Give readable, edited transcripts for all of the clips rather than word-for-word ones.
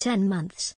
10 months.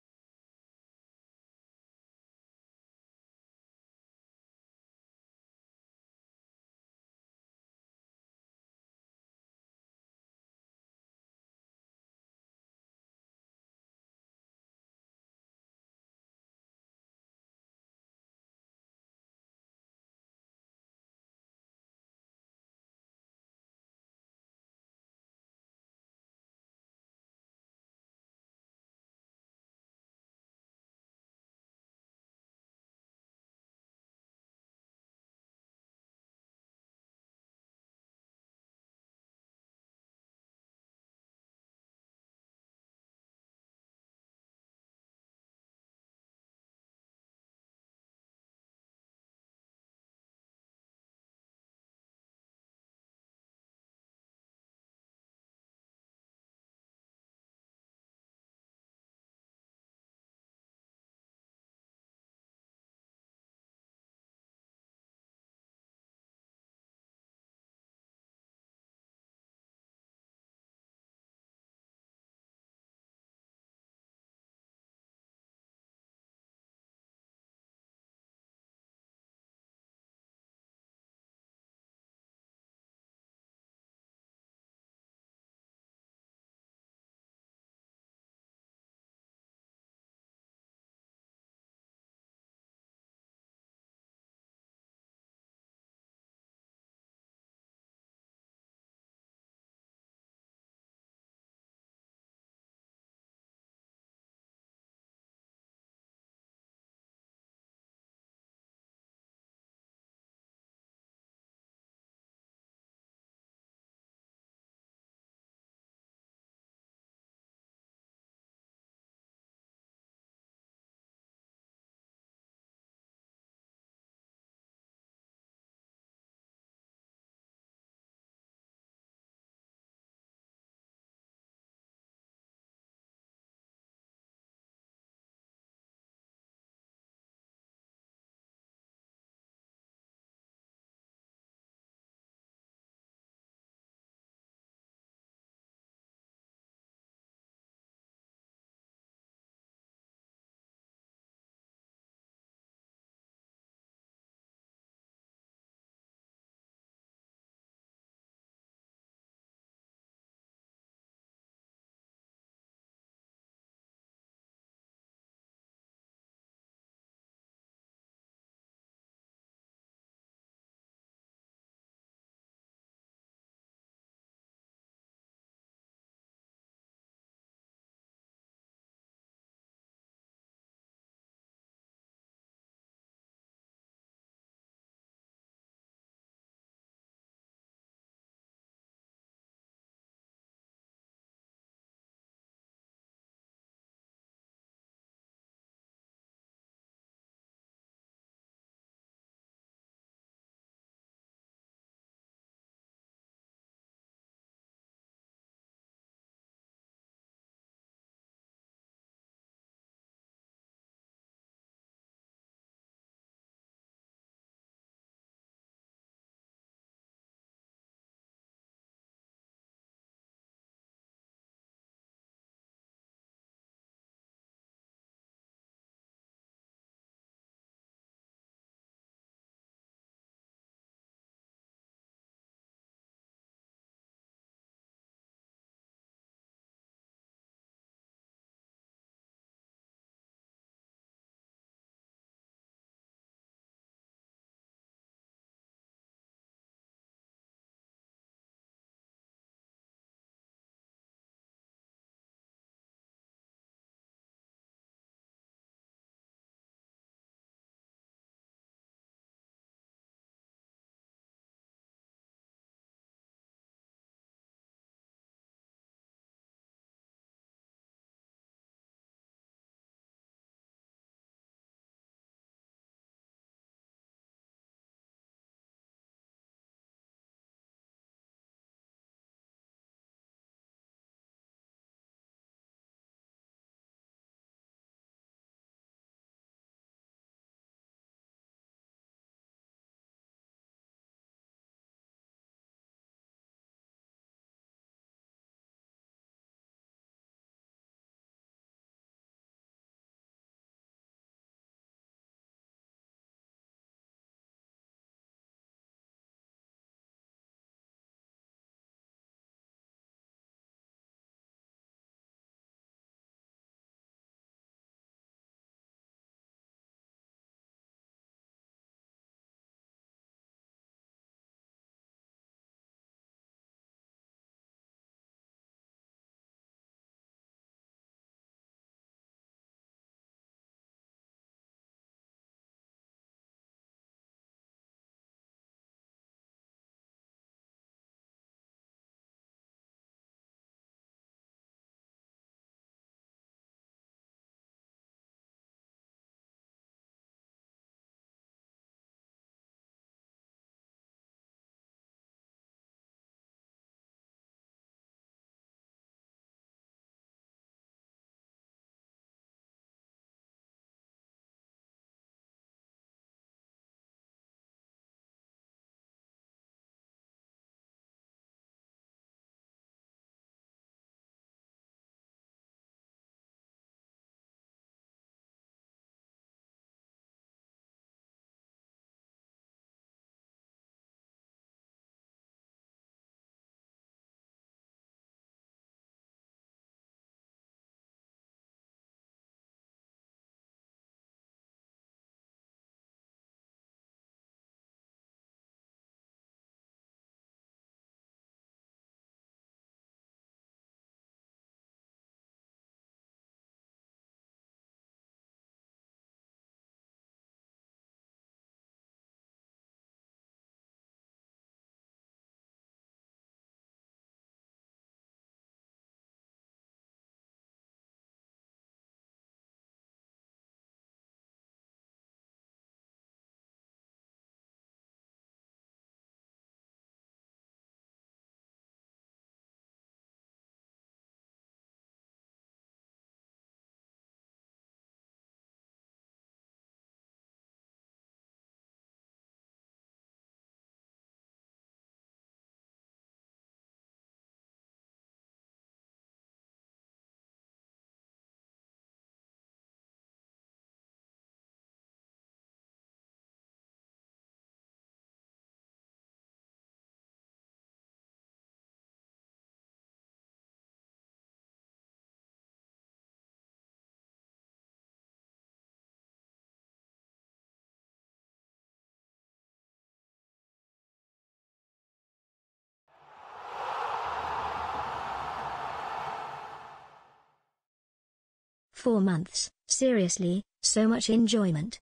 4 months, seriously, so much enjoyment.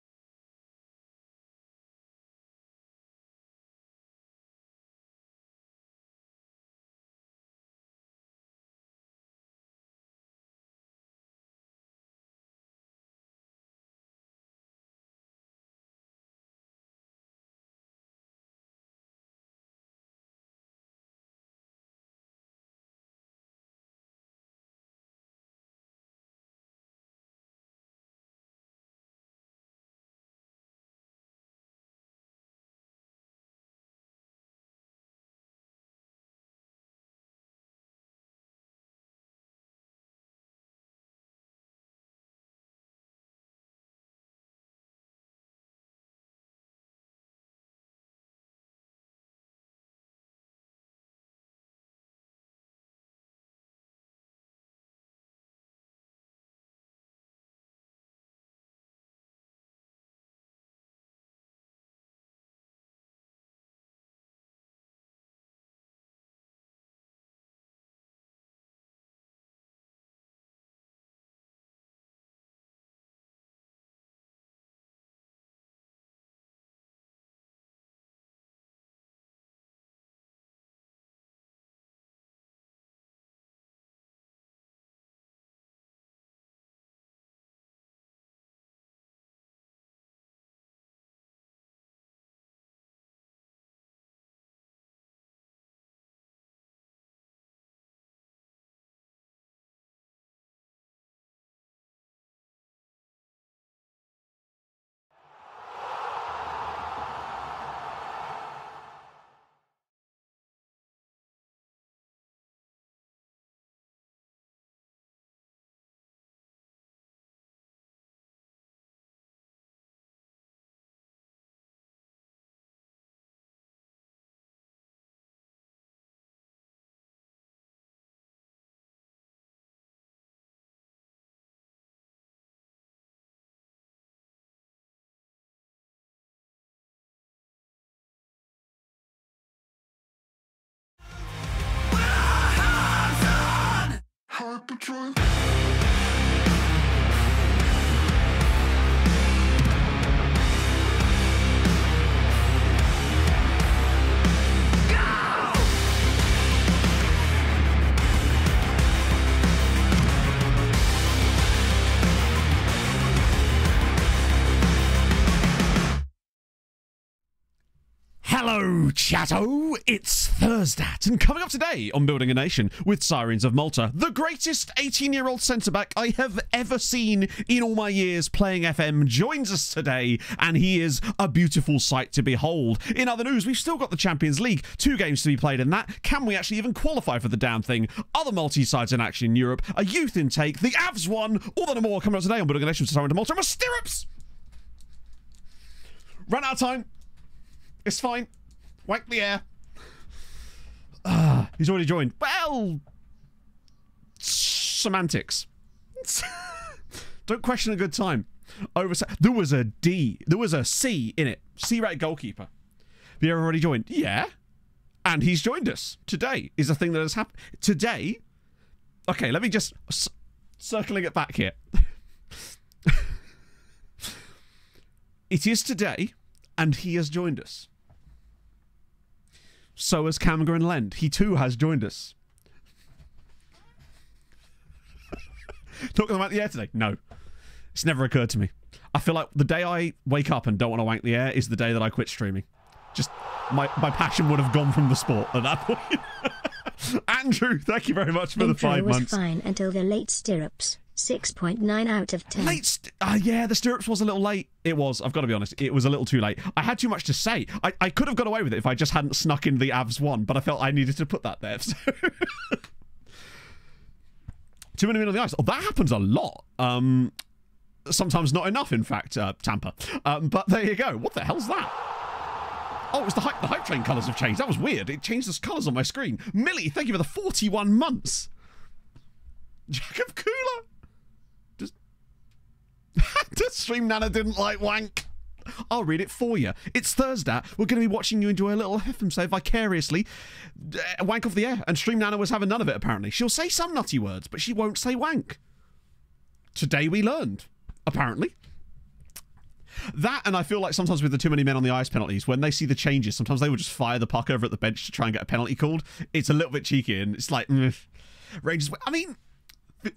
Hyperdrive. Hello, chatto! It's Thursday, and coming up today on Building a Nation with Sirens of Malta, the greatest 18-year-old centre-back I have ever seen in all my years playing FM joins us today, and he is a beautiful sight to behold. In other news, we've still got the Champions League, 2 games to be played in that. Can we actually even qualify for the damn thing? Other multi-sides in action in Europe, a youth intake, the Avs won, all that and more coming up today on Building a Nation with Sirens of Malta. And my stirrups! Run out of time. It's fine. Wank the air. He's already joined. Well, semantics. Don't question a good time. There was a D. There was a C in it. C-rated goalkeeper. Have you already joined? Yeah. And he's joined us. Today is a thing that has happened. Today. Okay, let me just... circling it back here. It is today, and he has joined us. So has Camgren Lend. He too has joined us. Talking about the air today? No. It's never occurred to me. I feel like the day I wake up and don't want to wank the air is the day that I quit streaming. Just, my passion would have gone from the sport at that point. Andrew, thank you very much for the 5 months. Was fine until the late stirrups. 6.9 out of 10. Yeah, the stirrups was a little late. It was, I've got to be honest, it was a little too late. I had too much to say. I could have got away with it if I just hadn't snuck in the Avs one, but I felt I needed to put that there. So. Too many men on the ice. Oh, that happens a lot. Sometimes not enough, in fact, Tampa. But there you go. What the hell's that? Oh, it was the hype train colours have changed. That was weird. It changed the colours on my screen. Millie, thank you for the 41 months. Jacob Cooler. Just Stream Nana didn't like wank. I'll read it for you. It's Thursday. We're going to be watching you enjoy a little FM say vicariously wank off the air. And Stream Nana was having none of it, apparently. She'll say some nutty words, but she won't say wank. Today we learned, apparently. That, and I feel like sometimes with the too many men on the ice penalties, when they see the changes, sometimes they will just fire the puck over at the bench to try and get a penalty called. It's a little bit cheeky, and it's like, Rangers. I mean,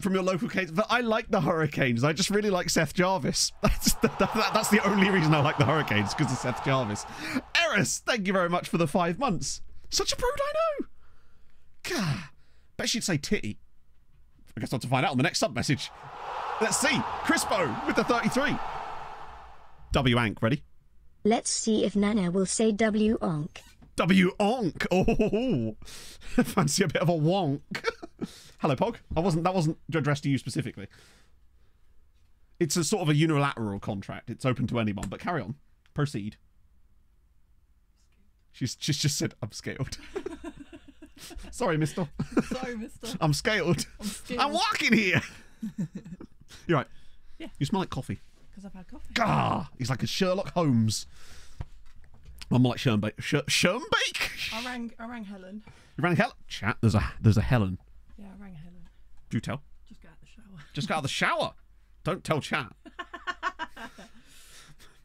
from your local case, but I like the Hurricanes. I just really like Seth Jarvis. That's the only reason I like the Hurricanes, because of Seth Jarvis. Eris, thank you very much for the 5 months. Such a prude, I know. God, bet she'd say titty. I guess I'll have to find out on the next sub message. Let's see. Crispo with the 33. W-Ank, ready? Let's see if Nana will say W-Onk. W-Onk. Oh, fancy a bit of a wonk. Hello, Pog. That wasn't addressed to you specifically. It's a sort of a unilateral contract. It's open to anyone, but carry on. Proceed. She's just said, I'm scaled. Sorry, mister. Sorry, mister. I'm scaled. I'm walking here. You're right. Yeah. You smell like coffee. Because I've had coffee. Gah! He's like a Sherlock Holmes. I'm more like Schirmbake. Schirmbake? I rang Helen. You rang Helen? Chat, there's a Helen. Yeah, I rang Helen. Do tell. Just got out of the shower. Just got out of the shower. Don't tell chat.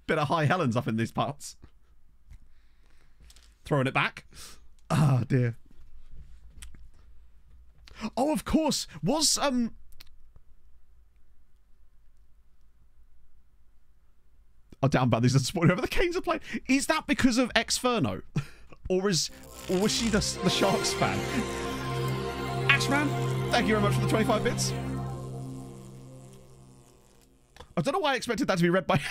Bit of high Helens up in these parts. Throwing it back. Ah, dear. Oh, of course. Was Oh, damn bad. These are supporting whoever the Canes are playing. Is that because of Exferno? or was she the Sharks fan? Ashman, thank you very much for the 25 bits. I don't know why I expected that to be read by...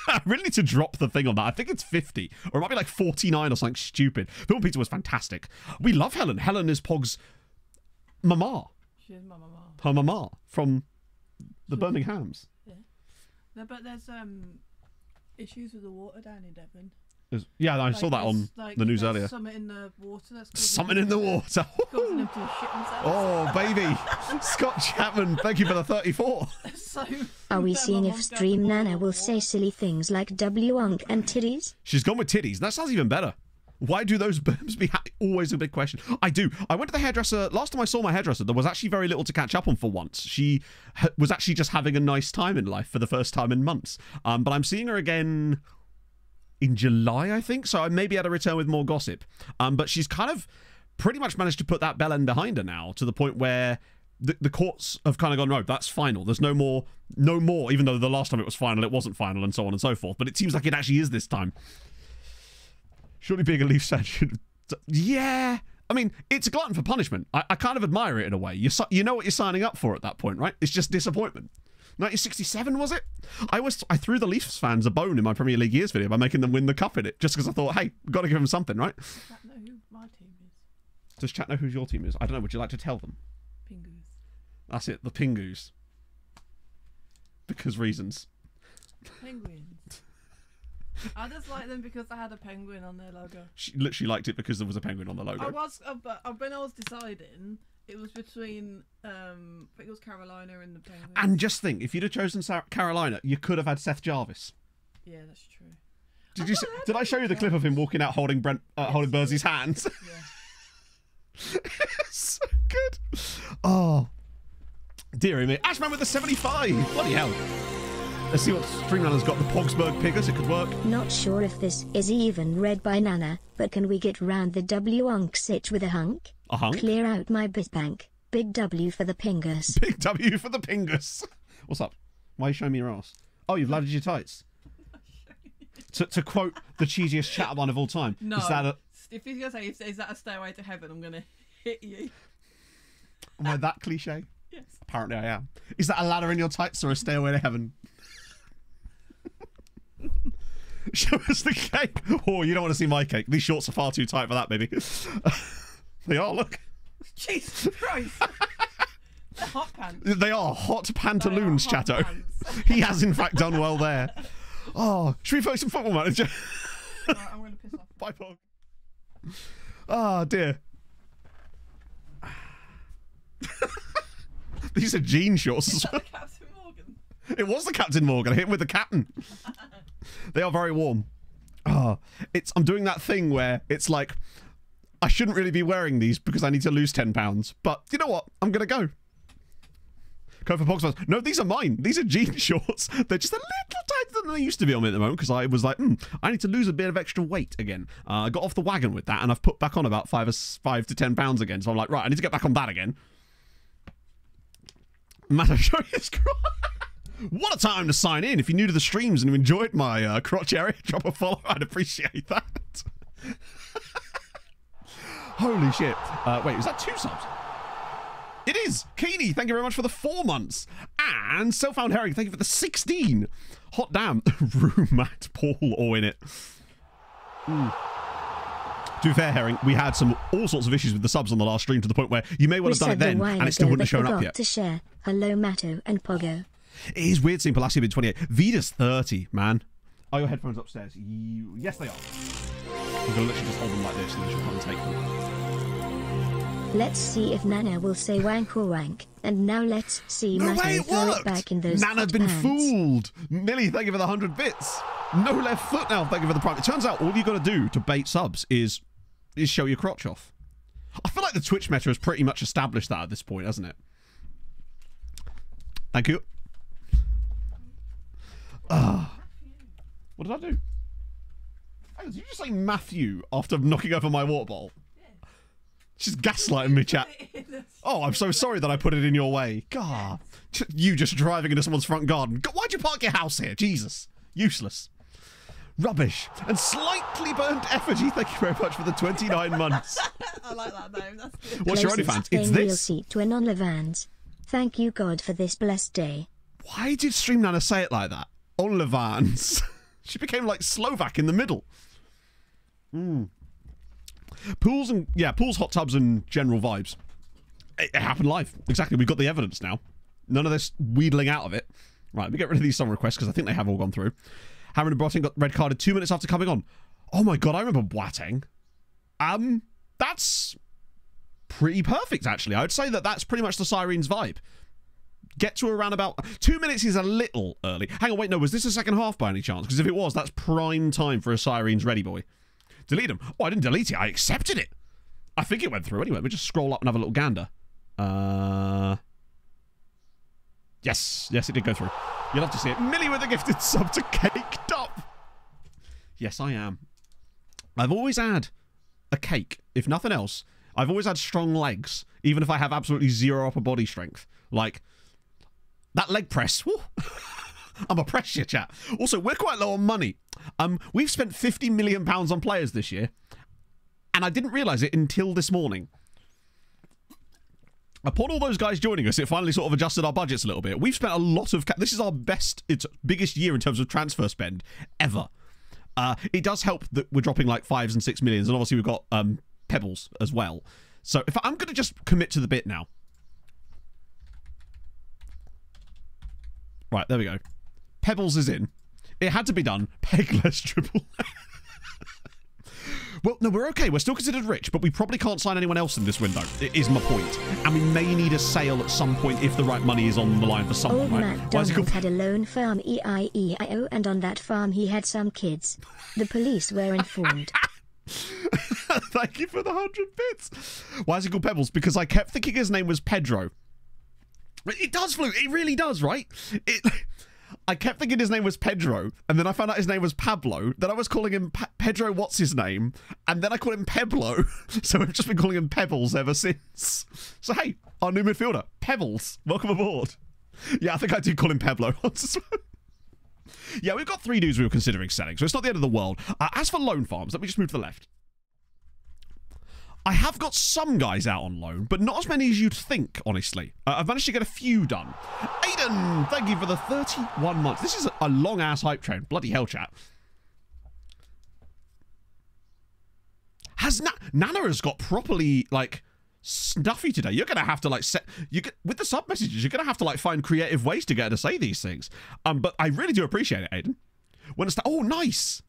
I really need to drop the thing on that. I think it's 50. Or it might be like 49 or something stupid. Film Pizza was fantastic. We love Helen. Helen is Pog's mama. She is my mama. Her mama from the Birminghams. Yeah. No, but there's issues with the water down in Devon. Yeah, I saw that on the news earlier. Something in the water. Something in the water. Causing them to shit themselves. Oh, baby. Scott Chapman, thank you for the 34. So, Are we seeing if Stream Nana will say silly things like W-Onk and titties? She's gone with titties. That sounds even better. Why do those berms be always a big question? I do. I went to the hairdresser. Last time I saw my hairdresser, there was actually very little to catch up on for once. She was actually just having a nice time in life for the first time in months. But I'm seeing her again in July, I think. So I maybe had a return with more gossip. But she's kind of pretty much managed to put that bell end behind her now, to the point where the courts have kind of gone, no, that's final. There's no more, even though the last time it was final, it wasn't final, and so on and so forth. But it seems like it actually is this time. Surely being a Leafs fan should... Yeah. I mean, it's a glutton for punishment. I kind of admire it in a way. You know what you're signing up for at that point, right? It's just disappointment. 1967, was it? I threw the Leafs fans a bone in my Premier League years video by making them win the cup in it, just because I thought, hey, we've got to give them something, right? Does chat know who my team is? Does chat know who your team is? I don't know. Would you like to tell them? Pingus. That's it, the Pingus. Because reasons. Penguins. I just like them because they had a penguin on their logo. She literally liked it because there was a penguin on the logo. When I was deciding, it was between, I think it was Carolina and the Penguins. And just think, if you'd have chosen Carolina, you could have had Seth Jarvis. Yeah, that's true. Did I show you the clip of him walking out holding holding Bursey's hands? Yeah. It's so good. Oh, dearie me. Ashman with the 75. Bloody hell. Let's see what Streamlander's got. The Pogsburg Piggers. It could work. Not sure if this is even read by Nana, but can we get round the W-Onk sitch with a hunk? A hunk? Clear out my bitbank. Big W for the Pingus. Big W for the Pingus. What's up? Why are you showing me your ass? Oh, you've laddered your tights. To quote the cheesiest chat one of all time. No. Is that if he's going to say, is that a stairway to heaven, I'm going to hit you. Am I that cliche? Yes. Apparently I am. Is that a ladder in your tights or a stairway to heaven? Show us the cake. Oh, you don't want to see my cake. These shorts are far too tight for that, baby. They are, look. Jesus Christ. They're hot pants. They are hot pantaloons, Hot Chatto. pants. He has, in fact, done well there. Oh, should we focus on Football Manager? Right, I'm going to piss off. Bye, Pog. Oh, dear. These are jean shorts as well. Captain Morgan. It was the Captain Morgan. I hit him with the captain. They are very warm. Oh, I'm doing that thing where it's like, I shouldn't really be wearing these because I need to lose £10. But you know what? I'm going to go. Go for Pogs. No, these are mine. These are jean shorts. They're just a little tighter than they used to be on me at the moment because I was like, I need to lose a bit of extra weight again. I got off the wagon with that and I've put back on about 5 to 10 pounds again. So I'm like, right, I need to get back on that again. Matt, show you his crotch. What a time to sign in. If you're new to the streams and you enjoyed my crotch area, drop a follow. I'd appreciate that. Holy shit. Wait, is that 2 subs? It is. Keeney, thank you very much for the 4 months. And Self-Found Herring, thank you for the 16. Hot damn. Rue, Matt, Paul, all in it. To be fair, Herring, we had all sorts of issues with the subs on the last stream to the point where you may well have done it then and it still wouldn't have shown up yet. To share. Hello, Matto and Pogo. It is weird seeing Palacio being 28. Vida's 30, man. Are your headphones upstairs? Yes, they are. I'm going to literally just hold them like this and then she'll come and take them. Let's see if Nana will say wank or wank. And now let's see Matto throw it back in those Nana's been fooled. Millie, thank you for the 100 bits. No left foot now, thank you for the prime. It turns out all you got to do to bait subs is show your crotch off. I feel like the Twitch meta has pretty much established that at this point, hasn't it? Thank you. What did I do? Did you just say Matthew after knocking over my water bottle? Yeah. She's gaslighting me, chat. Oh, I'm so sorry that I put it in your way. God. You just driving into someone's front garden. God, why'd you park your house here? Jesus. Useless. Rubbish. And slightly burnt effigy. Thank you very much for the 29 months. I like that name. That's good. What's your OnlyFans? It's this. To an OnlyFans. Thank you, God, for this blessed day. Why did Stream Nana say it like that? OnlyFans. She became like Slovak in the middle. Pools, hot tubs and general vibes. It happened live. Exactly. We've got the evidence now. None of this wheedling out of it. Right, let me get rid of these song requests because I think they have all gone through. Harry and Boateng got red carded 2 minutes after coming on. Oh my god, I remember Boateng. That's pretty perfect, actually. I would say that that's pretty much the Sirens vibe. Get to around about 2 minutes is a little early. Hang on, wait, no, was this a second half by any chance? Because if it was, that's prime time for a Sirens ready boy. Delete them. Oh, I didn't delete it. I accepted it. I think it went through anyway. We'll just scroll up and have a little gander. Yes, it did go through. You'll have to see it. Millie with a gifted sub to Caked Up. Yes, I am. I've always had a cake, if nothing else. I've always had strong legs, even if I have absolutely zero upper body strength. Like, that leg press. I'm a pressure chat. Also, we're quite low on money. We've spent £50 million on players this year, and I didn't realise it until this morning. Upon all those guys joining us, it finally sort of adjusted our budgets a little bit. We've spent a lot of... This is our biggest year in terms of transfer spend ever. It does help that we're dropping like 5s and 6 millions, and obviously we've got Pebbles as well. So if I'm going to just commit to the bit now. Right, there we go. Pebbles is in. It had to be done. Pegless triple. Well, no, we're okay. We're still considered rich, but we probably can't sign anyone else in this window, is my point. And we may need a sale at some point if the right money is on the line for someone, Old right? Matt Donald had a lone farm, EIEIO, and on that farm he had some kids. The police were informed. Thank you for the 100 bits. Why is he called Pebbles? Because I kept thinking his name was Pedro. It does, Fluke. It really does, right? I kept thinking his name was Pedro, and then I found out his name was Pablo. Then I was calling him Pedro, what's his name? And then I called him Peblo. So we've just been calling him Pebbles ever since. So hey, our new midfielder, Pebbles. Welcome aboard. Yeah, I think I did call him Peblo once as well. Yeah, we've got 3 dudes we were considering selling, so it's not the end of the world. As for loan farms, let me just move to the left. I have got some guys out on loan, but not as many as you'd think, honestly. I've managed to get a few done. Aiden, thank you for the 31 months. This is a long-ass hype train. Bloody hell, chat. Nana has got properly, like, snuffy today. You're going to have to, like, with the sub-messages, you're going to have to, like, find creative ways to get her to say these things. But I really do appreciate it, Aiden. Oh, nice.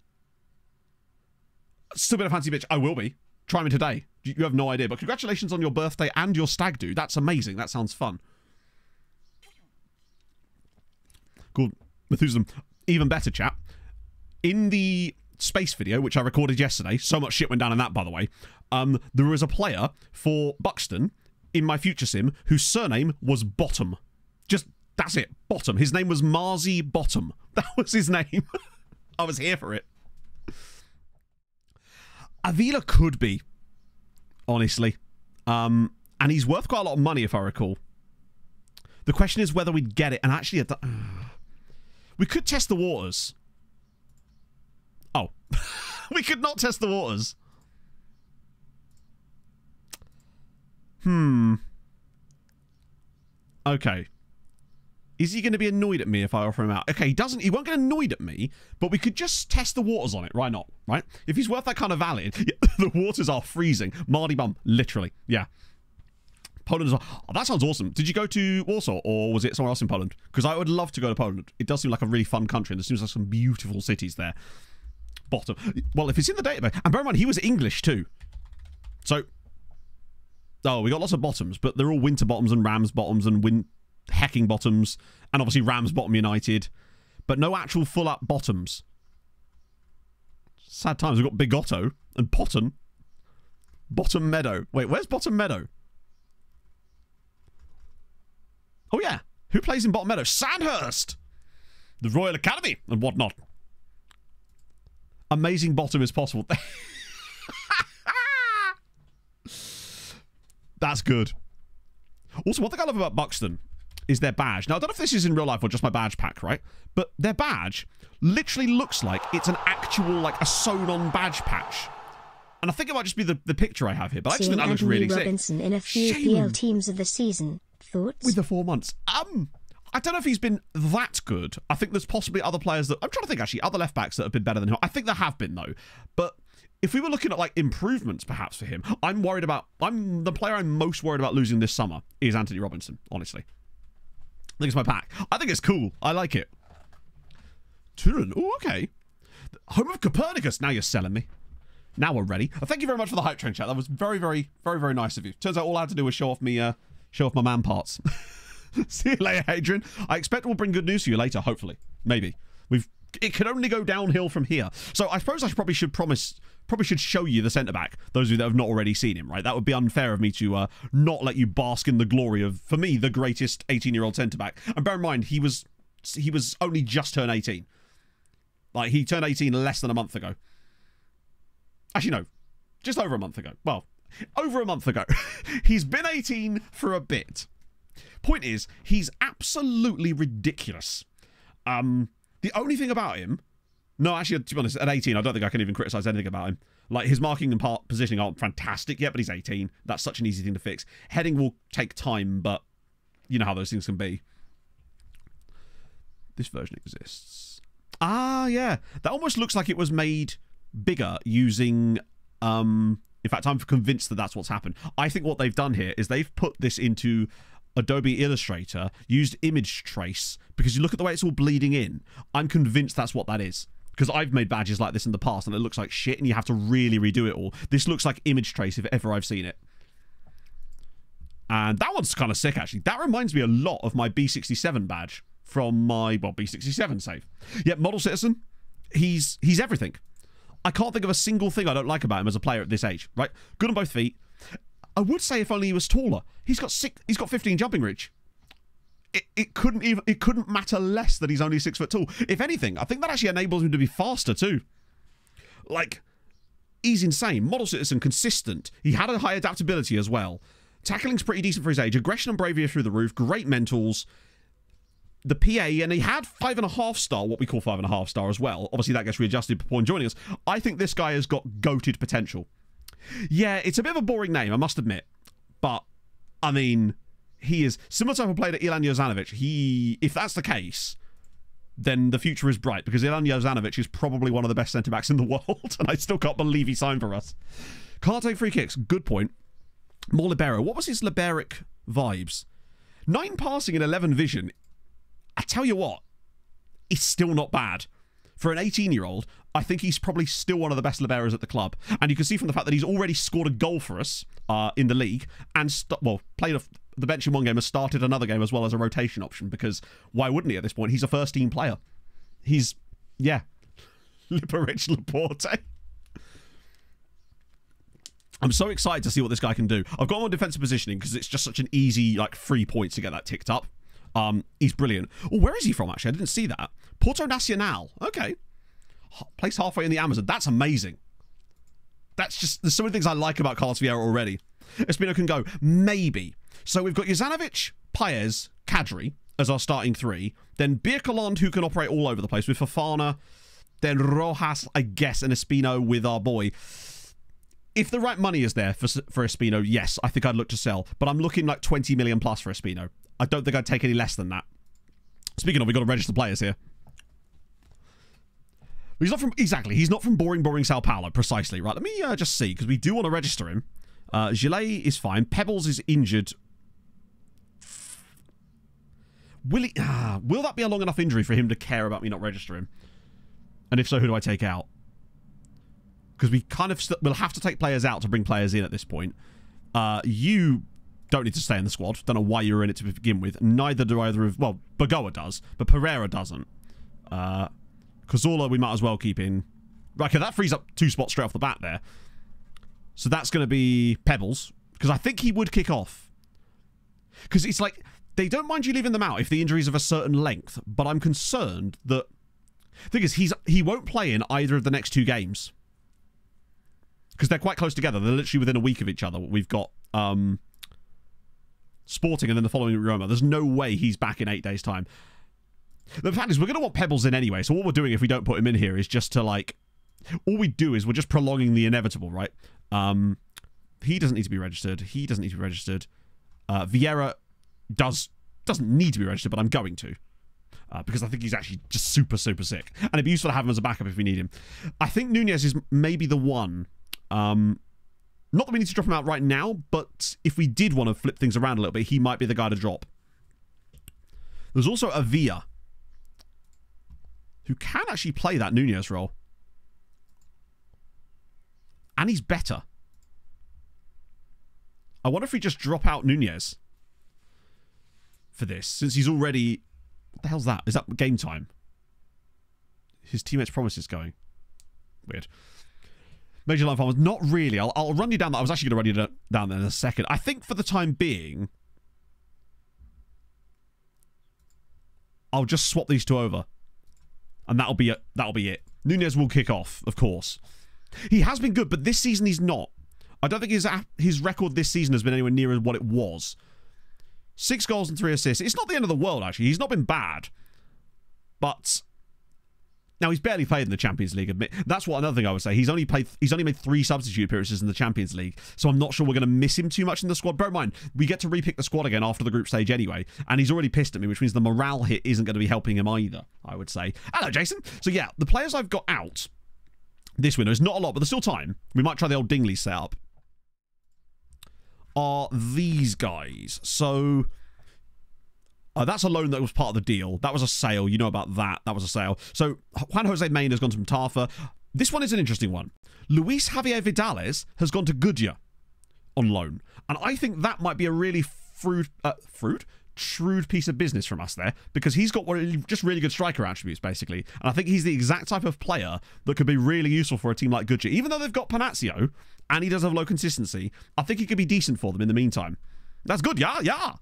Still been a fancy bitch. I will be. Try me today. You have no idea. But congratulations on your birthday and your stag do. That's amazing. That sounds fun. Cool. Methuselah. Even better, chat. In the space video, which I recorded yesterday, so much shit went down in that, by the way, there was a player for Buxton in my future sim whose surname was Bottom. Just, that's it. Bottom. His name was Marzi Bottom. That was his name. I was here for it. Avila could be, honestly. And he's worth quite a lot of money, if I recall. The question is whether we'd get it. And actually, we could test the waters. Oh. We could not test the waters. Okay. Is he going to be annoyed at me if I offer him out? Okay, he won't get annoyed at me, but we could just test the waters on it. Why not? Right? If he's worth that kind of value, the waters are freezing. Mardy bum, literally. Yeah. Poland as well. Oh, that sounds awesome. Did you go to Warsaw, or was it somewhere else in Poland? Because I would love to go to Poland. It does seem like a really fun country, and there seems like some beautiful cities there. Bottom. Well, if it's in the database, and bear in mind, he was English too. So, oh, we got lots of bottoms, but they're all Winter Bottoms and Rams Bottoms and Hecking Bottoms, and obviously Rams Bottom United, but no actual full-up bottoms. Sad times. We've got Bigotto and Potton. Bottom Meadow. Wait, where's Bottom Meadow? Oh, yeah. Who plays in Bottom Meadow? Sandhurst! The Royal Academy and whatnot. Amazing bottom is possible. That's good. Also, one thing I love about Buxton is their badge. Now, I don't know if this is in real life or just my badge pack, right? But their badge literally looks like it's an actual, like, a sewn-on badge patch. And I think it might just be the picture I have here, but I just think that looks really sick. Robinson in a few PL teams of the season. Thoughts? With the 4 months. I don't know if he's been that good. I think there's possibly other players that... I'm trying to think, actually, other left-backs that have been better than him. I think there have been, though. But if we were looking at, like, improvements, perhaps, for him, the player I'm most worried about losing this summer is Anthony Robinson, honestly. I think it's my pack. I think it's cool. I like it. Turin. Oh, okay. Home of Copernicus. Now you're selling me. Now we're ready. Thank you very much for the hype train chat. That was very, very, very, very nice of you. Turns out all I had to do was show off my man parts. See you later, Adrian. I expect we'll bring good news to you later, hopefully. Maybe. It can only go downhill from here. So I suppose I probably should show you the centre-back, those of you that have not already seen him, right? That would be unfair of me to not let you bask in the glory of, for me, the greatest 18-year-old centre-back. And bear in mind, he was only just turned 18. Like, he turned 18 less than a month ago. Actually, no. Just over a month ago. Well, over a month ago. He's been 18 for a bit. Point is, he's absolutely ridiculous. The only thing about him... No, actually, to be honest, at 18, I don't think I can even criticise anything about him. Like, his marking and positioning aren't fantastic yet, but he's 18. That's such an easy thing to fix. Heading will take time, but you know how those things can be. This version exists. Ah, yeah. That almost looks like it was made bigger using... in fact, I'm convinced that that's what's happened. I think what they've done here is they've put this into Adobe Illustrator, used image trace, because you look at the way it's all bleeding in. I'm convinced that's what that is. Because I've made badges like this in the past, and it looks like shit, and you have to really redo it all. This looks like image trace if ever I've seen it. And that one's kind of sick, actually. That reminds me a lot of my B67 badge from my, well, B67 save. Yeah, Model Citizen, he's everything. I can't think of a single thing I don't like about him as a player at this age, right? Good on both feet. I would say if only he was taller. He's got 15 jumping reach. It couldn't matter less that he's only 6 foot tall. If anything, I think that actually enables him to be faster too. Like, he's insane. Model Citizen, consistent. He had a high adaptability as well. Tackling's pretty decent for his age. Aggression and bravery are through the roof. Great mentals. The PA, and he had 5.5 star, what we call 5.5 star as well. Obviously, that gets readjusted upon joining us. I think this guy has got goated potential. Yeah, it's a bit of a boring name, I must admit. But, I mean, he is similar to how I played at Ilan Jozanovic. If that's the case, then the future is bright, because Ilan Jozanovic is probably one of the best centre-backs in the world, and I still can't believe he signed for us. Can't take free kicks. Good point. More libero. What was his liberic vibes? 9 passing and 11 vision. I tell you what, it's still not bad. For an 18-year-old, I think he's probably still one of the best liberos at the club. And you can see from the fact that he's already scored a goal for us in the league and, played the bench in one game, has started another game as well as a rotation option, because why wouldn't he at this point? He's a first-team player. He's, yeah, Liberich Laporte. I'm so excited to see what this guy can do. I've got him on defensive positioning because it's just such an easy, like, 3 points to get that ticked up. He's brilliant. Oh, where is he from, actually? I didn't see that. Porto Nacional. Okay. Placed halfway in the Amazon. That's amazing. That's just... There's so many things I like about Carlos Vieira already. Espino can go. Maybe. So we've got Jozanovic, Paez, Kadri as our starting three. Then Birkeland, who can operate all over the place with Fofana. Then Rojas, I guess, and Espino with our boy. If the right money is there for Espino, yes, I think I'd look to sell. But I'm looking like 20 million plus for Espino. I don't think I'd take any less than that. Speaking of, we've got to register players here. He's not from... Exactly. He's not from boring Sao Paulo, precisely. Right, let me just see, because we do want to register him. Gillet is fine. Pebbles is injured. Will that be a long enough injury for him to care about me not registering? And if so, who do I take out? Because we kind of... We'll have to take players out to bring players in at this point. You don't need to stay in the squad. Don't know why you were in it to begin with. Neither do either of... Well, Bagoa does, but Pereira doesn't. Cazorla we might as well keep in. Okay, that frees up 2 spots straight off the bat there. So that's going to be Pebbles. Because I think he would kick off. Because it's like... They don't mind you leaving them out if the injury is of a certain length. But I'm concerned that... The thing is, he won't play in either of the next 2 games. Because they're quite close together. They're literally within a week of each other. We've got Sporting and then the following Roma. There's no way he's back in 8 days' time. The fact is, we're going to want Pebbles in anyway. So what we're doing if we don't put him in here is just to, like... All we do is we're just prolonging the inevitable, right? He doesn't need to be registered. He doesn't need to be registered. Vieira doesn't need to be registered, but I'm going to. Because I think he's actually just super sick. And it'd be useful to have him as a backup if we need him. I think Nunez is maybe the one. Not that we need to drop him out right now, but if we did want to flip things around a little bit, he might be the guy to drop. There's also Avila, who can actually play that Nunez role. And he's better. I wonder if we just drop out Nunez for this, since he's already... What the hell's that? Is that game time? His teammates' promises going. Weird. Major line farmers, not really. I'll run you down that. I was actually going to run you down there in a second. I think for the time being, I'll just swap these 2 over. And that'll be it. That'll be it. Nunez will kick off, of course. He has been good, but this season he's not. I don't think his record this season has been anywhere near what it was. 6 goals and 3 assists. It's not the end of the world, actually. He's not been bad. But... Now, he's barely played in the Champions League. That's what another thing I would say. He's only made 3 substitute appearances in the Champions League. So I'm not sure we're going to miss him too much in the squad. Bear in mind, we get to repick the squad again after the group stage anyway. And he's already pissed at me, which means the morale hit isn't going to be helping him either, I would say. Hello, Jason. So yeah, the players I've got out this window is not a lot, but there's still time. We might try the old Dingley setup. Are these guys. So... that's a loan that was part of the deal. That was a sale. You know about that. That was a sale. So, Juan Jose Main has gone to Matafa. This one is an interesting one. Luis Javier Vidales has gone to Goodyear on loan. And I think that might be a really shrewd piece of business from us there, because he's got just really good striker attributes, basically. And I think he's the exact type of player that could be really useful for a team like Goodyear. Even though they've got Panazzo, and he does have low consistency, I think he could be decent for them in the meantime. That's good, yeah.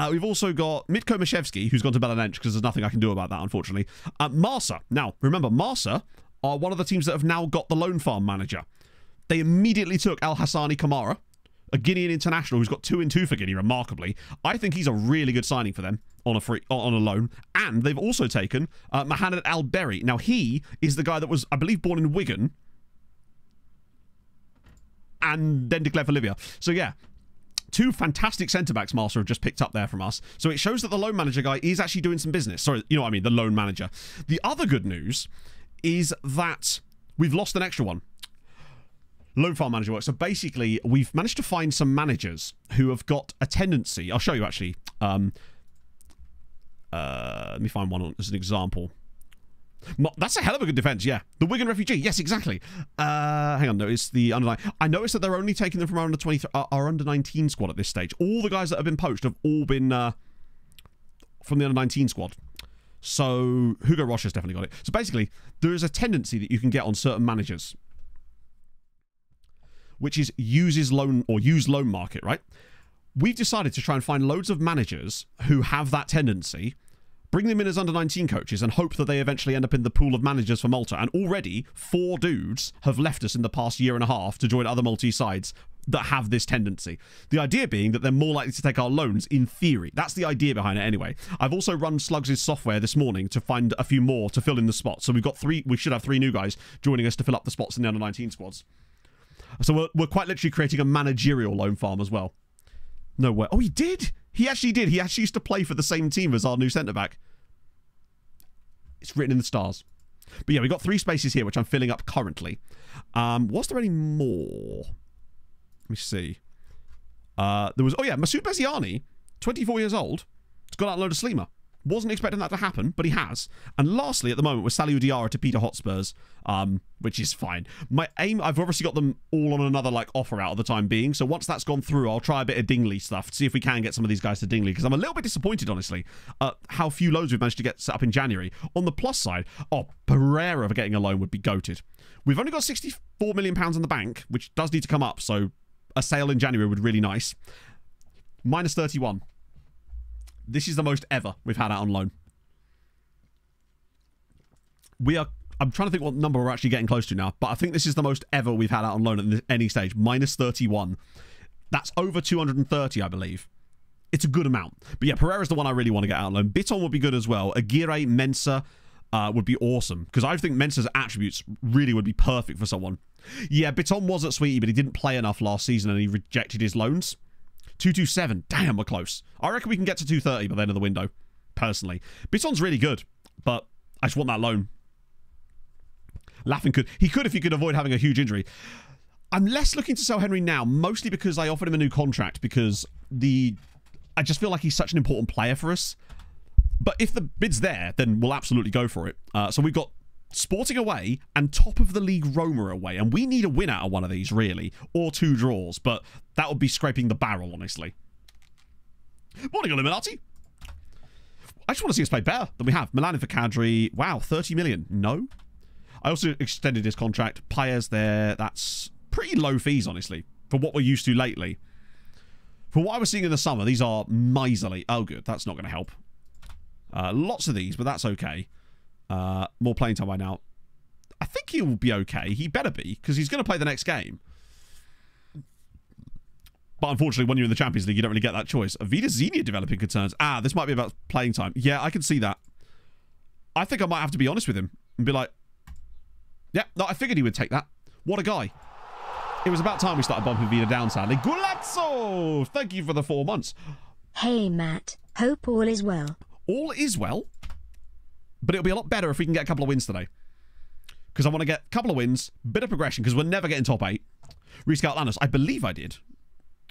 We've also got Mitko Mashevsky, who's gone to Belenench, because there's nothing I can do about that, unfortunately. Marsa. Now, remember, Marsa are one of the teams that have now got the loan farm manager. They immediately took Al Hassani Kamara, a Guinean international who's got 2 in 2 for Guinea, remarkably. I think he's a really good signing for them on a loan. And they've also taken Mohamed Al-Berry. Now, he is the guy that was, I believe, born in Wigan and then declared for Libya. So, yeah. 2 fantastic centre-backs Marsa have just picked up there from us. So it shows that the loan manager guy is actually doing some business. Sorry, you know what I mean, the loan manager. The other good news is that we've lost an extra one. Loan farm manager work. So basically, we've managed to find some managers who have got a tendency. I'll show you, actually. Let me find one as an example. That's a hell of a good defence, yeah. The Wigan refugee, yes, exactly. Hang on, no, it's the under 9. I noticed that they're only taking them from our under 23, our under 19 squad at this stage. All the guys that have been poached have all been from the under 19 squad. So Hugo Rocha has definitely got it. So basically, there is a tendency that you can get on certain managers, which is use loan market, right? we've decided to try and find loads of managers who have that tendency, bring them in as under-19 coaches, and hope that they eventually end up in the pool of managers for Malta. And already 4 dudes have left us in the past year and a half to join other Maltese sides that have this tendency. The idea being that they're more likely to take our loans in theory. That's the idea behind it anyway. I've also run Slugs' software this morning to find a few more to fill in the spots. So we've got 3, we should have 3 new guys joining us to fill up the spots in the under-19 squads. So we're quite literally creating a managerial loan farm as well. No way. Oh, he did! He actually did. He actually used to play for the same team as our new centre-back. It's written in the stars. But yeah, we've got 3 spaces here, which I'm filling up currently. Was there any more? Let me see. There was... Oh yeah, Masoud Beziani, 24 years old. Has got out a load of Slima. Wasn't expecting that to happen, but he has. And lastly, at the moment, was Saliu Diarra to Peter Hotspurs, which is fine. My aim, I've obviously got them all on another like offer out at the time being, so once that's gone through, I'll try a bit of Dingley stuff, see if we can get some of these guys to Dingley, because I'm a little bit disappointed, honestly, how few loans we've managed to get set up in January. On the plus side, Pereira for getting a loan would be goated. We've only got £64 million in the bank, which does need to come up, so a sale in January would be really nice. Minus 31. This is the most ever we've had out on loan. I'm trying to think what number we're actually getting close to now, but I think this is the most ever we've had out on loan at any stage. Minus 31. That's over 230, I believe. It's a good amount. But yeah, Pereira's the one I really want to get out on loan. Biton would be good as well. Aguirre, Mensah would be awesome, because I think Mensah's attributes really would be perfect for someone. Yeah, Biton was at Sweetie, but he didn't play enough last season and he rejected his loans. 227. Damn, we're close. I reckon we can get to 230 by the end of the window, personally. Biton's really good, but I just want that loan. Laughing could. He could if he could avoid having a huge injury. I'm less looking to sell Henry now, mostly because I offered him a new contract, because I just feel like he's such an important player for us. But if the bid's there, then we'll absolutely go for it. So we've got Sporting away and top of the league Roma away, and we need a win out of one of these, really, or 2 draws, but that would be scraping the barrel, honestly. Morning, Illuminati. I just want to see us play better than we have. Milan for Kadri. Wow, 30 million. No. I also extended his contract. Paez there. That's pretty low fees, honestly, for what we're used to lately. For what I was seeing in the summer, these are miserly. Oh, good. That's not going to help. Lots of these, but that's okay. More playing time by now. I think he'll be okay. He better be, because he's going to play the next game. But unfortunately, when you're in the Champions League, you don't really get that choice. Vida Xenia developing concerns. This might be about playing time. Yeah, I can see that. I think I might have to be honest with him and be like, yeah, no, I figured he would take that. What a guy. It was about time we started bumping Vida down, sadly. Gulazzo! Thank you for the 4 months. Hey, Matt. Hope all is well. All is well. But it'll be a lot better if we can get a couple of wins today. Because I want to get a couple of wins, bit of progression, because we're never getting top 8. Rescout Lannis. I believe I did.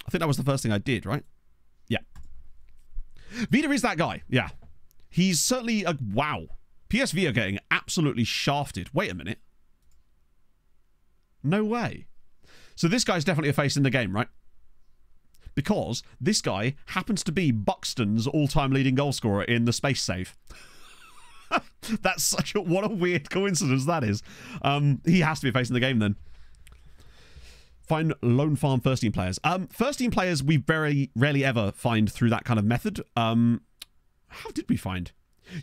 I think that was the first thing I did, right? Yeah. Vida is that guy. Yeah. He's certainly a... Wow. PSV are getting absolutely shafted. Wait a minute. No way. So this guy's definitely a face in the game, right? Because this guy happens to be Buxton's all-time leading goal scorer in the space save. That's such a... What a weird coincidence that is. He has to be facing the game then. Find loan farm first team players. First team players we very rarely ever find through that kind of method. How did we find?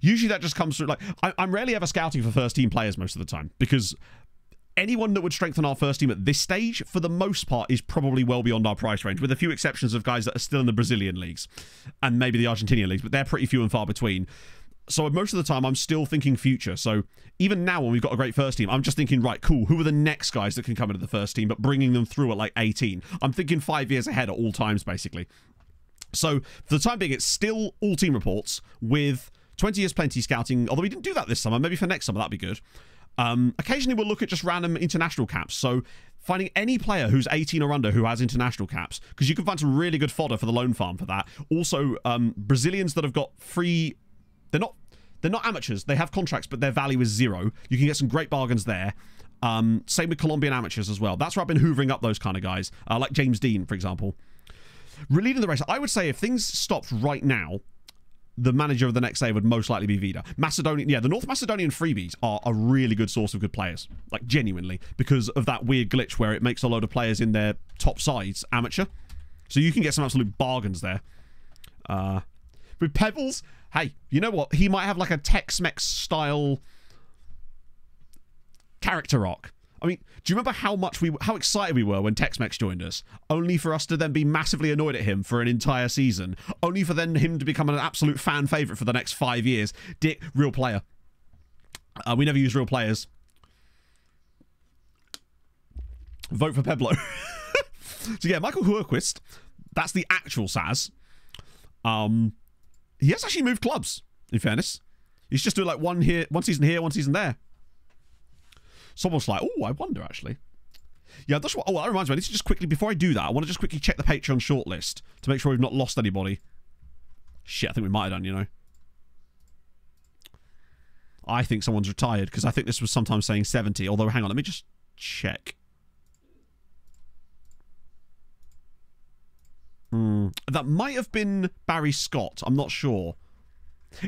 Usually that just comes through... Like, I'm rarely ever scouting for first team players most of the time, because anyone that would strengthen our first team at this stage, for the most part, is probably well beyond our price range, with a few exceptions of guys that are still in the Brazilian leagues and maybe the Argentinian leagues, but they're pretty few and far between. So most of the time, I'm still thinking future. So even now, when we've got a great first team, I'm just thinking, right, cool, who are the next guys that can come into the first team, but bringing them through at like 18? I'm thinking 5 years ahead at all times, basically. So for the time being, it's still all team reports with 20 years plenty scouting, although we didn't do that this summer. Maybe for next summer, that'd be good. Occasionally, we'll look at just random international caps. So finding any player who's 18 or under who has international caps, because you can find some really good fodder for the loan farm for that. Also, Brazilians that have got free... They're not amateurs. They have contracts, but their value is 0. You can get some great bargains there. Same with Colombian amateurs as well. That's where I've been hoovering up those kind of guys, like James Dean, for example. Leading the race, I would say if things stopped right now, the manager of the next day would most likely be Vida. Macedonian, yeah, the North Macedonian freebies are a really good source of good players, like genuinely, because of that weird glitch where it makes a load of players in their top sides amateur. So you can get some absolute bargains there. With Pebbles, hey, you know what? He might have like a Tex-Mex style character arc. I mean, do you remember how excited we were when Tex-Mex joined us? Only for us to then be massively annoyed at him for an entire season. Only for then him to become an absolute fan favourite for the next 5 years. Dick, real player. We never use real players. Vote for Peblo. So yeah, Michael Hurquist, that's the actual Saz. He has actually moved clubs, in fairness. He's just doing like one season here, one season there. Someone's like, oh, I wonder actually. Yeah, that's what. Oh, that reminds me. I need to just quickly, before I do that, I want to just quickly check the Patreon shortlist to make sure we've not lost anybody. Shit, I think we might have done, you know. I think someone's retired because I think this was sometimes saying 70. Although, hang on, let me just check. That might have been Barry Scott. I'm not sure.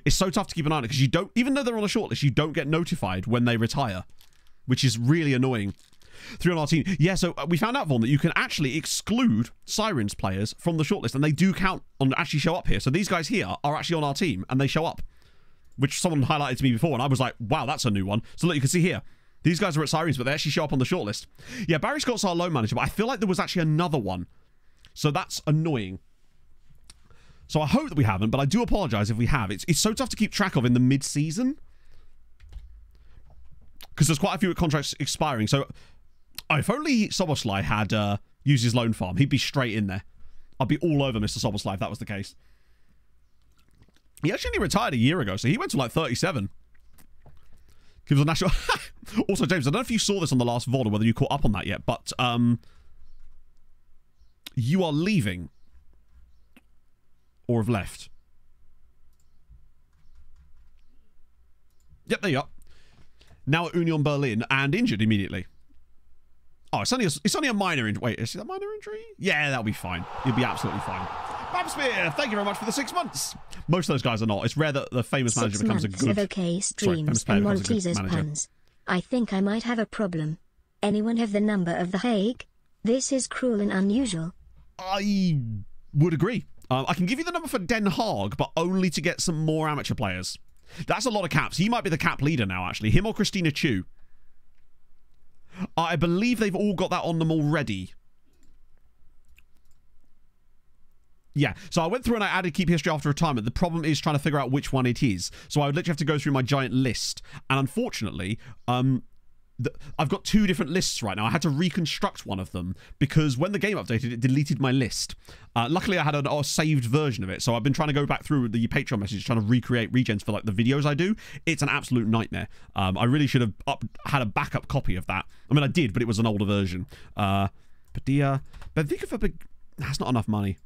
It's so tough to keep an eye on it because you don't, even though they're on a shortlist, you don't get notified when they retire, which is really annoying. 3 on our team. Yeah, so we found out, Vaughn, that you can actually exclude Sirens players from the shortlist, and they do count on actually show up here. So these guys here are actually on our team, and they show up, which someone highlighted to me before, and I was like, wow, that's a new one. So look, you can see here. These guys are at Sirens, but they actually show up on the shortlist. Yeah, Barry Scott's our loan manager, but I feel like there was actually another one. So that's annoying. So I hope that we haven't, but I do apologise if we have. It's so tough to keep track of in the mid-season. Because there's quite a few contracts expiring. So if only Soboslai had used his loan farm, he'd be straight in there. I'd be all over Mr. Soboslai if that was the case. He actually only retired a year ago, so he went to like 37. He was a national... Also, James, I don't know if you saw this on the last VOD or whether you caught up on that yet, but... you are leaving or have left. Yep, there you are. Now at Union Berlin and injured immediately. Oh, it's only a minor injury. Wait, is that a minor injury? Yeah, that'll be fine. You'll be absolutely fine. Babspear, thank you very much for the 6 months. Most of those guys are not. It's rare that the famous manager becomes a good... 6 months of okay streams and Maltesers puns. I think I might have a problem. Anyone have the number of The Hague? This is cruel and unusual. I would agree. I can give you the number for Den Haag, but only to get some more amateur players. That's a lot of caps. He might be the cap leader now, actually. Him or Christina Chu. I believe they've all got that on them already. Yeah, so I went through and I added keep history after retirement. The problem is trying to figure out which one it is. So I would literally have to go through my giant list. And unfortunately, I've got 2 different lists right now. I had to reconstruct one of them because when the game updated, it deleted my list. Luckily, I had a saved version of it, so I've been trying to go back through the Patreon messages, trying to recreate regens for like the videos I do. It's an absolute nightmare. I really should have had a backup copy of that. I mean, I did, but it was an older version. But think of a big... That's not enough money.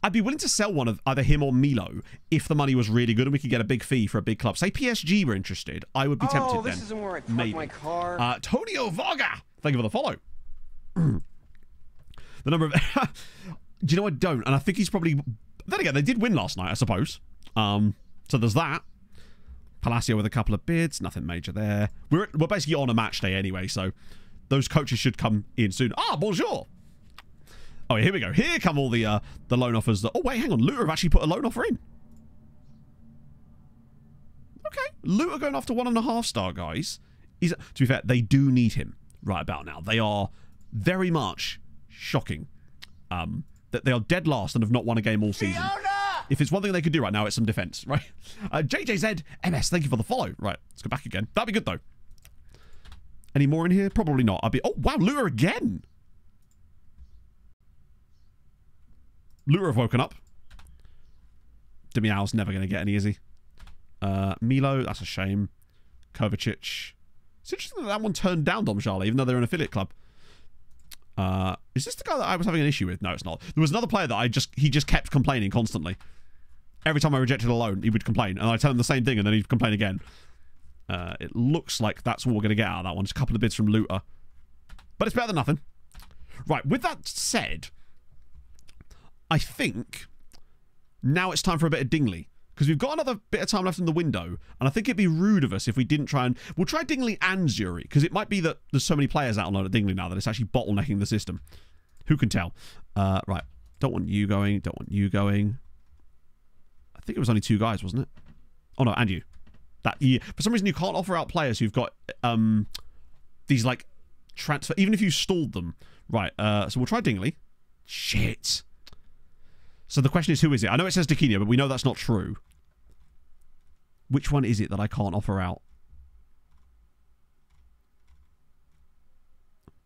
I'd be willing to sell one of either him or Milo if the money was really good and we could get a big fee for a big club. Say PSG were interested. I would be tempted then. This isn't where I park maybe. my car. Tonio Varga, thank you for the follow. The number of... Do you know I don't? And I think he's probably... Then again, they did win last night, I suppose. So there's that. Palacio with a couple of bids. Nothing major there. We're basically on a match day anyway, so those coaches should come in soon. Ah, bonjour. Oh, here we go. Here come all the loan offers. That, oh, wait, hang on. Luton have actually put a loan offer in. Okay. Luton going after 1.5 star, guys. To be fair, they do need him right about now. They are very much shocking. That they are dead last and have not won a game all season. Fiona! If it's one thing they could do right now, it's some defense, right? JJZ MS, thank you for the follow. Right, let's go back again. That'd be good, though. Any more in here? Probably not. Oh, wow, Luton again. Luton have woken up. Demial's never going to get any, is he? Milo, that's a shame. Kovacic. It's interesting that one turned down Domžale, even though they're an affiliate club. Is this the guy that I was having an issue with? No, it's not. There was another player that he just kept complaining constantly. Every time I rejected a loan, he would complain. And I tell him the same thing, and then he'd complain again. It looks like that's what we're going to get out of that one. Just a couple of bids from Luton. But it's better than nothing. Right, with that said... I think now it's time for a bit of Dingley because we've got another bit of time left in the window, and I think it'd be rude of us if we didn't try and... We'll try Dingley and Zuri because it might be that there's so many players out on loan at Dingley now that it's actually bottlenecking the system. Who can tell? Right. Don't want you going. Don't want you going. I think it was only 2 guys, wasn't it? Oh, no, and you. For some reason, you can't offer out players who've got these, like, transfer... Even if you stalled them. Right, so we'll try Dingley. Shit. So the question is, who is it? I know it says Dickinio, but we know that's not true. Which one is it that I can't offer out?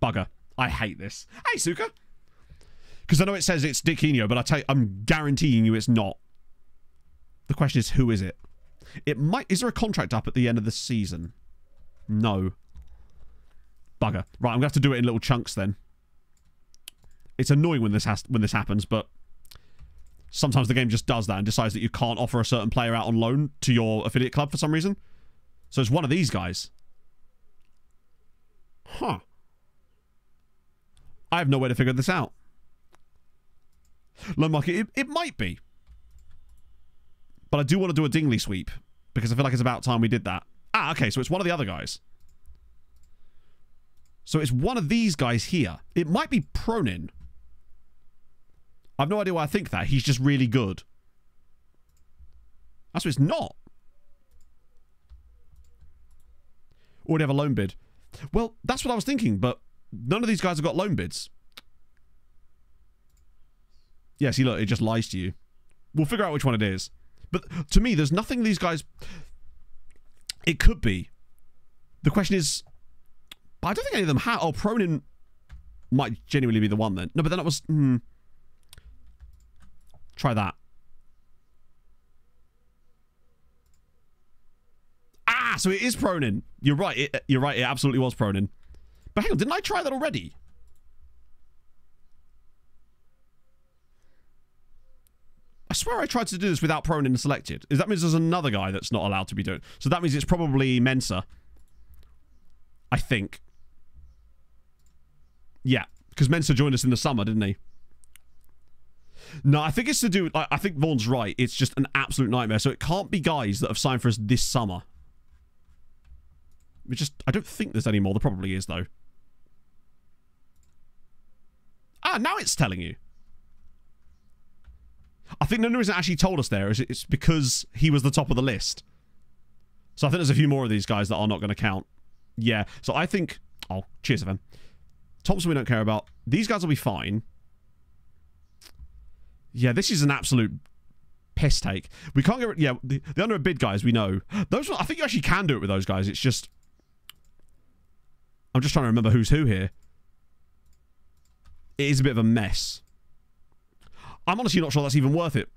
Bugger. I hate this. Hey, Suka. Because I know it says it's Dickinio, but I'm guaranteeing you it's not. The question is, who is it? It might... Is there a contract up at the end of the season? No. Bugger. Right, I'm going to have to do it in little chunks then. It's annoying when this happens, but sometimes the game just does that and decides that you can't offer a certain player out on loan to your affiliate club for some reason. So it's one of these guys. Huh. I have no way to figure this out. Loan market, it might be. But I do want to do a Dingley sweep because I feel like it's about time we did that. Ah, okay, so it's one of the other guys. So it's one of these guys here. It might be Pronin. I've no idea why I think that. He's just really good. That's what it's not. Already have a loan bid. Well, that's what I was thinking, but none of these guys have got loan bids. Yeah, see, look, it just lies to you. We'll figure out which one it is. But to me, there's nothing these guys... It could be. The question is... But I don't think any of them have... Oh, Pronin might genuinely be the one then. No, but then it was... Try that. Ah, so it is Pronin. You're right. You're right. It absolutely was Pronin. But hang on, didn't I try that already? I swear I tried to do this without Pronin selected. That means there's another guy that's not allowed to be doing. So that means it's probably Mensa. I think. Yeah, because Mensa joined us in the summer, didn't he? No, I think it's to do with... I think Vaughn's right. It's just an absolute nightmare. So it can't be guys that have signed for us this summer. I don't think there's any more. There probably is, though. Ah, now it's telling you. I think the reason it actually told us there is it's because he was the top of the list. So I think there's a few more of these guys that are not going to count. Yeah, so I think... Oh, cheers, FM. Thompson we don't care about. These guys will be fine. Yeah, this is an absolute piss take. We can't get... Yeah, the under a bid guys, we know. Those, I think you actually can do it with those guys. It's just... I'm just trying to remember who's who here. It is a bit of a mess. I'm honestly not sure that's even worth it.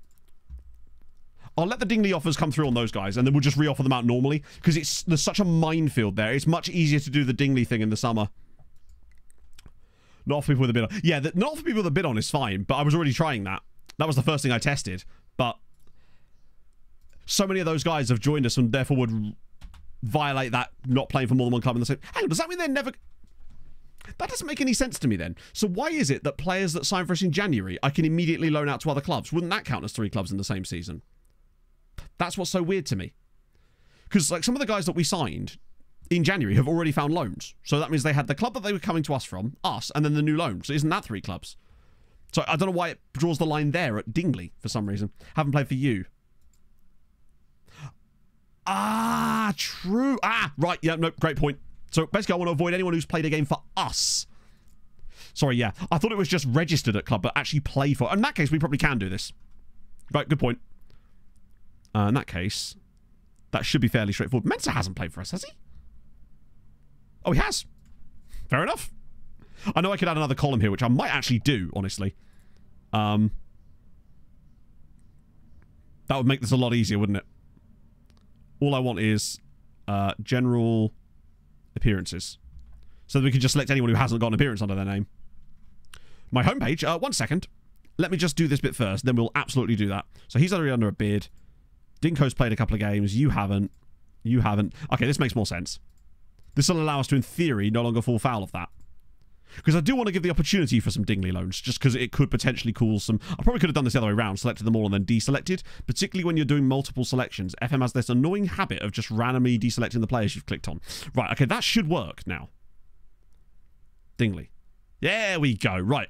I'll let the Dingley offers come through on those guys, and then we'll just re-offer them out normally, because there's such a minefield there. It's much easier to do the Dingley thing in the summer. Not offer people with a bid on. Yeah, not offer people with a bid on is fine, but I was already trying that. That was the first thing I tested, but so many of those guys have joined us and therefore would violate that not playing for more than one club in the same... Hang on, does that mean they're never... That doesn't make any sense to me then. So why is it that players that sign for us in January, I can immediately loan out to other clubs? Wouldn't that count as 3 clubs in the same season? That's what's so weird to me. Because like some of the guys that we signed in January have already found loans. So that means they had the club that they were coming to us from, us, and then the new loan. So isn't that 3 clubs? So I don't know why it draws the line there at Dingley for some reason. Haven't played for you. Ah, true. Ah, right. Yeah, no, great point. So basically I want to avoid anyone who's played a game for us. Sorry, yeah. I thought it was just registered at club, but actually play for... In that case, we probably can do this. Right, good point. In that case, that should be fairly straightforward. Mensa hasn't played for us, has he? Oh, he has. Fair enough. I know I could add another column here, which I might actually do, honestly. That would make this a lot easier, wouldn't it? All I want is general appearances. So that we can just select anyone who hasn't got an appearance under their name. My homepage, 1 second. Let me just do this bit first, then we'll absolutely do that. So he's already under a bid. Dinko's played a couple of games. You haven't. You haven't. Okay, this makes more sense. This will allow us to, in theory, no longer fall foul of that. Because I do want to give the opportunity for some Dingley loans, just because it could potentially cause some... I probably could have done this the other way around, selected them all and then deselected, particularly when you're doing multiple selections. FM has this annoying habit of just randomly deselecting the players you've clicked on. Right, okay, that should work now. Dingley. There we go, right.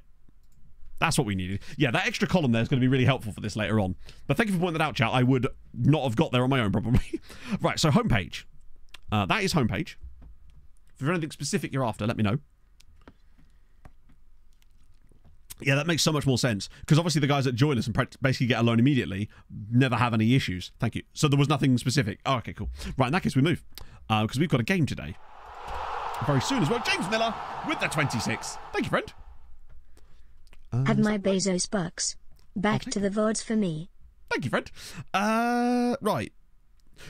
That's what we needed. Yeah, that extra column there is going to be really helpful for this later on. But thank you for pointing that out, chat. I would not have got there on my own, probably. Right, so homepage. That is homepage. If there's anything specific you're after, let me know. Yeah, that makes so much more sense. Because obviously the guys that join us and basically get a loan immediately never have any issues. Thank you. So there was nothing specific. Oh, okay, cool. Right, in that case, we move. Because we've got a game today. Very soon as well. James Miller with the 26. Thank you, friend. Have my Bezos bucks. Back to the VODs for me. Thank you, friend. Right.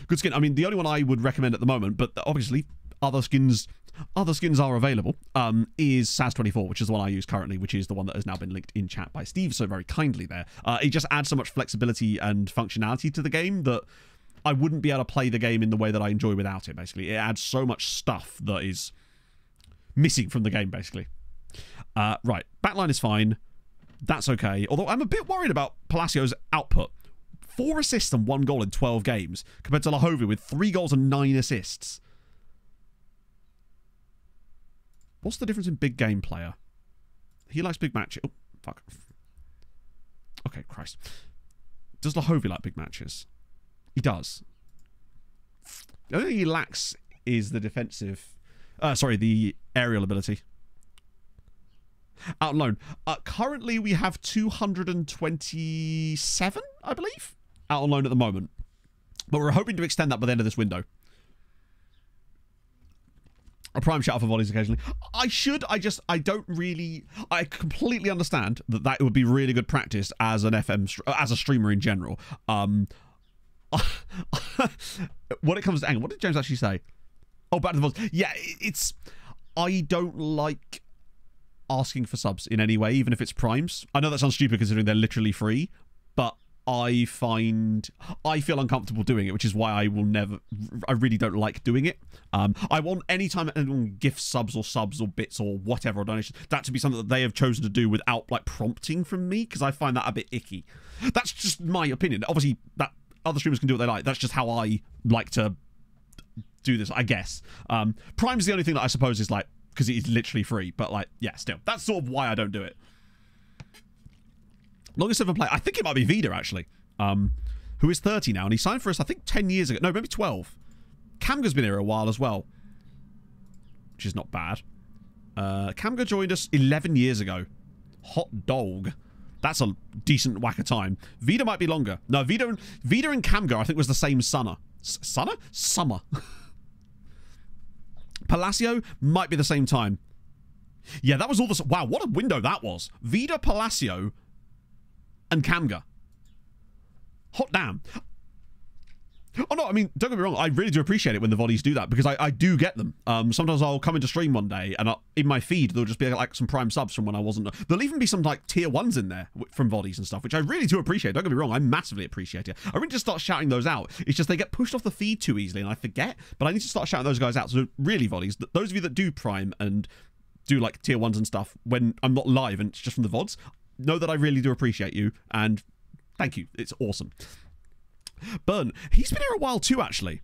Good skin. I mean, the only one I would recommend at the moment, but obviously other skins are available, is SAS24, which is the one I use currently, which is the one that has now been linked in chat by Steve so very kindly there. It just adds so much flexibility and functionality to the game that I wouldn't be able to play the game in the way that I enjoy without it, basically. It adds so much stuff that is missing from the game, basically. Right. Backline is fine. That's okay. Although I'm a bit worried about Palacio's output. 4 assists and 1 goal in 12 games, compared to Lahovi with 3 goals and 9 assists. What's the difference in big game player? He likes big matches. Oh, fuck. Okay, Christ. Does Lahovi like big matches? He does. The only thing he lacks is the defensive... the aerial ability. Out on loan. Currently, we have 227, I believe, out on loan at the moment. But we're hoping to extend that by the end of this window. A prime shout out for volleys occasionally. I completely understand that would be really good practice as an as a streamer in general. When it comes to... Hang on, what did James actually say? Oh, back to the volleys. Yeah, I don't like asking for subs in any way, even if it's primes. I know that sounds stupid considering they're literally free, but I feel uncomfortable doing it, which is why I really don't like doing it. I want anytime anyone gifts subs or bits or whatever, or donations, that to be something that they have chosen to do without like prompting from me, because I find that a bit icky. That's just my opinion. Obviously, that other streamers can do what they like. That's just how I like to do this, I guess. Prime's the only thing that I suppose is like, because it is literally free, but like, yeah, still, that's sort of why I don't do it. Longest ever player, I think it might be Vida actually, who is 30 now, and he signed for us I think 10 years ago, no, maybe 12. Kamga's been here a while as well, which is not bad. Kamga joined us 11 years ago. Hot dog. That's a decent whack of time. Vida might be longer. No, Vida and Kamga I think was the same summer. Summer. Palacio might be the same time. Yeah, that was all the... Wow, what a window that was. Vida, Palacio, and Kamga. Hot damn. Oh, no, I mean, don't get me wrong. I really do appreciate it when the volleys do that, because I do get them. Sometimes I'll come into stream one day, and in my feed, there'll just be like some prime subs from when I wasn't... There'll even be some like tier 1s in there from volleys and stuff, which I really do appreciate. Don't get me wrong. I massively appreciate it. I really just start shouting those out. It's just they get pushed off the feed too easily, and I forget. But I need to start shouting those guys out. So really, volleys, those of you that do prime and do like tier 1s and stuff when I'm not live and it's just from the VODs, know that I really do appreciate you, and thank you. It's awesome. Burn, he's been here a while too, actually.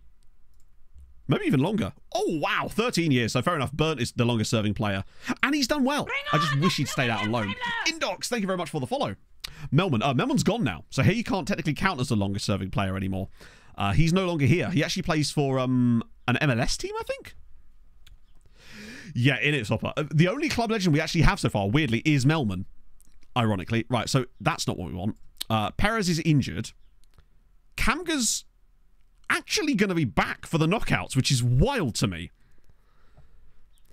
Maybe even longer. Oh, wow, 13 years. So fair enough. Burnt is the longest serving player. And he's done well. I just wish he'd stayed out on loan. Indox, thank you very much for the follow. Melman. Melman's gone now. So he can't technically count as the longest serving player anymore. He's no longer here. He actually plays for an MLS team, I think. Yeah, in it, Hopper. The only club legend we actually have so far, weirdly, is Melman. Ironically. Right, so that's not what we want. Perez is injured. Kamga's actually going to be back for the knockouts, which is wild to me.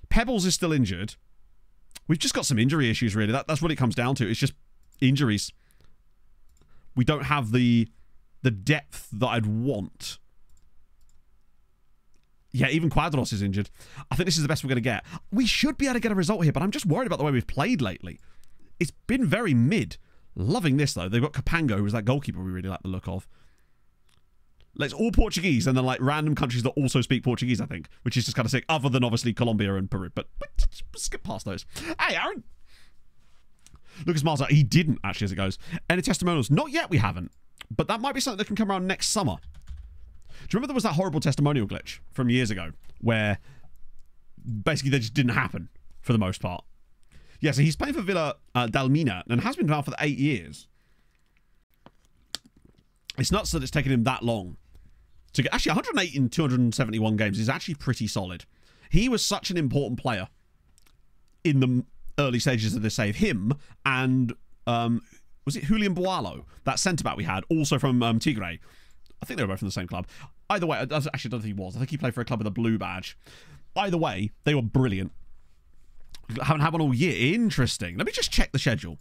Pebbles is still injured. We've just got some injury issues, really. That's what it comes down to. It's just injuries. We don't have the depth that I'd want. Yeah, even Quadros is injured. I think this is the best we're going to get. We should be able to get a result here, but I'm just worried about the way we've played lately. It's been very mid. Loving this, though. They've got Capango, who's that goalkeeper we really like the look of. It's all Portuguese, and then like random countries that also speak Portuguese, I think, which is just kind of sick, other than obviously Colombia and Peru. But skip past those. Hey, Aaron. Lucas Marta, he didn't, actually, as it goes. Any testimonials? Not yet, we haven't. But that might be something that can come around next summer. Do you remember there was that horrible testimonial glitch from years ago, where basically they just didn't happen, for the most part? Yeah, so he's playing for Villa Dalmina and has been now for 8 years. It's nuts that it's taken him that long to get. Actually, 108 in 271 games is actually pretty solid. He was such an important player in the early stages of this save. Him and was it Julian Boalo, that centre-back we had, also from Tigre. I think they were both from the same club. Either way, I actually don't think he was. I think he played for a club with a blue badge. Either way, they were brilliant. I haven't had one all year. Interesting. Let me just check the schedule.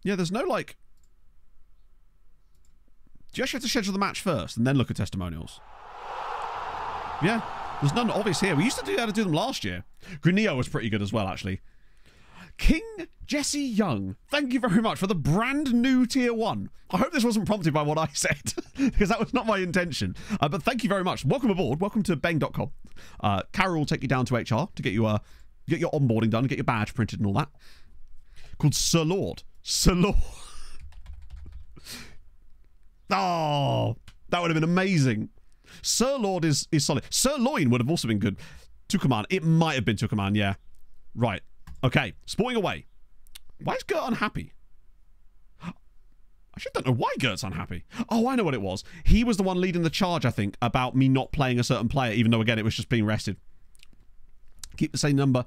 Yeah, there's no, like... Do you actually have to schedule the match first and then look at testimonials? Yeah, there's none obvious here. We used to do how to do them last year. Granillo was pretty good as well, actually. King Jesse Young, thank you very much for the brand new tier 1. I hope this wasn't prompted by what I said, because that was not my intention. But thank you very much. Welcome aboard. Welcome to bang.com. Carol will take you down to HR to get your onboarding done, get your badge printed and all that. Called Sir Lord. Sir Lord. Oh, that would have been amazing. Sir Lord is solid. Sirloin would have also been good. Tucuman. It might have been Tucuman, yeah. Right. Okay. Sporting away. Why is Gert unhappy? I actually don't know why Gert's unhappy. Oh, I know what it was. He was the one leading the charge, I think, about me not playing a certain player, even though, again, it was just being rested. Keep the same number.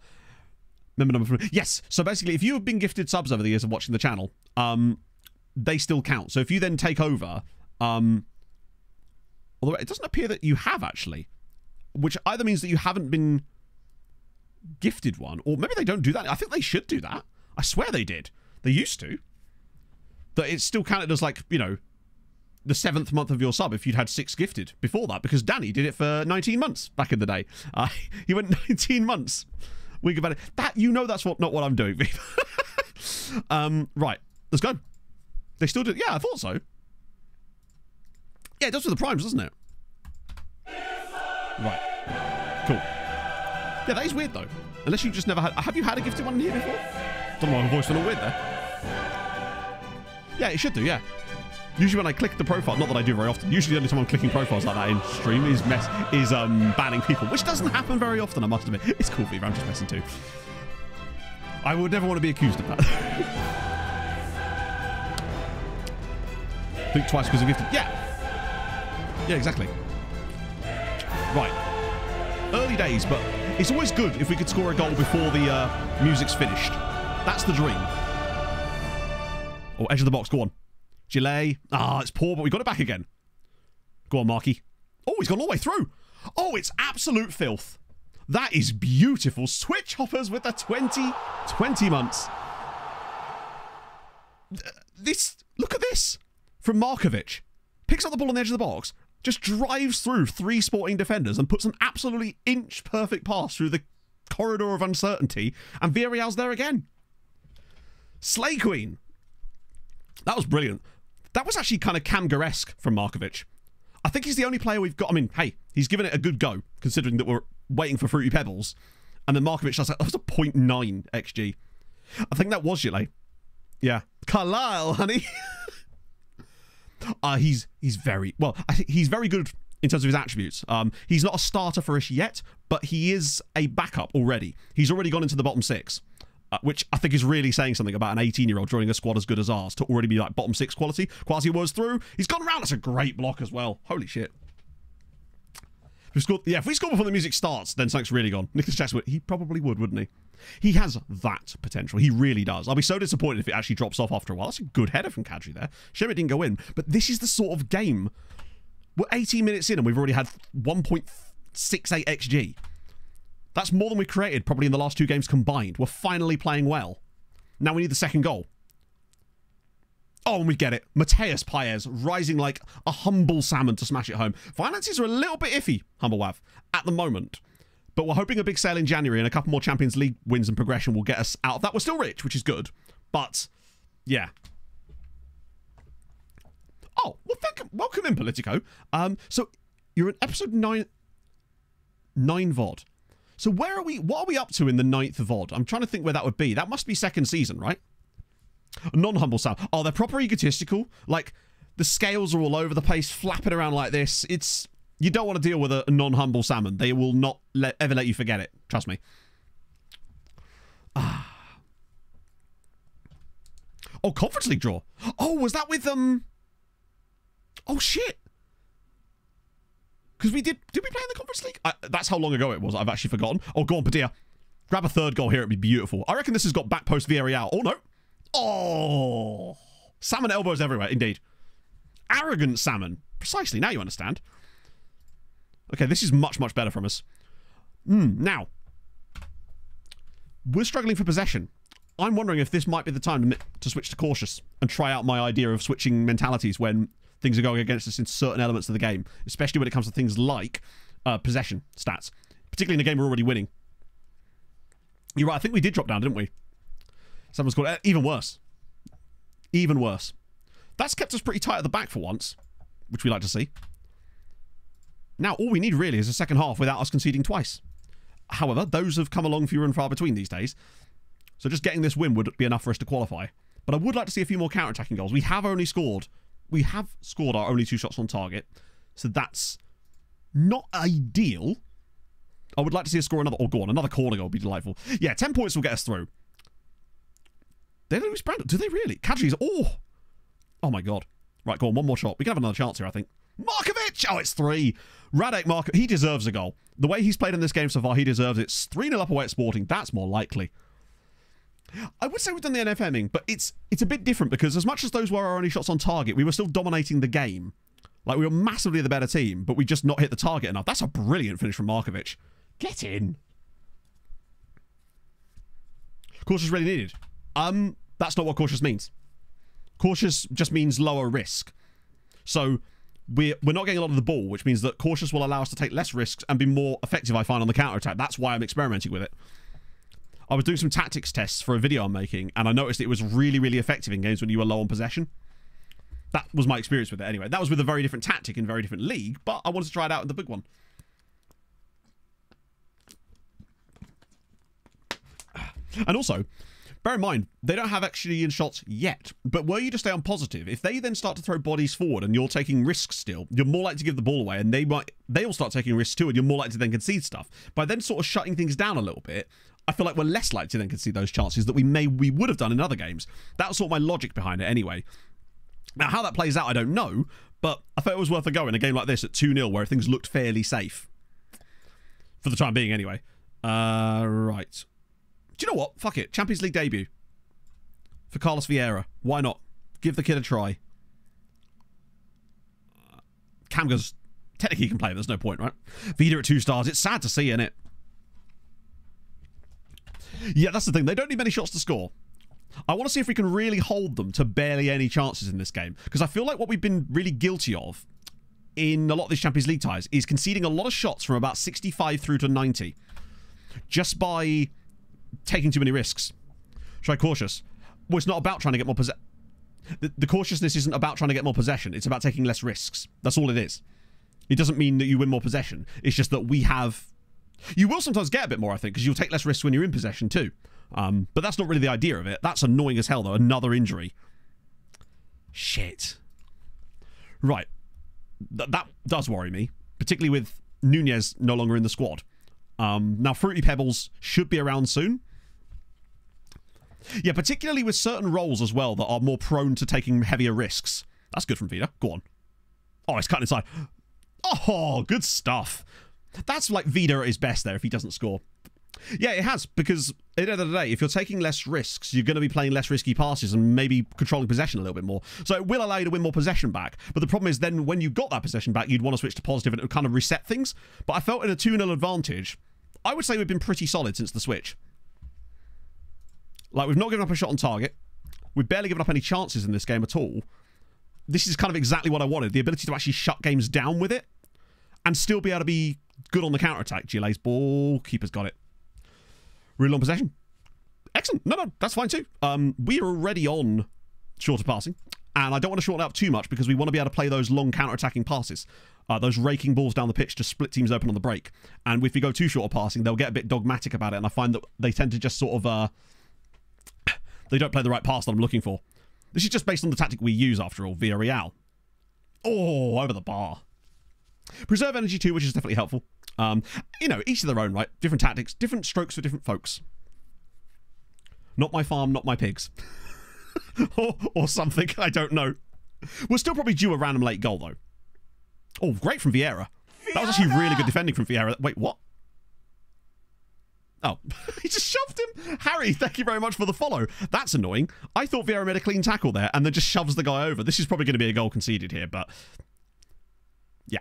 Member number 3. Yes. So basically, if you have been gifted subs over the years of watching the channel, they still count. So if you then take over, although it doesn't appear that you have actually, which either means that you haven't been gifted one, or maybe they don't do that. I think they should do that. I swear they did. They used to. That it's still counted as, like, you know, the 7th month of your sub if you'd had 6 gifted before that, because Danny did it for 19 months back in the day. He went 19 months. We about it. That, you know, that's not what I'm doing. Right, let's go. They still do. Yeah, I thought so. Yeah, it does for the primes, doesn't it? Right. Cool. Yeah, that is weird, though. Unless you just never had... Have you had a gifted one in here before? Don't know why my voice went all weird there. Yeah, it should do, yeah. Usually when I click the profile, not that I do very often, usually the only time I'm clicking profiles like that in stream is banning people, which doesn't happen very often, I must admit. It's cool, Fever, I'm just messing too. I would never want to be accused of that. Think twice because of gifted. Yeah. Yeah, exactly. Right. Early days, but it's always good if we could score a goal before the music's finished. That's the dream. Oh, edge of the box, go on. Gillet. Ah, it's poor, but we got it back again. Go on, Marky. Oh, he's gone all the way through. Oh, it's absolute filth. That is beautiful. Switch hoppers with the 20 months. Look at this. From Markovic. Picks up the ball on the edge of the box, just drives through 3 Sporting defenders and puts an absolutely inch-perfect pass through the corridor of uncertainty, and Villarreal's there again. Slay Queen. That was brilliant. That was actually kind of Kamgar-esque from Markovic. I think he's the only player we've got. I mean, hey, he's given it a good go, considering that we're waiting for Fruity Pebbles. And then Markovic does that. That was a 0.9 XG. I think that was Gillet. Yeah. Carlisle, honey. He's very... Well, I think he's very good in terms of his attributes. He's not a starter for us yet, but he is a backup already. He's already gone into the bottom 6. Which I think is really saying something about an 18-year-old joining a squad as good as ours to already be like bottom 6 quality. Kwasi was through. He's gone around. That's a great block as well. Holy shit. If we score before the music starts, then something's really gone. Nicholas Jackson, he probably would, wouldn't he? He has that potential. He really does. I'll be so disappointed if it actually drops off after a while. That's a good header from Kadri there. Shame it didn't go in. But this is the sort of game. We're 18 minutes in and we've already had 1.68 XG. That's more than we created probably in the last 2 games combined. We're finally playing well. Now we need the second goal. Oh, and we get it. Mateus Paez rising like a humble salmon to smash it home. Finances are a little bit iffy, Humble Wav, at the moment. But we're hoping a big sale in January and a couple more Champions League wins and progression will get us out of that. We're still rich, which is good. But, yeah. Oh, well, welcome in, Politico. So, you're in episode 9 VOD. So where are we? What are we up to in the 9th VOD? I'm trying to think where that would be. That must be 2nd season, right? Non-humble sound. Oh, they're proper egotistical. Like, the scales are all over the place, flapping around like this. It's You don't want to deal with a non-humble salmon. They will not ever let you forget it. Trust me. Oh, Conference League draw. Oh, was that with Oh shit. Because did we play in the Conference League? That's how long ago it was. I've actually forgotten. Oh, go on, Padilla. Grab a third goal here. It'd be beautiful. I reckon this has got back post Villarreal. Oh no. Oh, salmon elbows everywhere. Indeed. Arrogant salmon. Precisely. Now you understand. Okay, this is much, much better from us. Now, we're struggling for possession. I'm wondering if this might be the time to switch to cautious and try out my idea of switching mentalities when things are going against us in certain elements of the game, especially when it comes to things like possession stats, particularly in a game we're already winning. You're right, I think we did drop down, didn't we? Someone's called even worse. Even worse. That's kept us pretty tight at the back for once, which we like to see. Now, all we need really is a second half without us conceding twice. However, those have come along fewer and far between these days. So just getting this win would be enough for us to qualify. But I would like to see a few more counter-attacking goals. We have scored our only 2 shots on target. So that's not ideal. I would like to see us score another... Oh, go on. Another corner goal would be delightful. Yeah, 10 points will get us through. They lose Brandon. Do they really? Kadri's... Oh, my God. Right, go on. One more shot. We can have another chance here, I think. Markovic! Oh, it's 3. Radek Markovic. He deserves a goal. The way he's played in this game so far, he deserves it. It's 3-0 up away at Sporting. That's more likely. I would say we've done the NFMing, but it's a bit different because as much as those were our only shots on target, we were still dominating the game. Like, we were massively the better team, but we just not hit the target enough. That's a brilliant finish from Markovic. Get in. Cautious really needed. That's not what cautious means. Cautious just means lower risk. So we're not getting a lot of the ball, which means that cautious will allow us to take less risks and be more effective, I find, on the counter-attack. That's why I'm experimenting with it. I was doing some tactics tests for a video I'm making, and I noticed it was really, really effective in games when you were low on possession. That was my experience with it anyway. That was with a very different tactic in a very different league, but I wanted to try it out in the big one. And also, bear in mind, they don't have actually in shots yet, but were you to stay on positive, if they then start to throw bodies forward and you're taking risks still, you're more likely to give the ball away, and they'll start taking risks too, and you're more likely to then concede stuff. By then sort of shutting things down a little bit, I feel like we're less likely to then concede those chances that we would have done in other games. That was sort of my logic behind it anyway. Now, how that plays out, I don't know, but I thought it was worth a go in a game like this at 2-0 where things looked fairly safe. For the time being, anyway. Right. Do you know what? Fuck it. Champions League debut. For Carlos Vieira. Why not? Give the kid a try. Cam goes... Technically, he can play. There's no point, right? Vida at 2 stars. It's sad to see, isn't it? Yeah, that's the thing. They don't need many shots to score. I want to see if we can really hold them to barely any chances in this game. Because I feel like what we've been really guilty of in a lot of these Champions League ties is conceding a lot of shots from about 65 through to 90. Just by taking too many risks. Try cautious. Well, it's not about trying to get more possession. The cautiousness isn't about trying to get more possession. It's about taking less risks. That's all it is. It doesn't mean that you win more possession. It's just that we have... You will sometimes get a bit more, I think, because you'll take less risks when you're in possession too. But that's not really the idea of it. That's annoying as hell, though. Another injury. Shit. Right. That does worry me, particularly with Nunez no longer in the squad. Now, Fruity Pebbles should be around soon. Yeah, particularly with certain roles as well that are more prone to taking heavier risks. That's good from Vida. Go on. Oh, it's cutting inside. Oh, good stuff. That's like Vida at his best there if he doesn't score. Yeah, it has, because at the end of the day, if you're taking less risks, you're going to be playing less risky passes and maybe controlling possession a little bit more. So it will allow you to win more possession back. But the problem is then when you got that possession back, you'd want to switch to positive and it would kind of reset things. But I felt in a 2-0 advantage, I would say we've been pretty solid since the switch. Like, we've not given up a shot on target. We've barely given up any chances in this game at all. This is kind of exactly what I wanted. The ability to actually shut games down with it and still be able to be good on the counter-attack. Gilet's ball. Keeper's got it. Really long possession. Excellent. No, that's fine too. We are already on shorter passing, and I don't want to shorten it up too much because we want to be able to play those long counter-attacking passes. Those raking balls down the pitch to split teams open on the break. And if we go too short of passing, they'll get a bit dogmatic about it, and I find that they tend to just sort of... they don't play the right pass that I'm looking for. This is just based on the tactic we use, after all, Villarreal. Oh, over the bar. Preserve energy too, which is definitely helpful. You know, each of their own, right? Different tactics, different strokes for different folks. Not my farm, not my pigs. or something, I don't know. We'll still probably due a random late goal, though. Oh, great from Vieira. That was actually really good defending from Vieira. Wait, what? Oh, he just shoved him. Harry, thank you very much for the follow. That's annoying. I thought Vieira made a clean tackle there and then just shoves the guy over. This is probably going to be a goal conceded here, but... yeah,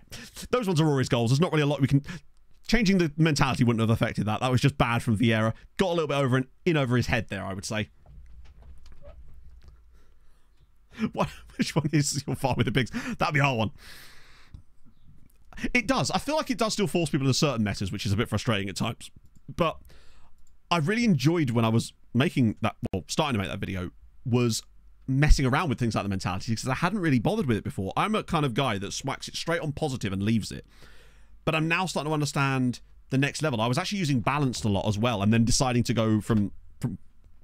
those ones are always goals. There's not really a lot we can... Changing the mentality wouldn't have affected that. That was just bad from Vieira. Got a little bit over over his head there, I would say. Which one is your farm with the pigs? That'd be our one. It does. I feel like it does still force people into certain metas, which is a bit frustrating at times. But I really enjoyed when I was making that, well, starting to make that video, was messing around with things like the mentality, because I hadn't really bothered with it before. I'm a kind of guy that smacks it straight on positive and leaves it. But I'm now starting to understand the next level. I was actually using balanced a lot as well, and then deciding to go from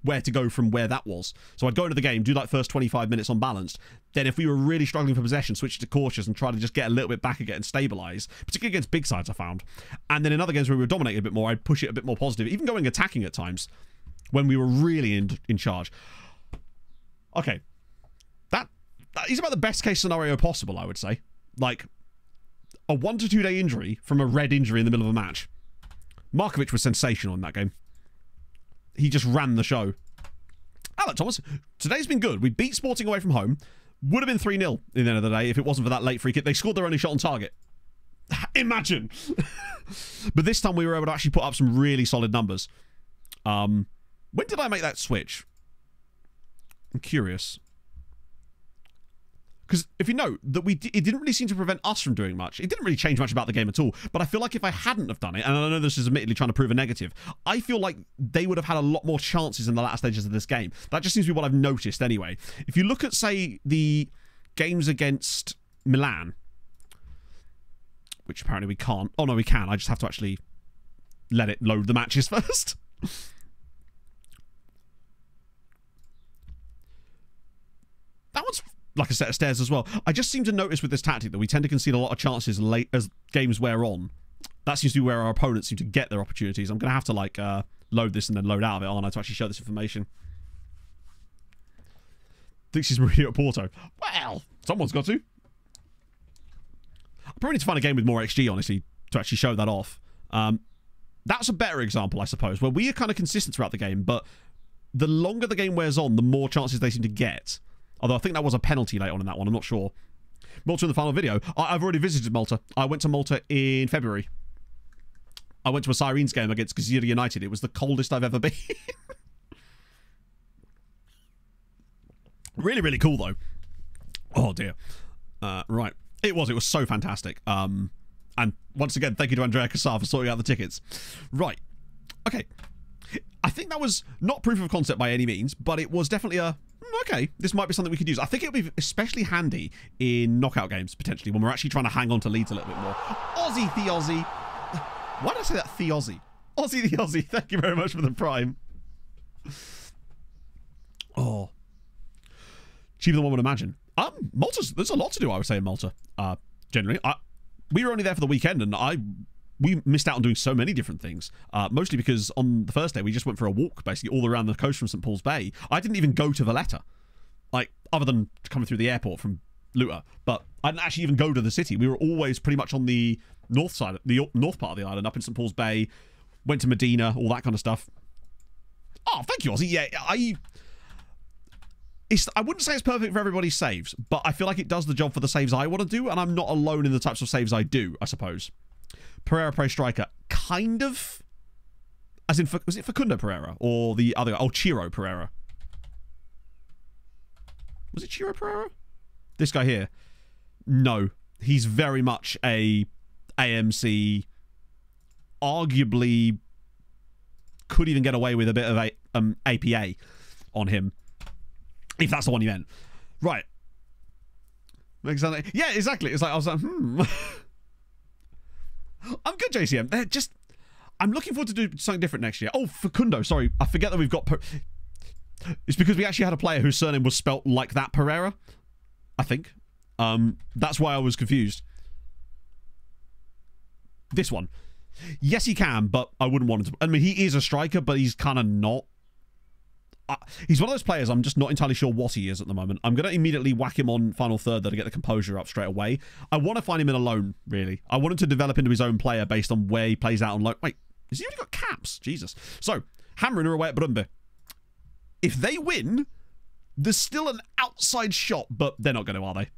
where to go from where that was. So I'd go into the game, do like first 25 minutes on balanced. Then if we were really struggling for possession, switch to cautious and try to just get a little bit back again and stabilise, particularly against big sides I found. And then in other games where we were dominating a bit more, I'd push it a bit more positive, even going attacking at times when we were really in charge. Okay. That is about the best case scenario possible, I would say. Like, a 1 to 2 day injury from a red injury in the middle of a match. Markovic was sensational in that game. He just ran the show. Hello, Thomas. Today's been good. We beat Sporting away from home. Would have been 3-0 in the end of the day if it wasn't for that late free kick. They scored their only shot on target. Imagine. But this time we were able to actually put up some really solid numbers. When did I make that switch? I'm curious. Because if you know that it didn't really seem to prevent us from doing much. It didn't really change much about the game at all. But I feel like if I hadn't have done it, and I know this is admittedly trying to prove a negative, I feel like they would have had a lot more chances in the latter stages of this game. That just seems to be what I've noticed anyway. If you look at, say, the games against Milan, which apparently we can't. Oh, no, we can. I just have to actually let it load the matches first. That one's like a set of stairs as well. I just seem to notice with this tactic that we tend to concede a lot of chances late as games wear on. That seems to be where our opponents seem to get their opportunities. I'm going to have to like load this and then load out of it, aren't I, to actually show this information. Thinks she's Mourinho at Porto. Well, someone's got to. I probably need to find a game with more XG, honestly, to actually show that off. That's a better example, I suppose, where we are kind of consistent throughout the game, but the longer the game wears on, the more chances they seem to get. Although I think that was a penalty late on in that one. I'm not sure. Malta in the final video. I've already visited Malta. I went to Malta in February. I went to a Sirens game against Gazira United. It was the coldest I've ever been. Really, really cool, though. Oh, dear. Right. It was so fantastic. And once again, thank you to Andrea Cassar for sorting out the tickets. Right. Okay. I think that was not proof of concept by any means, but it was definitely a... okay, this might be something we could use. I think it'll be especially handy in knockout games, potentially, when we're actually trying to hang on to leads a little bit more. Aussie the Aussie. Why did I say that the Aussie? Aussie the Aussie. Thank you very much for the prime. Oh. Cheaper than one would imagine. Malta's, there's a lot to do, I would say, in Malta. Generally. We were only there for the weekend, and we missed out on doing so many different things. Mostly because on the first day, we just went for a walk, basically, all around the coast from St. Paul's Bay. I didn't even go to Valletta. Like, other than coming through the airport from Luta. But I didn't actually even go to the city. We were always pretty much on the north side, the north part of the island, up in St. Paul's Bay. Went to Medina, all that kind of stuff. Oh, thank you, Aussie. Yeah, I wouldn't say it's perfect for everybody's saves, but I feel like it does the job for the saves I want to do, and I'm not alone in the types of saves I do, I suppose. Pereira play striker. Kind of. As in, was it Facundo Pereira? Or the other guy? Oh, Ciro Pereira. Was it Ciro Pereira? This guy here. No. He's very much a AMC. Arguably could even get away with a bit of a APA on him. If that's the one you meant. Right. Yeah, exactly. It's like, I was like, I'm good, JCM. I'm looking forward to do something different next year. Oh, Facundo, sorry. I forget that we've got... It's because we actually had a player whose surname was spelt like that, Pereira. I think. That's why I was confused. This one. Yes, he can, but I wouldn't want him to. I mean, he is a striker, but he's kind of not. He's one of those players I'm just not entirely sure what he is at the moment. I'm going to immediately whack him on final third though to get the composure up straight away. I want to find him in a loan, really. I want him to develop into his own player based on where he plays out on loan. Wait, has he already got caps? Jesus. So, Hamrin are away at Brumby. If they win, there's still an outside shot, but they're not going to, are they?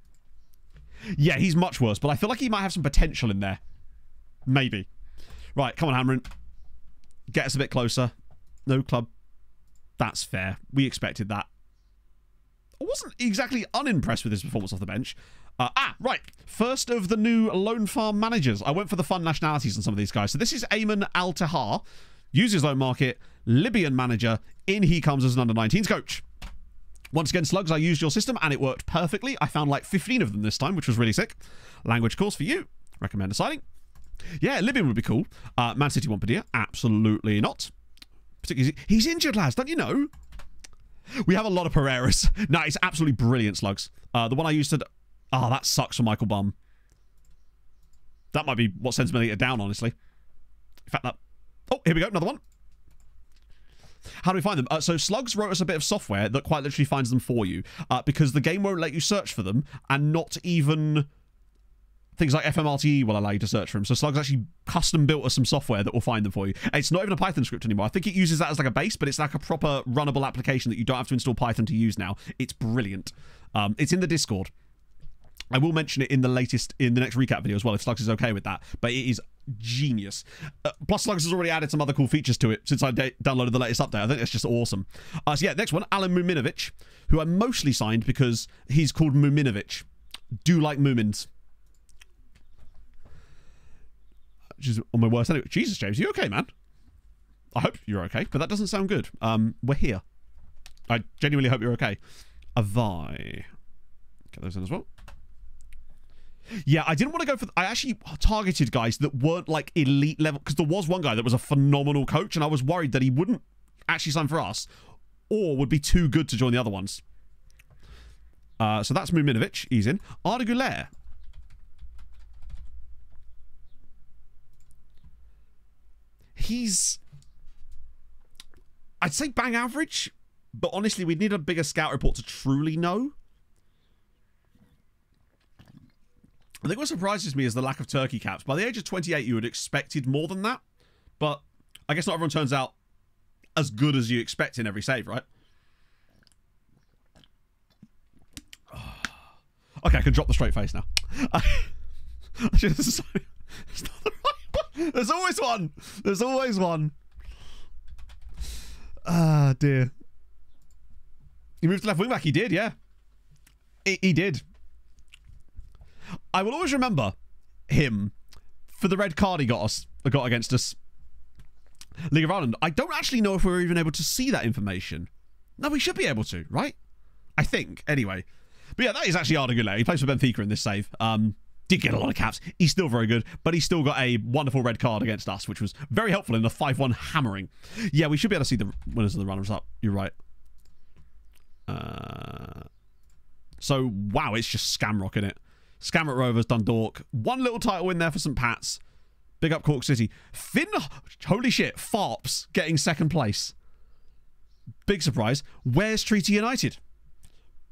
Yeah, he's much worse, but I feel like he might have some potential in there. Maybe. Right, come on, Hamrin. Get us a bit closer. No club. That's fair. We expected that. I wasn't exactly unimpressed with his performance off the bench. Right. First of the new loan farm managers. I went for the fun nationalities on some of these guys. So this is Ayman Al-Tahar. Uses loan market. Libyan manager. In he comes as an under-19s coach. Once again, Slugs, I used your system and it worked perfectly. I found like 15 of them this time, which was really sick. Language course for you. Recommend deciding. Yeah, Libyan would be cool. Man City want Padilla. Absolutely not. Particularly, he's injured, lads. Don't you know? We have a lot of Pereiras. No, it's absolutely brilliant, Slugs. The one I used to... Oh, that sucks for Michael Bum. That might be what sends me down, honestly. In fact, that... Oh, here we go. Another one. How do we find them? So Slugs wrote us a bit of software that quite literally finds them for you. Because the game won't let you search for them. And not even... Things like FMRTE will allow you to search for them. So Slugs actually custom built us some software that will find them for you. It's not even a Python script anymore. I think it uses that as like a base, but it's like a proper runnable application that you don't have to install Python to use now. It's brilliant. It's in the Discord. I will mention it in the next recap video as well, if Slugs is okay with that. But it is genius. Plus, Slugs has already added some other cool features to it since I downloaded the latest update. I think it's just awesome. So yeah, next one, Alan Muminovic, who I mostly signed because he's called Muminovic. Do like Mumins. Which is on my worst enemy. Jesus, James, you okay, man? I hope you're okay, but that doesn't sound good. We're here. I genuinely hope you're okay. Avai. Get those in as well. Yeah, I didn't want to go for... I actually targeted guys that weren't like elite level, because there was one guy that was a phenomenal coach, and I was worried that he wouldn't actually sign for us, or would be too good to join the other ones. So that's Muminovic. He's in. Arda Güler. He's... I'd say bang average, but honestly, we'd need a bigger scout report to truly know. I think what surprises me is the lack of turkey caps. By the age of 28, you would have expected more than that, but I guess not everyone turns out as good as you expect in every save, right? Okay, I can drop the straight face now. It's not the right one. There's always one. There's always one. Ah, dear. He moved to left wing back. He did, yeah. He did. I will always remember him for the red card he got against us. League of Ireland. I don't actually know if we were even able to see that information. No, we should be able to, right? I think, anyway. But yeah, that is actually Arda Güler. He plays for Benfica in this save. Did get a lot of caps. He's still very good, but he's still got a wonderful red card against us, which was very helpful in the 5-1 hammering. Yeah, we should be able to see the winners of the runners-up. You're right. So, wow, it's just Scamrock in it. Scamrock Rovers, Dundalk. One little title win there for St. Pat's. Big up Cork City. Holy shit, Farps getting second place. Big surprise. Where's Treaty United?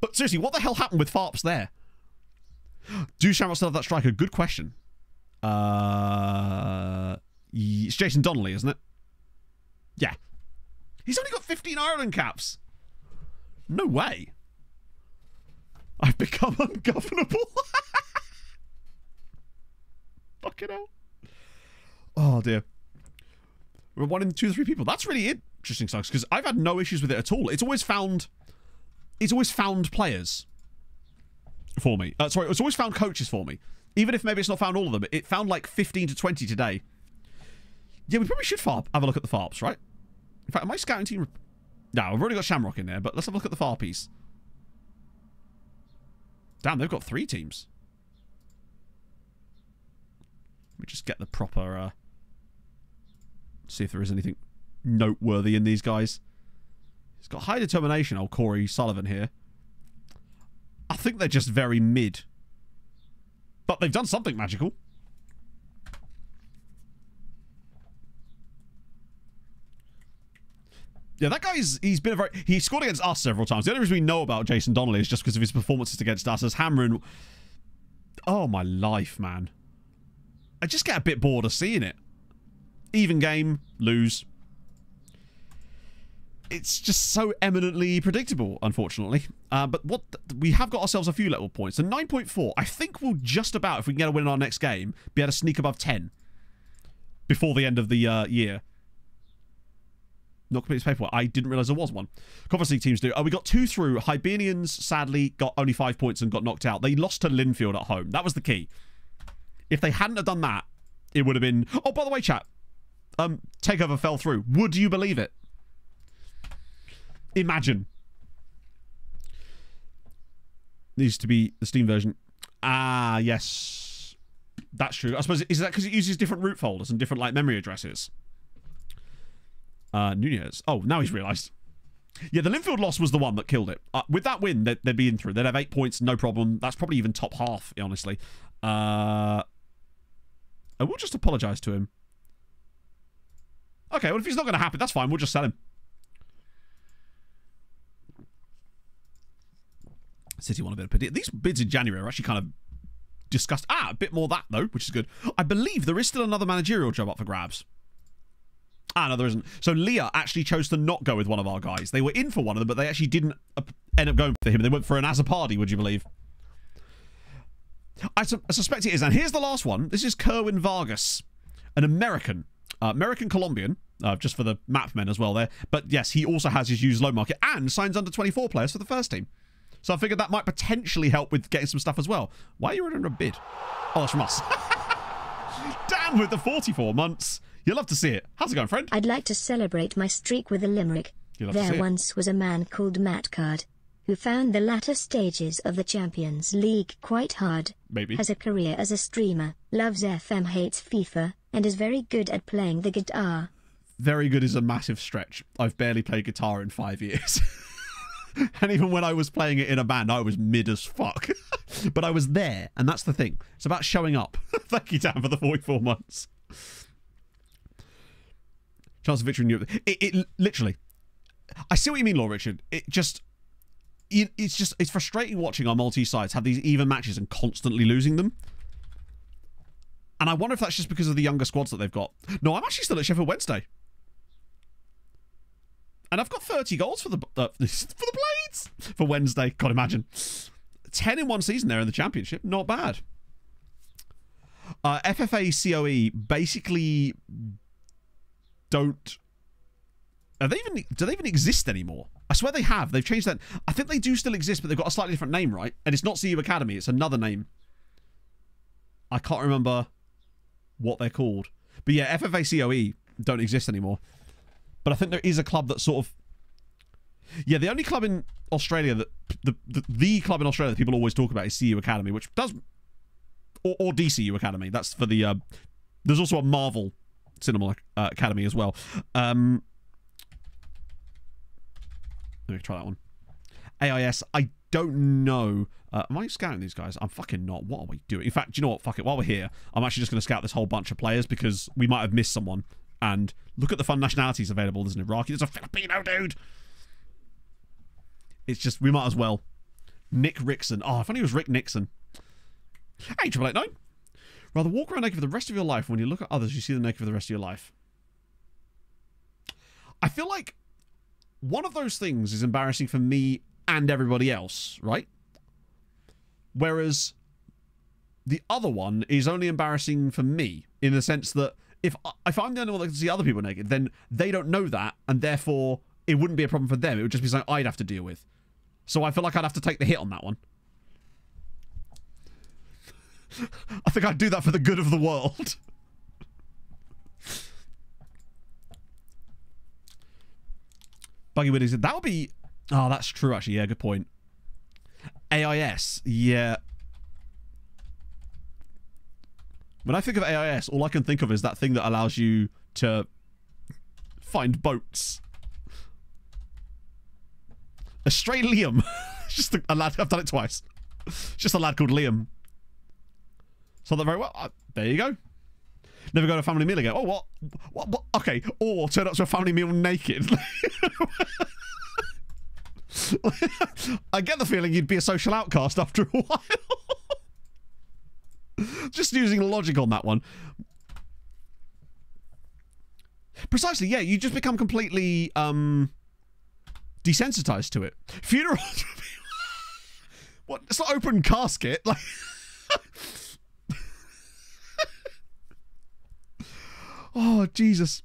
But seriously, what the hell happened with Farps there? Do Shamrock still have that striker? Good question. It's Jason Donnelly, isn't it? Yeah. He's only got 15 Ireland caps. No way. I've become ungovernable. Fucking hell. Oh, dear. We're one in 2 or 3 people. That's really interesting, Sucks, because I've had no issues with it at all. It's always found players for me. Sorry, it's always found coaches for me. Even if maybe it's not found all of them. It found like 15 to 20 today. Yeah, we probably should have a look at the FARPs, right? In fact, am I scouting team... No, I've already got Shamrock in there, but let's have a look at the FARPies. Damn, they've got 3 teams. Let me just get the proper... see if there is anything noteworthy in these guys. He's got high determination, old Corey Sullivan here. I think they're just very mid. But they've done something magical. Yeah, that guy's he scored against us several times. The only reason we know about Jason Donnelly is just because of his performances against us as Hamrin. Oh my life, man. I just get a bit bored of seeing it. Even game, lose. It's just so eminently predictable, unfortunately. But we have got ourselves a few little points. So 9.4. I think we'll just about, if we can get a win in our next game, be able to sneak above 10 before the end of the year. Not complete paperwork. I didn't realise there was one. Conference League teams do. We got 2 through. Hibernians, sadly, got only 5 points and got knocked out. They lost to Linfield at home. That was the key. If they hadn't have done that, it would have been... Oh, by the way, chat. Takeover fell through. Would you believe it? Imagine. Needs to be the Steam version. Ah, yes. That's true. I suppose, is that because it uses different root folders and different, like, memory addresses? Nunez. Oh, now he's realised. Yeah, the Linfield loss was the one that killed it. With that win, they'd be in through. They'd have 8 points, no problem. That's probably even top half, honestly. I will just apologise to him. Okay, well, if he's not going to happen, that's fine. We'll just sell him. City won a bit of pity. These bids in January are actually kind of discussed. A bit more of that, though, which is good. I believe there is still another managerial job up for grabs. No, there isn't. So Leah actually chose to not go with one of our guys. They were in for one of them, but they actually didn't end up going for him. They went for an Azzopardi, would you believe? I suspect it is. And here's the last one. This is Kerwin Vargas, an American-Colombian, just for the map men as well there. But yes, he also has his used low market and signs under 24 players for the first team. So I figured that might potentially help with getting some stuff as well. Why are you under a bid? Oh, that's from us. Dan with the 44 months. You'll love to see it. How's it going, friend? I'd like to celebrate my streak with a limerick. There once was a man called Matt Card, who found the latter stages of the Champions League quite hard. Maybe. Has a career as a streamer, loves FM, hates FIFA, and is very good at playing the guitar. Very good is a massive stretch. I've barely played guitar in 5 years. And even when I was playing it in a band, I was mid as fuck. But I was there, and that's the thing. It's about showing up. Thank you, Dan, for the 44 months. Chance of victory in Europe. It literally. I see what you mean, Lord Richard. It's frustrating watching our Maltese sides have these even matches and constantly losing them. And I wonder if that's just because of the younger squads that they've got. No, I'm actually still at Sheffield Wednesday. And I've got 30 goals for the Blades for Wednesday. God, imagine. 10 in one season there in the Championship. Not bad. FFA COE basically don't... do they even exist anymore? I swear they have. They've changed that. I think they do still exist, but they've got a slightly different name, right? And it's not CU Academy. It's another name. I can't remember what they're called. But yeah, FFA COE don't exist anymore. But I think there is a club that sort of... Yeah, the only club in Australia that... The club in Australia that people always talk about is CU Academy, which does... Or DCU Academy. That's for the... There's also a Marvel Cinema Academy as well. Let me try that one. AIS, I don't know. Am I scouting these guys? I'm fucking not. What are we doing? In fact, do you know what? Fuck it. While we're here, I'm actually just going to scout this whole bunch of players because we might have missed someone. And look at the fun nationalities available. There's an Iraqi. There's a Filipino dude. It's just, we might as well. Nick Rickson. Oh, if only it was Rick Nixon. Hey, 8889. Rather walk around naked for the rest of your life. When you look at others, you see them naked for the rest of your life. I feel like one of those things is embarrassing for me and everybody else, right? Whereas the other one is only embarrassing for me in the sense that if I'm the only one that can see other people naked, then they don't know that, and therefore it wouldn't be a problem for them. It would just be something I'd have to deal with. So I feel like I'd have to take the hit on that one. I think I'd do that for the good of the world. Buggy Widdy said, that would be... Oh, that's true, actually. Yeah, good point. AIS. Yeah. When I think of AIS, all I can think of is that thing that allows you to find boats. A stray Liam. Just a lad. I've done it twice. Just a lad called Liam. So that very well. There you go. Never go to a family meal again. Oh, what? Okay. Or turn up to a family meal naked. I get the feeling you'd be a social outcast after a while. Just using logic on that one. Precisely, yeah. You just become completely desensitized to it. Funerals. What? It's not open casket. Like. Oh, Jesus.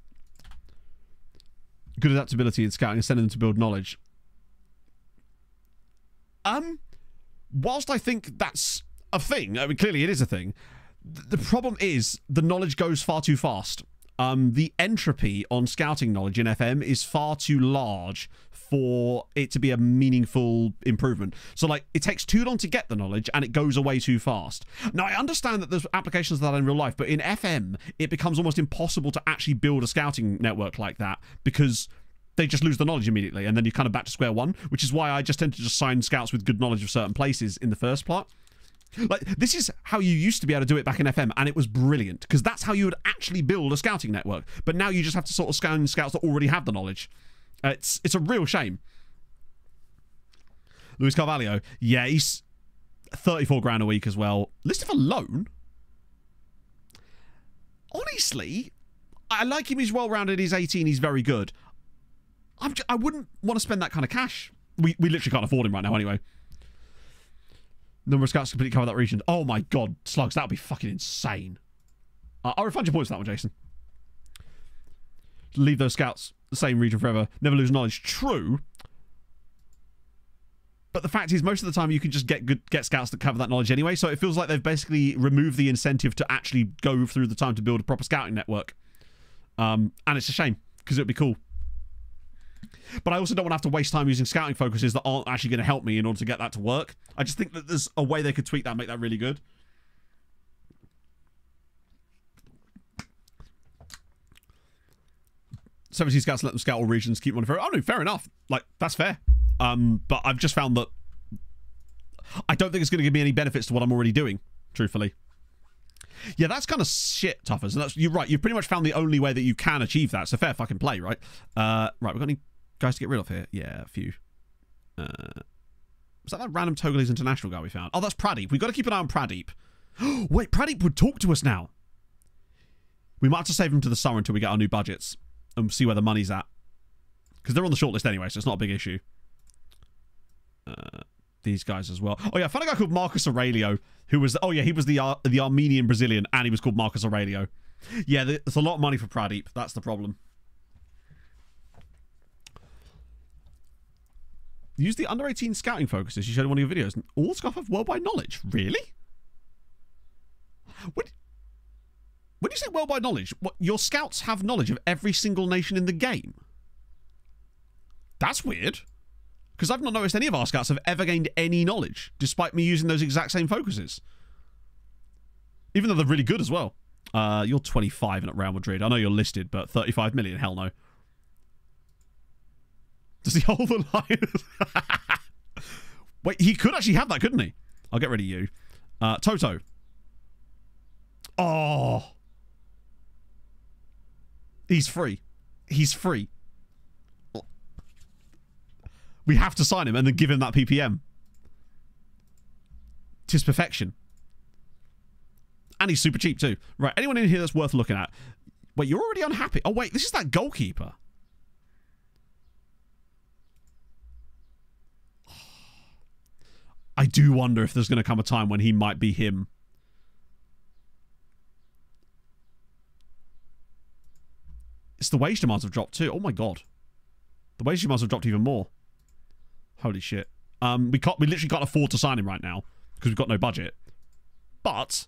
Good adaptability in scouting and sending them to build knowledge. Whilst I think that's a thing, I mean, clearly it is a thing, the problem is the knowledge goes far too fast. The entropy on scouting knowledge in FM is far too large for it to be a meaningful improvement. So, like, it takes too long to get the knowledge and it goes away too fast. Now, I understand that there's applications of that in real life, but in FM, it becomes almost impossible to actually build a scouting network like that because they just lose the knowledge immediately and then you're kind of back to square one, which is why I just tend to just sign scouts with good knowledge of certain places in the first part. Like, this is how you used to be able to do it back in FM, and it was brilliant, because that's how you would actually build a scouting network. But now you just have to sort of scan scouts that already have the knowledge. It's a real shame. Luis Carvalho, yeah, he's 34 grand a week as well. Listed for loan? Honestly, I like him, he's well-rounded, he's 18, he's very good. I wouldn't want to spend that kind of cash. We literally can't afford him right now anyway. Number of scouts completely cover that region. Oh my god, Slugs, that would be fucking insane. I'll refund your points for that one, Jason. Leave those scouts the same region forever. Never lose knowledge. True. But the fact is, most of the time you can just get scouts that cover that knowledge anyway, so it feels like they've basically removed the incentive to actually go through the time to build a proper scouting network. And it's a shame, because it would be cool. But I also don't want to have to waste time using scouting focuses that aren't actually going to help me in order to get that to work. I just think that there's a way they could tweak that and make that really good. "17 scouts, let them scout all regions, keep one forever." Oh no, fair enough. Like, that's fair. But I've just found that I don't think it's going to give me any benefits to what I'm already doing, truthfully. Yeah, that's kind of shit, Tuffers. And you're right. You've pretty much found the only way that you can achieve that. So fair fucking play, right? Right, we've got any guys to get rid of here? Yeah, a few. Was that random Togolese international guy we found? Oh, that's Pradeep. We've got to keep an eye on Pradeep. Wait, Pradeep would talk to us now. We might have to save him to the summer until we get our new budgets and see where the money's at. Because they're on the shortlist anyway, so it's not a big issue. These guys as well. Oh yeah, I found a guy called Marcus Aurelio, who was, oh yeah, he was the Armenian Brazilian, and he was called Marcus Aurelio. Yeah, there's a lot of money for Pradeep. That's the problem. Use the under 18 scouting focuses you showed in one of your videos. All scouts have worldwide knowledge. Really? When you say worldwide knowledge, what, your scouts have knowledge of every single nation in the game? That's weird. Because I've not noticed any of our scouts have ever gained any knowledge, despite me using those exact same focuses. Even though they're really good as well. You're 25 and at Real Madrid. I know you're listed, but 35 million? Hell no. Does he hold the line? Wait, he could actually have that, couldn't he? I'll get rid of you. Toto. Oh. He's free. He's free. We have to sign him and then give him that PPM. 'Tis perfection. And he's super cheap too. Right, anyone in here that's worth looking at? Wait, you're already unhappy. Oh wait, this is that goalkeeper. I do wonder if there's going to come a time when he might be him. It's the wage demands have dropped too. Oh my god. The wage demands have dropped even more. Holy shit. We literally can't afford to sign him right now because we've got no budget. But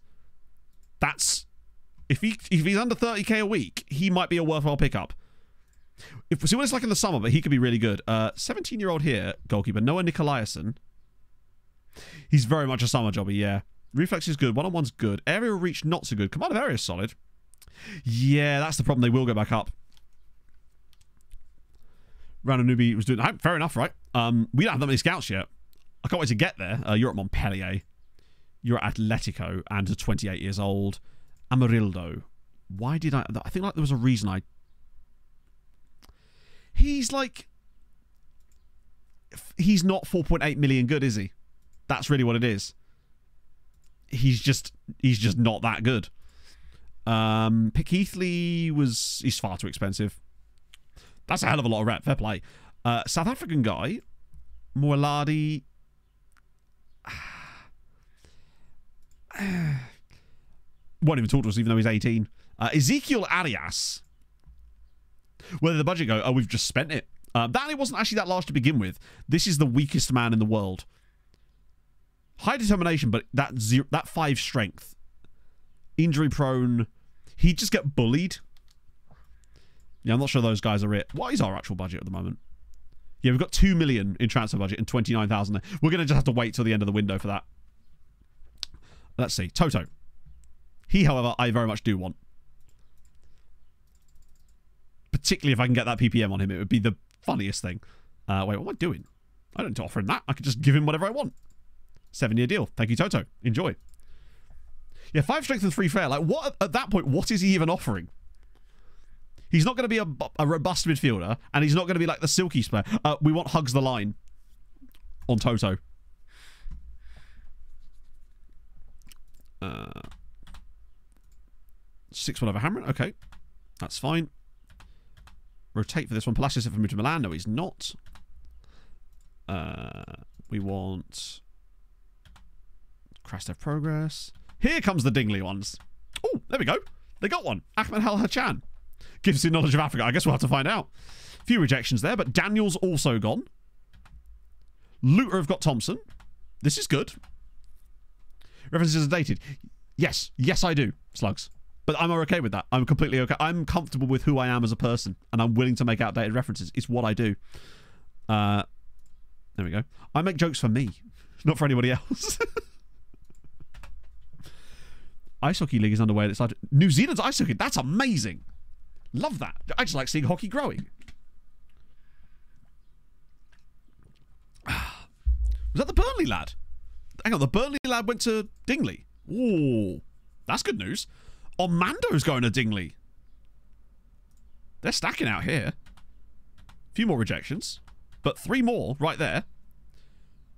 that's if he's under 30k a week, he might be a worthwhile pickup. See what it's like in the summer, but he could be really good. 17-year-old here, goalkeeper Noah Nikolaisen. He's very much a summer jobby, yeah. Reflex is good. One-on-one's good. Aerial reach not so good. Command of area is solid. Yeah, that's the problem. They will go back up. Random newbie was doing... Fair enough, right? We don't have that many scouts yet. I can't wait to get there. You're at Montpellier. You're at Atletico and are 28 years old. Amarildo. Why did I think like there was a reason I... He's like... He's not 4.8 million good, is he? That's really what it is. He's just not that good. Pick Heathley he's far too expensive. That's a hell of a lot of rep. Fair play. South African guy, Moaladi. Won't even talk to us even though he's 18. Ezekiel Arias. Where did the budget go? Oh, we've just spent it. That wasn't actually that large to begin with. This is the weakest man in the world. High determination, but that 5 strength. Injury prone. He'd just get bullied. Yeah, I'm not sure those guys are it. What is our actual budget at the moment? Yeah, we've got 2 million in transfer budget and 29,000. We're going to just have to wait till the end of the window for that. Let's see. Toto. He, however, I very much do want. Particularly if I can get that PPM on him, it would be the funniest thing. Wait, what am I doing? I don't need to offer him that. I could just give him whatever I want. 7-year deal. Thank you, Toto. Enjoy. Yeah, 5 strength and 3 fair. Like, what at that point, what is he even offering? He's not going to be a robust midfielder, and he's not going to be like the silky player. We want hugs the line on Toto. 6-1 over Hamron. Okay. That's fine. Rotate for this one. Palacios if I move to Milan. No, he's not. We want Krastev progress. Here comes the Dingley ones. Oh, there we go. They got one. Ahmed Hal Hachan. Gives you knowledge of Africa. I guess we'll have to find out. A few rejections there, but Daniel's also gone. Looter have got Thompson. This is good. References are dated. Yes. Yes, I do, Slugs. But I'm okay with that. I'm completely okay. I'm comfortable with who I am as a person, and I'm willing to make outdated references. It's what I do. There we go. I make jokes for me, not for anybody else. Ice Hockey League is underway. It's like New Zealand's ice hockey. That's amazing. Love that. I just like seeing hockey growing. Was that the Burnley lad? Hang on, the Burnley lad went to Dingley. Ooh, that's good news. Ormando's going to Dingley. They're stacking out here. A few more rejections, but 3 more right there.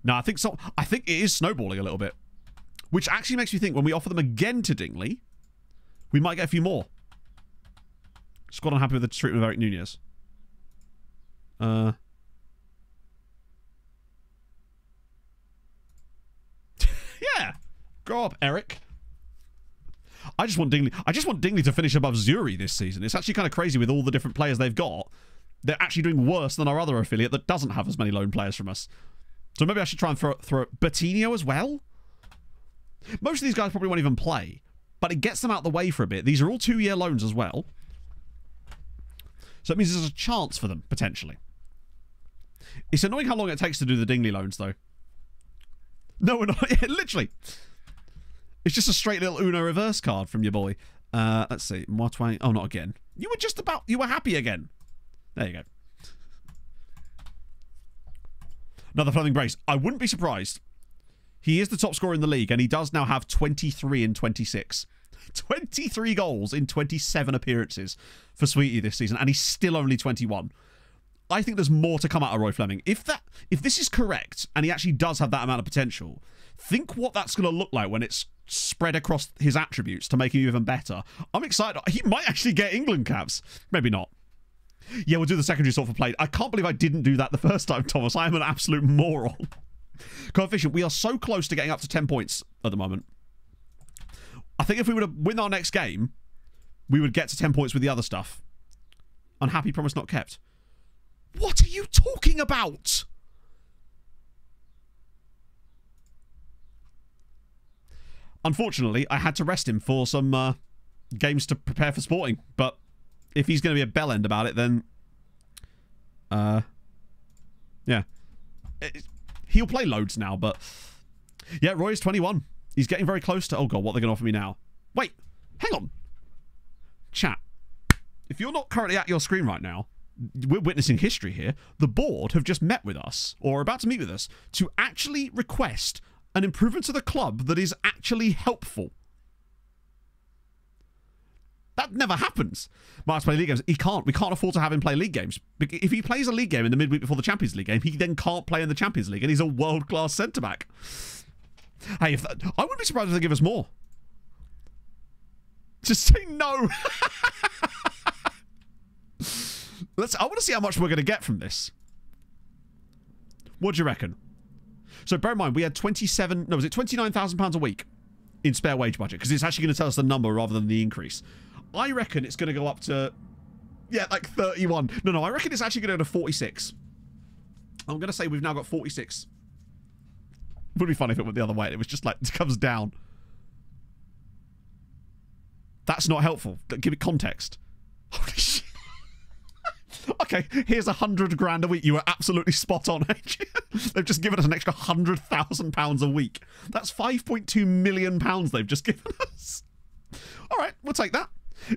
No, I think so. I think it is snowballing a little bit, which actually makes me think when we offer them again to Dingley, we might get a few more. Squad unhappy with the treatment of Eric Nunez. Yeah, grow up, Eric. I just want Dingley to finish above Zuri this season. It's actually kind of crazy with all the different players they've got. They're actually doing worse than our other affiliate that doesn't have as many loan players from us. So maybe I should try and throw Bertinho as well. Most of these guys probably won't even play, but it gets them out the way for a bit. These are all 2-year loans as well. So it means there's a chance for them, potentially. It's annoying how long it takes to do the Dingley loans, though. No, we're not. Yeah, literally. It's just a straight little Uno reverse card from your boy. Let's see. Mwatwang. Oh, not again. You were happy again. There you go. Another Fleming brace. I wouldn't be surprised. He is the top scorer in the league, and he does now have 23 in 26. 23 goals in 27 appearances for Sweetie this season, and he's still only 21. I think there's more to come out of Roy Fleming. If this is correct, and he actually does have that amount of potential, think what that's going to look like when it's spread across his attributes to make him even better. I'm excited. He might actually get England caps. Maybe not. Yeah, we'll do the secondary sort for play. I can't believe I didn't do that the first time, Thomas. I am an absolute moron. Coefficient. We are so close to getting up to 10 points at the moment. I think if we were to win our next game, we would get to 10 points with the other stuff. Unhappy promise not kept. What are you talking about? Unfortunately, I had to rest him for some games to prepare for Sporting. But if he's going to be a bellend about it, then... yeah. He'll play loads now, but... Yeah, Roy is 21. He's getting very close to... Oh, God, what are they going to offer me now? Wait, hang on. Chat. If you're not currently at your screen right now, we're witnessing history here. The board have just met with us, or are about to meet with us, to actually request an improvement to the club that is actually helpful. That never happens. Mark's play league games. We can't afford to have him play league games. If he plays a league game in the midweek before the Champions League game, he then can't play in the Champions League, and he's a world-class centre-back. Hey, I wouldn't be surprised if they give us more. Just say no. I want to see how much we're going to get from this. What do you reckon? So bear in mind, we had £29,000 a week in spare wage budget, because it's actually going to tell us the number rather than the increase. I reckon it's going to go up to, yeah, like 31. No, I reckon it's actually going to go to 46. I'm going to say we've now got 46. Would be funny if it went the other way and it was just like, it comes down. That's not helpful. Give it context. Holy shit. Okay, here's 100 grand a week. You were absolutely spot on. They've just given us an extra £100,000 a week. That's £5.2 million they've just given us. All right, we'll take that.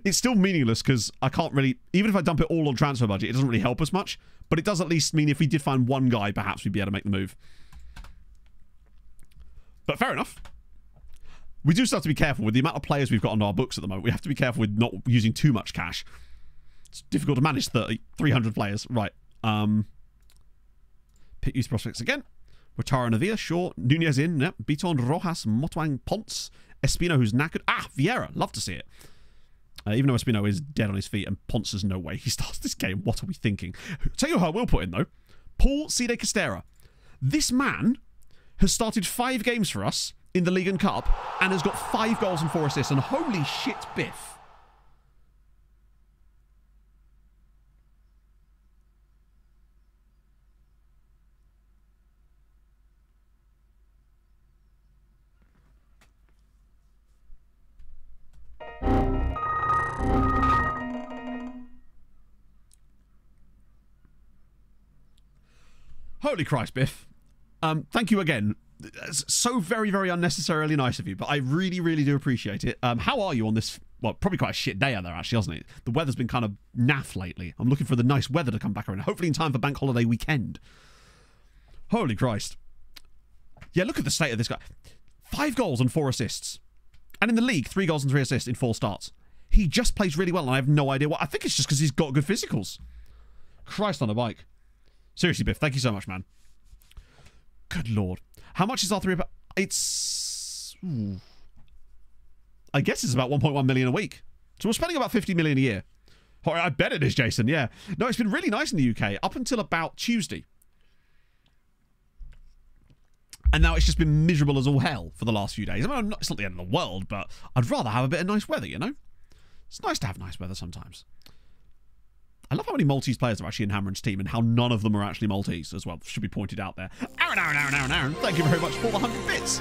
It's still meaningless because I can't really, even if I dump it all on transfer budget, it doesn't really help us much. But it does at least mean if we did find one guy, perhaps we'd be able to make the move. But fair enough. We do still have to be careful with the amount of players we've got on our books at the moment. We have to be careful with not using too much cash. It's difficult to manage 300 players. Right. Pick youth prospects again. Rotaro Navia, sure. Nunez in. Yep. Biton, Rojas, Motwang, Ponce. Espino, who's knackered. Vieira. Love to see it. Even though Espino is dead on his feet and Ponce is no way he starts this game. What are we thinking? Tell you who I will put in, though. Paul Cide Castera. This man has started 5 games for us in the League and Cup and has got 5 goals and 4 assists. And holy shit, Biff. Holy Christ, Biff. Thank you again. It's so very, very unnecessarily nice of you, but I really, really do appreciate it. How are you on this? Well, probably quite a shit day out there, actually, hasn't it? The weather's been kind of naff lately. I'm looking for the nice weather to come back around, hopefully in time for bank holiday weekend. Holy Christ. Yeah, look at the state of this guy. 5 goals and 4 assists. And in the league, 3 goals and 3 assists in 4 starts. He just plays really well, and I have no idea what. I think it's just because he's got good physicals. Christ on a bike. Seriously, Biff, thank you so much, man. Good Lord. How much is R3 about? It's... Ooh. I guess it's about 1.1 million a week. So we're spending about 50 million a year. Oh, I bet it is, Jason, yeah. No, it's been really nice in the UK up until about Tuesday. And now it's just been miserable as all hell for the last few days. I mean, it's not the end of the world, but I'd rather have a bit of nice weather, you know? It's nice to have nice weather sometimes. I love how many Maltese players are actually in Hamren's team and how none of them are actually Maltese as well. Should be pointed out there. Aaron. Thank you very much for the 100 bits.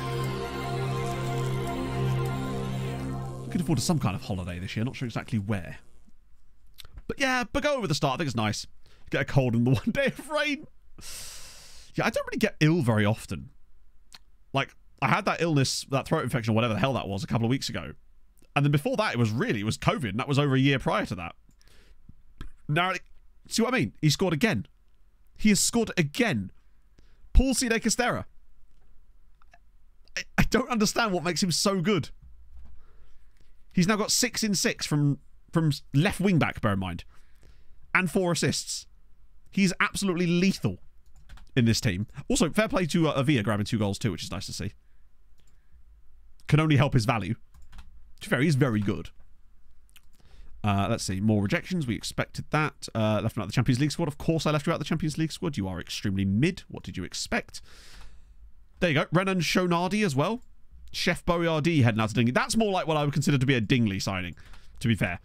Looking forward to some kind of holiday this year. Not sure exactly where. But yeah, but go over the start. I think it's nice. Get a cold in the one day of rain. Yeah, I don't really get ill very often. Like, I had that illness, that throat infection or whatever the hell that was a couple of weeks ago. And then before that, it was COVID. And that was over a year prior to that. Now, see what I mean? He scored again. He has scored again. Paul Cide Castera. I don't understand what makes him so good. He's now got 6 in 6 from left wing back, bear in mind. And 4 assists. He's absolutely lethal in this team. Also, fair play to Avia grabbing 2 goals too, which is nice to see. Can only help his value. To be fair, he's very good. Let's see. More rejections. We expected that. Left him out of the Champions League squad. Of course I left you out of the Champions League squad. You are extremely mid. What did you expect? There you go. Renan Shonardi as well. Chef Boyardee heading out to Dingley. That's more like what I would consider to be a Dingley signing, to be fair.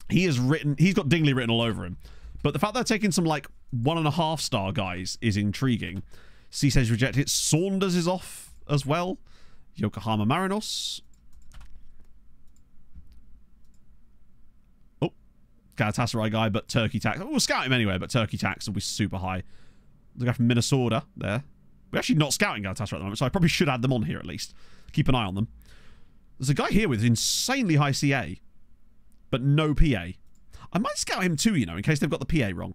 He's got Dingley written all over him. But the fact they're taking some like 1.5 star guys is intriguing. C says rejected. Saunders is off as well. Yokohama Marinos. Galatasaray guy, but Turkey tax. We'll scout him anyway, but Turkey tax will be super high. The guy from Minnesota there. We're actually not scouting Galatasaray at the moment, so I probably should add them on here at least. Keep an eye on them. There's a guy here with insanely high CA, but no PA. I might scout him too, you know, in case they've got the PA wrong.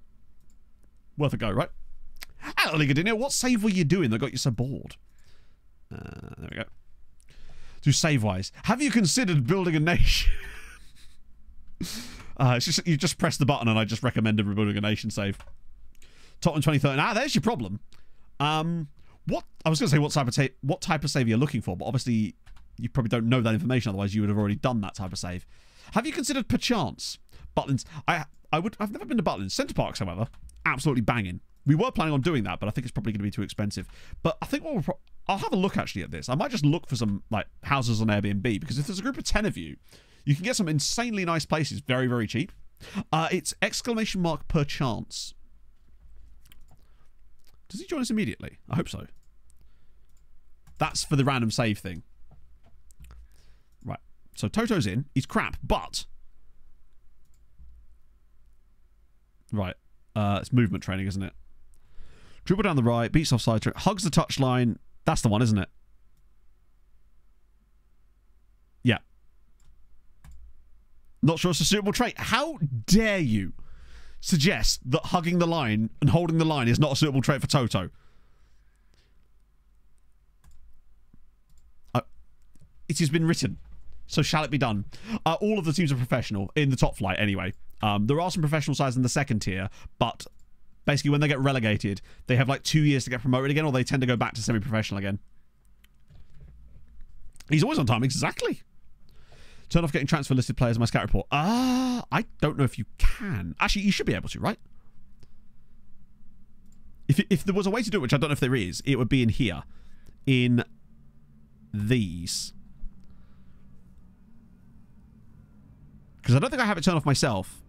Worth a go, right? Hello, Ligadino. What save were you doing that got you so bored? There we go. Do save-wise. Have you considered building a nation? It's just you just press the button and I just recommended rebuilding a nation save. Tottenham 2013. Ah, there's your problem. What I was going to say, what type of save you're looking for, but obviously you probably don't know that information. Otherwise, you would have already done that type of save. Have you considered perchance Butlins? I've never been to Butlins. Centre Parks, however, absolutely banging. We were planning on doing that, but I think it's probably going to be too expensive. But I think I'll have a look actually at this. I might just look for some like houses on Airbnb, because if there's a group of 10 of you, you can get some insanely nice places very, very cheap. It's !perchance. Does he join us immediately? I hope so. That's for the random save thing. Right. So Toto's in. He's crap, but... Right. It's movement training, isn't it? Dribble down the right, beats offside, hugs the touchline. That's the one, isn't it? Yeah. Not sure it's a suitable trait. How dare you suggest that hugging the line and holding the line is not a suitable trait for Toto? It has been written, so shall it be done. All of the teams are professional in the top flight anyway. There are some professional sides in the second tier, but basically when they get relegated, they have like 2 years to get promoted again, or they tend to go back to semi-professional again. He's always on time, exactly. Turn off getting transfer listed players in my scout report. I don't know if you can. Actually, you should be able to, right? If there was a way to do it, which I don't know if there is, it would be in here. In these. Because I don't think I have it turned off myself.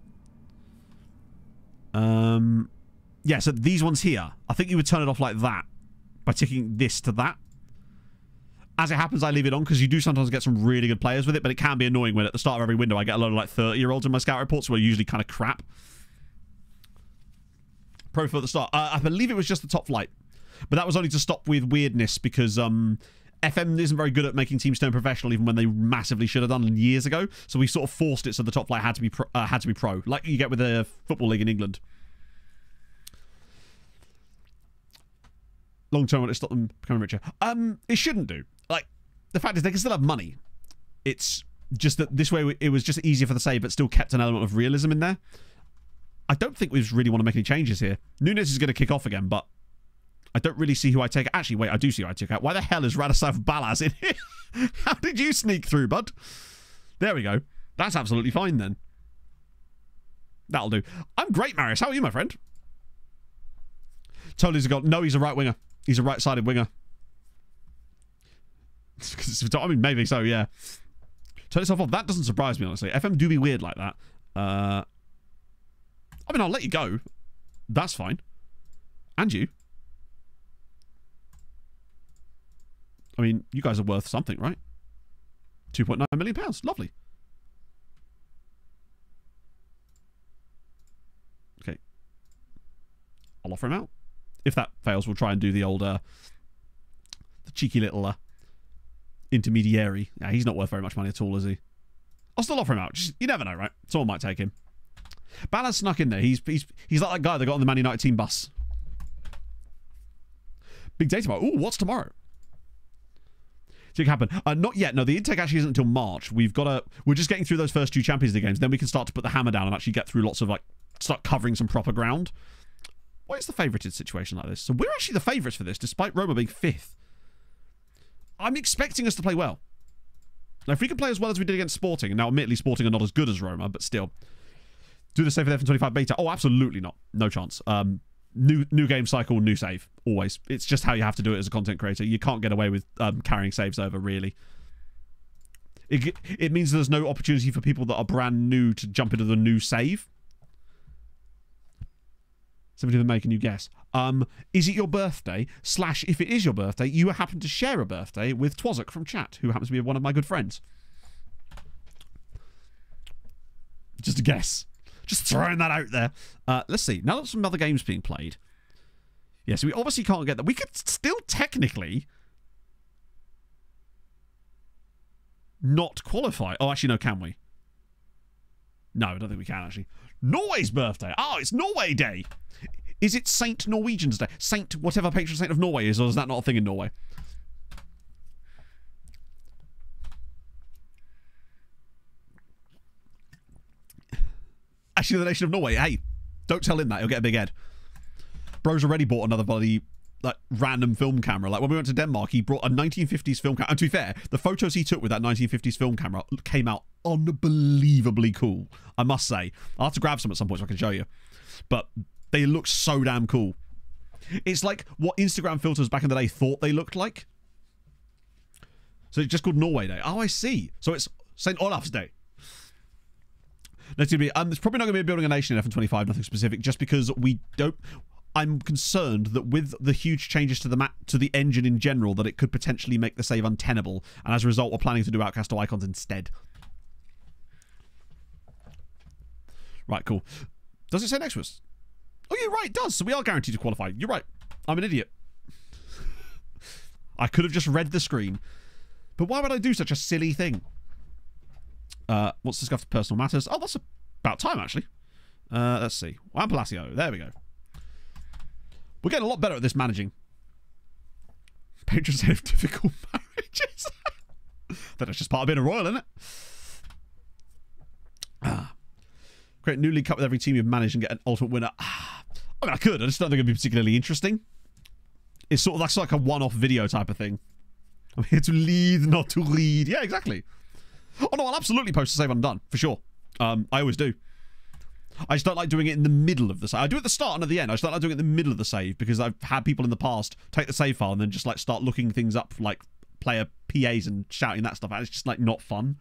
Yeah, so these ones here. I think you would turn it off like that. By ticking this to that. As it happens, I leave it on because you do sometimes get some really good players with it, but it can be annoying when at the start of every window I get a load of like 30-year-olds in my scout reports who are usually kind of crap. Profile at the start. I believe it was just the top flight. But that was only to stop with weirdness because FM isn't very good at making teams turn professional even when they massively should have done years ago. So we sort of forced it so the top flight had to be pro, like you get with the Football League in England. Long term, will it stop them becoming richer? It shouldn't do. Like, the fact is they can still have money. It's just that this way it was just easier for the save, but still kept an element of realism in there. I don't think we really want to make any changes here. Nunes is going to kick off again, but I don't really see who I take. Actually, wait, I do see who I took out. Why the hell is Radoslav Balaz in here? How did you sneak through, bud? There we go. That's absolutely fine then. That'll do. I'm great, Marius. How are you, my friend? Totally a goal. No, he's a right winger. He's a right-sided winger. I mean, maybe so, yeah. Turn yourself off. That doesn't surprise me, honestly. FM do be weird like that. I mean, I'll let you go. That's fine. And you. I mean, you guys are worth something, right? £2.9 million. Lovely. Okay. I'll offer him out. If that fails, we'll try and do the old, the cheeky little intermediary. Yeah, he's not worth very much money at all, is he? I'll still offer him out. Just, you never know, right? Someone might take him. Balaz snuck in there. He's like that guy that got on the Man United team bus. Big day tomorrow. Ooh, what's tomorrow? It happen. Not yet. No, the intake actually isn't until March. We're just getting through those first 2 Champions League games. Then we can start to put the hammer down and actually get through lots of start covering some proper ground. What is the favourited situation like this? So we're actually the favourites for this, despite Roma being 5th. I'm expecting us to play well. Now, if we can play as well as we did against Sporting, and now admittedly Sporting are not as good as Roma, but still. Do the save for the F25 beta? Oh, absolutely not. No chance. New game cycle, new save. Always. It's just how you have to do it as a content creator. You can't get away with carrying saves over, really. It means there's no opportunity for people that are brand new to jump into the new save. Somebody to make a new guess. Is it your birthday? / if it is your birthday, you happen to share a birthday with Twazok from chat, who happens to be one of my good friends. Just a guess. Just throwing that out there. Let's see. Now that some other games being played. Yeah, so we obviously can't get that. We could still technically not qualify. Oh, actually, no, can we? No, I don't think we can, actually. Norway's birthday. Oh, it's Norway Day. Is it Saint Norwegian's Day? Saint, whatever patron saint of Norway is, or is that not a thing in Norway? Actually, the nation of Norway. Hey, don't tell him that. He'll get a big head. Bro's already bought another bloody like random film camera. Like when we went to Denmark, he brought a 1950s film camera. And to be fair, the photos he took with that 1950s film camera came out unbelievably cool. I must say. I'll have to grab some at some point so I can show you. But they look so damn cool. It's like what Instagram filters back in the day thought they looked like. So it's just called Norway Day. Oh, I see. So it's St. Olaf's Day. It's going to be. It's probably not going to be building a nation in F25, nothing specific, just because we don't. I'm concerned that with the huge changes to the map, to the engine in general, that it could potentially make the save untenable, and as a result, we're planning to do Outcast to Icons instead. Right, cool. Does it say next to us? Oh, you're right, it does. So we are guaranteed to qualify. You're right. I'm an idiot. I could have just read the screen. But why would I do such a silly thing? What's discussed personal matters? Oh, that's about time, actually. Let's see. Juan Palacio. There we go. We're getting a lot better at this managing. Patrons have difficult marriages. That's just part of being a royal, isn't it? Create a new league cup with every team you've managed and get an ultimate winner. I mean, I could. I just don't think it'd be particularly interesting. It's sort of that's like a one-off video type of thing. I'm here to lead, not to read. Yeah, exactly. Oh no, I'll absolutely post a save when I'm done, for sure. I always do. I just don't like doing it in the middle of the save. I do it at the start and at the end. I just don't like doing it in the middle of the save because I've had people in the past take the save file and then just like start looking things up like player PAs and shouting that stuff out. It's just like not fun.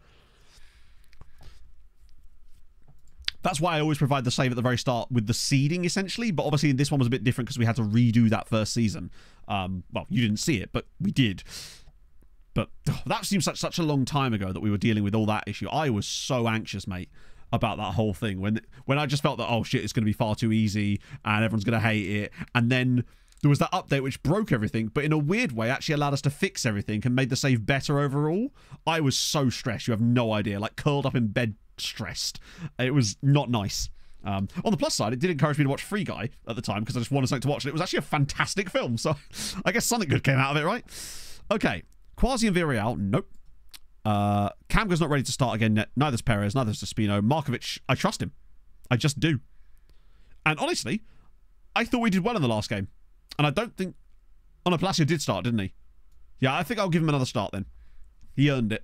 That's why I always provide the save at the very start with the seeding essentially. But obviously this one was a bit different because we had to redo that first season. Well, you didn't see it, but we did. But that seems such a long time ago that we were dealing with all that issue. I was so anxious, mate, about that whole thing when I just felt that, oh shit, it's going to be far too easy and everyone's going to hate it. And then there was that update which broke everything, but in a weird way actually allowed us to fix everything and made the save better overall. I was so stressed, you have no idea, like curled up in bed stressed. It was not nice. On the plus side, it did encourage me to watch Free Guy at the time because I just wanted something to watch, and it was actually a fantastic film, so I guess something good came out of it, right? Okay, Quasi and Villarreal, nope. Kamga's not ready to start again. Neither's Perez, neither's Despino. Markovic, I trust him. I just do. And honestly, I thought we did well in the last game. And I don't think... Oh no, Palacio did start, didn't he? Yeah, I think I'll give him another start then. He earned it.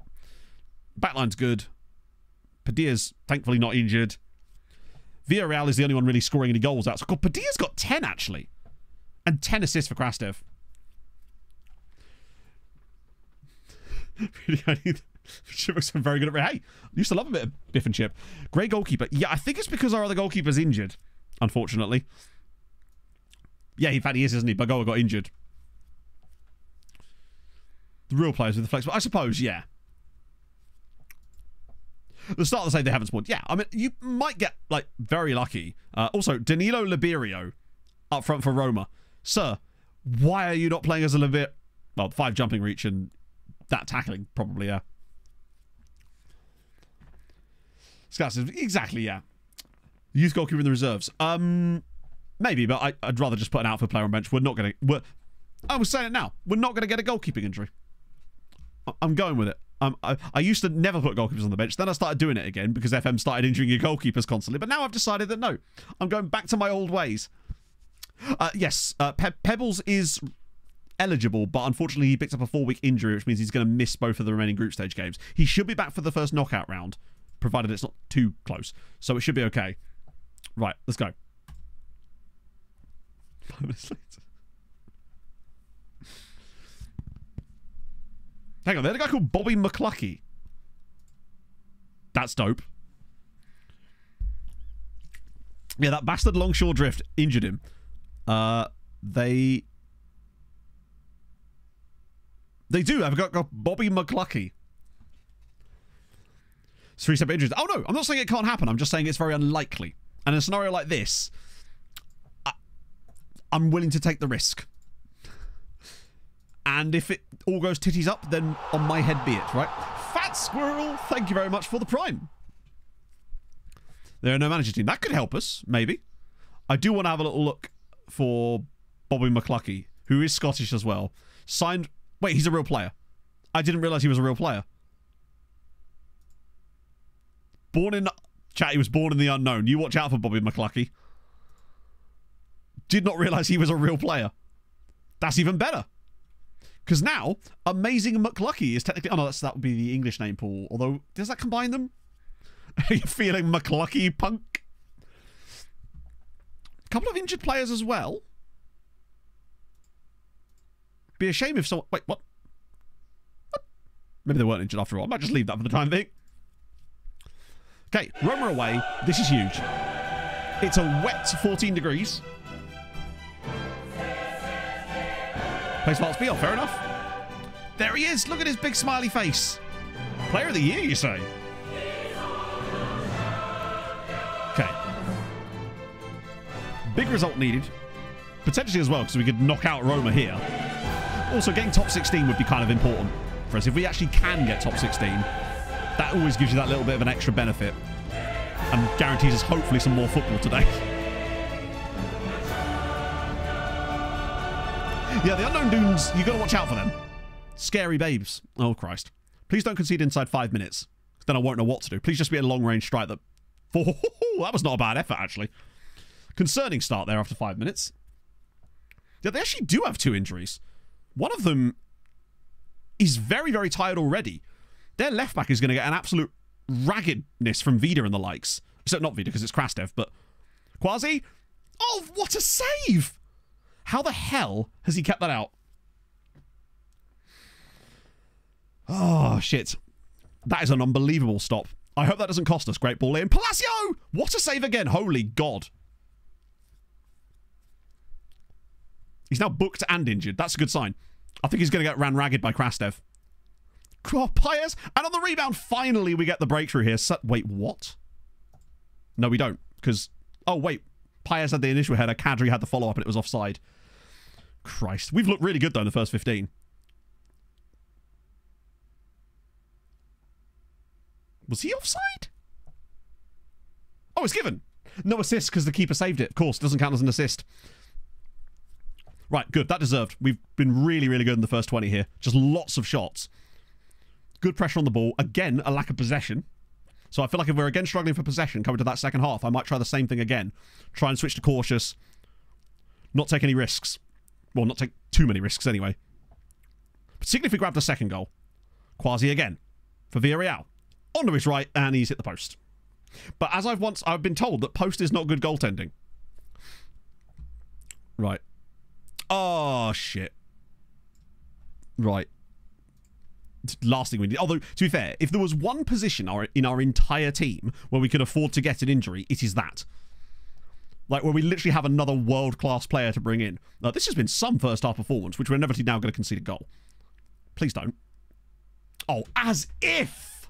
Backline's good. Padilla's thankfully not injured. Villarreal is the only one really scoring any goals out. So God, Padilla's got 10 actually. And 10 assists for Krastev. Really, I need... Chip's very good at it. Hey, I used to love a bit of Biff and Chip. Great goalkeeper. Yeah, I think it's because our other goalkeeper's injured, unfortunately. Yeah, in fact he is, isn't he? Bagoa got injured. The real players with the flexible. I suppose, yeah. The start of the save they haven't spawned. Yeah, I mean, you might get, like, very lucky. Also, Danilo Liberio up front for Roma. Sir, why are you not playing as a Liberio? Well, 5 jumping reach and that tackling, probably, yeah. Scott says, exactly, yeah. Youth goalkeeper in the reserves. Maybe, but I'd rather just put an outfield player on bench. We're not going to... I was saying it now. We're not going to get a goalkeeping injury. I'm going with it. I used to never put goalkeepers on the bench. Then I started doing it again because FM started injuring your goalkeepers constantly. But now I've decided that no. I'm going back to my old ways. Yes, Pebbles is eligible, but unfortunately he picked up a 4-week injury, which means he's going to miss both of the remaining group stage games. He should be back for the first knockout round, provided it's not too close. So it should be okay. Right, let's go. 5 minutes later. Hang on, there's a guy called Bobby McClucky. That's dope. Yeah, that bastard Longshore Drift injured him. They do. I've got Bobby McClucky. 3 separate injuries. Oh no, I'm not saying it can't happen. I'm just saying it's very unlikely. And in a scenario like this, I'm willing to take the risk. And if it all goes titties up, then on my head be it, right? Fat Squirrel, thank you very much for the Prime. There are no manager team. That could help us, maybe. I do want to have a little look for Bobby McClucky, who is Scottish as well. Signed... Wait, he's a real player. I didn't realise he was a real player. Born in Chat, he was born in the unknown. You watch out for Bobby McClucky. Did not realise he was a real player. That's even better. Because now, Amazing McClucky is technically... Oh, no, that would be the English name, Paul. Although, does that combine them? Are you feeling McClucky punk? A couple of injured players as well. Be a shame if someone... Wait, what? Maybe they weren't injured after all. I might just leave that for the time being. Okay, Roma away. This is huge. It's a wet 14 degrees. Plays for Hearts. Fair enough. There he is. Look at his big smiley face. Player of the year, you say? Okay. Big result needed. Potentially as well, because we could knock out Roma here. Also, getting top 16 would be kind of important for us. If we actually can get top 16, that always gives you that little bit of an extra benefit. And guarantees us hopefully some more football today. Yeah, the Unknown Dunes, you got to watch out for them. Scary babes. Oh, Christ. Please don't concede inside 5 minutes. Then I won't know what to do. Please just be a long-range strike that... Oh, that was not a bad effort, actually. Concerning start there after 5 minutes. Yeah, they actually do have 2 injuries. One of them is very, very tired already. Their left-back is going to get an absolute raggedness from Vida and the likes. Except not Vida, because it's Krastev, but... Quasi? Oh, what a save! How the hell has he kept that out? Oh, shit. That is an unbelievable stop. I hope that doesn't cost us. Great ball in. Palacio! What a save again. Holy God. He's now booked and injured. That's a good sign. I think he's going to get ran ragged by Krastev. Piers! And on the rebound, finally we get the breakthrough here. Wait, what? No, we don't. Because... Oh, wait. Piers had the initial header. Kadri had the follow-up and it was offside. Christ. We've looked really good, though, in the first 15. Was he offside? Oh, it's given. No assist because the keeper saved it. Of course, doesn't count as an assist. Right, good. That deserved. We've been really, really good in the first 20 here. Just lots of shots. Good pressure on the ball. Again, a lack of possession. So I feel like if we're again struggling for possession coming to that second half, I might try the same thing again. Try and switch to cautious. Not take any risks. Well, not take too many risks anyway. Particularly if we grab the second goal. Quasi again. For Villarreal. Onto his right, and he's hit the post. But as I've been told that post is not good goaltending. Right. Oh, shit. Right. Last thing we need. Although, to be fair, if there was one position in our entire team where we could afford to get an injury, it is that. Like, where we literally have another world-class player to bring in. Now, this has been some first-half performance, which we're inevitably now going to concede a goal. Please don't. Oh, as if!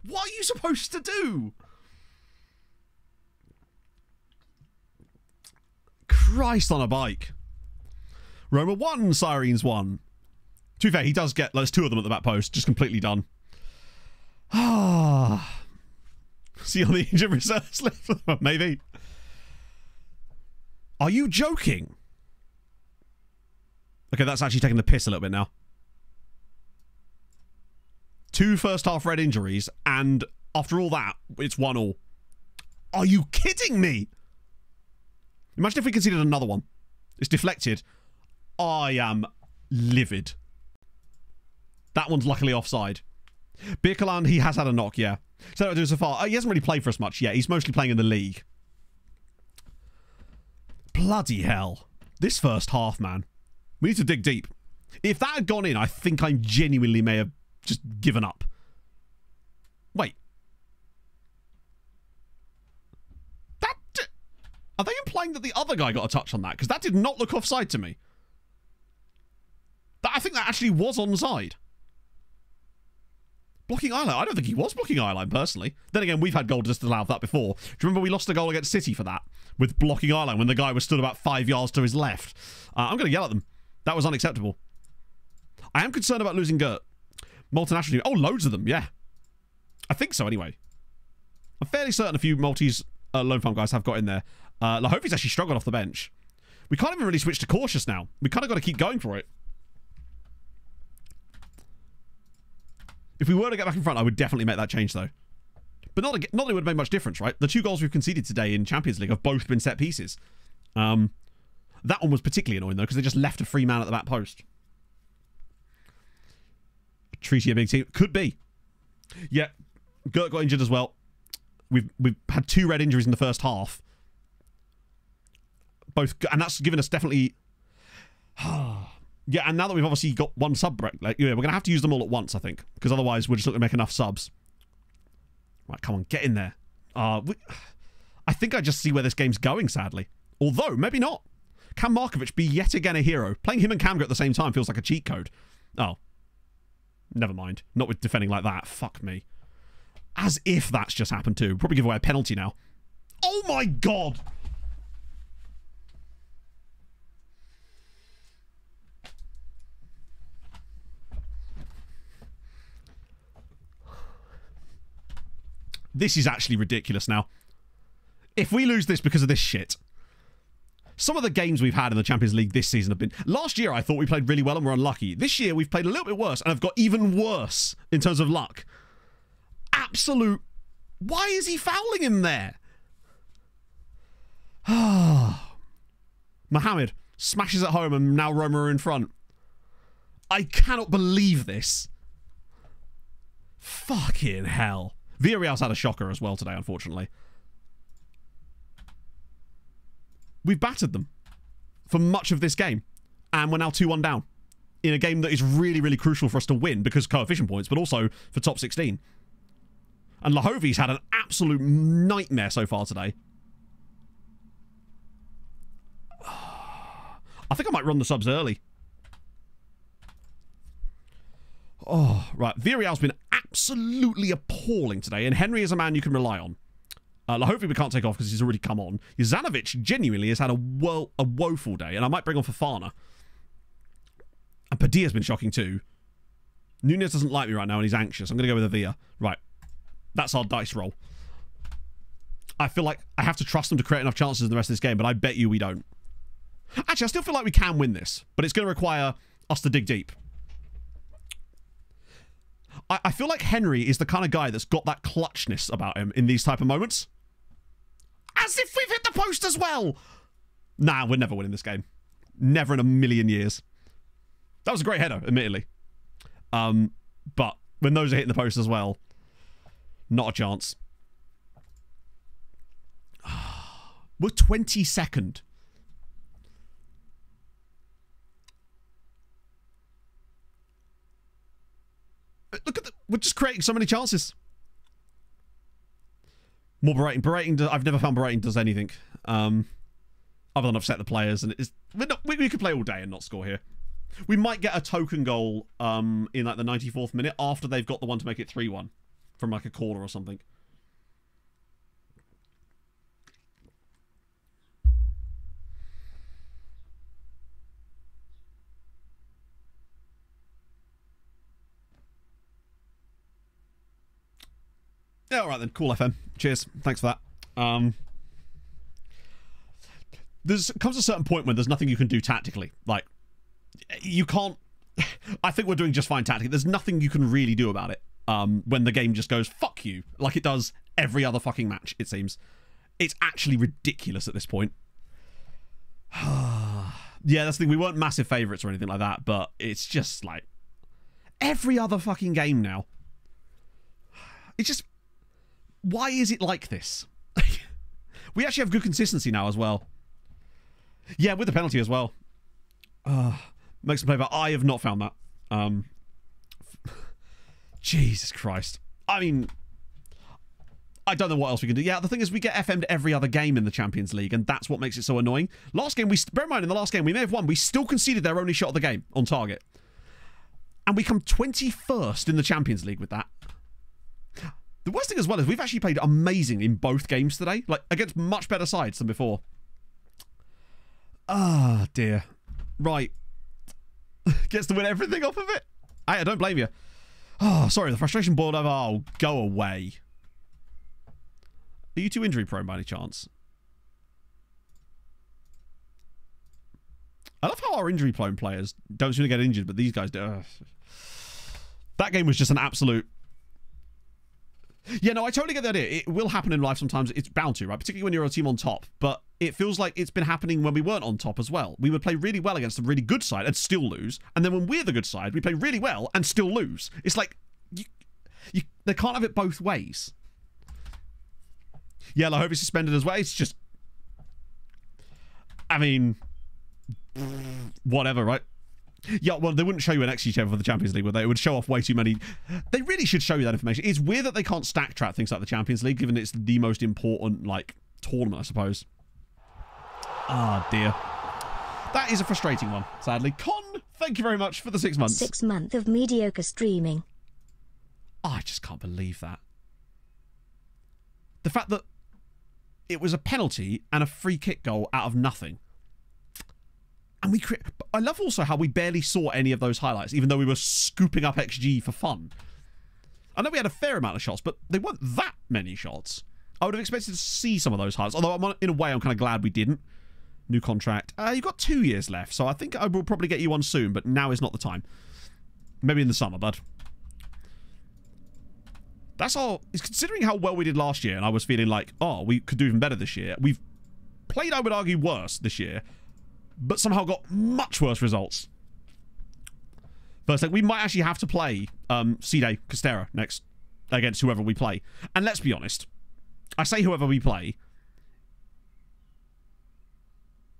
What are you supposed to do? Christ on a bike. Roma 1, Sirens 1. To be fair, he does get... There's 2 of them at the back post. Just completely done. Ah. See on the injured reserves list? Maybe. Are you joking? Okay, that's actually taking the piss a little bit now. 2 first-half red injuries, and after all that, it's 1-1. Are you kidding me? Imagine if we conceded another one. It's deflected. I am livid. That one's luckily offside. Birkeland, he has had a knock, yeah. So what I do so far. He hasn't really played for us much yet. He's mostly playing in the league. Bloody hell. This first half, man. We need to dig deep. If that had gone in, I think I genuinely may have just given up. Wait. Are they implying that the other guy got a touch on that? Because that did not look offside to me. I think that actually was onside. Blocking eyeline. I don't think he was blocking eyeline, personally. Then again, we've had goal disallowed for that before. Do you remember we lost a goal against City for that? With blocking eyeline when the guy was stood about 5 yards to his left. I'm going to yell at them. That was unacceptable. I am concerned about losing Gert. Multinational team. Oh, loads of them, yeah. I think so, anyway. I'm fairly certain a few Maltese loan farm guys have got in there. Lahovi's actually struggled off the bench. We can't even really switch to cautious now. We kind of got to keep going for it. If we were to get back in front, I would definitely make that change, though. But not that it would have made much difference, right? The 2 goals we've conceded today in Champions League have both been set pieces. That one was particularly annoying, though, because they just left a free man at the back post. Treaty a big team. Could be. Yeah, Gert got injured as well. We've had 2 red injuries in the first half. Both, and that's given us definitely... Yeah, and now that we've obviously got 1 sub break, like, yeah, we're going to have to use them all at once, I think. Because otherwise, we're just not going to make enough subs. Right, come on, get in there. I think I just see where this game's going, sadly. Although, maybe not. Can Markovic be yet again a hero? Playing him and Camger at the same time feels like a cheat code. Oh. Never mind. Not with defending like that. Fuck me. As if that's just happened too. Probably give away a penalty now. Oh my god! This is actually ridiculous now. If we lose this because of this shit... Some of the games we've had in the Champions League this season have been... Last year, I thought we played really well and were unlucky. This year, we've played a little bit worse and have got even worse in terms of luck. Absolute... Why is he fouling him there? Mohamed smashes at home and now Roma are in front. I cannot believe this. Fucking hell. Villarreal's had a shocker as well today, unfortunately. We've battered them for much of this game. And we're now 2-1 down. In a game that is really, really crucial for us to win because coefficient points, but also for top 16. And Lahovi's had an absolute nightmare so far today. I think I might run the subs early. Oh, right. Villarreal's been absolutely appalling today. And Henry is a man you can rely on. Lahovi we can't take off because he's already come on. Jezanovic genuinely has had a woeful day, and I might bring on Fofana. And Padilla's been shocking too. Nunez doesn't like me right now, and he's anxious. I'm going to go with Avila. Right. That's our dice roll. I feel like I have to trust them to create enough chances in the rest of this game, but I bet you we don't. Actually, I still feel like we can win this, but it's going to require us to dig deep. I feel like Henry is the kind of guy that's got that clutchness about him in these type of moments. As if we've hit the post as well. Nah, we're never winning this game. Never in a million years. That was a great header, admittedly. But when those are hitting the post as well, not a chance. We're 22nd. Look at we're just creating so many chances. More berating. Berating. I've never found berating does anything. Other than upset the players, and it is. We could play all day and not score here. We might get a token goal in like the 94th minute after they've got the one to make it 3-1 from like a corner or something. Yeah, all right then. Cool, FM. Cheers. Thanks for that. There's comes a certain point when there's nothing you can do tactically. Like, you can't... I think we're doing just fine tactically. There's nothing you can really do about it when the game just goes, fuck you, like it does every other fucking match, it seems. It's actually ridiculous at this point. Yeah, that's the thing. We weren't massive favourites or anything like that, but it's just like... every other fucking game now. It's just... why is it like this? We actually have good consistency now as well. Yeah, with the penalty as well. Makes them play, but I have not found that. Jesus Christ. I mean, I don't know what else we can do. Yeah, the thing is we get FM'd every other game in the Champions League, and that's what makes it so annoying. Last game, bear in mind, in the last game, we may have won. We still conceded their only shot of the game on target. And we come 21st in the Champions League with that. The worst thing as well is we've actually played amazing in both games today. Like, against much better sides than before. Ah, dear. Right. Gets to win everything off of it. I don't blame you. Oh, sorry, the frustration boiled over. Oh, go away. Are you too injury prone by any chance? I love how our injury prone players don't seem to get injured, but these guys do. That game was just an absolute... Yeah, no, I totally get the idea. It will happen in life sometimes. It's bound to, right? Particularly when you're a team on top. But it feels like it's been happening when we weren't on top as well. We would play really well against a really good side and still lose. And then when we're the good side, we play really well and still lose. It's like, they can't have it both ways. Yeah, I hope he's suspended as well. It's just... I mean... Whatever, right? Yeah, well, they wouldn't show you an XG table for the Champions League, would they? It would show off way too many... They really should show you that information. It's weird that they can't stack track things like the Champions League, given it's the most important, like, tournament, I suppose. Ah, dear. That is a frustrating one, sadly. Con, thank you very much for the 6 months. 6 months of mediocre streaming. Oh, I just can't believe that. The fact that it was a penalty and a free kick goal out of nothing. And I love also how we barely saw any of those highlights, even though we were scooping up XG for fun. I know we had a fair amount of shots, but they weren't that many shots. I would have expected to see some of those highlights, although in a way I'm kind of glad we didn't. New contract. You've got 2 years left, so I think I will probably get you one soon, but now is not the time. Maybe in the summer, bud. That's all. Considering how well we did last year, and I was feeling like, oh, we could do even better this year. We've played, I would argue, worse this year, but somehow got much worse results. First, like, we might actually have to play Cide Castera next against whoever we play. And let's be honest, I say whoever we play,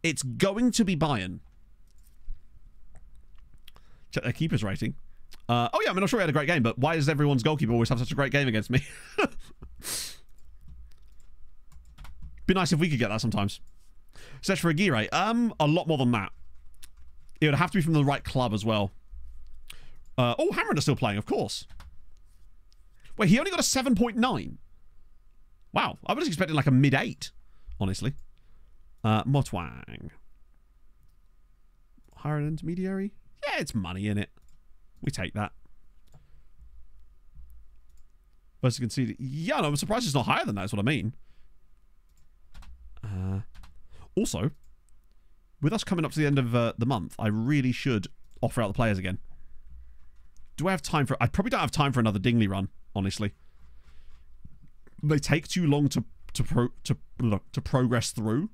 it's going to be Bayern. Check their keeper's rating. Oh yeah, I mean, I'm sure he had a great game, but why does everyone's goalkeeper always have such a great game against me? Be nice if we could get that sometimes. Search for Aguirre. A lot more than that. It would have to be from the right club as well. Oh, Hamron is still playing, of course. Wait, he only got a 7.9. Wow, I was expecting like a mid-8, honestly. Motwang. Hire an intermediary? Yeah, it's money in it. We take that. Versus conceded. Yeah, no, I'm surprised it's not higher than that, is what I mean. Also, with us coming up to the end of the month, I really should offer out the players again. Do I have time for... I probably don't have time for another Dingley run, honestly. They take too long to progress through.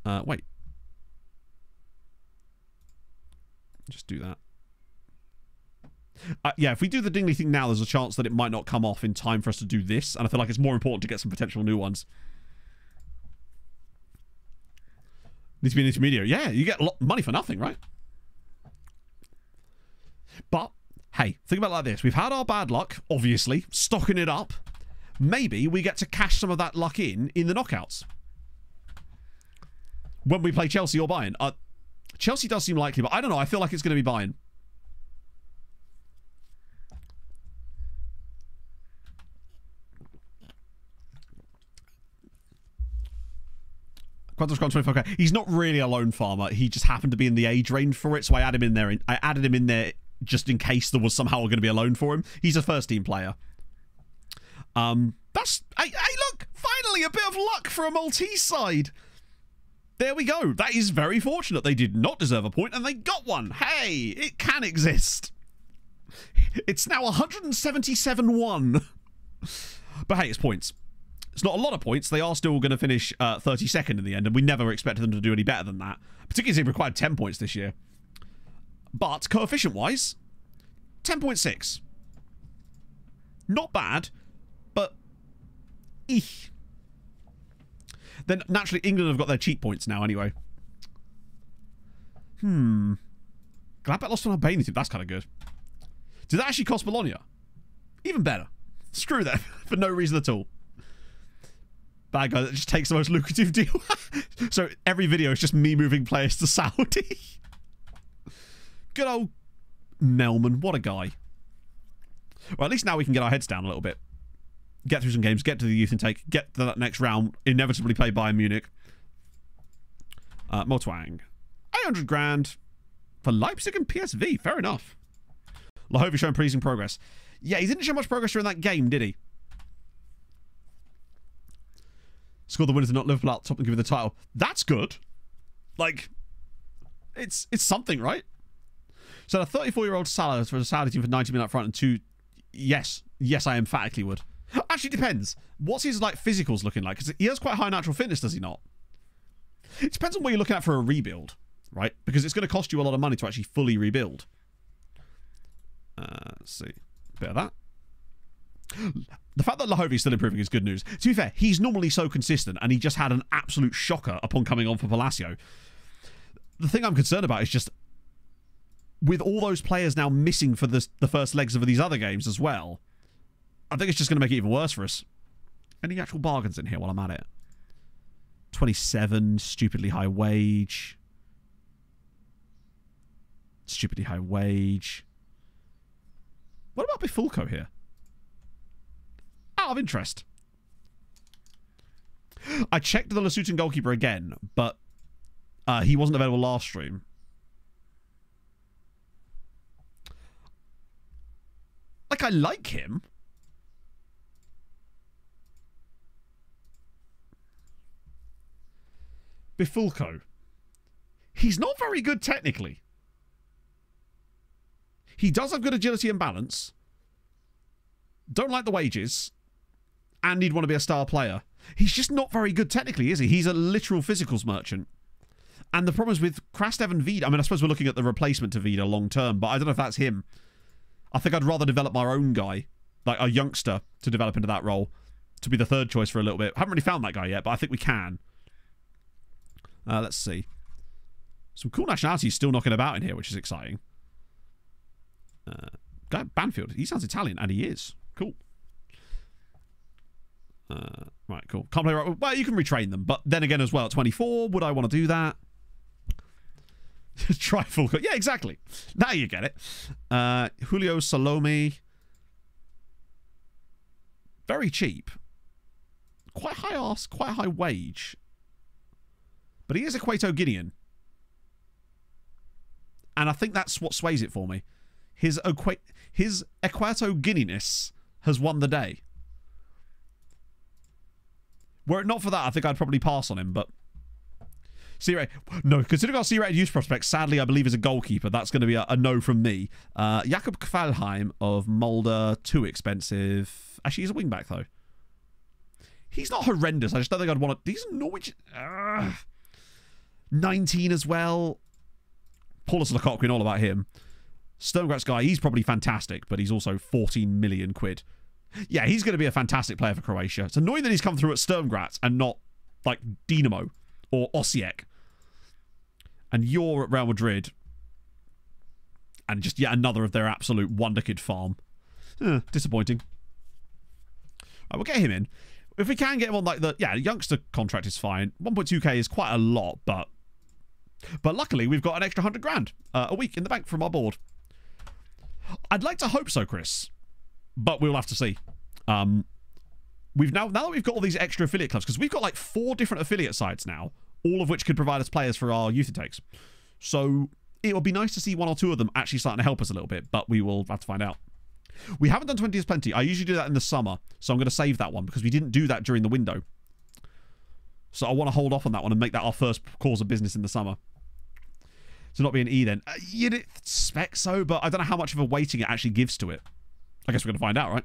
Wait. Just do that. Yeah, if we do the Dingley thing now, there's a chance that it might not come off in time for us to do this, and I feel like it's more important to get some potential new ones. Needs to be an intermediary. Yeah, you get a lot of money for nothing, right? But, hey, think about it like this. We've had our bad luck, obviously, stocking it up. Maybe we get to cash some of that luck in the knockouts. When we play Chelsea or Bayern. Chelsea does seem likely, but I don't know. I feel like it's going to be Bayern. Quantum's gone 25k. He's not really a loan farmer. He just happened to be in the age range for it, so I added him in there. I added him in there just in case there was somehow going to be a loan for him. He's a first team player. That's... Hey, look! Finally, a bit of luck for a Maltese side. There we go. That is very fortunate. They did not deserve a point, and they got one. Hey, it can exist. It's now 177-1. But hey, it's points. It's not a lot of points. They are still going to finish 32nd in the end, and we never expected them to do any better than that. Particularly as they required 10 points this year. But coefficient-wise, 10.6. Not bad, but... eeh. Then, naturally, England have got their cheat points now, anyway. Gladbach lost on Albania team. That's kind of good. Did that actually cost Bologna? Even better. Screw them. For no reason at all. Bad guy that just takes the most lucrative deal. So, every video is just me moving players to Saudi. Good old Melman. What a guy. Well, at least now we can get our heads down a little bit. Get through some games, get to the youth intake, get to that next round, inevitably play Bayern Munich. Motwang. 800 grand for Leipzig and PSV. Fair enough. Lahovi showing pleasing progress. Yeah, he didn't show much progress during that game, did he? Scored the winners and not Liverpool out top and give you the title. That's good. Like, it's something, right? So a 34-year-old Salah for a Saudi team for 90 million up front and 2... Yes, I emphatically would. Actually, depends. What's his like physicals looking like? Because he has quite high natural fitness, does he not? It depends on what you're looking at for a rebuild, right? Because it's going to cost you a lot of money to actually fully rebuild. Let's see. Bit of that. The fact that Lahovi's still improving is good news. To be fair, he's normally so consistent, and he just had an absolute shocker upon coming on for Palacio. The thing I'm concerned about is just with all those players now missing for the first legs of these other games as well, I think it's just going to make it even worse for us. Any actual bargains in here while I'm at it? 27, stupidly high wage. Stupidly high wage. What about Bifulco here? Out of interest. I checked the Lesotho goalkeeper again, but he wasn't available last stream. Like, I like him. Bifulco. He's not very good technically. He does have good agility and balance. Don't like the wages. And he'd want to be a star player. He's just not very good technically, is he? He's a literal physicals merchant. And the problem is with Krastev and Vida. I mean, I suppose we're looking at the replacement to Vida long term, but I don't know if that's him. I think I'd rather develop my own guy, like a youngster, to develop into that role, to be the third choice for a little bit. Haven't really found that guy yet, but I think we can. Let's see. Some cool nationalities still knocking about in here, which is exciting. Guy Banfield, he sounds Italian, and he is. Cool. Right, cool. Can't play right. Well, you can retrain them, but then again as well, at 24, would I want to do that? Try full cut. Yeah, exactly. Now you get it. Julio Salome. Very cheap. Quite high ask, quite high wage. But he is Equato-Guinean. And I think that's what sways it for me. His Equato-Guineaness has won the day. Were it not for that, I think I'd probably pass on him, but... No, considering our C-rated youth prospect, sadly, I believe is a goalkeeper. That's going to be a no from me. Jakob Kvalheim of Mulder, too expensive. Actually, he's a wing-back, though. He's not horrendous. I just don't think I'd want to... He's Norwich... 19 as well. Paulus Lecoq, we know all about him. Sturmgratz guy, he's probably fantastic, but he's also 14 million quid. Yeah, he's going to be a fantastic player for Croatia. It's annoying that he's come through at Sturmgratz and not, like, Dinamo or Osijek. And you're at Real Madrid. And just yet another of their absolute wonderkid farm. Disappointing. Right, we'll get him in. If we can get him on, like, the... Yeah, youngster contract is fine. 1.2k is quite a lot, but luckily, we've got an extra 100 grand a week in the bank from our board. I'd like to hope so, Chris. But we'll have to see. We've now that we've got all these extra affiliate clubs, because we've got like 4 different affiliate sites now, all of which could provide us players for our youth intakes. So it would be nice to see 1 or 2 of them actually starting to help us a little bit, but we will have to find out. We haven't done 20 is plenty. I usually do that in the summer, so I'm going to save that one because we didn't do that during the window. So I want to hold off on that one and make that our first course of business in the summer. So not be an E then. You'd expect so, but I don't know how much of a weighting it actually gives to it. I guess we're going to find out, right?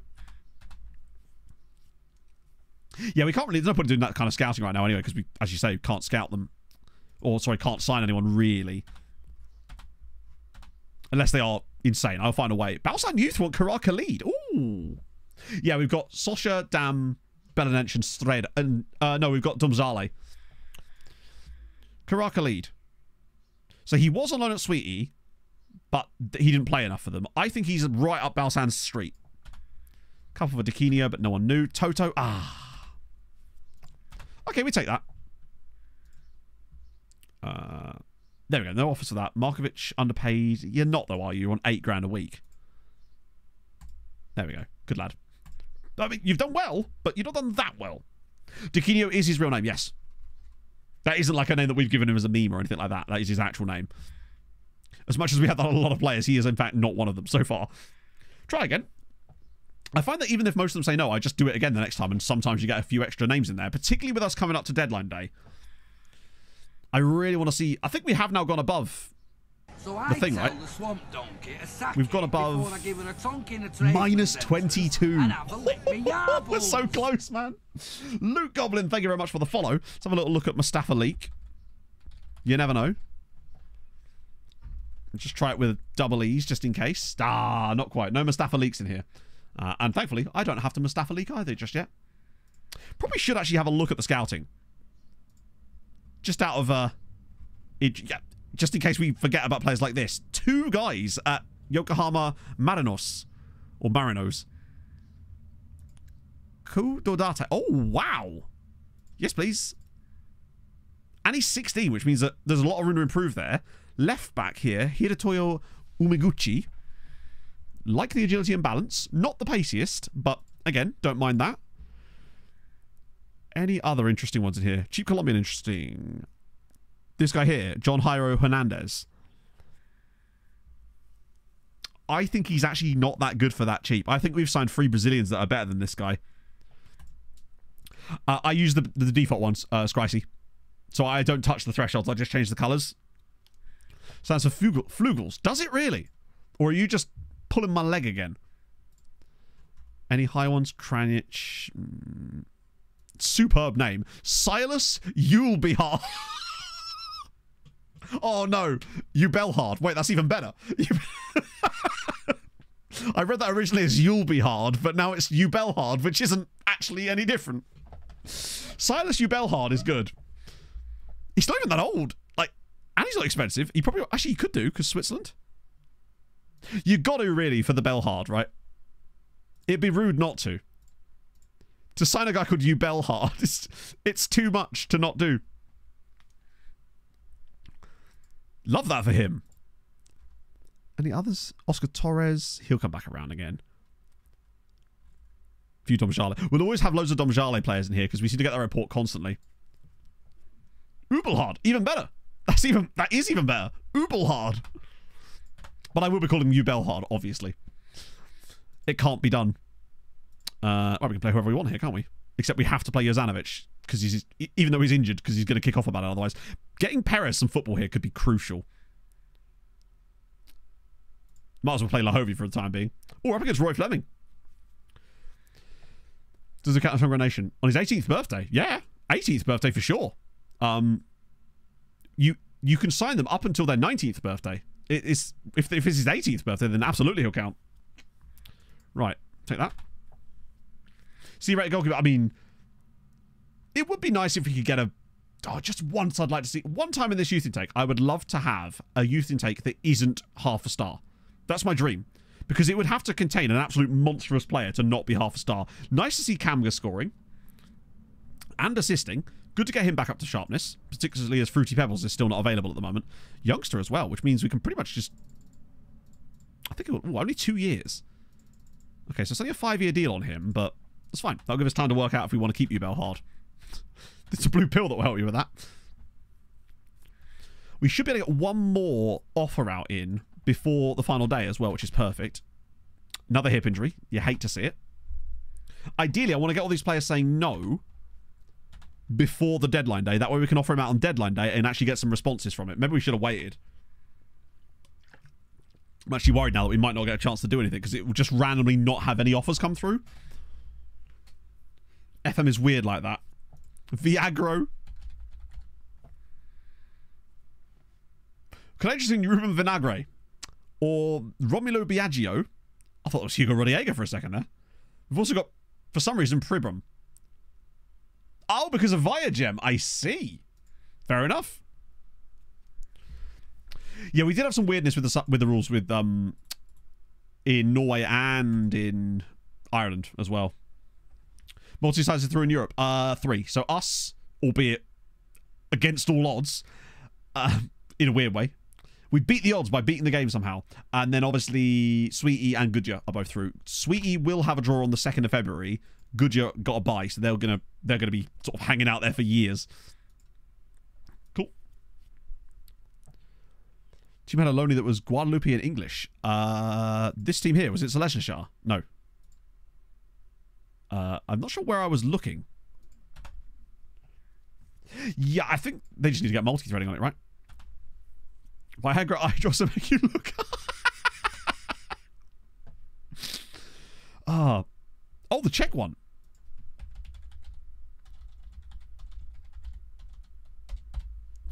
Yeah, we can't really... There's no point in doing that kind of scouting right now anyway, because we, as you say, can't scout them. Or, sorry, can't sign anyone, really. Unless they are insane. I'll find a way. Balsan Youth want Karar Khalid. Ooh. Yeah, we've got Sosha, Dam, Belenench, and Stred. And, no, we've got Dumzale. Karar Khalid. So he was on loan at Sweetie, but he didn't play enough for them. I think he's right up Balsan's street. Couple for Dakinia, but no one knew. Toto. Okay, we take that. There we go. No offers for that. Markovic, underpaid. You're not, though, are you? You're on 8 grand a week. There we go. Good lad. I mean, you've done well, but you've not done that well. Dakinio is his real name, yes. That isn't like a name that we've given him as a meme or anything like that. That is his actual name. As much as we have that on a lot of players, he is, in fact, not one of them so far. Try again. I find that even if most of them say no, I just do it again the next time, and sometimes you get a few extra names in there, particularly with us coming up to deadline day. I really want to see... I think we have now gone above the thing, right? We've got above minus 22. We're so close, man. Luke Goblin, thank you very much for the follow. Let's have a little look at Mustafa Leak. You never know. Just try it with double E's just in case. Ah, not quite. No Mustafa Leaks in here. And thankfully, I don't have to Mustafa Leak either just yet. Probably should actually have a look at the scouting. Just out of... just in case we forget about players like this. 2 guys at Yokohama Marinos. Or Marinos. Kudodate. Oh, wow. Yes, please. And he's 16, which means that there's a lot of room to improve there. Left back here, Hirotoyo Umeguchi. Like the agility and balance. Not the paciest, but again, don't mind that. Any other interesting ones in here? Cheap Colombian, interesting. This guy here, John Jairo Hernandez. I think he's actually not that good for that cheap. I think we've signed 3 Brazilians that are better than this guy. I use the default ones, Scrycy. So I don't touch the thresholds, I just change the colours. Stands for Flugels. Does it really? Or are you just pulling my leg again? Any high ones? Kranich. Superb name. Silas Yulbihar. Oh no. Ubelhard. Wait, that's even better. I read that originally as Yulbihard, but now it's Ubelhard, which isn't actually any different. Silas Ubelhard is good. He's not even that old. Like, and he's not expensive. He probably... Actually, he could do, because Switzerland. You got to, really, for the Belhard, right? It'd be rude not to. To sign a guy called Ubelhard, it's too much to not do. Love that for him. Any others? Oscar Torres. He'll come back around again. Few Domjale. We'll always have loads of Domjale players in here because we seem to get that report constantly. Ubelhard. Even better. That is even better. Ubelhard. But I will be calling him Ubelhard, obviously. It can't be done. Well, we can play whoever we want here, can't we? Except we have to play Jozanovic because he's, even though he's injured, because he's going to kick off about it otherwise. Getting Perez some football here could be crucial. Might as well play Lahovi for the time being. Or up against Roy Fleming. Does it count as Hungry Nation? On his 18th birthday? Yeah. 18th birthday for sure. You can sign them up until their 19th birthday. If it's his 18th birthday, then absolutely he'll count. Right. Take that. C-rated goalkeeper. I mean, it would be nice if we could get a... Oh, just once I'd like to see... One time in this youth intake, I would love to have a youth intake that isn't half a star. That's my dream. Because it would have to contain an absolute monstrous player to not be half a star. Nice to see Kamga scoring. And assisting. Good to get him back up to sharpness. Particularly as Fruity Pebbles is still not available at the moment. Youngster as well, which means we can pretty much just... I think... only 2 years. Okay, so it's only a 5-year deal on him, but... That's fine. That'll give us time to work out if we want to keep you Belhard. It's a blue pill that will help you with that. We should be able to get one more offer out in before the final day as well, which is perfect. Another hip injury. You hate to see it. Ideally, I want to get all these players saying no before the deadline day. That way we can offer him out on deadline day and actually get some responses from it. Maybe we should have waited. I'm actually worried now that we might not get a chance to do anything because it will just randomly not have any offers come through. FM is weird like that. Viagro. Could I just think Ruben Vinagre? Or Romulo Biagio? I thought it was Hugo Rodallega for a second there. We've also got, for some reason, Pribram. Oh, because of Viagem. I see. Fair enough. Yeah, we did have some weirdness with the rules with in Norway and in Ireland as well. Multi-sizes through in Europe. 3. So us, albeit against all odds, in a weird way. We beat the odds by beating the game somehow. And then obviously Sweetie and Goodyear are both through. Sweetie will have a draw on the 2nd of February. Goodyear got a bye, so they're gonna be sort of hanging out there for years. Cool. Team had a lonely that was Guadalupe in English. This team here, was it Celestia? No. I'm not sure where I was looking. Yeah, I think they just need to get multi-threading on it, right? Viagra eye drops to make you look. Oh, the Czech one.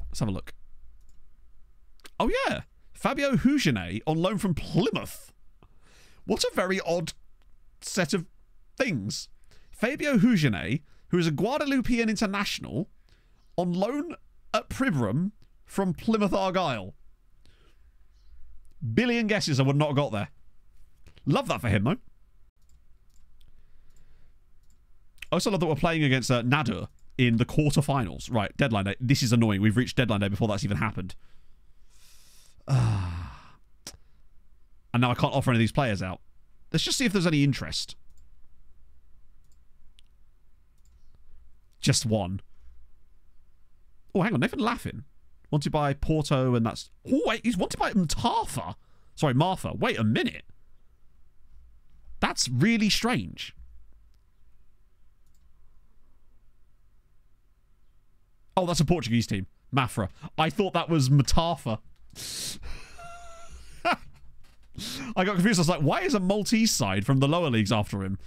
Let's have a look. Oh, yeah. Fabio Hugenet on loan from Plymouth. What a very odd set of things. Fabio Hugenet, who is a Guadeloupean international, on loan at Pribram from Plymouth Argyle. Billion guesses I would not have got there. Love that for him, though. I also love that we're playing against Nader in the quarterfinals. Right, deadline day. This is annoying. We've reached deadline day before that's even happened. And now I can't offer any of these players out. Let's just see if there's any interest. Just one. Oh, hang on. Nathan Laffin. Wanted by Porto, and that's... Oh, wait. He's wanted by Martha. Sorry, Martha. Wait a minute. That's really strange. Oh, that's a Portuguese team. Mafra. I thought that was Matafa. I got confused. I was like, why is a Maltese side from the lower leagues after him?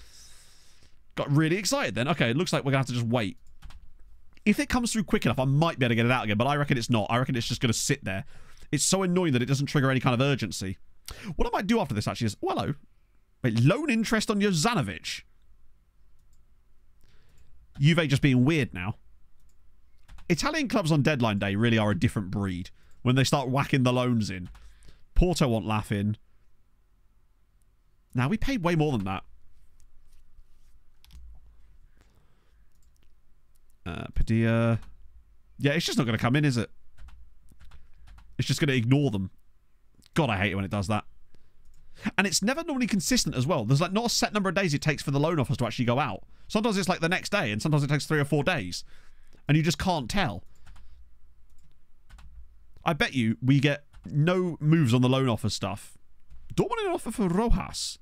Got really excited then. Okay, it looks like we're going to have to just wait. If it comes through quick enough, I might be able to get it out again, but I reckon it's not. I reckon it's just going to sit there. It's so annoying that it doesn't trigger any kind of urgency. What I might do after this, actually, is... Oh, hello. Wait, loan interest on Jozanovic. Juve just being weird now. Italian clubs on deadline day really are a different breed when they start whacking the loans in. Porto want Laffin. Now, we paid way more than that. Padilla. Yeah, it's just not going to come in, is it? It's just going to ignore them. God, I hate it when it does that. And it's never normally consistent as well. There's like not a set number of days it takes for the loan offers to actually go out. Sometimes it's like the next day, and sometimes it takes 3 or 4 days. And you just can't tell. I bet you we get no moves on the loan offer stuff. Dortmund an offer for Rojas.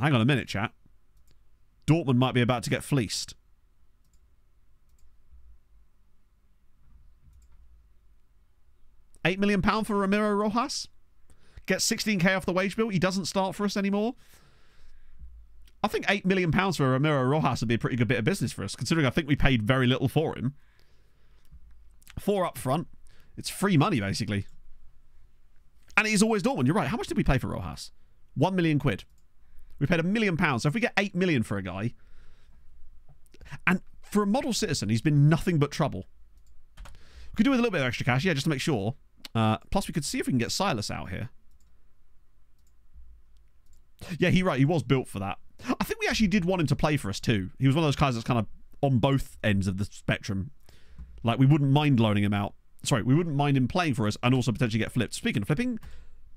Hang on a minute, chat. Dortmund might be about to get fleeced. £8 million for Ramiro Rojas? Gets 16k off the wage bill. He doesn't start for us anymore. I think £8 million for Ramiro Rojas would be a pretty good bit of business for us, considering I think we paid very little for him. 4 up front. It's free money, basically. And it is always Dortmund. You're right. How much did we pay for Rojas? £1 million. We paid £1 million. So if we get £8 million for a guy... And for a model citizen, he's been nothing but trouble. We could do with a little bit of extra cash, yeah, just to make sure. Plus, we could see if we can get Silas out here. Yeah, he was built for that. I think we actually did want him to play for us too. He was one of those guys that's kind of on both ends of the spectrum. Like, we wouldn't mind loaning him out. Sorry, we wouldn't mind him playing for us and also potentially get flipped. Speaking of flipping,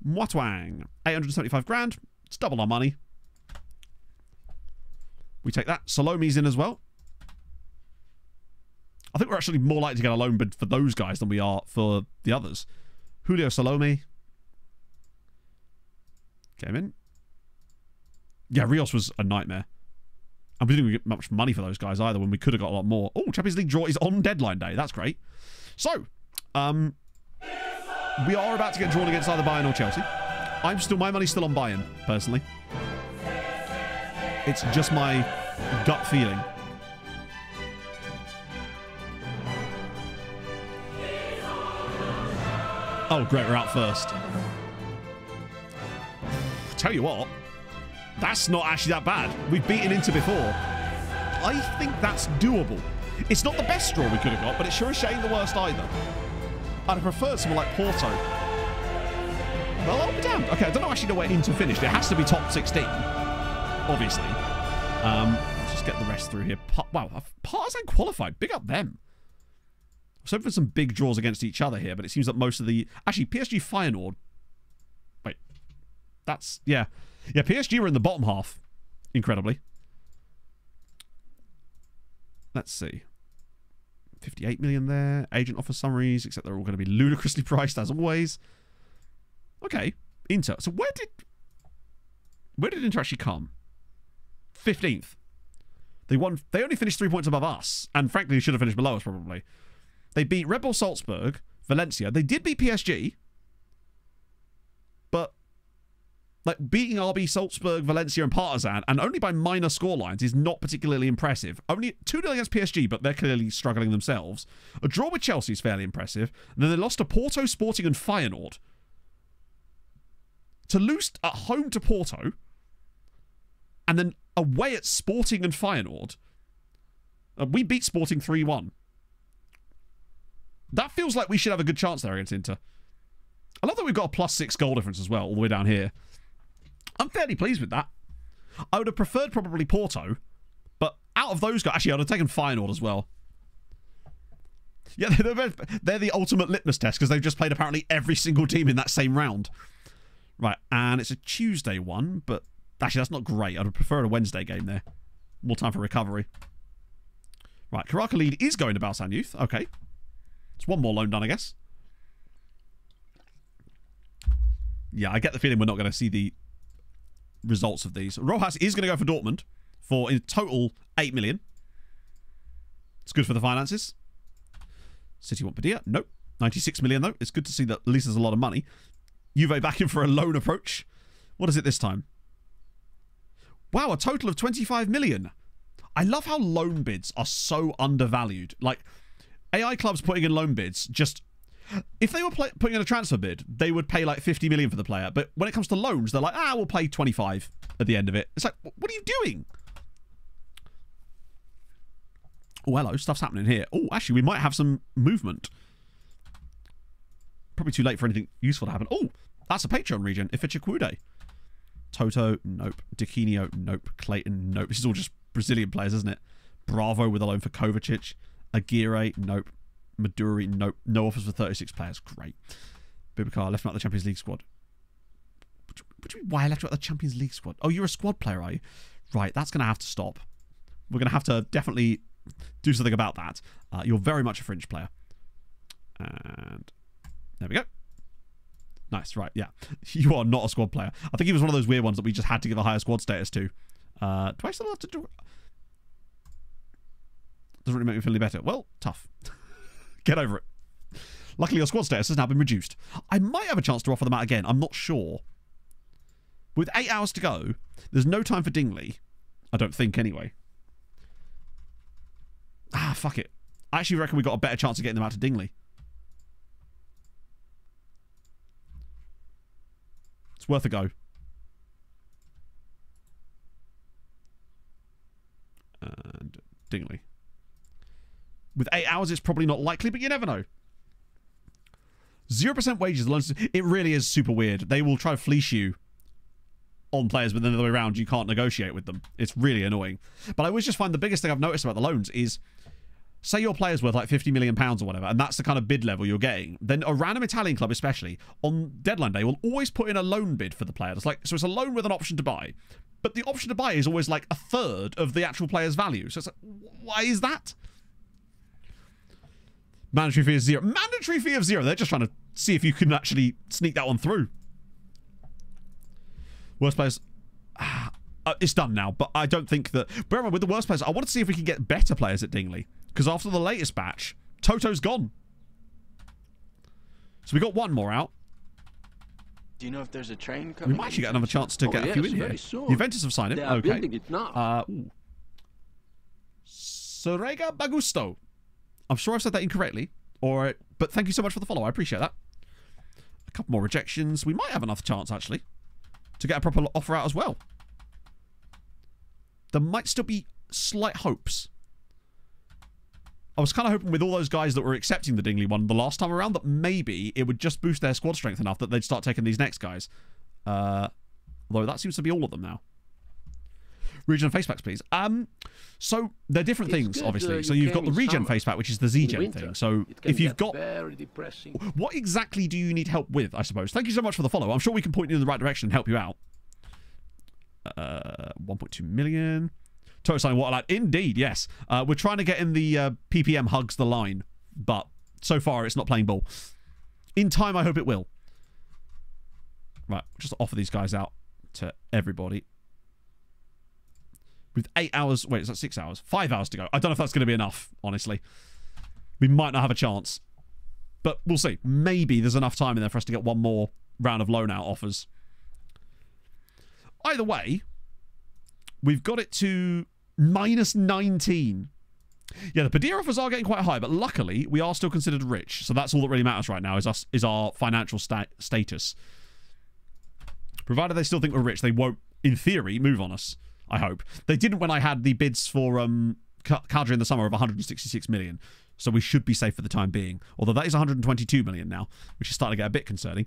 Mwatwang, 875 grand. It's double our money. We take that. Salome's in as well. I think we're actually more likely to get a loan bid for those guys than we are for the others. Julio Salome. Came in. Yeah, Rios was a nightmare. And we didn't get much money for those guys either when we could have got a lot more. Oh, Champions League draw is on deadline day. That's great. So, we are about to get drawn against either Bayern or Chelsea. My money's still on Bayern, personally. It's just my gut feeling. Oh, great, we're out first. Tell you what, that's not actually that bad. We've beaten Inter before. I think that's doable. It's not the best draw we could have got, but it sure as shit ain't the worst either. I'd have preferred someone like Porto. Well, I'll be damned. Okay, I don't actually know where Inter finished. It has to be top 16, obviously. Let's just get the rest through here. Wow, Partizan qualified. Big up them. So hoping for some big draws against each other here, but it seems that most of the... Actually, PSG Feyenoord... Wait. That's... Yeah. Yeah, PSG were in the bottom half. Incredibly. Let's see. 58 million there. Agent offer summaries, except they're all going to be ludicrously priced, as always. Okay. Inter. So where did Inter actually come? 15th. They only finished 3 points above us, and frankly, should have finished below us, probably. They beat Red Bull Salzburg, Valencia. They did beat PSG. But like beating RB Salzburg, Valencia, and Partizan, and only by minor scorelines, is not particularly impressive. Only 2-0 against PSG, but they're clearly struggling themselves. A draw with Chelsea is fairly impressive. And then they lost to Porto, Sporting, and Feyenoord. To lose at home to Porto, and then away at Sporting and Feyenoord, we beat Sporting 3-1. That feels like we should have a good chance there against Inter. I love that we've got a +6 goal difference as well, all the way down here. I'm fairly pleased with that. I would have preferred probably Porto, but out of those guys, actually, I would have taken Feyenoord as well. Yeah, they're the ultimate litmus test because they've just played apparently every single team in that same round. Right, and it's a Tuesday one, but actually that's not great. I'd have preferred a Wednesday game there. More time for recovery. Right, Karaka lead is going to Balsan Youth. Okay. It's one more loan done, I guess. Yeah, I get the feeling we're not going to see the results of these. Rojas is going to go for Dortmund for in total 8 million. It's good for the finances. City want Padilla? Nope. 96 million though. It's good to see that at least there's a lot of money. Juve back in for a loan approach. What is it this time? Wow, a total of 25 million. I love how loan bids are so undervalued. Like, AI clubs putting in loan bids just... If they were putting in a transfer bid, they would pay like 50 million for the player. But when it comes to loans, they're like, we'll pay 25 at the end of it. It's like, what are you doing? Oh, hello. Stuff's happening here. Oh, actually, we might have some movement. Probably too late for anything useful to happen. Oh, that's a Patreon region. Ifichikude. Toto, nope. Dickinio, nope. Clayton, nope. This is all just Brazilian players, isn't it? Bravo with a loan for Kovacic. Aguirre, nope. Maduri, nope. No offers for 36 players. Great. Bubakar left him out the Champions League squad. What do you mean, why I left you out the Champions League squad? Oh, you're a squad player, are you? Right, that's going to have to stop. We're going to have to definitely do something about that. You're very much a fringe player. And there we go. Nice, right, yeah. You are not a squad player. I think he was one of those weird ones that we just had to give a higher squad status to. Do I still have to do... Doesn't really make me feel any better. Well, tough. Get over it. Luckily, your squad status has now been reduced. I might have a chance to offer them out again. I'm not sure. With 8 hours to go, there's no time for Dingley. I don't think, anyway. Fuck it. I actually reckon we got a better chance of getting them out to Dingley. It's worth a go. And Dingley. With 8 hours, it's probably not likely, but you never know. 0% wages. It really is super weird. They will try to fleece you on players, but then the other way around, you can't negotiate with them. It's really annoying. But I always just find the biggest thing I've noticed about the loans is, say your player's worth like £50 million or whatever, and that's the kind of bid level you're getting, then a random Italian club especially, on deadline day, will always put in a loan bid for the player. It's like, so it's a loan with an option to buy. But the option to buy is always like a third of the actual player's value. So it's like, why is that? Mandatory fee of 0. Mandatory fee of 0. They're just trying to see if you can actually sneak that one through. Worst players. It's done now, but I don't think that... Bear in mind, with the worst players, I want to see if we can get better players at Dingley. Because after the latest batch, Toto's gone. So we got one more out. Do you know if there's a train coming? We might actually get another chance to get a few in here. Juventus have signed him. Okay. Sorega Bagusto. I'm sure I've said that incorrectly, but thank you so much for the follow. I appreciate that. A couple more rejections. We might have another chance, actually, to get a proper offer out as well. There might still be slight hopes. I was kind of hoping with all those guys that were accepting the Dingley one the last time around that maybe it would just boost their squad strength enough that they'd start taking these next guys. Although that seems to be all of them now. Regen face packs, please. So they're different things, obviously. So you've got the Regen face pack, which is the Z-Gen thing. So if you've got... What exactly do you need help with, I suppose? Thank you so much for the follow. I'm sure we can point you in the right direction and help you out. 1.2 million. Total signing what? Indeed, yes. We're trying to get in the PPM hugs the line, but so far it's not playing ball. In time, I hope it will. Right, just offer these guys out to everybody. With 8 hours... Wait, is that 6 hours? 5 hours to go. I don't know if that's going to be enough, honestly. we might not have a chance. But we'll see. Maybe there's enough time in there for us to get one more round of loan out offers. Either way, we've got it to minus 19. Yeah, the Padilla offers are getting quite high, but luckily we are still considered rich. So that's all that really matters right now is our financial status. Provided they still think we're rich, they won't, in theory, move on us. I hope. They didn't when I had the bids for Cadre in the summer of 166 million. So we should be safe for the time being. Although that is 122 million now, which is starting to get a bit concerning.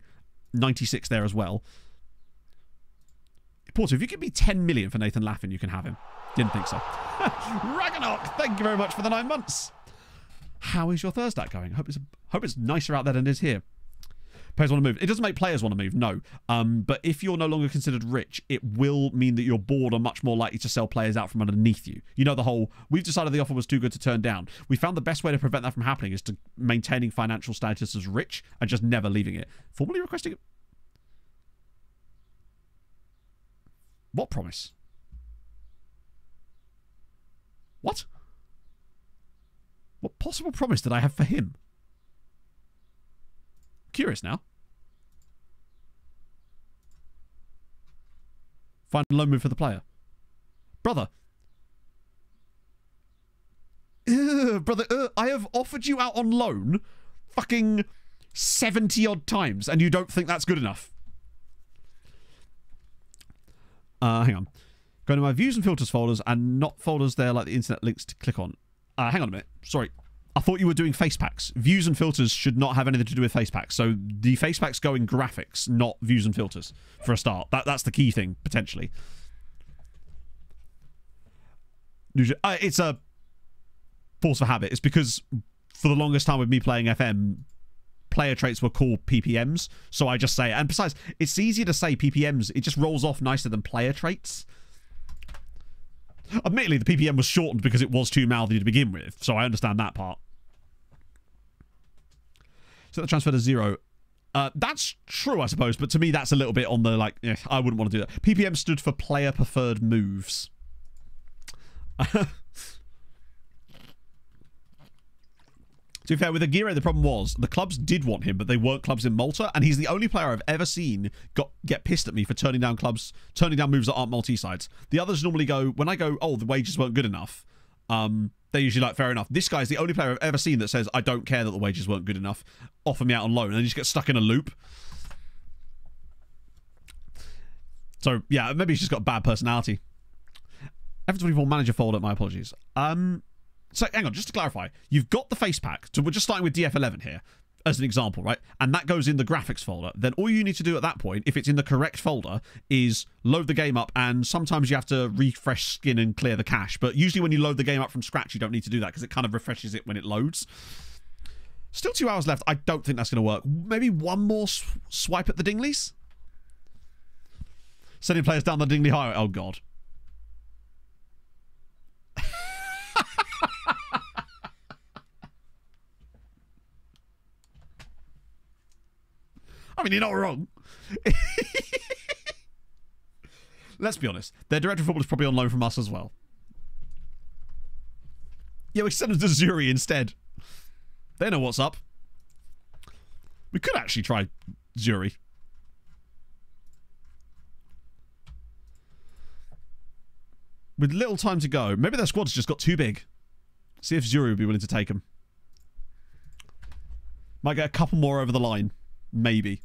96 there as well. Porter, if you give me 10 million for Nathan Laffin, you can have him. Didn't think so. Ragnarok, thank you very much for the 9 months. How is your Thursday going? Hope it's nicer out there than it is here. Players want to move. It doesn't make players want to move, no. But if you're no longer considered rich, it will mean that your board are much more likely to sell players out from underneath you. You know the whole, we've decided the offer was too good to turn down. We found the best way to prevent that from happening is to maintaining financial status as rich and just never leaving it. Formally requesting it. What promise? What? What possible promise did I have for him? Curious now. Find a loan move for the player. Brother. Brother, I have offered you out on loan fucking 70 odd times and you don't think that's good enough. Hang on. Go to my views and filters folders and not folders there like the internet links to click on. Hang on a minute. Sorry. I thought you were doing face packs. Views and filters should not have anything to do with face packs. So the face packs go in graphics, not views and filters for a start. That's the key thing, potentially. It's a force of habit. It's because for the longest time with me playing FM, player traits were called PPMs. So I just say it. And besides, it's easier to say PPMs. It just rolls off nicer than player traits. Admittedly, the PPM was shortened because it was too mouthy to begin with, so I understand that part. So the transfer to 0. That's true, I suppose, but to me that's a little bit on the, like, I wouldn't want to do that. PPM stood for player preferred moves. To be fair, with Aguirre, the problem was the clubs did want him, but they weren't clubs in Malta, and he's the only player I've ever seen get pissed at me for turning down moves that aren't multi-sides. The others normally go, when I go, oh, the wages weren't good enough, they're usually like, fair enough. This guy's the only player I've ever seen that says, I don't care that the wages weren't good enough, offer me out on loan, and he just gets stuck in a loop. So, yeah, maybe he's just got a bad personality. F24 manager folder, my apologies. So, hang on, just to clarify, you've got the face pack. So, we're just starting with DF11 here, as an example, right? And that goes in the graphics folder. Then all you need to do at that point, if it's in the correct folder, is load the game up. And sometimes you have to refresh skin and clear the cache. But usually when you load the game up from scratch, you don't need to do that because it kind of refreshes it when it loads. Still 2 hours left. I don't think that's going to work. Maybe one more swipe at the Dingleys? Sending players down the Dingley highway. Oh, God. I mean, you're not wrong. Let's be honest. Their director of football is probably on loan from us as well. Yeah, we send them to Zuri instead. They know what's up. We could actually try Zuri. With little time to go. Maybe their squad's just got too big. See if Zuri would be willing to take them. Might get a couple more over the line. Maybe.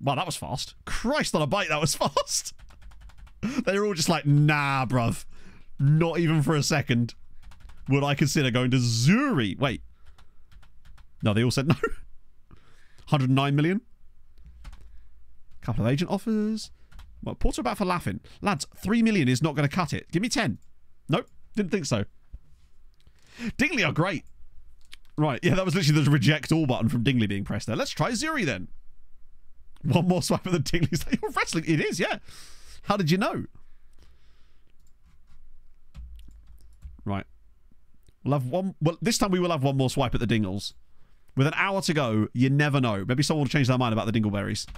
Wow, that was fast. Christ on a bike, that was fast. They were all just like, nah, bruv. Not even for a second would I consider going to Zuri. Wait. No, they all said no. 109 million. Couple of agent offers. Well, Porter about for laughing. Lads, 3 million is not going to cut it. Give me 10. Nope, didn't think so. Dingley are great. Right, yeah, that was literally the reject all button from Dingley being pressed there. Let's try Zuri then. One more swipe at the Dingley's. You're wrestling. It is, yeah. How did you know? Right. We'll have one. Well, this time we will have one more swipe at the Dingles. With an hour to go, you never know. Maybe someone will change their mind about the Dingleberries.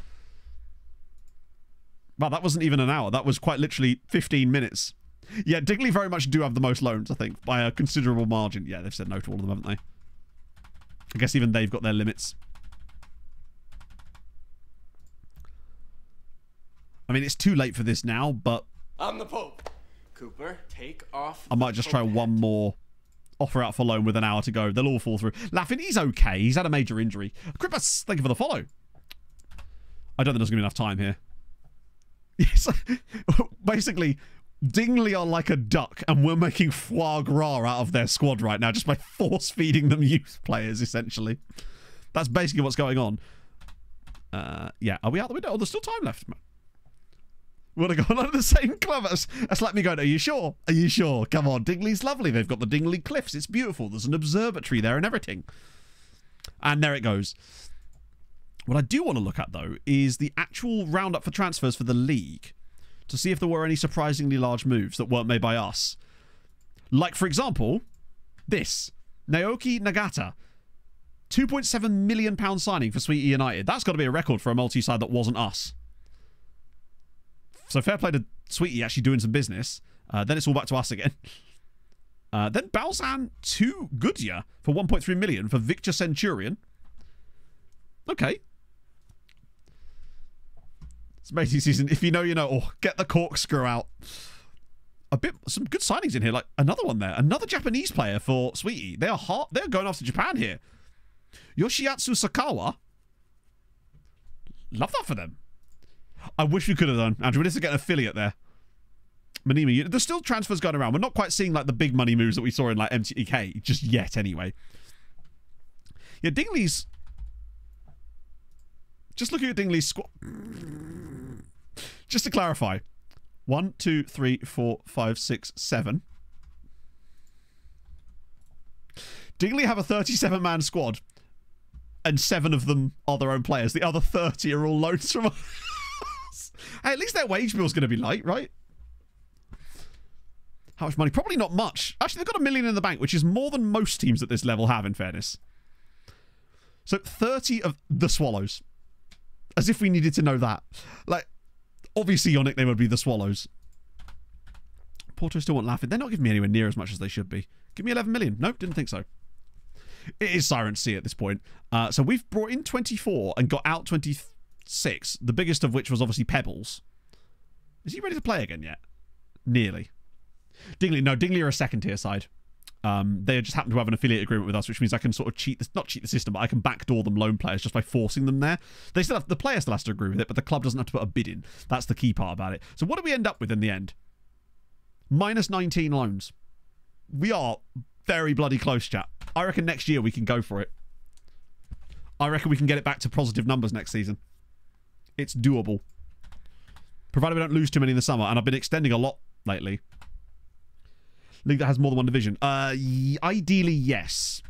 Wow, that wasn't even an hour. That was quite literally 15 minutes. Yeah, Dingley very much do have the most loans, I think, by a considerable margin. Yeah, they've said no to all of them, haven't they? I guess even they've got their limits. I mean, it's too late for this now, but... I'm the Pope. Cooper, take off. I might just try one more offer out for loan with an hour to go. They'll all fall through. Laughing, he's okay. He's had a major injury. Krippus, thank you for the follow. I don't think there's going to be enough time here. Yes, basically, Dingley are like a duck, and we're making foie gras out of their squad right now just by force-feeding them youth players, essentially. That's basically what's going on. Yeah, are we out the window? Oh, there's still time left. Would have gone under the same club. That's like me going, are you sure? Are you sure? Come on, Dingley's lovely. They've got the Dingley Cliffs. It's beautiful. There's an observatory there and everything. And there it goes. What I do want to look at, though, is the actual roundup for transfers for the league to see if there were any surprisingly large moves that weren't made by us. Like, for example, this. Naoki Nagata. £2.7 million signing for Sweetie United. That's got to be a record for a multi-side that wasn't us. So fair play to Sweetie actually doing some business. Then it's all back to us again. Then Balzan to Goodyear for 1.3 million for Victor Centurion. Okay. It's amazing season. If you know, you know. Oh, get the corkscrew out. Some good signings in here. Like another one there. Another Japanese player for Sweetie. They are hot. They're going off to Japan here. Yoshiatsu Sakawa. Love that for them. I wish we could have done. Andrew, we need to get an affiliate there. Manima, there's still transfers going around. We're not quite seeing like the big money moves that we saw in like MTK just yet anyway. Yeah, Dingley's... Just looking at Dingley's squad... Just to clarify. 1, 2, 3, 4, 5, 6, 7. Dingley have a 37-man squad. And 7 of them are their own players. The other 30 are all loans from us. Hey, at least their wage bill's going to be light, right? How much money? Probably not much. Actually, they've got $1 million in the bank, which is more than most teams at this level have, in fairness. So 30 of the Swallows. As if we needed to know that. Like, obviously your nickname would be the Swallows. Porto still won't laugh. They're not giving me anywhere near as much as they should be. Give me 11 million. Nope, didn't think so. It is Sirens C at this point. So we've brought in 24 and got out 26. The biggest of which was obviously Pebbles. Is he ready to play again yet? Nearly. Dingley, no, Dingley are a second tier side. They just happen to have an affiliate agreement with us, which means I can sort of not cheat the system, but I can backdoor them loan players just by forcing them there. They still have, the player still has to agree with it, but the club doesn't have to put a bid in. That's the key part about it. So what do we end up with in the end? Minus 19 loans. We are very bloody close, chat. I reckon next year we can go for it. I reckon we can get it back to positive numbers next season. It's doable. Provided we don't lose too many in the summer, and I've been extending a lot lately. League that has more than one division. Ideally, yes.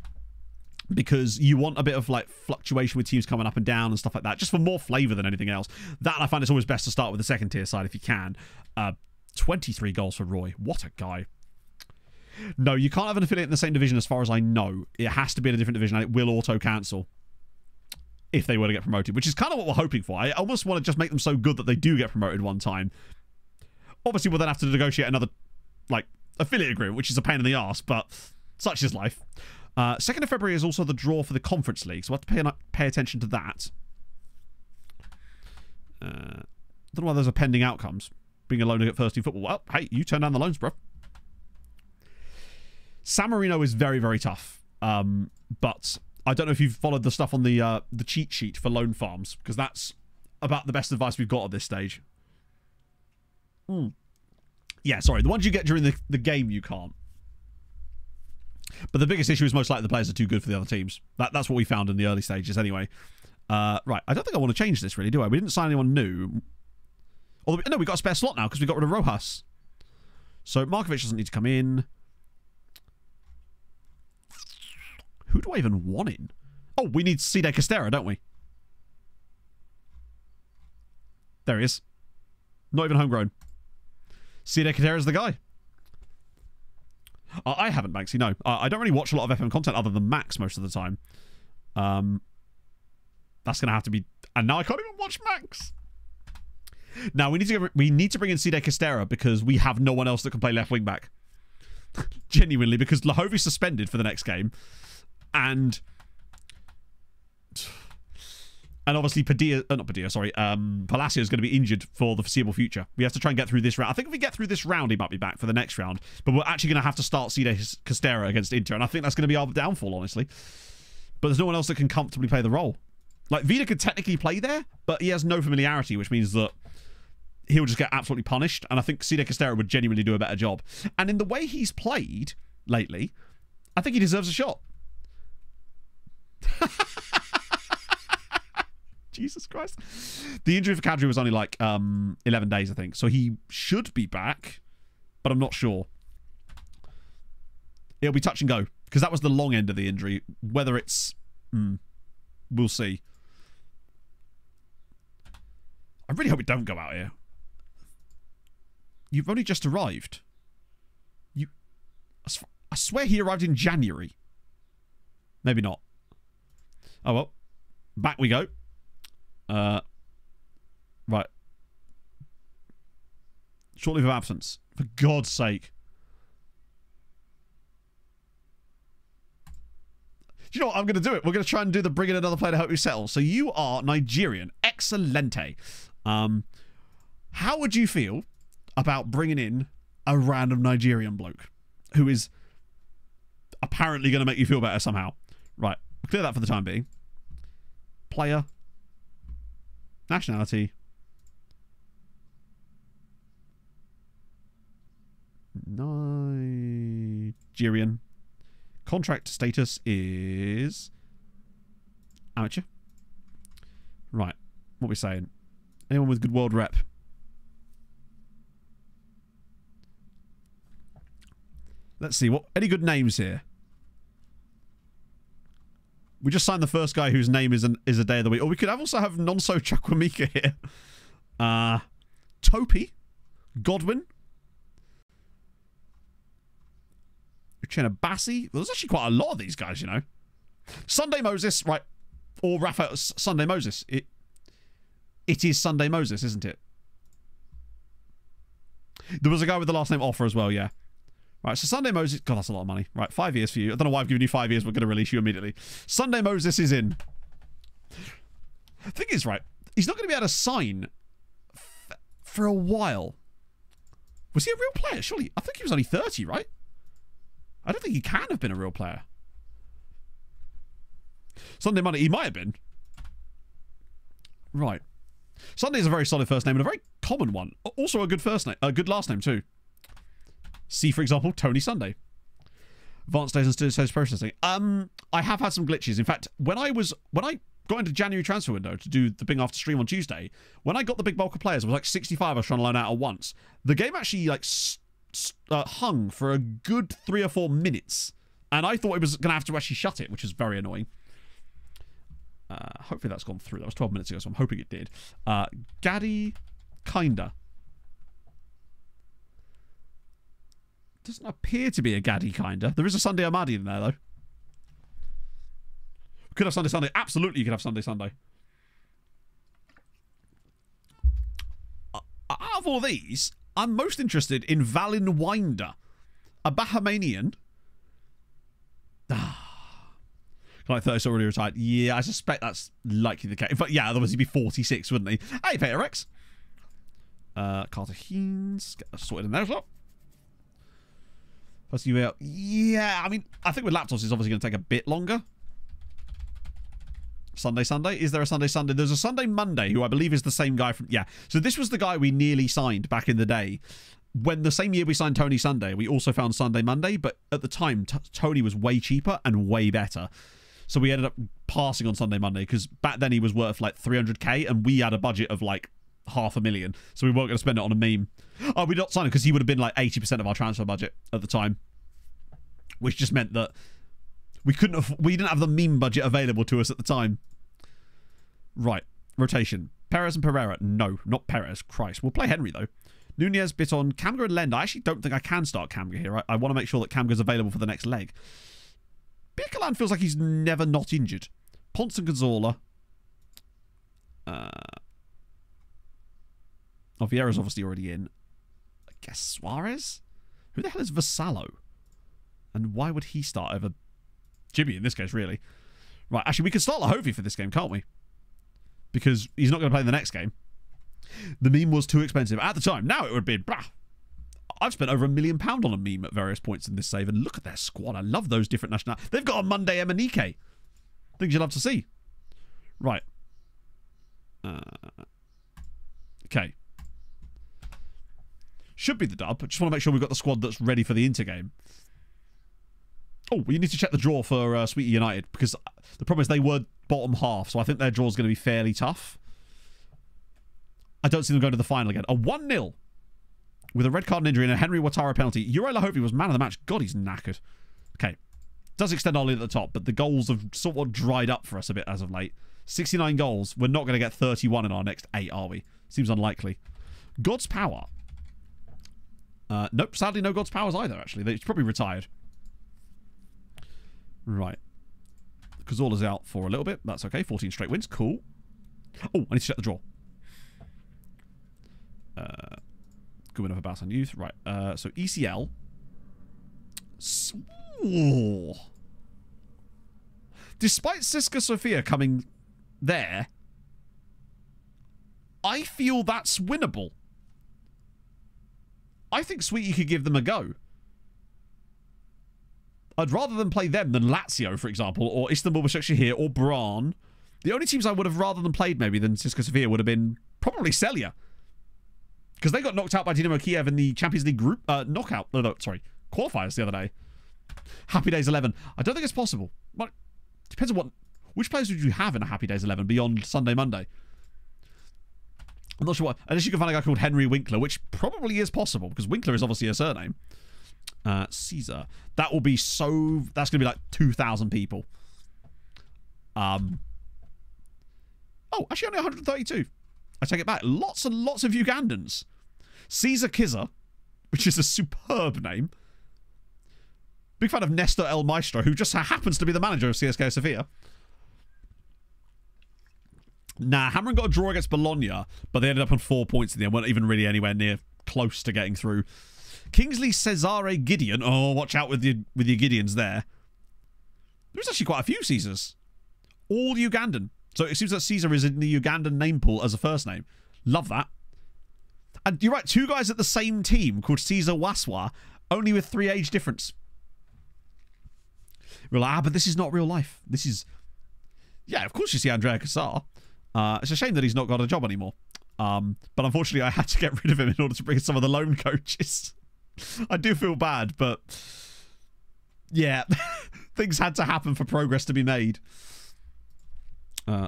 Because you want a bit of like fluctuation with teams coming up and down and stuff like that, just for more flavour than anything else. That, I find it's always best to start with the second tier side if you can. 23 goals for Roy. What a guy. No, you can't have an affiliate in the same division as far as I know. It has to be in a different division and it will auto-cancel if they were to get promoted, which is kind of what we're hoping for. I almost want to just make them so good that they do get promoted one time. Obviously, we'll then have to negotiate another, like, affiliate agreement, which is a pain in the arse, but such is life. 2nd of February is also the draw for the Conference League, so we'll have to pay attention to that. Don't know why those are pending outcomes. Being a loaner at first team football. Well, hey, you turn down the loans, bro. San Marino is very, very tough. But I don't know if you've followed the stuff on the cheat sheet for loan farms, because that's about the best advice we've got at this stage. Yeah, sorry. The ones you get during the game, you can't. But the biggest issue is most likely the players are too good for the other teams. That's what we found in the early stages anyway. Right, I don't think I want to change this really, do I? We didn't sign anyone new. Although, no, we got a spare slot now because we got rid of Rojas. So Markovic doesn't need to come in. Who do I even want in? Oh, we need Cide Castera, don't we? There he is. Not even homegrown. Cide Castera's the guy. I haven't, Banksy, no. I don't really watch a lot of FM content other than Max most of the time. That's going to have to be... And now I can't even watch Max. Now, we need to bring in Cide Castera because we have no one else that can play left wing back. Genuinely, because Lahovi's suspended for the next game. And And obviously Palacio is going to be injured for the foreseeable future. We have to try and get through this round. I think if we get through this round, he might be back for the next round. But we're actually going to have to start Cide Castera against Inter. And I think that's going to be our downfall, honestly. But there's no one else that can comfortably play the role. Like, Vida could technically play there, but he has no familiarity, which means that he'll just get absolutely punished. And I think Cide Castera would genuinely do a better job. And in the way he's played lately, I think he deserves a shot. Jesus Christ. The injury for Kadri was only like 11 days, I think. So he should be back, but I'm not sure. It'll be touch and go, because that was the long end of the injury. Whether it's... we'll see. I really hope we don't go out here. You've only just arrived. I swear he arrived in January. Maybe not. Oh, well. Back we go. Right. Short leave of absence. For God's sake. Do you know what? I'm going to do it. We're going to try and do the bring in another player to help you settle. So you are Nigerian. Excelente. How would you feel about bringing in a random Nigerian bloke who is apparently going to make you feel better somehow? Right. We'll clear that for the time being. Player. Nationality. Nigerian. Contract status is amateur. Right. What are we saying? Anyone with good world rep? Let's see. Any good names here? We just signed the first guy whose name is a day of the week. Or we could also have Nonso Chukwuemeka here. Topi. Godwin. Uchenna Bassi. Well, there's actually quite a lot of these guys, you know. Sunday Moses, right. Or Rafa Sunday Moses. It is Sunday Moses, isn't it? There was a guy with the last name Offer as well, yeah. Right, so Sunday Moses... God, that's a lot of money. Right, 5 years for you. I don't know why I've given you 5 years. We're going to release you immediately. Sunday Moses is in. Thing is, right, he's not going to be able to sign for a while. Was he a real player? Surely, I think he was only 30, right? I don't think he can have been a real player. Sunday Monday, he might have been. Right. Sunday is a very solid first name and a very common one. Also a good first name, a good last name too. See, for example, Tony Sunday. Advanced days and stage processing. I have had some glitches. In fact, when I got into January transfer window to do the Bing After stream on Tuesday, when I got the big bulk of players, it was like 65 I was trying to loan out at once. The game actually like hung for a good 3 or 4 minutes, and I thought it was going to have to actually shut it, which is very annoying. Hopefully that's gone through. That was 12 minutes ago, so I'm hoping it did. Gaddy, kinda. Doesn't appear to be a Gaddy, kinda. There is a Sunday Ahmadi in there, though. Could have Sunday Sunday. Absolutely, you could have Sunday Sunday. Out of all these, I'm most interested in Valin Winder, a Bahamanian. Like 30's already retired. Yeah, I suspect that's likely the case. But yeah, otherwise he'd be 46, wouldn't he? Hey, Peter Rex. Carter Heens. Get that sorted in there as well. Plus you out. Yeah, I mean, I think with laptops it's obviously going to take a bit longer. Sunday Sunday. Is there a Sunday Sunday? There's a Sunday Monday who I believe is the same guy from... Yeah. So this was the guy we nearly signed back in the day. When the same year we signed Tony Sunday, we also found Sunday Monday. But at the time, Tony was way cheaper and way better. So we ended up passing on Sunday Monday because back then he was worth like 300k and we had a budget of like 500,000. So we weren't going to spend it on a meme. Oh, we not signed it because he would have been like 80% of our transfer budget at the time. Which just meant that we didn't have the meme budget available to us at the time. Right. Rotation. Perez and Pereira. No, not Perez. Christ. We'll play Henry though. Nunez, Biton, Kamga and Lend. I actually don't think I can start Kamga here. I want to make sure that Kamga's available for the next leg. Birkeland feels like he's never not injured. Ponce and Gonzala. Vieira's obviously already in. I guess Suarez? Who the hell is Vassallo? And why would he start over Jimmy in this case, really? Right, actually, we can start Lahovey for this game, can't we? Because he's not going to play in the next game. The meme was too expensive at the time. Now it would be, blah. I've spent over £1 million on a meme at various points in this save, and look at their squad. I love those different nationalities. They've got a Monday Emanike. Things you'd love to see. Right. Okay. Should be the dub. I just want to make sure we've got the squad that's ready for the intergame. Oh, we need to check the draw for Sweetie United, because the problem is they were bottom half, so I think their draw is going to be fairly tough. I don't see them going to the final again. A 1-0 with a red card and injury and a Henry Watara penalty. Yuri Lahovey was man of the match. God, he's knackered. Okay. Does extend our lead at the top, but the goals have sort of dried up for us a bit as of late. 69 goals. We're not going to get 31 in our next 8, are we? Seems unlikely. God's Power. Nope, sadly no God's Powers either, actually. He's probably retired. Right. Cazorla's out for a little bit. That's okay. 14 straight wins. Cool. Oh, I need to check the draw. Good win over Bausan Youth. Right. So ECL. Ooh. Despite Siska Sofia coming there, I feel that's winnable. I think Sweetie could give them a go. I'd rather them play them than Lazio, for example, or Istanbul Başakşehir, or Bran. The only teams I would have rather than played maybe than Siska Sofia would have been probably Celje. Because they got knocked out by Dinamo Kiev in the Champions League group knockout. No, sorry, qualifiers the other day. Happy Days 11. I don't think it's possible. Well, depends on which players would you have in a Happy Days 11 beyond Sunday, Monday. I'm not sure what. Unless you can find a guy called Henry Winkler, which probably is possible because Winkler is obviously a surname. Caesar. That will be so. That's going to be like 2,000 people. Oh, actually only 132. I take it back. Lots and lots of Ugandans. Caesar Kizza, which is a superb name. Big fan of Nestor El Maestro, who just happens to be the manager of CSKA Sofia. Nah, Hamron got a draw against Bologna, but they ended up on 4 points in the end. Weren't even really anywhere near close to getting through. Kingsley Cesare Gideon. Oh, watch out with your Gideons there. There's actually quite a few Caesars. All Ugandan. So it seems that Caesar is in the Ugandan name pool as a first name. Love that. And you're right, 2 guys at the same team called Caesar Waswa, only with 3 age difference. We're like, but this is not real life. This is... Yeah, of course you see Andrea Cassar. It's a shame that he's not got a job anymore. But unfortunately, I had to get rid of him in order to bring in some of the loan coaches. I do feel bad, but... Yeah, things had to happen for progress to be made.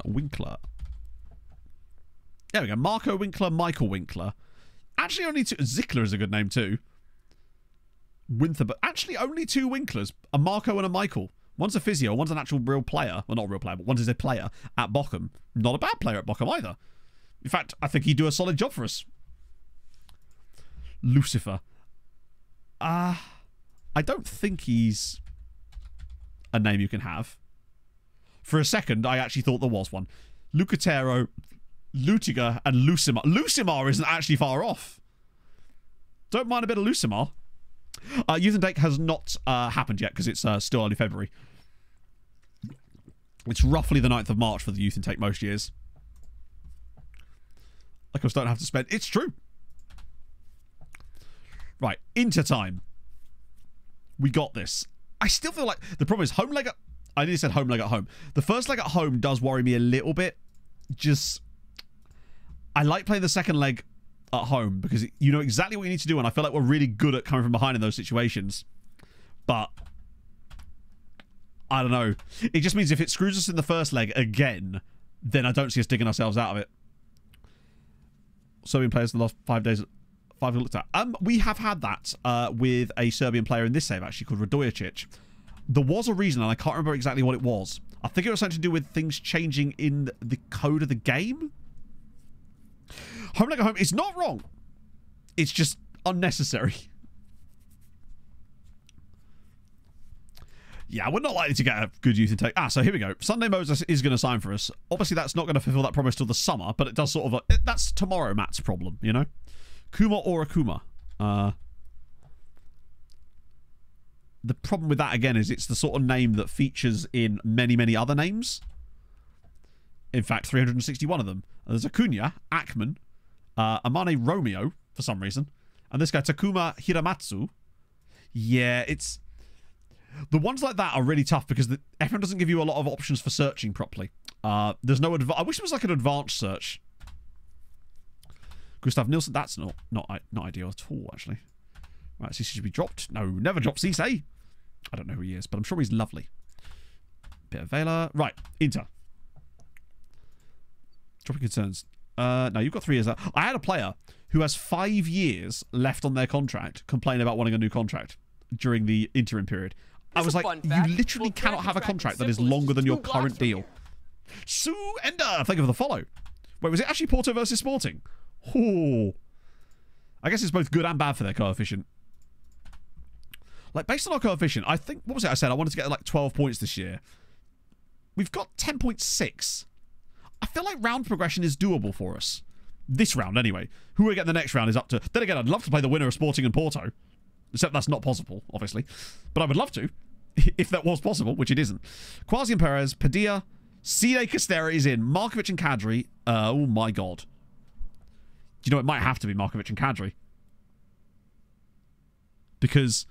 Winkler. There we go. Marco Winkler, Michael Winkler. Actually, only 2. Zickler is a good name too. Winther, but actually only 2 Winklers. A Marco and a Michael. One's a physio, one's an actual real player. Well, not a real player, but one is a player at Bochum. Not a bad player at Bochum either. In fact, I think he'd do a solid job for us. Lucifer. I don't think he's a name you can have. For a second, I actually thought there was one. Lucatero, Lutiger, and Lucimar. Lucimar isn't actually far off. Don't mind a bit of Lucimar. Youth Intake has not happened yet because it's still early February. It's roughly the 9th of March for the Youth Intake most years. Like I don't have to spend. It's true. Right, Inter time. We got this. I still feel like the problem is home leg. I nearly said home leg at home. The first leg at home does worry me a little bit. Just, I like playing the second leg at home because you know exactly what you need to do, and I feel like we're really good at coming from behind in those situations. But I don't know. It just means if it screws us in the first leg again, then I don't see us digging ourselves out of it. Serbian players in the last 5 days. 5 we looked at. We have had that with a Serbian player in this save actually called Radojacic. There was a reason, and I can't remember exactly what it was. I think it was something to do with things changing in the code of the game. Home leg at home is not wrong. It's just unnecessary. Yeah, we're not likely to get a good youth intake. So here we go. Sunday Moses is going to sign for us. Obviously, that's not going to fulfill that promise till the summer, but it does sort of... that's tomorrow Matt's problem, you know? Kuma or Akuma. the problem with that, again, is it's the sort of name that features in many, many other names. In fact, 361 of them. There's Acuna, Ackman, Amane Romeo, for some reason. And this guy, Takuma Hiramatsu. Yeah, it's... The ones like that are really tough because FM doesn't give you a lot of options for searching properly. There's no... I wish it was like an advanced search. Gustav Nilsson, that's not ideal at all, actually. Right, Cisse should be dropped. No, never drop Cisse. I don't know who he is, but I'm sure he's lovely. Bit of Vela. Right, Inter. Dropping concerns. No, you've got 3 years. I had a player who has 5 years left on their contract complain about wanting a new contract during the interim period. I was like, you literally cannot have a contract that is longer than your current deal. Sue Ender, thank you for the follow. Wait, was it actually Porto versus Sporting? Oh. I guess it's both good and bad for their coefficient. Like, based on our coefficient, I think, what was it I said? I wanted to get like 12 points this year. We've got 10.6. I feel like round progression is doable for us. This round, anyway. Who we get the next round is up to... Then again, I'd love to play the winner of Sporting and Porto. Except that's not possible, obviously. But I would love to, if that was possible, which it isn't. Quasi and Perez, Padilla, Cide Castera is in, Markovic and Kadri. Oh my god. Do you know, it might have to be Markovic and Kadri. Because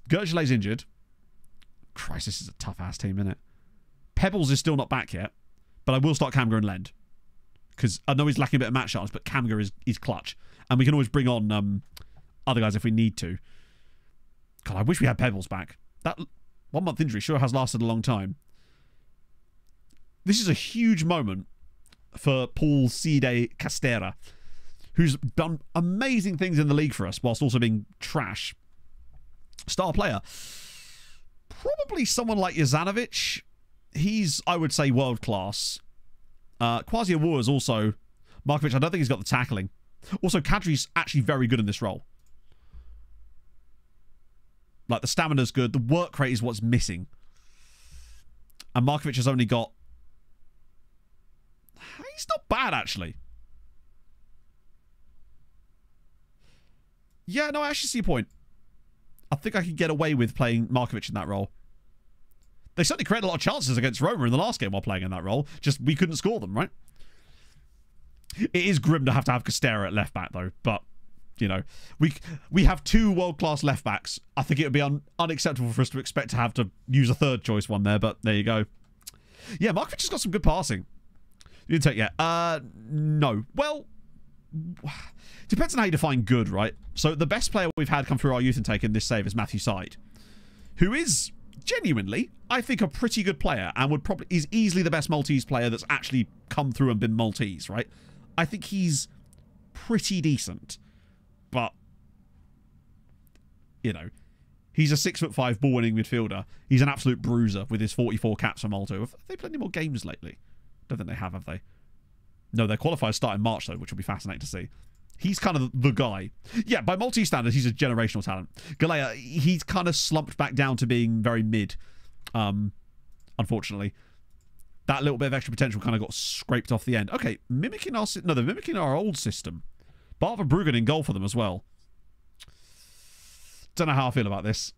Gergelay's injured. Christ, this is a tough-ass team, isn't it? Pebbles is still not back yet, but I will start Kamga and Lend. Because I know he's lacking a bit of match chance, but Kamga is clutch. And we can always bring on other guys if we need to. God, I wish we had Pebbles back. That 1 month injury sure has lasted a long time. This is a huge moment for Paul Cide Castera, who's done amazing things in the league for us, whilst also being trash. Star player. Probably someone like Jezanovic. He's, I would say, world class. Quasi Awar is also... Markovic, I don't think he's got the tackling. Also, Kadri's actually very good in this role. Like, the stamina's good. The work rate is what's missing. And Markovic has only got... He's not bad, actually. Yeah, no, I actually see your point. I think I could get away with playing Markovic in that role. They certainly created a lot of chances against Roma in the last game while playing in that role. Just, we couldn't score them, right? It is grim to have Castera at left back, though. But, you know, we have 2 world-class left backs. I think it would be unacceptable for us to expect to have to use a third choice one there, but there you go. Yeah, Markovic has got some good passing. You didn't take yet. No. Well, depends on how you define good, right? So the best player we've had come through our youth intake in this save is Matthew Side, who is genuinely, I think, a pretty good player and is easily the best Maltese player that's actually come through and been Maltese, right? I think he's pretty decent, but, you know, he's a 6'5" ball-winning midfielder. He's an absolute bruiser with his 44 caps for Malta. Have they played any more games lately? Don't think they have they? No, their qualifiers start in March, though, which will be fascinating to see. He's kind of the guy. Yeah, by Maltese standards, he's a generational talent. Galea, he's kind of slumped back down to being very mid, unfortunately. That little bit of extra potential kind of got scraped off the end. Okay, mimicking our... No, they're mimicking our old system. Bart Verbruggen in goal for them as well. Don't know how I feel about this.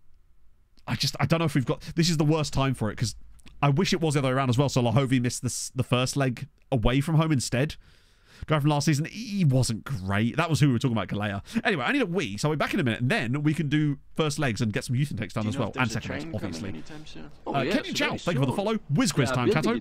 I don't know if we've got... This is the worst time for it, because I wish it was the other way around as well, so Lahovi missed the first leg away from home instead. Guy from last season, he wasn't great. That was who we were talking about, Galea. Anyway, I need a wee, so we'll be back in a minute, and then we can do first legs and get some youth intakes done as well, and second legs, obviously. Kenny Chow, thank you for the follow. Whiz quiz time, Cato.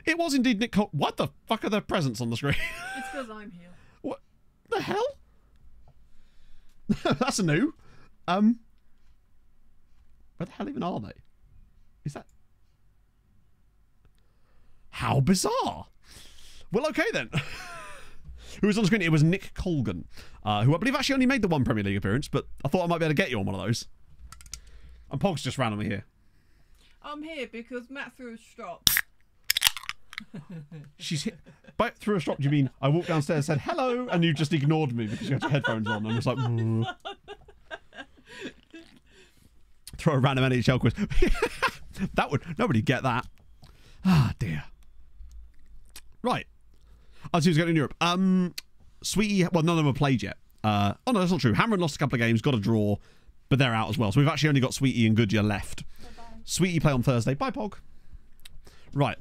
It was indeed Nick Cole. What the fuck are the presents on the screen? It's because I'm here. What the hell? That's new. Where the hell even are they? Is that... How bizarre. Well, okay then. Who was on the screen? It was Nick Colgan, who I believe actually only made the one Premier League appearance, but I thought I might be able to get you on one of those. And Pog's just randomly here. I'm here because Matt threw a strop. She's hit. By through a strop, do you mean I walked downstairs, said hello, and you just ignored me because you had your headphones on? I'm just like, throw a random NHL quiz. That would nobody get that. Ah dear. Right. I'll see who's going in Europe. Sweetie. Well, none of them have played yet. Oh no, that's not true. Hamron lost a couple of games, got a draw, but they're out as well. So we've actually only got Sweetie and Goodyear left. Bye-bye. Sweetie play on Thursday. Bye, Pog. Right.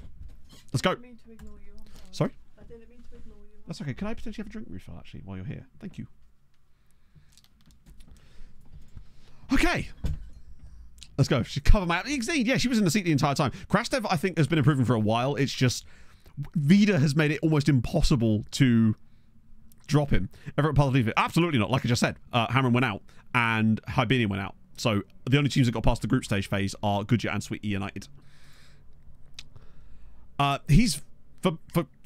Let's go. I didn't mean to ignore you. I'm Sorry? I didn't mean to ignore you. That's okay. Can I potentially have a drink refill, actually, while you're here? Thank you. Okay. Let's go. She covered my... Yeah, she was in the seat the entire time. Krastev, I think, has been improving for a while. It's just... Vida has made it almost impossible to drop him. Everett Paladiva, absolutely not. Like I just said, Hamron went out and Hibernian went out. So the only teams that got past the group stage phase are Goodyear and Sweetie United. He's... For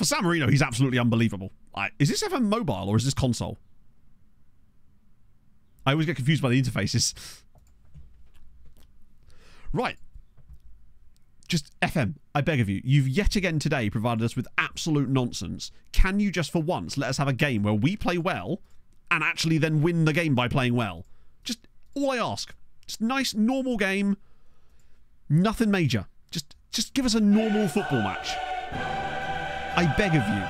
San Marino, he's absolutely unbelievable. Is this FM mobile or is this console? I always get confused by the interfaces. Right. Just FM, I beg of you. You've yet again today provided us with absolute nonsense. Can you just for once let us have a game where we play well and actually then win the game by playing well? Just all I ask. Just nice, normal game. Nothing major. Just give us a normal football match. I beg of you.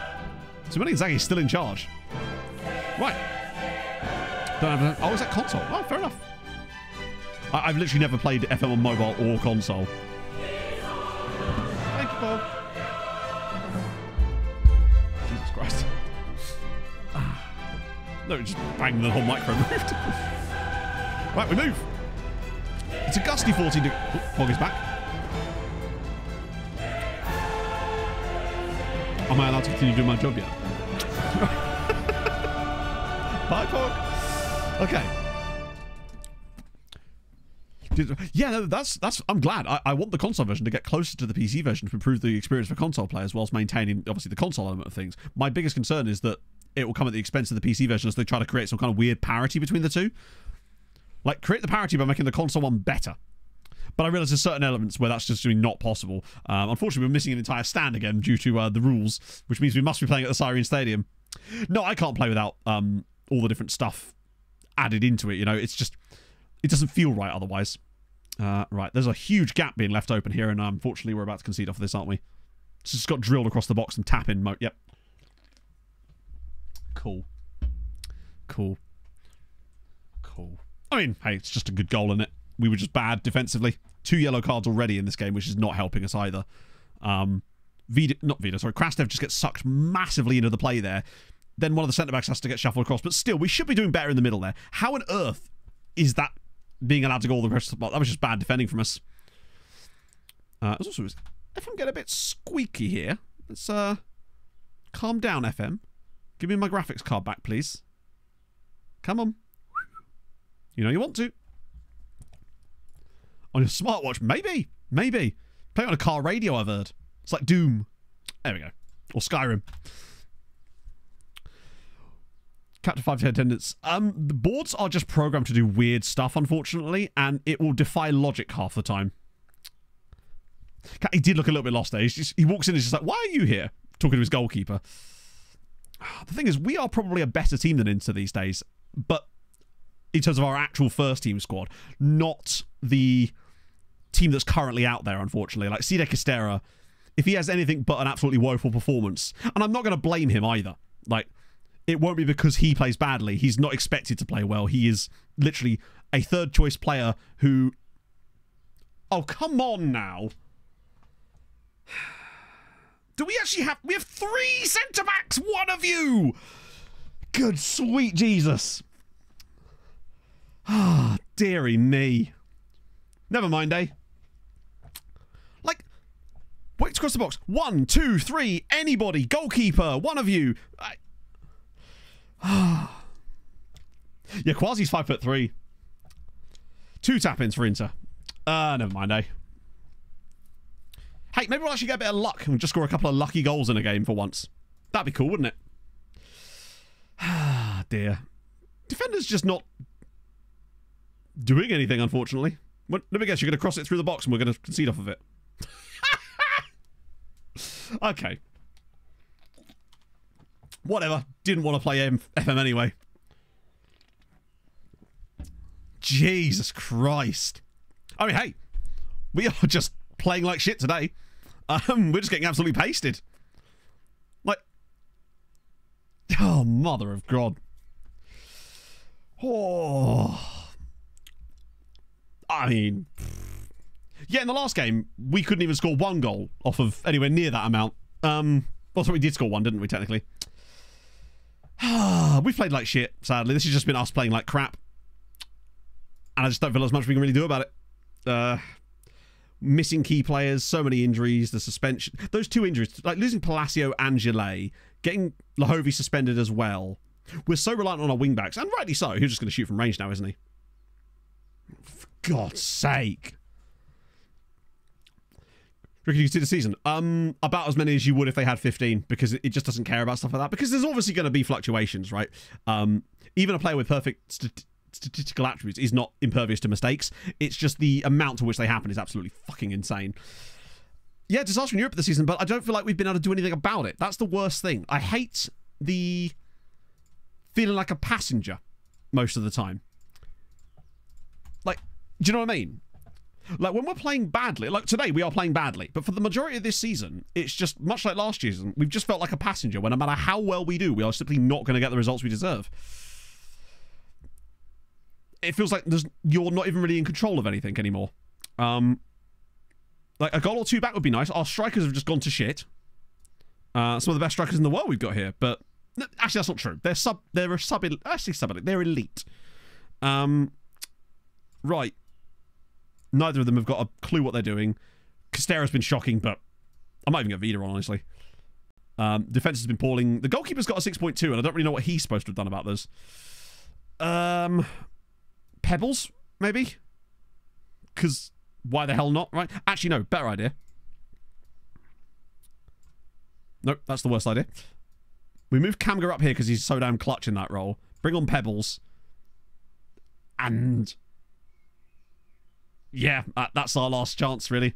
So Zagi's still in charge. Right. Don't have a, oh, is that console? Oh, fair enough. I've literally never played FM on mobile or console. Thank you, Bob. Jesus Christ. No, just bang, the whole microphone moved. Right, we move. It's a gusty 14 degree. Oh, Pog is back. Am I allowed to continue doing my job yet? Bye, Pog. Okay. Yeah, no, that's. I'm glad. I want the console version to get closer to the PC version to improve the experience for console players, whilst maintaining obviously the console element of things. My biggest concern is that it will come at the expense of the PC version as they try to create some kind of weird parity between the two. Like, create the parity by making the console one better. But I realise there's certain elements where that's just not possible. Unfortunately, we're missing an entire stand again due to the rules, which means we must be playing at the Siren Stadium. No, I can't play without all the different stuff added into it. You know, it's just, it doesn't feel right otherwise. Right, there's a huge gap being left open here, and unfortunately, we're about to concede off of this, aren't we? It's just got drilled across the box and tap in mode. Yep. Cool. Cool. Cool. I mean, hey, it's just a good goal, isn't it? We were just bad defensively. 2 yellow cards already in this game, which is not helping us either. Krastev just gets sucked massively into the play there. Then one of the centre-backs has to get shuffled across. But still, we should be doing better in the middle there. How on earth is that being allowed to go all the rest of the ball? That was just bad defending from us. Also, FM get a bit squeaky here. Let's calm down, FM. Give me my graphics card back, please. Come on. You know you want to. On your smartwatch, maybe. Maybe. Play on a car radio, I've heard. It's like Doom. There we go. Or Skyrim. Capture 5 to attendance. The boards are just programmed to do weird stuff, unfortunately, and it will defy logic half the time. He did look a little bit lost there. He walks in and he's just like, why are you here? Talking to his goalkeeper. The thing is, we are probably a better team than Inter these days, but in terms of our actual first team squad, not the team that's currently out there, unfortunately. Like Side Castera, if he has anything but an absolutely woeful performance, and I'm not going to blame him either. Like, it won't be because he plays badly. He's not expected to play well. He is literally a third choice player who... Oh, come on now. Do we actually have... We have 3 centre-backs, one of you! Good sweet Jesus. Ah, dearie me. Never mind, eh? Like, wait, across the box. 1, 2, 3. Anybody. Goalkeeper. One of you. Yeah, Quasi's 5'3". 2 tap-ins for Inter. Never mind, eh? Hey, maybe we'll actually get a bit of luck and just score a couple of lucky goals in a game for once. That'd be cool, wouldn't it? Ah, dear. Defender's just not doing anything, unfortunately. Let me guess, you're going to cross it through the box and we're going to concede off of it. Okay. Whatever. Didn't want to play FM anyway. Jesus Christ. I mean, hey, we are just playing like shit today. We're just getting absolutely pasted. Like, oh, mother of God. Oh. I mean, yeah, in the last game, we couldn't even score 1 goal off of anywhere near that amount. Well, so we did score 1, didn't we, technically? We've played like shit, sadly. This has just been us playing like crap. And I just don't feel as much we can really do about it. Missing key players, so many injuries, the suspension. Those 2 injuries, like losing Palacio and Gillet, getting Lahovi suspended as well. We're so reliant on our wing-backs, and rightly so. He's just going to shoot from range now, isn't he? For God's sake. Reckon you can see the season? About as many as you would if they had 15, because it just doesn't care about stuff like that. Because there's obviously going to be fluctuations, right? Even a player with perfect statistical attributes is not impervious to mistakes. It's just the amount to which they happen is absolutely fucking insane. Yeah, disaster in Europe this season, but I don't feel like we've been able to do anything about it. That's the worst thing. I hate the feeling like a passenger most of the time. Like, do you know what I mean? Like, when we're playing badly, like today we are playing badly, but for the majority of this season, it's just much like last season. We've just felt like a passenger where no matter how well we do, we are simply not going to get the results we deserve. It feels like you're not even really in control of anything anymore. Like, a goal or 2 back would be nice. Our strikers have just gone to shit. Some of the best strikers in the world we've got here, but actually that's not true. They're elite. Right. Neither of them have got a clue what they're doing. Castera's been shocking, but I might even get Vida on, honestly. Defense has been appalling. The goalkeeper's got a 6.2, and I don't really know what he's supposed to have done about this. Pebbles, maybe? Because why the hell not, right? Actually, no, better idea. Nope, that's the worst idea. We move Kamga up here because he's so damn clutch in that role. Bring on Pebbles. And yeah, that's our last chance, really.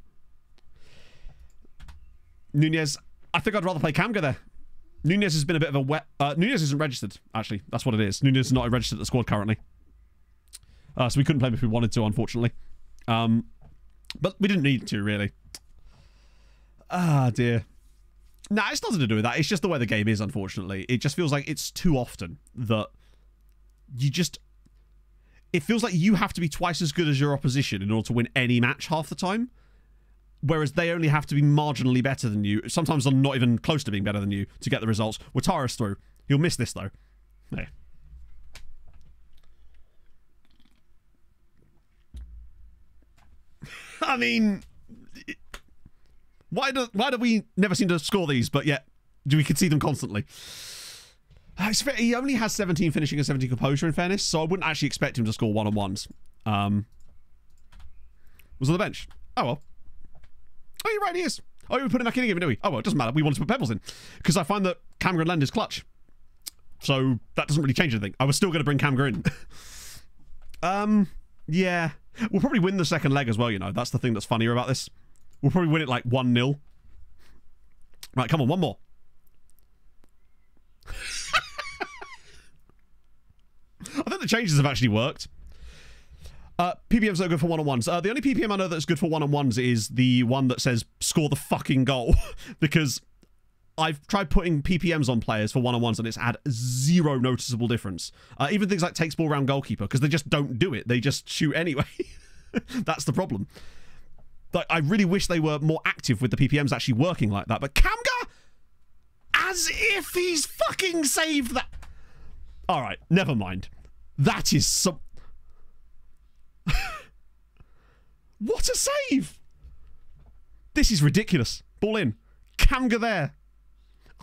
Nunez, I think I'd rather play Kamga there. Nunez has been a bit of a wet... Nunez isn't registered, actually. That's what it is. Nunez is not registered at the squad currently. So we couldn't play him if we wanted to, unfortunately. But we didn't need to, really. Ah, dear. Nah, it's nothing to do with that. It's just the way the game is, unfortunately. It just feels like it's too often that you just... It feels like you have to be twice as good as your opposition in order to win any match half the time. Whereas they only have to be marginally better than you. Sometimes they're not even close to being better than you to get the results. Watara's through. He'll miss this, though. There. I mean... Why do we never seem to score these, but yet do we concede them constantly? He only has 17 finishing and 17 composure, in fairness, so I wouldn't actually expect him to score one-on-ones. Was on the bench. Oh, well. Oh, you're right, he is. Oh, we put him back in again, didn't we? Oh, well, it doesn't matter. We wanted to put Pebbles in. Because I find that Kamga and Lend is clutch. So that doesn't really change anything. I was still going to bring Kamga in. Yeah. We'll probably win the second leg as well, you know. That's the thing that's funnier about this. We'll probably win it like 1-0. Right, come on, one more. I think the changes have actually worked. PPMs that are good for one-on-ones. The only PPM I know that's good for one-on-ones is the one that says score the fucking goal. Because I've tried putting PPMs on players for one-on-ones and it's had zero noticeable difference. Even things like takes ball round goalkeeper, because they just don't do it. They just shoot anyway. That's the problem. Like, I really wish they were more active with the PPMs actually working like that. But Kamga, as if he's fucking saved that. All right, never mind. That is some... What a save! This is ridiculous. Ball in. Kamga there.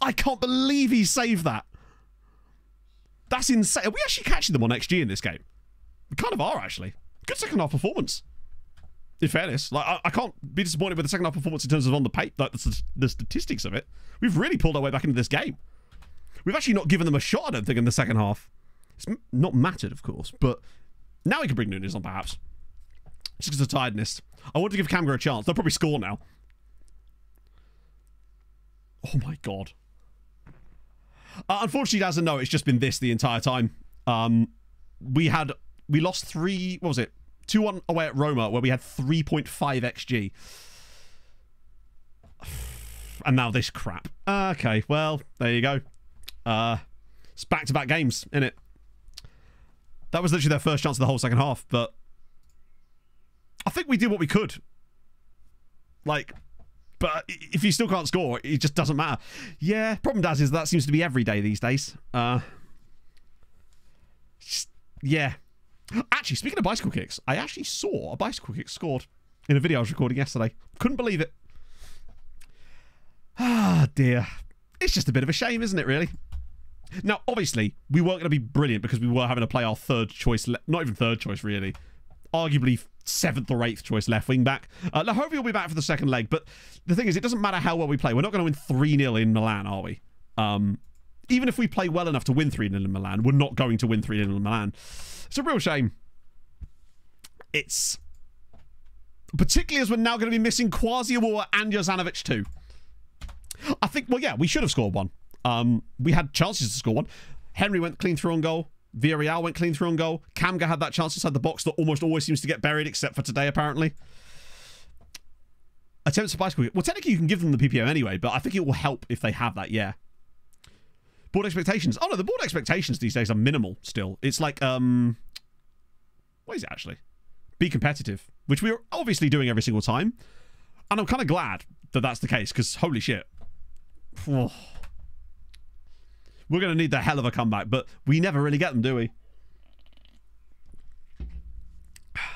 I can't believe he saved that. That's insane. Are we actually catching them on XG in this game? We kind of are, actually. Good second half performance. In fairness, like I can't be disappointed with the second half performance in terms of on the paper, like the statistics of it. We've really pulled our way back into this game. We've actually not given them a shot, I don't think, in the second half. It's not mattered, of course, but now we can bring Nunes on, perhaps. Just because of tiredness. I want to give Kamga a chance. They'll probably score now. Oh my god. Unfortunately, as I know, it's just been this the entire time. We lost 3, what was it? 2-1 away at Roma, where we had 3.5 XG. And now this crap. Okay, well, there you go. It's back-to-back games, innit? That was literally their first chance of the whole second half, but I think we did what we could. Like, but if you still can't score, it just doesn't matter. Yeah, problem, Daz, is that seems to be every day these days. Yeah. Actually, speaking of bicycle kicks, I actually saw a bicycle kick scored in a video I was recording yesterday. Couldn't believe it. Ah, dear. It's just a bit of a shame, isn't it, really? Now, obviously, we weren't going to be brilliant because we were having to play our third choice, not even third choice, really. Arguably 7th or 8th choice left wing back. Hopefully we'll be back for the second leg, but the thing is, it doesn't matter how well we play. We're not going to win 3-0 in Milan, are we? Even if we play well enough to win 3-0 in Milan, we're not going to win 3-0 in Milan. It's a real shame. It's... Particularly as we're now going to be missing Kwasi Awuah and Jozanovic too. I think, well, yeah, we should have scored one. We had chances to score one. Henry went clean through on goal. Villarreal went clean through on goal. Kamga had that chance inside the box that almost always seems to get buried, except for today, apparently. Attempts to bicycle. Well, technically, you can give them the PPO anyway, but I think it will help if they have that, yeah. Board expectations. Oh, no, the board expectations these days are minimal still. It's like, what is it, actually? Be competitive, which we're obviously doing every single time. And I'm kind of glad that that's the case, because holy shit. Oh. We're going to need the hell of a comeback, but we never really get them, do we?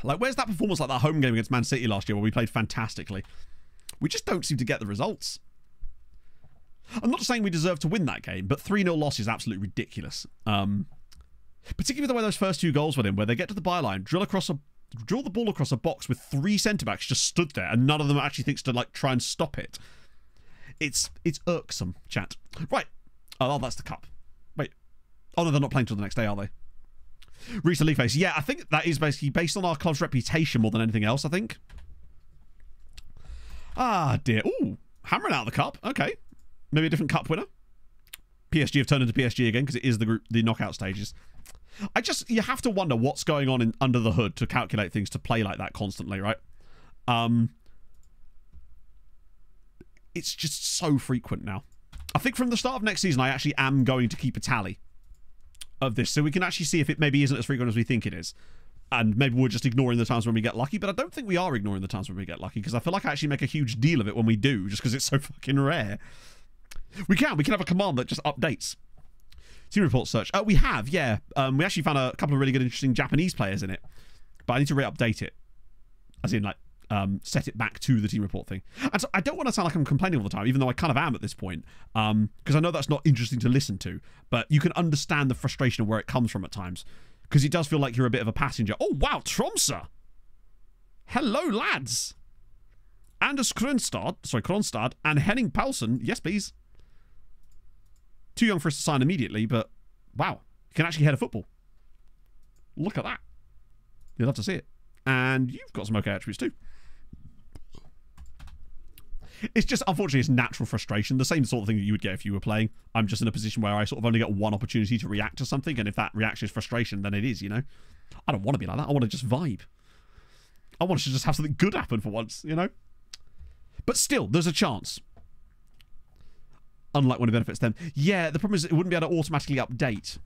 Like, where's that performance like that home game against Man City last year where we played fantastically? We just don't seem to get the results. I'm not saying we deserve to win that game, but 3-0 loss is absolutely ridiculous. Particularly the way those first 2 goals went in, where they get to the byline, drill the ball across a box with 3 centre-backs just stood there, and none of them actually thinks to, like, try and stop it. It's irksome, chat. Right. Oh, that's the cup. Wait. Oh, no, they're not playing till the next day, are they? Reece Alife. Yeah, I think that is basically based on our club's reputation more than anything else, I think. Ah, dear. Ooh, hammering out the cup. Okay. Maybe a different cup winner. PSG have turned into PSG again because it is the knockout stages. You have to wonder what's going on under the hood to calculate things to play like that constantly, right? It's just so frequent now. I think from the start of next season, I actually am going to keep a tally of this so we can actually see if it maybe isn't as frequent as we think it is. And maybe we're just ignoring the times when we get lucky, but I don't think we are ignoring the times when we get lucky because I feel like I actually make a huge deal of it when we do just because it's so fucking rare. We can have a command that just updates. Team report search. We have, yeah. We actually found a couple of really good, interesting Japanese players in it, but I need to re-update it. As in, like, set it back to the team report thing. And so I don't want to sound like I'm complaining all the time, even though I kind of am at this point, because I know that's not interesting to listen to, but you can understand the frustration of where it comes from at times, because it does feel like you're a bit of a passenger. Oh, wow, Tromsø! Hello, lads! Anders Kronstad, and Henning Paulsen. Yes, please. Too young for us to sign immediately, but wow, you can actually head a football. Look at that. You'll have to see it. And you've got some okay attributes too. It's just, unfortunately, it's natural frustration. The same sort of thing that you would get if you were playing. I'm just in a position where I sort of only get one opportunity to react to something, and if that reaction is frustration, then it is, you know? I don't want to be like that. I want to just vibe. I want to just have something good happen for once, you know? But still, there's a chance. Unlike when it benefits them. Yeah, the problem is it wouldn't be able to automatically update.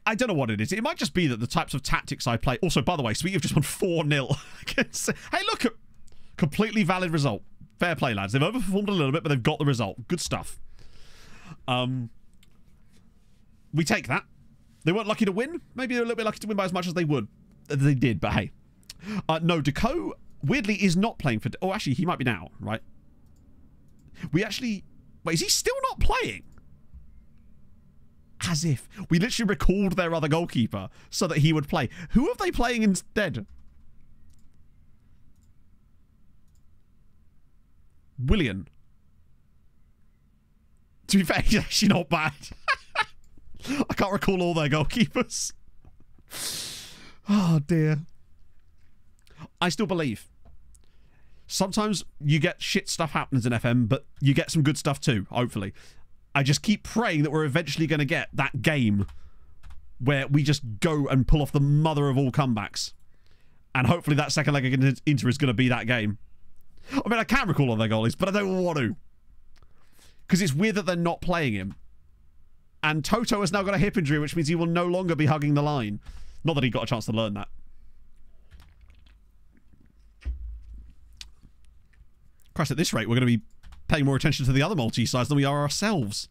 I don't know what it is. It might just be that the types of tactics I play... Also, by the way, Sweet have just won 4-0. Hey, look! Completely valid result. Fair play, lads. They've overperformed a little bit, but they've got the result. Good stuff. We take that. They weren't lucky to win. Maybe they're a little bit lucky to win by as much as they did, but hey. No, Deco, weirdly, is not playing for... Oh, actually, he might be now, right? We actually... Wait, is he still not playing? As if. We literally recalled their other goalkeeper so that he would play. Who are they playing instead? Willian. To be fair, he's actually not bad. I can't recall all their goalkeepers. Oh, dear. I still believe. Sometimes you get shit stuff happens in FM, but you get some good stuff too, hopefully. I just keep praying that we're eventually going to get that game where we just go and pull off the mother of all comebacks. And hopefully that second leg against Inter is going to be that game. I mean, I can recall all their goalies, but I don't want to. Because it's weird that they're not playing him. And Toto has now got a hip injury, which means he will no longer be hugging the line. Not that he got a chance to learn that. Christ, at this rate, we're going to be paying more attention to the other Maltese sides than we are ourselves.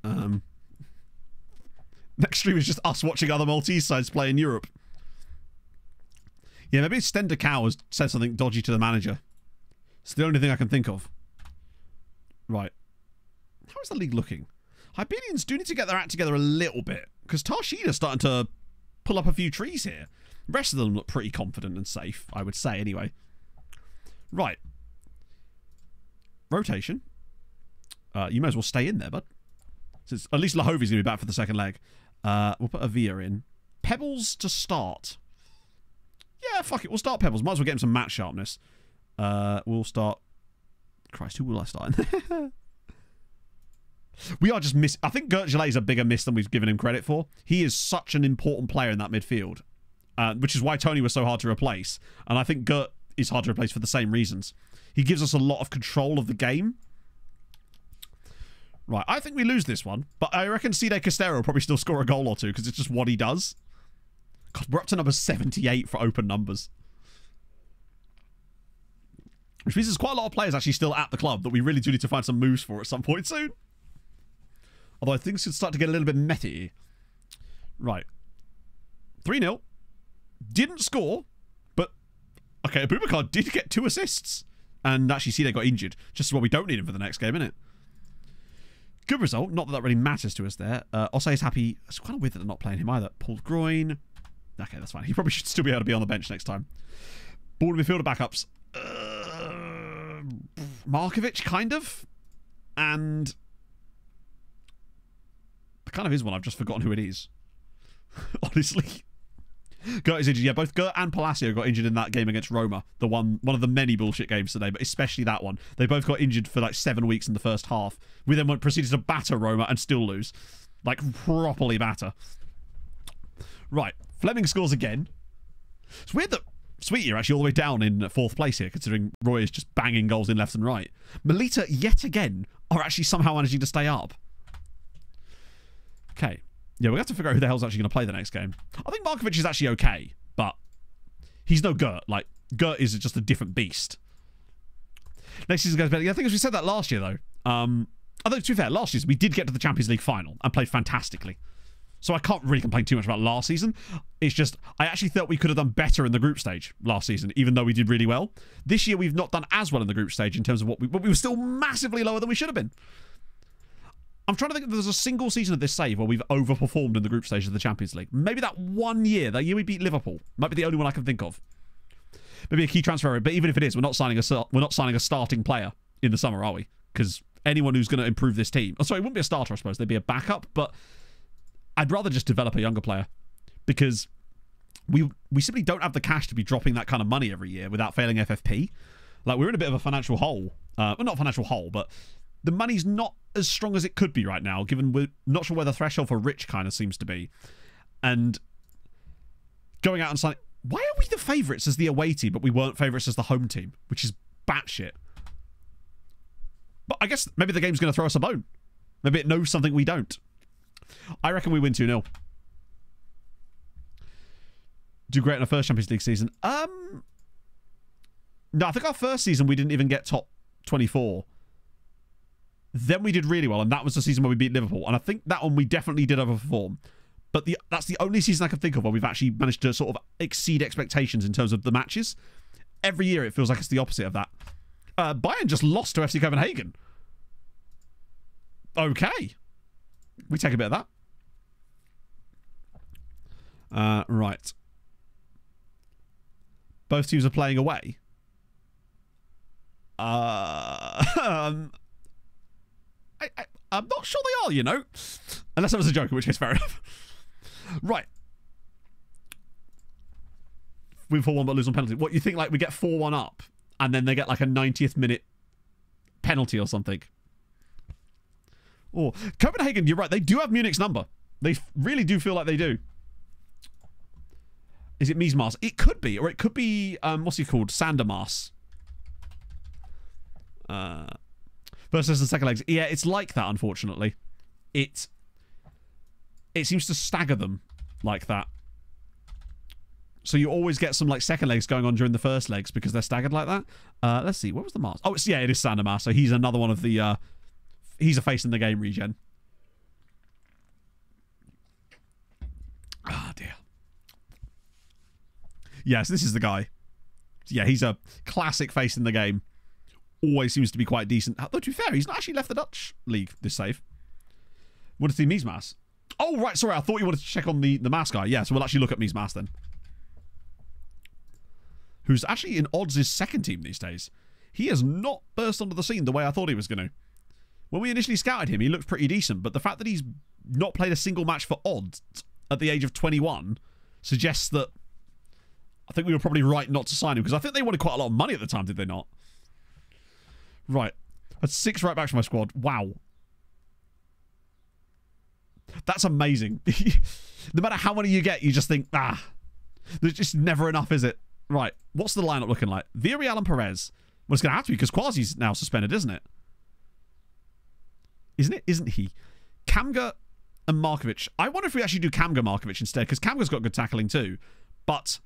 Next stream is just us watching other Maltese sides play in Europe. Yeah, maybe Stender Cow has said something dodgy to the manager. It's the only thing I can think of. Right. How is the league looking? Hibernians do need to get their act together a little bit, because Tarshida's starting to pull up a few trees here. The rest of them look pretty confident and safe, I would say, anyway. Right. Rotation. You may as well stay in there, bud. Since at least Lahovi's going to be back for the second leg. We'll put Avia in. Pebbles to start. Yeah, fuck it. We'll start Pebbles. Might as well get him some match sharpness. We'll start... Christ, who will I start in? We are just miss. I think Gert Gillet is a bigger miss than we've given him credit for. He is such an important player in that midfield, which is why Tony was so hard to replace. And I think Gert is hard to replace for the same reasons. He gives us a lot of control of the game. Right, I think we lose this one, but I reckon Cide Castero will probably still score a goal or two because it's just what he does. God, we're up to number 78 for open numbers. Which means there's quite a lot of players actually still at the club that we really do need to find some moves for at some point soon. Although things should start to get a little bit metty. Right. 3-0. Didn't score, but... Okay, Abubakar did get 2 assists. And actually, Cide got injured. Just what we don't need him for the next game, innit? Good result. Not that that really matters to us there. Osei is happy. It's kind of weird that they're not playing him either. Pulled groin. Okay, that's fine. He probably should still be able to be on the bench next time. Ball midfielder backups. Markovic, kind of. And... There kind of is one. I've just forgotten who it is. Honestly. Gert is injured. Yeah, both Gert and Palacio got injured in that game against Roma. The one of the many bullshit games today, but especially that one. They both got injured for like 7 weeks in the first half. We then proceeded to batter Roma and still lose. Like, properly batter. Right. Fleming scores again. It's weird that Sweetie are actually all the way down in 4th place here, considering Roy is just banging goals in left and right. Melita, yet again, are actually somehow managing to stay up. Okay. Yeah, we have to figure out who the hell's actually going to play the next game. I think Markovic is actually okay, but he's no Gert. Like, Gert is just a different beast. Next season goes better. Yeah, I think as we said that last year, though. Although, to be fair, last season we did get to the Champions League final and played fantastically. So I can't really complain too much about last season. It's just, I actually thought we could have done better in the group stage last season, even though we did really well. This year, we've not done as well in the group stage in terms of what but we were still massively lower than we should have been. I'm trying to think if there's a single season of this save where we've overperformed in the group stage of the Champions League. Maybe that one year, that year we beat Liverpool, might be the only one I can think of. Maybe a key transfer, but even if it is, we're not signing a starting player in the summer, are we? Because anyone who's going to improve this team, oh, sorry, it wouldn't be a starter, I suppose. They'd be a backup, but I'd rather just develop a younger player because we simply don't have the cash to be dropping that kind of money every year without failing FFP. Like, we're in a bit of a financial hole. Well, not financial hole, but the money's not as strong as it could be right now, given we're not sure where the threshold for rich kind of seems to be. And going out and signing... Why are we the favourites as the away team, but we weren't favourites as the home team? Which is batshit. But I guess maybe the game's going to throw us a bone. Maybe it knows something we don't. I reckon we win 2-0. Do great in our first Champions League season. No, I think our first season we didn't even get top 24. Then we did really well, and that was the season where we beat Liverpool. And I think that one we definitely did overperform. But that's the only season I can think of where we've actually managed to sort of exceed expectations in terms of the matches. Every year it feels like it's the opposite of that. Bayern just lost to FC Copenhagen. Okay. We take a bit of that. Right. Both teams are playing away. I'm not sure they are, you know. Unless that was a joke, in which case fair enough. Right. Win 4-1 but lose on penalty. What, you think like we get 4-1 up and then they get like a 90th minute penalty or something? Or Copenhagen, you're right, they do have Munich's number. They really do feel like they do. Is it Miesmars? It could be, or it could be what's he called? Sandermas. Versus the second legs. Yeah, it's like that, unfortunately. It seems to stagger them like that. So you always get some like second legs going on during the first legs because they're staggered like that. Let's see, what was the Mars? Oh, it is Sandermas. So he's another one of the he's a face in the game regen. Ah, dear. Yes, this is the guy. Yeah, he's a classic face in the game. Always seems to be quite decent. Though, to be fair, he's not actually left the Dutch league this save. What is the Miesmas? Oh, right, sorry, I thought you wanted to check on the Maas guy. Yeah, so we'll actually look at Miesmas then. Who's actually in Odds' second team these days. He has not burst onto the scene the way I thought he was going to. When we initially scouted him, he looked pretty decent, but the fact that he's not played a single match for Odds at the age of 21 suggests that I think we were probably right not to sign him, because I think they wanted quite a lot of money at the time, did they not? Right. That's 6 right backs for my squad. Wow. That's amazing. No matter how many you get, you just think, there's just never enough, is it? Right. What's the lineup looking like? Villarreal and Perez. Well, it's going to have to be, because Quasi's now suspended, isn't it? Isn't it? Isn't he? Kamga and Markovic. I wonder if we actually do Kamga Markovic instead, because Kamga's got good tackling too. But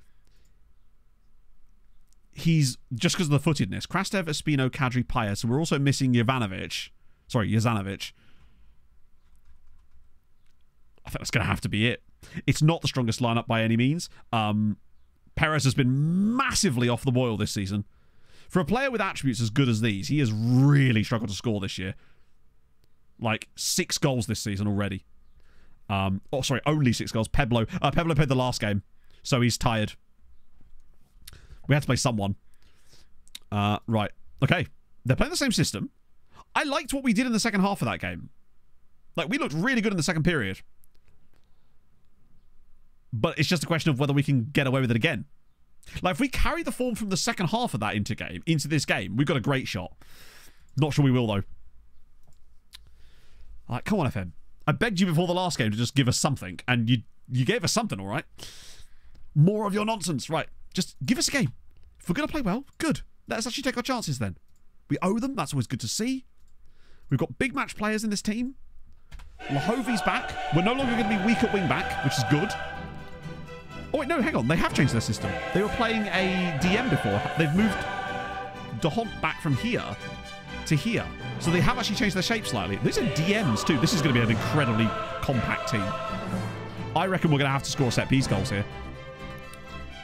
he's just because of the footedness. Krastev, Espino, Kadri, Payet. So we're also missing Jovanovic. Sorry, Jezanovic. I think that's going to have to be it. It's not the strongest lineup by any means. Perez has been massively off the boil this season. For a player with attributes as good as these, he has really struggled to score this year. Like 6 goals this season already. Oh, sorry, only 6 goals. Pablo played the last game, so he's tired. We had to play someone. Right. Okay. They're playing the same system. I liked what we did in the second half of that game. Like, we looked really good in the second period. But it's just a question of whether we can get away with it again. Like, if we carry the form from the second half of that into this game, we've got a great shot. Not sure we will, though. Like, come on, FM. I begged you before the last game to just give us something, and you gave us something, all right? More of your nonsense. Right. Just give us a game. If we're going to play well, good. Let us actually take our chances then. We owe them. That's always good to see. We've got big match players in this team. Lahovi's back. We're no longer going to be weak at wing back, which is good. Oh, wait, no, hang on. They have changed their system. They were playing a DM before. They've moved Dehont back from here to here. So they have actually changed their shape slightly. These are DMs too. This is going to be an incredibly compact team. I reckon we're going to have to score set-piece goals here.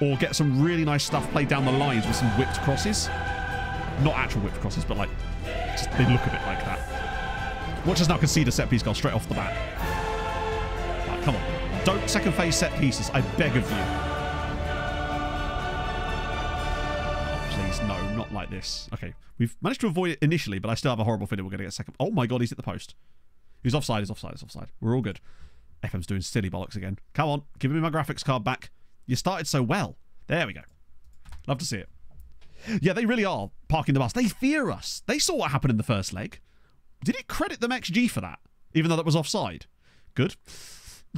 Or get some really nice stuff played down the lines with some whipped crosses. Not actual whipped crosses, but like, just, they look a bit like that. Watch us now concede a set-piece goal straight off the bat. Right, come on. Don't second phase set pieces, I beg of you. Oh, please, no, not like this. Okay, we've managed to avoid it initially, but I still have a horrible feeling we're going to get second. Oh my god, he's hit the post. He's offside, he's offside, he's offside. We're all good. FM's doing silly bollocks again. Come on, give me my graphics card back. You started so well. There we go. Love to see it. Yeah, they really are parking the bus. They fear us. They saw what happened in the first leg. Did it credit them XG for that? Even though that was offside? Good.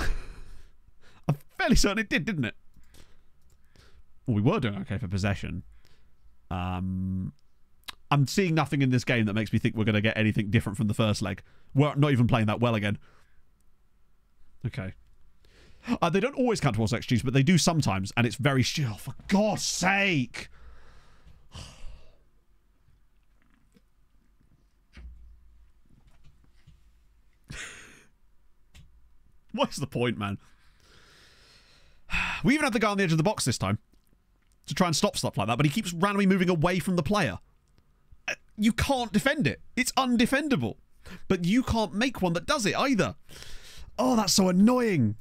I'm fairly certain it did, didn't it? Well, we were doing okay for possession. I'm seeing nothing in this game that makes me think we're going to get anything different from the first leg. We're not even playing that well again. Okay. They don't always count towards XGs, but they do sometimes, and it's very... Oh, for God's sake! What's the point, man? We even had the guy on the edge of the box this time to try and stop stuff like that, but he keeps randomly moving away from the player. You can't defend it. It's undefendable. But you can't make one that does it either. Oh, that's so annoying.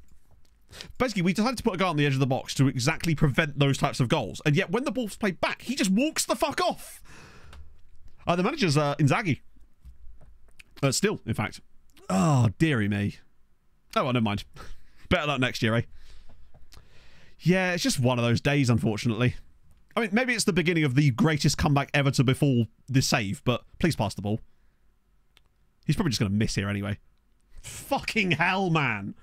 Basically, we decided to put a guy on the edge of the box to exactly prevent those types of goals. And yet, when the ball's played back, he just walks the fuck off. The manager's Inzaghi. Still, in fact. Oh, dearie me. Oh, well, never mind. Better luck next year, eh? Yeah, it's just one of those days, unfortunately. I mean, maybe it's the beginning of the greatest comeback ever to befall this save, but please pass the ball. He's probably just going to miss here anyway. Fucking hell, man.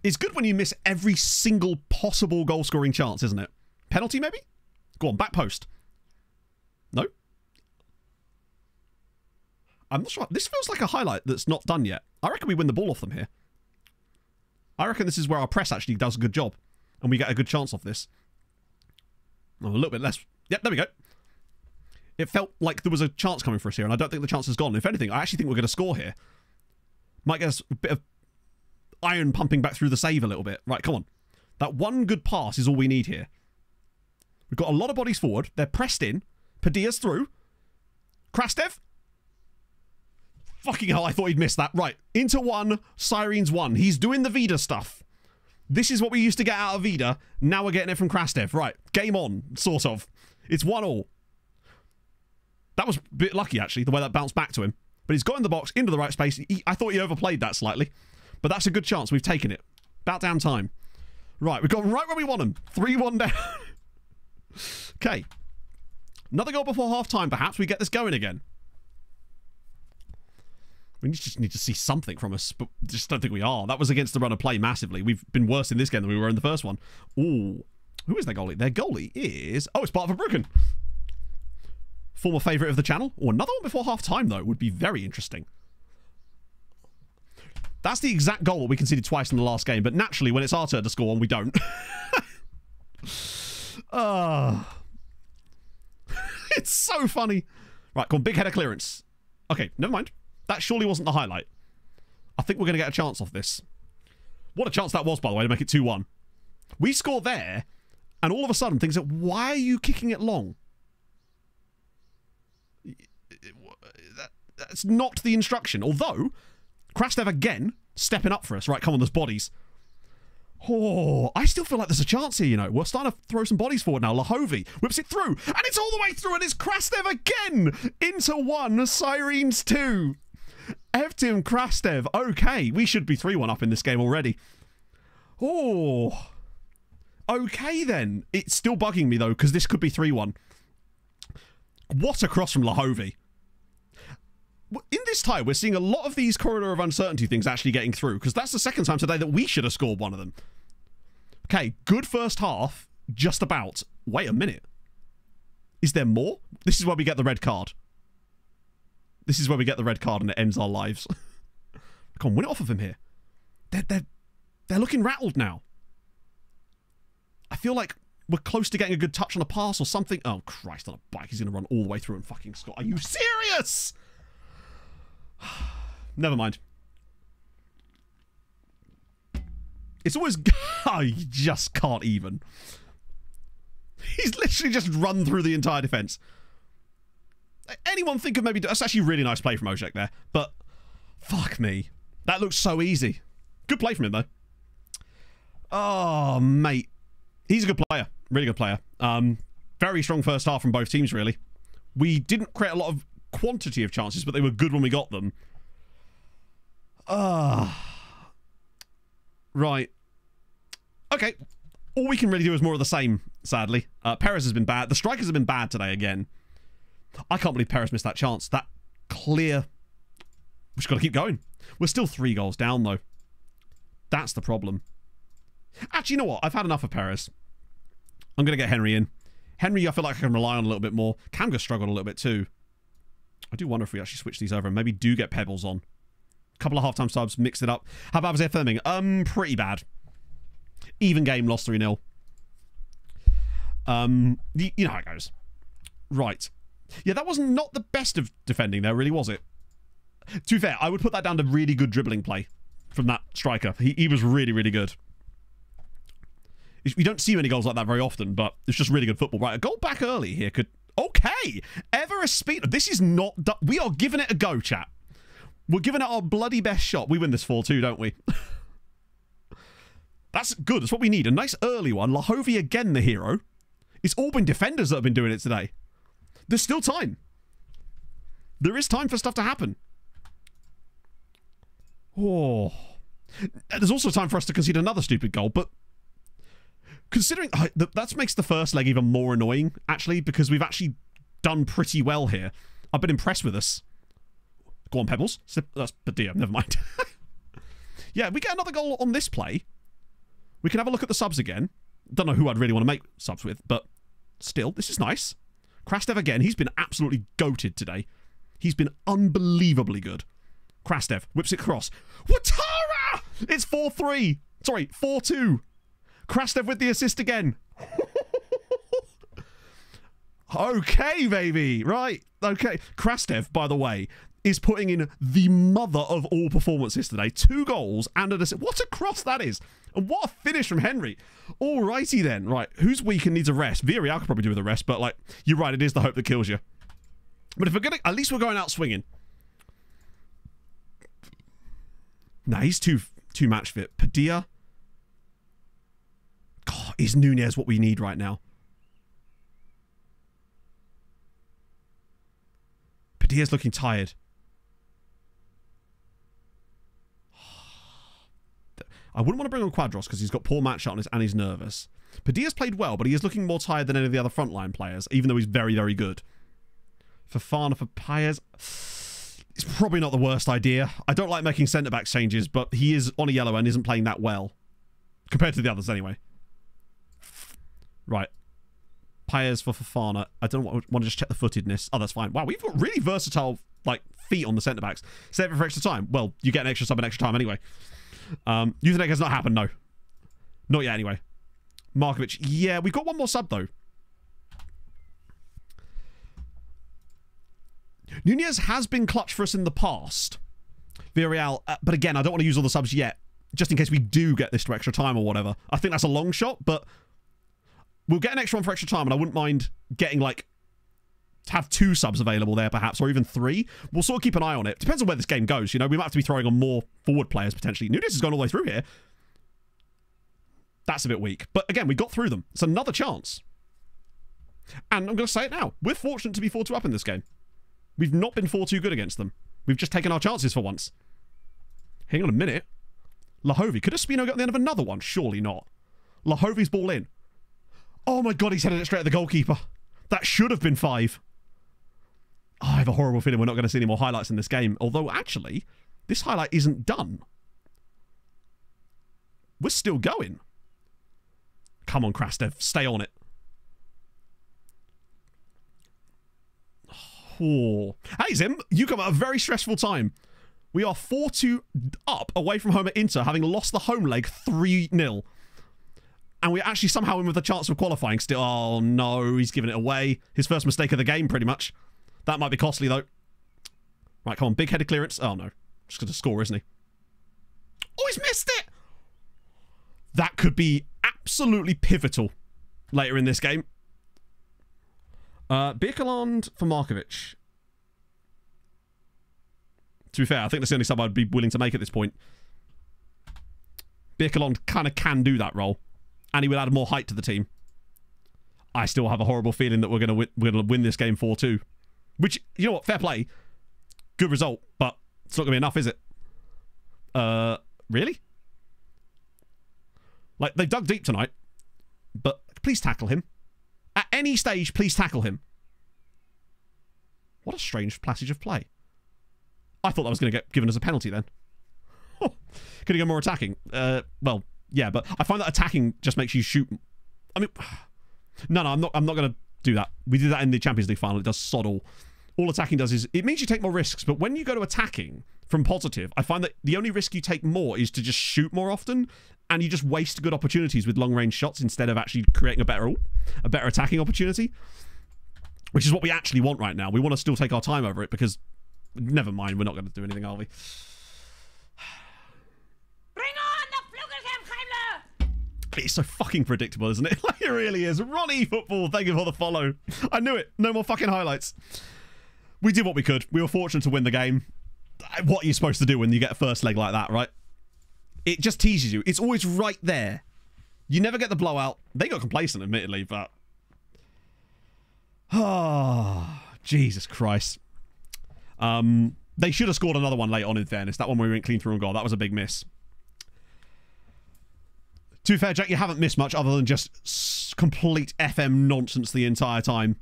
It's good when you miss every single possible goal-scoring chance, isn't it? Penalty, maybe? Go on, back post. No? I'm not sure. This feels like a highlight that's not done yet. I reckon we win the ball off them here. I reckon this is where our press actually does a good job. And we get a good chance off this. Oh, a little bit less. Yep, there we go. It felt like there was a chance coming for us here, and I don't think the chance has gone. If anything, I actually think we're going to score here. Might get us a bit of iron pumping back through the save a little bit. Right, come on. That one good pass is all we need here. We've got a lot of bodies forward. They're pressed in. Padilla's through. Krastev. Fucking hell, I thought he'd missed that. Right, into one. Sirens one. He's doing the Vida stuff. This is what we used to get out of Vida. Now we're getting it from Krastev. Right, game on, sort of. It's 1-1. That was a bit lucky, actually, the way that bounced back to him. But he's got in the box, into the right space. I thought he overplayed that slightly. But that's a good chance. We've taken it. About damn time. Right, we've got right where we want them. 3-1 down. Okay. Another goal before half-time, perhaps. We get this going again. We just need to see something from us, but just don't think we are. That was against the run of play massively. We've been worse in this game than we were in the first one. Ooh. Who is their goalie? Their goalie is... Oh, it's Bart Verbruggen. Former favourite of the channel. Or another one before half-time, though, would be very interesting. That's the exact goal we conceded twice in the last game, but naturally, when it's our turn to score one, we don't. It's so funny. Right, come on, big header clearance. Okay, never mind. That surely wasn't the highlight. I think we're going to get a chance off this. What a chance that was, by the way, to make it 2-1. We score there, and all of a sudden things are, why are you kicking it long? That's not the instruction. Although, Krastev again, stepping up for us. Right, come on, there's bodies. Oh, I still feel like there's a chance here, you know. We're starting to throw some bodies forward now. Lahovi whips it through, and it's all the way through, and it's Krastev again! Into 1, Sirens 2. Evtim Krastev. Okay, we should be 3-1 up in this game already. Oh. Okay, then. It's still bugging me, though, because this could be 3-1. What a cross from Lahovi. In this tie, we're seeing a lot of these corridor of uncertainty things actually getting through, because that's the second time today that we should have scored one of them. Okay, good first half, just about. Wait a minute. Is there more? This is where we get the red card. This is where we get the red card and it ends our lives. Come on, win it off of him here. They're looking rattled now. I feel like we're close to getting a good touch on a pass or something. Oh, Christ, on a bike. He's going to run all the way through and fucking score. Are you serious? Never mind. It's always... Oh, you just can't even. He's literally just run through the entire defence. Anyone think of maybe... That's actually a really nice play from Ojek there. But, fuck me. That looks so easy. Good play from him, though. Oh, mate. He's a good player. Really good player. Very strong first half from both teams, really. We didn't create a lot of quantity of chances, but they were good when we got them. Right. Okay. All we can really do is more of the same, sadly. Perez has been bad. The strikers have been bad today again. I can't believe Perez missed that chance. That clear... We've just got to keep going. We're still 3 goals down, though. That's the problem. Actually, you know what? I've had enough of Perez. I'm going to get Henry in. Henry, I feel like I can rely on a little bit more. Kamga struggled a little bit, too. I do wonder if we actually switch these over and maybe do get Pebbles on. A couple of half-time subs, mixed it up. How bad was their filming? Pretty bad. Even game, lost 3-0. You know how it goes. Right. Yeah, that was not the best of defending there, really, was it? To be fair, I would put that down to really good dribbling play from that striker. He was really, really good. We don't see many goals like that very often, but it's just really good football. Right, a goal back early here could... Okay! Everest Speed... This is not... We are giving it a go, chat. We're giving it our bloody best shot. We win this 4-2, don't we? That's good. That's what we need. A nice early one. Lahovi again, the hero. It's all been defenders that have been doing it today. There's still time. There is time for stuff to happen. Oh. There's also time for us to concede another stupid goal, but considering... that makes the first leg even more annoying, actually, because we've actually done pretty well here. I've been impressed with us. Go on, Pebbles. That's Padilla. Never mind. Yeah, we get another goal on this play. We can have a look at the subs again. Don't know who I'd really want to make subs with, but still, this is nice. Krastev again. He's been absolutely goated today. He's been unbelievably good. Krastev whips it across. Watara! It's 4-3. Sorry, 4-2. Krastev with the assist again. Okay, baby. Right. Okay. Krastev, by the way, is putting in the mother of all performances today. 2 goals and an assist. What a cross that is. And what a finish from Henry. Alrighty then. Right. Who's weak and needs a rest? Villarreal could probably do with a rest, but like, you're right. It is the hope that kills you. But if we're going to, at least we're going out swinging. Nah, he's too match fit. Padilla. God, is Nunez what we need right now? Padilla's looking tired. I wouldn't want to bring on Quadros because he's got poor match shotness and he's nervous. Padilla's played well, but he is looking more tired than any of the other frontline players, even though he's very, very good. Fofana for Paez. It's probably not the worst idea. I don't like making centre-back changes, but he is on a yellow and isn't playing that well. Compared to the others, anyway. Right. Paez for Fofana. I don't want to just check the footedness. Oh, that's fine. Wow, we've got really versatile like feet on the centre-backs. Save it for extra time. Well, you get an extra sub in extra time anyway. Youthnek has not happened, no. Not yet, anyway. Markovic. Yeah, we've got one more sub, though. Nunez has been clutch for us in the past. Villarreal. But again, I don't want to use all the subs yet. Just in case we do get this to extra time or whatever. I think that's a long shot, but we'll get an extra one for extra time, and I wouldn't mind getting, like, to have 2 subs available there, perhaps, or even 3. We'll sort of keep an eye on it. Depends on where this game goes, you know. We might have to be throwing on more forward players, potentially. Nunez has gone all the way through here. That's a bit weak. But, again, we got through them. It's another chance. And I'm going to say it now. We're fortunate to be 4-2 up in this game. We've not been 4-2 good against them. We've just taken our chances for once. Hang on a minute. Lahovi. Could Espino get on the end of another one? Surely not. Lahovi's ball in. Oh my god, he's headed it straight at the goalkeeper. That should have been 5. Oh, I have a horrible feeling we're not going to see any more highlights in this game. Although, actually, this highlight isn't done. We're still going. Come on, Krastev. Stay on it. Oh. Hey, Zim. You come at a very stressful time. We are 4-2 up away from home at Inter, having lost the home leg 3-0. And we're actually somehow in with a chance of qualifying still. Oh, no. He's given it away. His first mistake of the game, pretty much. That might be costly, though. Right, come on. Big-headed clearance. Oh, no. Just going to score, isn't he? Oh, he's missed it! That could be absolutely pivotal later in this game. Birkeland for Markovic. To be fair, I think that's the only sub I'd be willing to make at this point. Birkeland kind of can do that role. And he will add more height to the team. I still have a horrible feeling that we're going to win this game 4-2. Which, you know what, fair play. Good result, but it's not going to be enough, is it? Really? Like, they've dug deep tonight. But please tackle him. At any stage, please tackle him. What a strange passage of play. I thought that was going to get given as a penalty then. Could he go more attacking? Well, yeah, but I find that attacking just makes you shoot. I mean, no, I'm not going to do that. We did that in the Champions League final. It does sod all. All attacking does is, it means you take more risks, but when you go to attacking from positive, I find that the only risk you take more is to just shoot more often, and you just waste good opportunities with long-range shots instead of actually creating a better attacking opportunity, which is what we actually want right now. We want to still take our time over it because Never mind, we're not going to do anything, are we? Bring on the Flugelkampfheimler! It's so fucking predictable, isn't it? Like, it really is. Ronnie Football, thank you for the follow. I knew it. No more fucking highlights. We did what we could. We were fortunate to win the game. What are you supposed to do when you get a first leg like that, right? It just teases you. It's always right there. You never get the blowout. They got complacent, admittedly, but... Oh, Jesus Christ. They should have scored another one late on, in fairness. That one where we went clean through and goal. That was a big miss. To be fair, Jack, you haven't missed much other than just complete FM nonsense the entire time.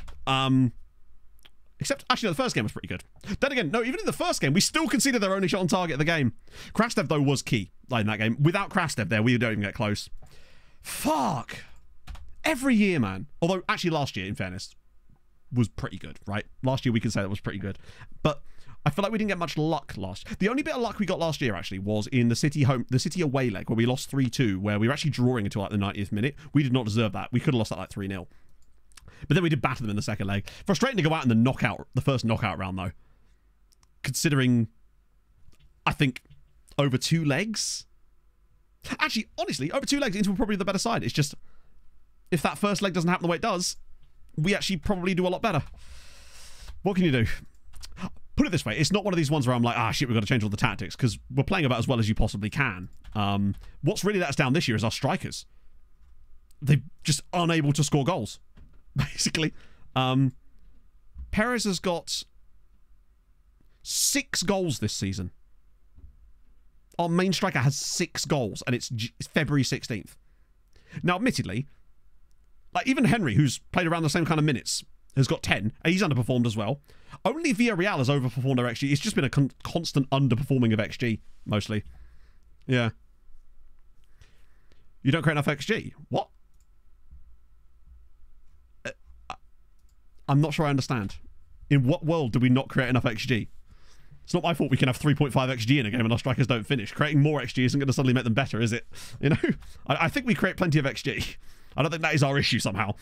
Except, actually, no, the first game was pretty good. Then again, no, even in the first game, we still conceded their only shot on target of the game. Krastev, though, was key in that game. Without Krastev there, we don't even get close. Fuck. Every year, man. Although, actually, last year, in fairness, was pretty good, right? Last year, we can say that was pretty good. But I feel like we didn't get much luck last year. The only bit of luck we got last year, actually, was in the City away leg, where we lost 3-2, where we were actually drawing until, like, the 90th minute. We did not deserve that. We could have lost that, like, 3-0. But then we did batter them in the second leg. Frustrating to go out in the first knockout round, though. Considering, I think, over 2 legs. Actually, honestly, over 2 legs, Inter were probably the better side. It's just, if that first leg doesn't happen the way it does, we actually probably do a lot better. What can you do? Put it this way, it's not one of these ones where I'm like, ah, shit, we've got to change all the tactics, because we're playing about as well as you possibly can. What's really let us down this year is our strikers. They're just unable to score goals. Basically, Perez has got 6 goals this season. Our main striker has 6 goals, and it's February 16th. Now, admittedly, like even Henry, who's played around the same kind of minutes, has got 10, and he's underperformed as well. Only Villarreal has overperformed their XG. It's just been a constant underperforming of XG, mostly. Yeah. You don't create enough XG? What? I'm not sure I understand. In what world do we not create enough XG? It's not my fault we can have 3.5 XG in a game and our strikers don't finish. Creating more XG isn't going to suddenly make them better, is it? You know? I think we create plenty of XG. I don't think that is our issue somehow.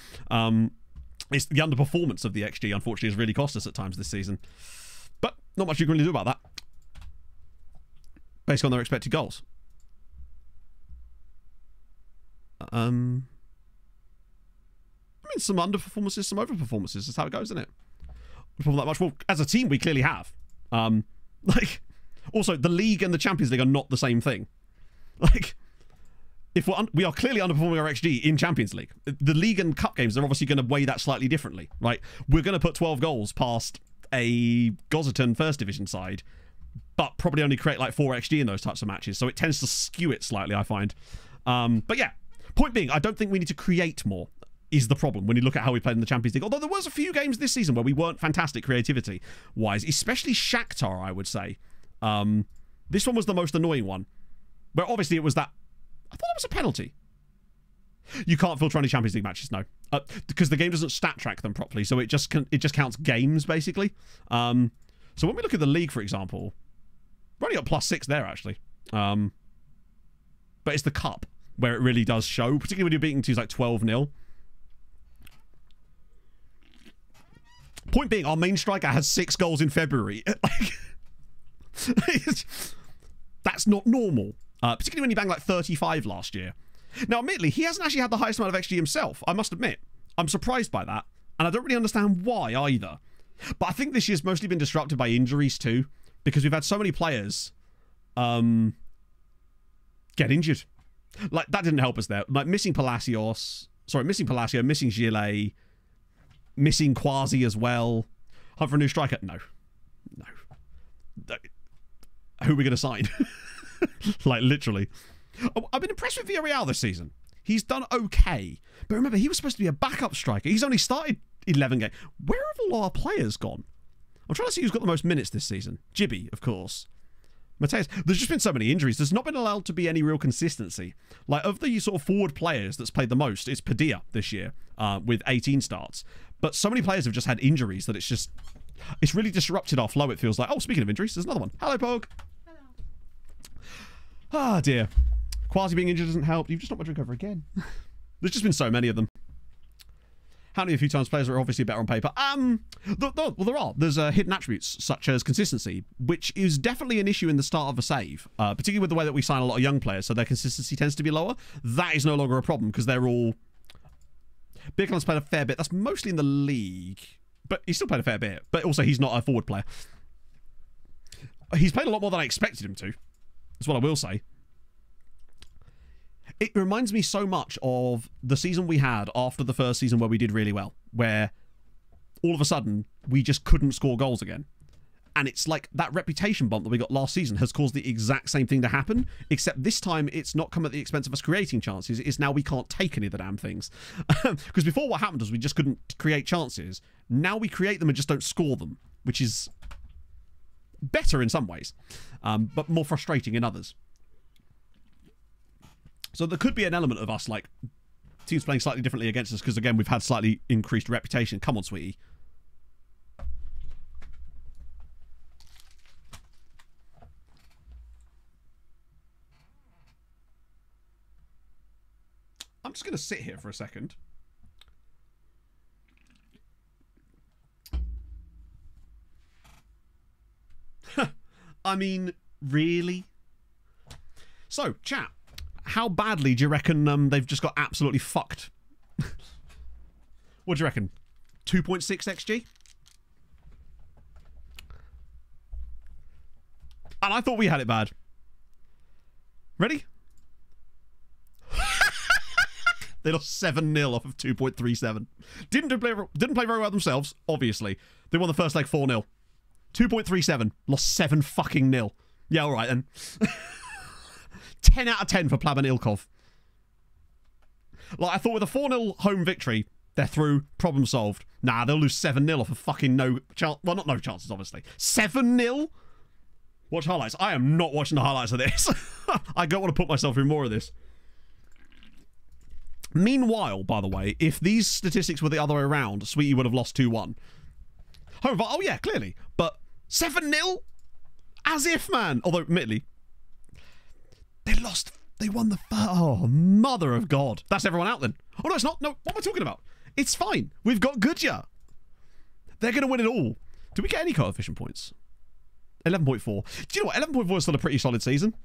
It's the underperformance of the XG, unfortunately, has really cost us at times this season. But not much you can really do about that. Based on their expected goals. I mean, some underperformances, some overperformances. That's how it goes, isn't it? We perform that much. Well, as a team, we clearly have. Also, the league and the Champions League are not the same thing. Like, if we are clearly underperforming our XG in Champions League. The league and cup games are obviously going to weigh that slightly differently, right? We're going to put 12 goals past a Goziton First Division side, but probably only create like 4 XG in those types of matches. So it tends to skew it slightly, I find. But yeah, point being, I don't think we need to create more. Is the problem when you look at how we played in the Champions League. Although there was a few games this season where we weren't fantastic creativity-wise, especially Shakhtar, I would say. This one was the most annoying one, where obviously it was that... I thought that was a penalty. You can't filter any Champions League matches, no. Because the game doesn't stat track them properly, so it just counts games, basically. So when we look at the league, for example, we're only got +6 there, actually. But it's the cup where it really does show, particularly when you're beating teams like 12-0. Point being, our main striker has 6 goals in February. That's not normal. Particularly when he banged like 35 last year. Now, admittedly, he hasn't actually had the highest amount of XG himself, I must admit. I'm surprised by that. And I don't really understand why either. But I think this year's mostly been disrupted by injuries too. Because we've had so many players get injured. Like, that didn't help us there. Like, missing Palacio, missing Gillet, missing Quasi as well. Hunt for a new striker? No. Who are we going to sign? Like, literally. I've been impressed with Villarreal this season. He's done okay. But remember, he was supposed to be a backup striker. He's only started 11 games. Where have all our players gone? I'm trying to see who's got the most minutes this season. Gibby, of course. Mateus. There's just been so many injuries. There's not been allowed to be any real consistency. Like, of the sort of forward players that's played the most, it's Padilla this year with 18 starts. But so many players have just had injuries that it's really disrupted our flow, it feels like. Oh, speaking of injuries, there's another one. Hello, Pog. Hello. Ah, dear. Quasi being injured doesn't help. You've just not my drink over again. There's just been so many of them. Apparently a few times players are obviously better on paper. Well, there are. There's hidden attributes such as consistency, which is definitely an issue in the start of a save, particularly with the way that we sign a lot of young players, so their consistency tends to be lower. That is no longer a problem because they're all... Birkeland's played a fair bit. That's mostly in the league, but he's still played a fair bit. But also, he's not a forward player. He's played a lot more than I expected him to. That's what I will say. It reminds me so much of the season we had after the first season where we did really well, where all of a sudden we just couldn't score goals again. And it's like that reputation bump that we got last season has caused the exact same thing to happen, except this time it's not come at the expense of us creating chances. It's now we can't take any of the damn things. Because before what happened was we just couldn't create chances. Now we create them and just don't score them, which is better in some ways, but more frustrating in others. So there could be an element of us, like, teams playing slightly differently against us because, again, we've had slightly increased reputation. Come on, sweetie. I'm just going to sit here for a second. I mean, really? So, chat, how badly do you reckon they've just got absolutely fucked? What do you reckon? 2.6 XG? And I thought we had it bad. Ready? They lost 7-0 off of 2.37. Didn't play very well themselves, obviously. They won the first leg 4-0. 2.37. Lost 7 fucking nil. Yeah, all right then. 10 out of 10 for Plaban Ilkov. Like, I thought with a 4-0 home victory, they're through, problem solved. Nah, they'll lose 7-0 off of fucking no chance. Well, not no chances, obviously. 7-0? Watch highlights. I am not watching the highlights of this. I don't want to put myself through more of this. Meanwhile, by the way, if these statistics were the other way around, Sweetie would have lost 2-1. However, oh yeah, clearly. But 7-0? As if, man. Although, admittedly, they lost. They won the first. Oh, mother of God. That's everyone out then. Oh, no, it's not. No, what am I talking about? It's fine. We've got Goodyear. They're going to win it all. Do we get any coefficient points? 11.4. Do you know what? 11.4 is still a pretty solid season.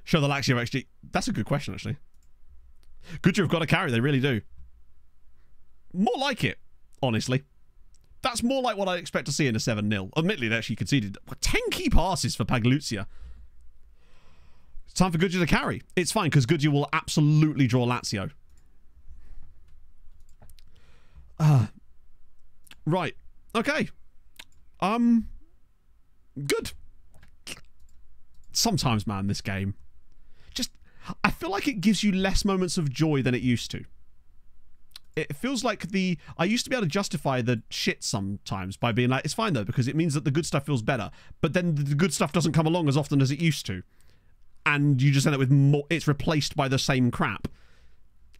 Show the Lazio XG. That's a good question, actually. Goodyear have got to carry. They really do. More like it, honestly. That's more like what I expect to see in a 7-0. Admittedly, they actually conceded 10 key passes for Pagliuca. It's time for Goodyear to carry. It's fine, because Goodyear will absolutely draw Lazio. Right. Okay. Good. Sometimes, man, this game. Just, I feel like it gives you less moments of joy than it used to. It feels like I used to be able to justify the shit sometimes by being like, it's fine though, because it means that the good stuff feels better. But then the good stuff doesn't come along as often as it used to. And you just end up with more, it's replaced by the same crap.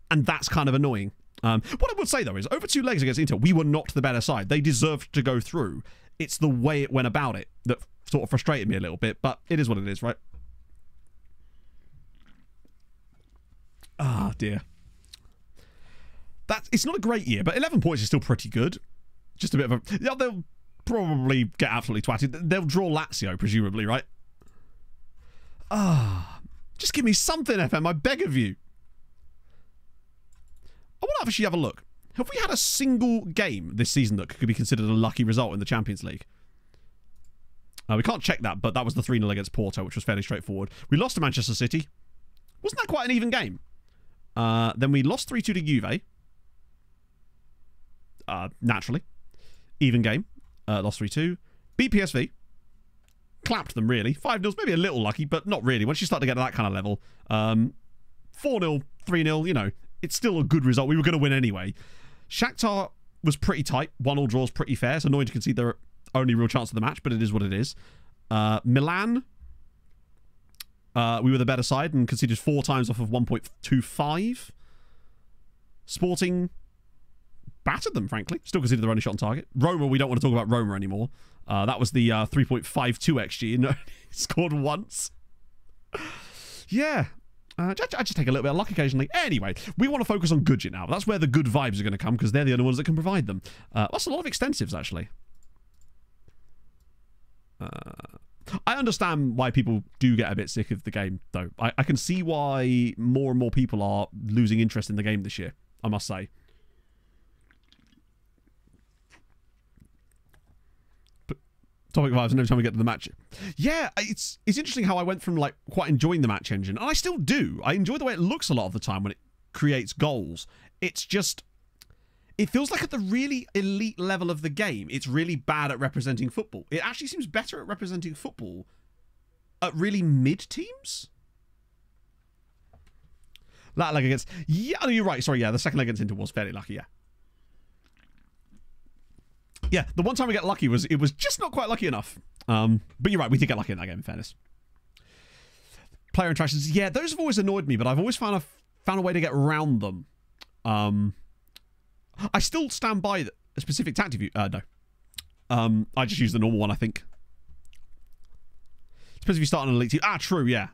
And that's kind of annoying. What I would say though is, over 2 legs against Inter, we were not the better side. They deserved to go through. It's the way it went about it that sort of frustrated me a little bit, but it is what it is, right? Ah, dear. It's not a great year, but 11 points is still pretty good. Just a bit of a... Yeah, they'll probably get absolutely twatted. They'll draw Lazio, presumably, right? Ah, just give me something, FM, I beg of you. I want to actually have a look. Have we had a single game this season that could be considered a lucky result in the Champions League? We can't check that, but that was the 3-0 against Porto, which was fairly straightforward. We lost to Manchester City. Wasn't that quite an even game? Then we lost 3-2 to Juve. Naturally. Even game. Lost 3-2. Beat PSV. Clapped them, really. 5-0's maybe a little lucky, but not really. Once you start to get to that kind of level. 4-0, 3-0, you know, it's still a good result. We were going to win anyway. Shakhtar was pretty tight. 1-1 draws pretty fair. It's annoying to concede their only real chance of the match, but it is what it is. Milan, we were the better side and conceded 4 times off of 1.25. Sporting battered them, frankly. Still conceded their only shot on target. Roma, we don't want to talk about Roma anymore. That was the 3.52 XG and scored once. Yeah. I just take a little bit of luck occasionally. Anyway, we want to focus on Gudget now. That's where the good vibes are going to come, because they're the only ones that can provide them. That's a lot of extensives, actually. I understand why people do get a bit sick of the game, though. I can see why more and more people are losing interest in the game this year, I must say. Topic vibes, and every time we get to the match. Yeah, it's interesting how I went from like quite enjoying the match engine, and I still do. I enjoy the way it looks a lot of the time when it creates goals. It's just, it feels like at the really elite level of the game, it's really bad at representing football. It actually seems better at representing football at really mid teams. That leg against, yeah, no, you're right. Sorry, yeah, the second leg against Inter was fairly lucky. Yeah. Yeah, the one time we get lucky was just not quite lucky enough. But you're right, we did get lucky in that game, in fairness. Player interactions, yeah, those have always annoyed me, but I've always found a way to get around them. I still stand by a specific tactic view. No. I just use the normal one, I think. Depends if you start on an elite team. Ah, true, yeah.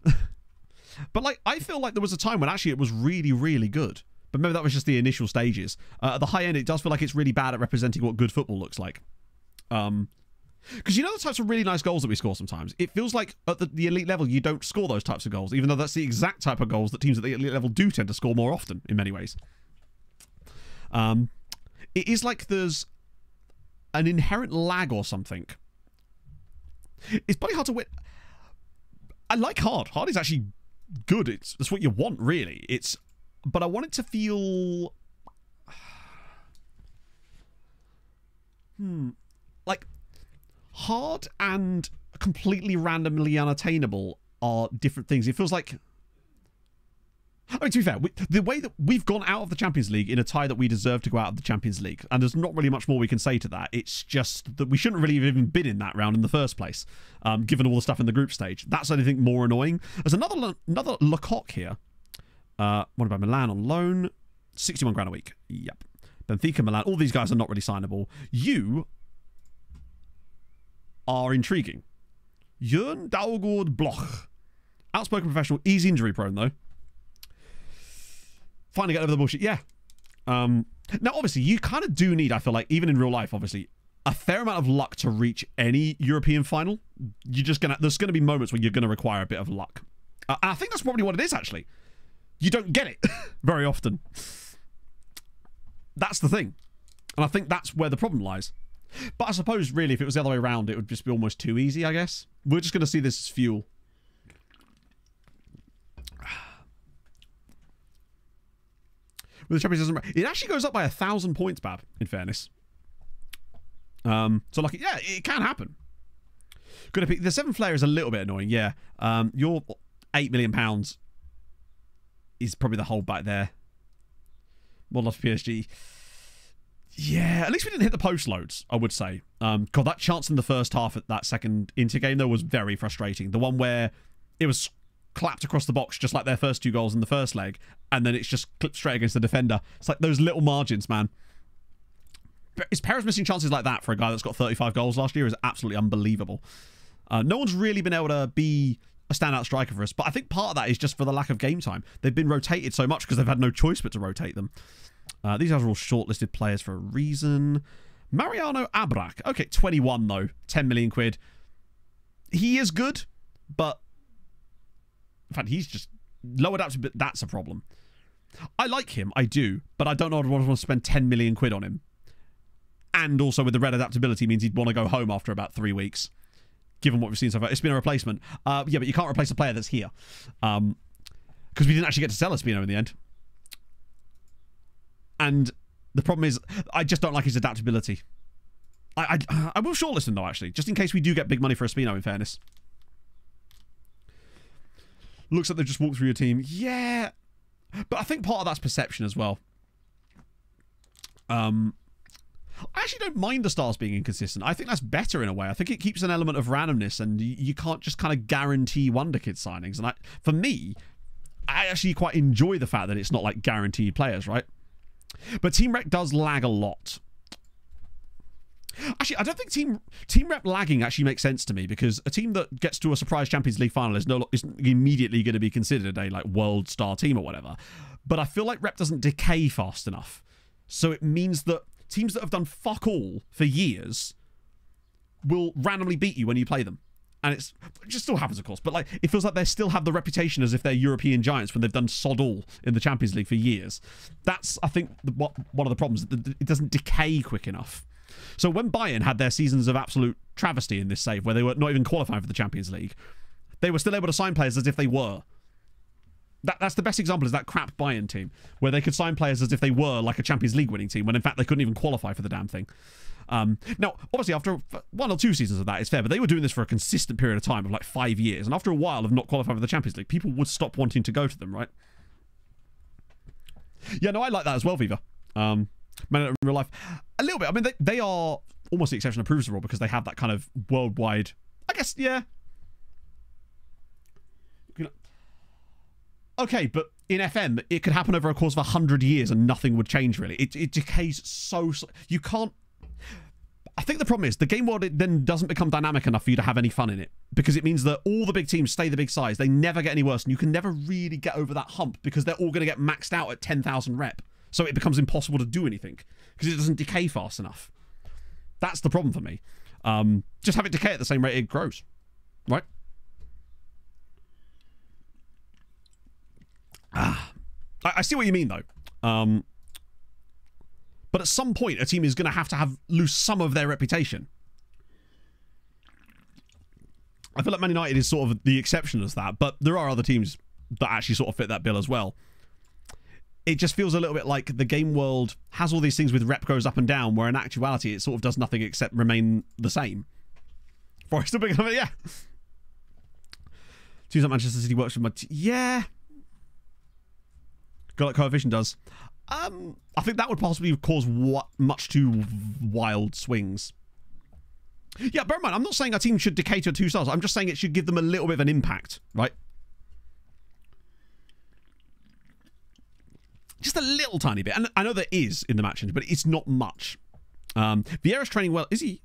But like, I feel like there was a time when actually it was really, really good. But maybe that was just the initial stages. At the high end, it does feel like it's really bad at representing what good football looks like. Because you know the types of really nice goals that we score sometimes? It feels like at the elite level, you don't score those types of goals, even though that's the exact type of goals that teams at the elite level do tend to score more often, in many ways. It is like there's an inherent lag or something. It's bloody hard to win. I like hard. Hard is actually good. That's what you want, really. But I want it to feel... Like, hard and completely randomly unattainable are different things. It feels like... I mean, to be fair, the way that we've gone out of the Champions League in a tie that we deserve to go out of the Champions League, and there's not really much more we can say to that. It's just that we shouldn't really have even been in that round in the first place, given all the stuff in the group stage. That's, I think, more annoying. There's another Lecoq here. What about Milan on loan? 61 grand a week. Yep. Benfica, Milan. All these guys are not really signable. You are intriguing. Jörn Daugård Bloch. Outspoken professional. He's injury prone, though. Finally get over the bullshit. Yeah. Now, obviously, you kind of do need, I feel like, even in real life, obviously, a fair amount of luck to reach any European final. There's going to be moments where you're going to require a bit of luck. And I think that's probably what it is, actually. You don't get it very often. That's the thing. And I think that's where the problem lies. But I suppose, really, if it was the other way around, it would just be almost too easy, I guess. We're just going to see this as fuel. With the Champions League, it actually goes up by 1,000 points, Bab, in fairness. So, like, yeah, it can happen. Good pick. The 7th player is a little bit annoying, yeah. Your £8 million is probably the hold back there. One loss for PSG. Yeah, at least we didn't hit the post loads, I would say. God, that chance in the first half at that second Inter game, though, was very frustrating. The one where it was clapped across the box, just like their first 2 goals in the first leg, and then it's just clipped straight against the defender. It's like those little margins, man. Is Perez missing chances like that for a guy that's got 35 goals last year is absolutely unbelievable. No one's really been able to be a standout striker for us, but I think part of that is just for the lack of game time. They've been rotated so much because they've had no choice but to rotate them. These guys are all shortlisted players for a reason. Mariano Abrak. Okay, 21 though. 10 million quid. He is good, but in fact, he's just low adaptability. That's a problem. I like him, I do, but I don't know if I want to spend 10 million quid on him. And also with the red adaptability means he'd want to go home after about 3 weeks. Given what we've seen so far. It's been a replacement. Yeah, but you can't replace a player that's here. Because we didn't actually get to sell Espino in the end. And the problem is, I just don't like his adaptability. I will shortlist him though, actually. Just in case we do get big money for Espino, in fairness. Looks like they've just walked through your team. Yeah. But I think part of that's perception as well. I actually don't mind the stars being inconsistent. I think that's better in a way. I think it keeps an element of randomness, and you can't just kind of guarantee Wonderkid signings. And for me, I actually quite enjoy the fact that it's not like guaranteed players, right? But Team Rec does lag a lot. Actually, I don't think team rep lagging actually makes sense to me, because a team that gets to a surprise Champions League final isn't immediately going to be considered a like world star team or whatever. But I feel like rep doesn't decay fast enough. So it means that teams that have done fuck all for years will randomly beat you when you play them. And it just still happens, of course, but like it feels like they still have the reputation as if they're European giants when they've done sod all in the Champions League for years. That's, I think, one of the problems. It doesn't decay quick enough. So when Bayern had their seasons of absolute travesty in this save, where they were not even qualifying for the Champions League, they were still able to sign players as if they were. That's the best example, is that crap Bayern team, where they could sign players as if they were like a Champions League winning team, when in fact they couldn't even qualify for the damn thing. Now, obviously, after 1 or 2 seasons of that, it's fair, but they were doing this for a consistent period of time of like 5 years, and after a while of not qualifying for the Champions League, people would stop wanting to go to them, right? Yeah, no, I like that as well, Viva. Man, in real life, a little bit. I mean, they are almost the exception that proves the rule, because they have that kind of worldwide, I guess, yeah. Okay, but in FM, it could happen over a course of 100 years and nothing would change, really. It decays so... You can't... I think the problem is the game world then doesn't become dynamic enough for you to have any fun in it, because it means that all the big teams stay the big size. They never get any worse, and you can never really get over that hump, because they're all going to get maxed out at 10,000 rep. So it becomes impossible to do anything, because it doesn't decay fast enough. That's the problem for me. Just have it decay at the same rate it grows, right? I see what you mean, though. But at some point, a team is going to have lose some of their reputation. I feel like Man United is sort of the exception as that, but there are other teams that actually sort of fit that bill as well. It just feels a little bit like the game world has all these things with rep goes up and down, where in actuality it sort of does nothing except remain the same. Forest still becoming, yeah. Seems like Manchester City works with my... Yeah. Go like Coefficient does. I think that would possibly cause much too wild swings. Yeah, bear in mind, I'm not saying our team should decay to 2 stars. I'm just saying it should give them a little bit of an impact, right? Just a little tiny bit. And I know there is in the match, but it's not much. Vieira's training well. Is he?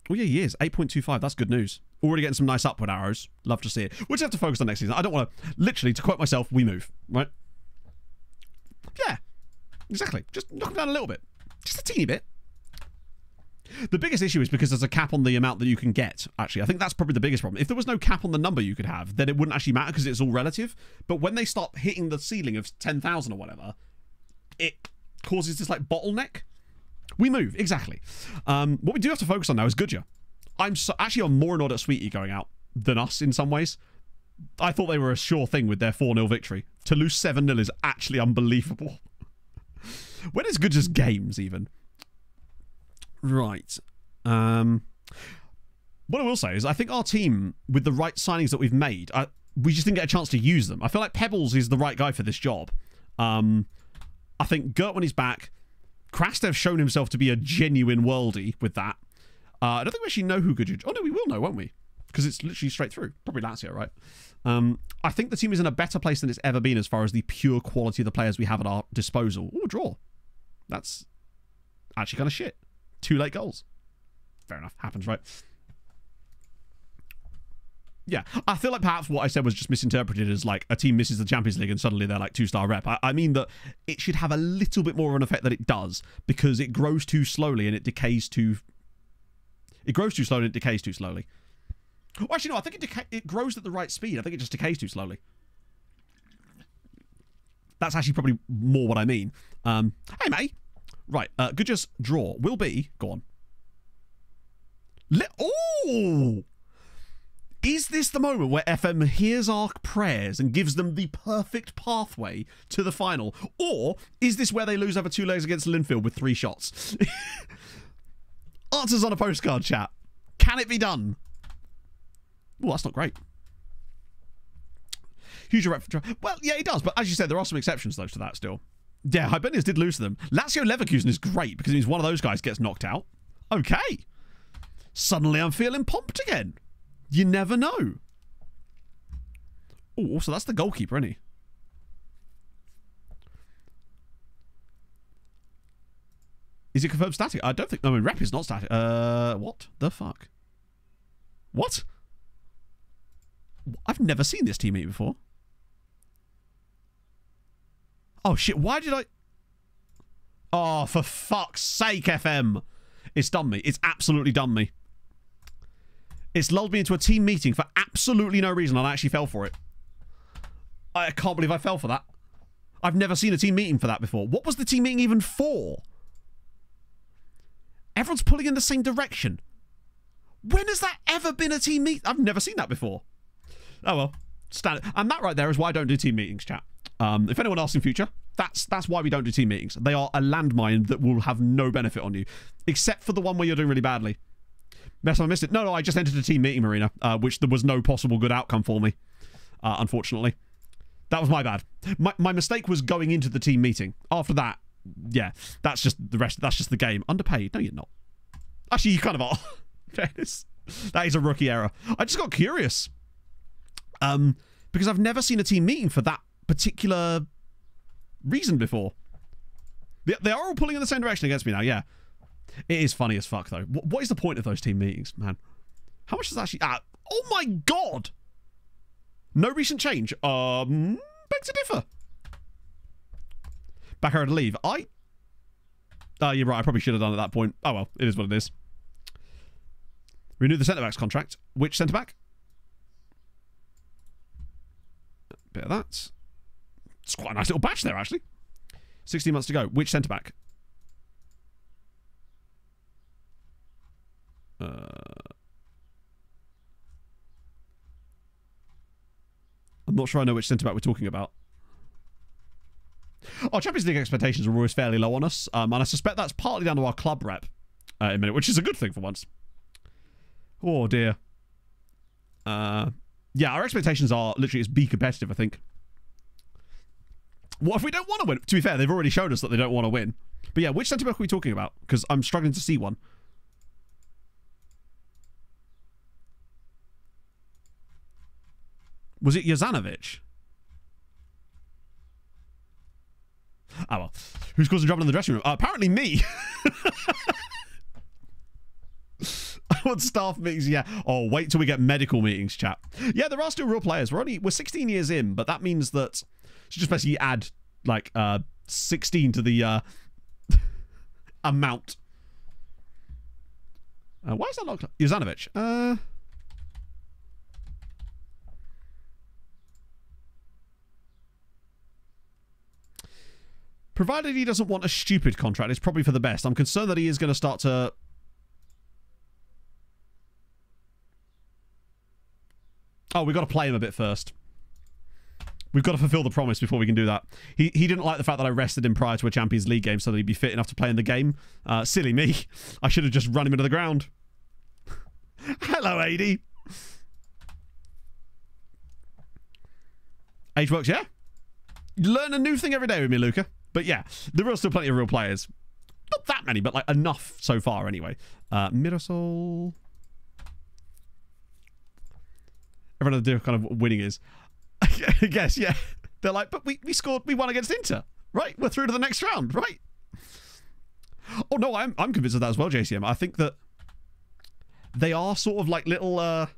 Oh, yeah, he is. 8.25. That's good news. Already getting some nice upward arrows. Love to see it. We'll just have to focus on next season. I don't want to... Literally, to quote myself, we move, right? Yeah, exactly. Just knock them down a little bit. Just a teeny bit. The biggest issue is because there's a cap on the amount that you can get, actually. I think that's probably the biggest problem. If there was no cap on the number you could have, then it wouldn't actually matter, because it's all relative. But when they start hitting the ceiling of 10,000 or whatever, it causes this, like, bottleneck. We move, exactly. What we do have to focus on now is Goodyear. Actually, I'm more annoyed at Sweetie going out than us in some ways. I thought they were a sure thing with their 4-0 victory. To lose 7-0 is actually unbelievable. When is Goodyear's games, even? Right. What I will say is I think our team, with the right signings that we've made, we just didn't get a chance to use them. I feel like Pebbles is the right guy for this job. I think Gert, when he's back, Krastev's shown himself to be a genuine worldie with that. I don't think we actually know who Goodyear... Oh, no, we will know, won't we? Because it's literally straight through. Probably Lazio, right? I think the team is in a better place than it's ever been as far as the pure quality of the players we have at our disposal. Ooh, draw. That's actually kind of shit. 2 late goals. Fair enough. Happens, right? Yeah. I feel like perhaps what I said was just misinterpreted as like a team misses the Champions League and suddenly they're like 2-star rep. I mean that it should have a little bit more of an effect than it does, because it grows too slowly and it decays too... It grows too slowly and it decays too slowly. Well, actually, no, I think it grows at the right speed. I think it just decays too slowly. That's actually probably more what I mean. Hey, mate. Right, Goodyear's draw will be... Go on. Oh! Is this the moment where FM hears our prayers and gives them the perfect pathway to the final? Or is this where they lose over 2 legs against Linfield with 3 shots? Answers on a postcard, chat. Can it be done? Oh, that's not great. Huge rep for... Well, yeah, he does. But as you said, there are some exceptions, though, to that still. Yeah, Hibernians did lose to them. Lazio Leverkusen is great because it means one of those guys gets knocked out. Okay. Suddenly I'm feeling pumped again. You never know. Oh, also, that's the goalkeeper, isn't he? Is it confirmed static? I don't think... I mean, rep is not static. What the fuck? What? I've never seen this team meet before. Oh, shit. Why did I... Oh, for fuck's sake, FM. It's done me. It's absolutely done me. It's lulled me into a team meeting for absolutely no reason, and I actually fell for it. I can't believe I fell for that. I've never seen a team meeting for that before. What was the team meeting even for? Everyone's pulling in the same direction. When has that ever been a team meet? I've never seen that before. Oh well. Standard. And that right there is why I don't do team meetings, chat. If anyone asks in future, that's why we don't do team meetings. They are a landmine that will have no benefit on you. Except for the one where you're doing really badly. Mess, I missed it. No, I just entered a team meeting, Marina, which there was no possible good outcome for me. Unfortunately. That was my bad. My mistake was going into the team meeting. After that, yeah, that's just the rest. That's just the game. Underpaid? No, you're not. Actually, you kind of are. Fairness. That is a rookie error. I just got curious. Because I've never seen a team meeting for that particular reason before. They are all pulling in the same direction against me now, yeah. It is funny as fuck, though. What is the point of those team meetings, man? How much is actually... oh my god! No recent change. Beg to differ. Back out to leave. You're right. I probably should have done at that point. Oh well, it is what it is. Renew the centre-back's contract. Which centre-back? Bit of that. It's quite a nice little batch there, actually. 16 months to go. Which centre-back? I'm not sure I know which centre-back we're talking about. Our Champions League expectations were always fairly low on us, and I suspect that's partly down to our club rep in a minute, which is a good thing for once. Oh, dear. Yeah, our expectations are literally just be competitive, I think. What if we don't want to win? To be fair, they've already shown us that they don't want to win. But yeah, which centre-back are we talking about? Because I'm struggling to see one. Was it Jozanovic? Oh well. Who's causing trouble in the dressing room? Apparently me. I want staff meetings, yeah. Oh, wait till we get medical meetings, chat. Yeah, there are still real players. We're 16 years in, but that means that you just basically add like 16 to the amount. Why is that not Jozanovic? Provided he doesn't want a stupid contract, it's probably for the best. I'm concerned that he is going to start to... Oh, we've got to play him a bit first. We've got to fulfill the promise before we can do that. He didn't like the fact that I rested him prior to a Champions League game so that he'd be fit enough to play in the game. Silly me. I should have just run him into the ground. Hello, AD. Age works, yeah? You learn a new thing every day with me, Luca. But yeah, there are still plenty of real players. Not that many, but like enough so far anyway. Mirasol. Everyone knows kind of winning is. I guess, yeah. They're like, but we won against Inter, right? We're through to the next round, right? Oh no, I'm convinced of that as well, JCM. I think that they are sort of like little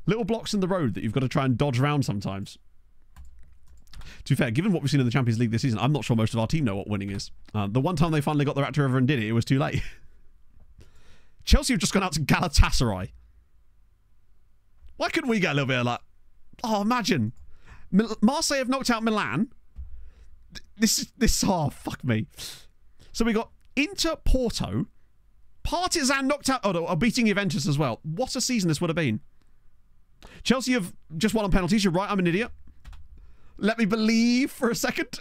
blocks in the road that you've got to try and dodge around sometimes. To be fair, given what we've seen in the Champions League this season, I'm not sure most of our team know what winning is. The one time they finally got their act together and did it, it was too late. Chelsea have just gone out to Galatasaray. Why couldn't we get a little bit of like... Oh, imagine. Marseille have knocked out Milan. Oh, fuck me. So we got Inter Porto. Partizan knocked out... Oh, no, beating Juventus as well. What a season this would have been. Chelsea have just won on penalties. You're right, I'm an idiot. Let me believe for a second.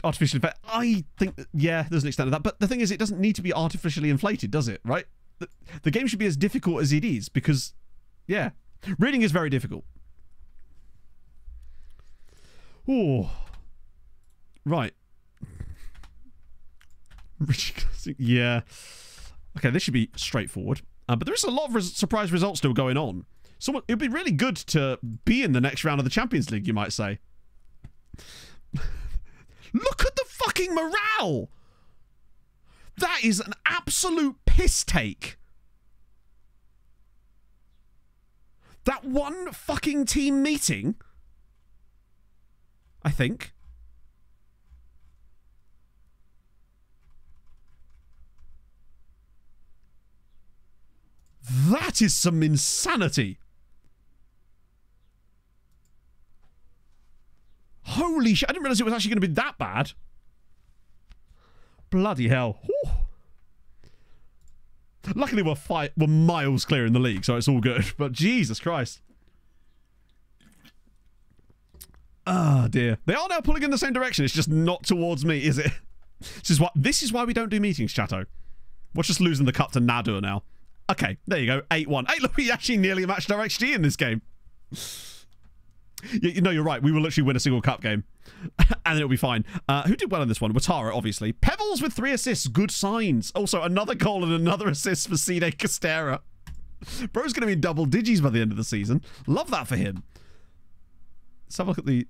Artificially inflated. I think, yeah, there's an extent of that. But the thing is, it doesn't need to be artificially inflated, does it? Right? The game should be as difficult as it is because, yeah, reading is very difficult. Oh, right. Yeah. Okay, this should be straightforward. But there is a lot of surprise results still going on. So it'd be really good to be in the next round of the Champions League, you might say. Look at the fucking morale. That is an absolute piss take. That one fucking team meeting, I think. That is some insanity. Holy shit, I didn't realise it was actually going to be that bad. Bloody hell. Whew. Luckily we're miles clear in the league, so it's all good. But Jesus Christ. Oh dear. They are now pulling in the same direction. It's just not towards me, is it? This is why we don't do meetings, chatto. We're just losing the cup to Nadur now. Okay, there you go. 8-1. Hey, look, we actually nearly matched our XG in this game. You know, you're right. We will literally win a single cup game. And it'll be fine. Who did well in this one? Watara, obviously. Pebbles with 3 assists. Good signs. Also, another goal and another assist for Cine Castera. Bro's going to be double digits by the end of the season. Love that for him. Let's have a look at the...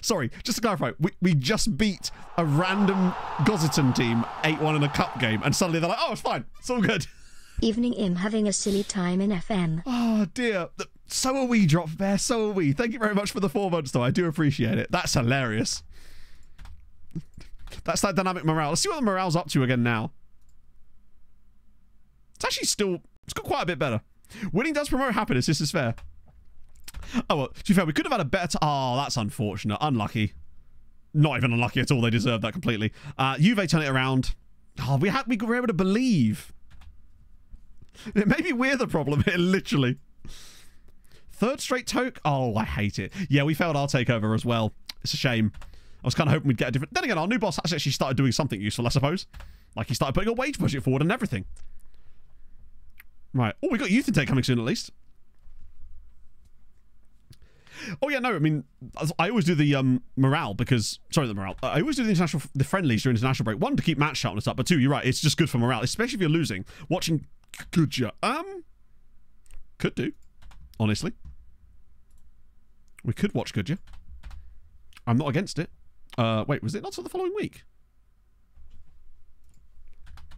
Sorry, just to clarify, we just beat a random Gozziton team 8-1 in a cup game, and suddenly they're like, oh, it's fine, it's all good. Evening Im having a silly time in FM. Oh dear, so are we, Drop Bear, so are we. Thank you very much for the 4 months though, I do appreciate it. That's hilarious. That's that dynamic morale. Let's see what the morale's up to again now. It's actually still, it's got quite a bit better. Winning does promote happiness, this is fair. Oh, well, to be fair, we could have had a better... Oh, that's unfortunate. Unlucky. Not even unlucky at all. They deserved that completely. Juve turn it around. Oh, we were able to believe. Maybe we're the problem here, literally. 3rd straight toke. Oh, I hate it. Yeah, we failed our takeover as well. It's a shame. I was kind of hoping we'd get a different... Then again, our new boss has actually started doing something useful, I suppose. Like, he started putting a wage budget forward and everything. Right. Oh, we got youth intake coming soon, at least. Oh yeah, no, I mean, I always do the morale because... Sorry, the morale. I always do the friendlies during international break. 1, to keep match sharpness up, but 2, you're right, it's just good for morale, especially if you're losing. Watching Goodja. Could do, honestly. We could watch Goodja. I'm not against it. Wait, was it not till the following week?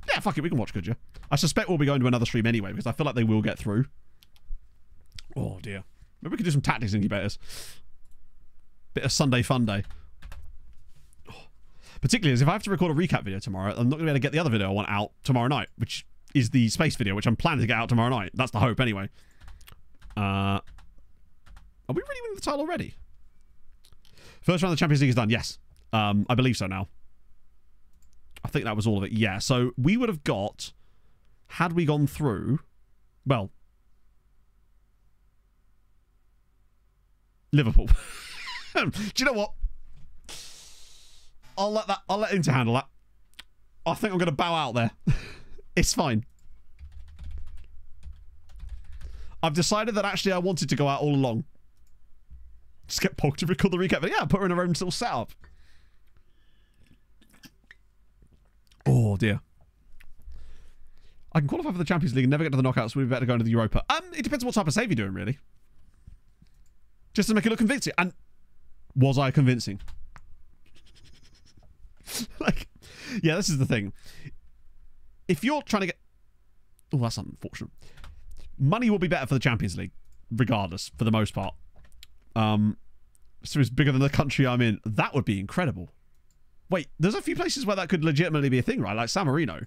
Yeah, fuck it, we can watch Goodja. I suspect we'll be going to another stream anyway, because I feel like they will get through. Oh, dear. Maybe we could do some tactics incubators. Bit of Sunday fun day. Oh. Particularly as if I have to record a recap video tomorrow, I'm not going to be able to get the other video I want out tomorrow night, which is the space video, which I'm planning to get out tomorrow night. That's the hope anyway. Are we really winning the title already? First round of the Champions League is done. Yes. I believe so now. I think that was all of it. Yeah. So we would have got, had we gone through, well, Liverpool. Do you know what? I'll let Inter handle that. I think I'm going to bow out there. It's fine. I've decided that actually I wanted to go out all along. Just get Pog to record the recap. But yeah, put her in her own little setup. Oh dear. I can qualify for the Champions League and never get to the knockouts, so we better go into the Europa. It depends on what type of save you're doing, really. Just to make it look convincing. And was I convincing? Like, yeah, this is the thing. If you're trying to get... Oh, that's unfortunate. Money will be better for the Champions League, regardless, for the most part. So it's bigger than the country I'm in. That would be incredible. Wait, there's a few places where that could legitimately be a thing, right? Like San Marino.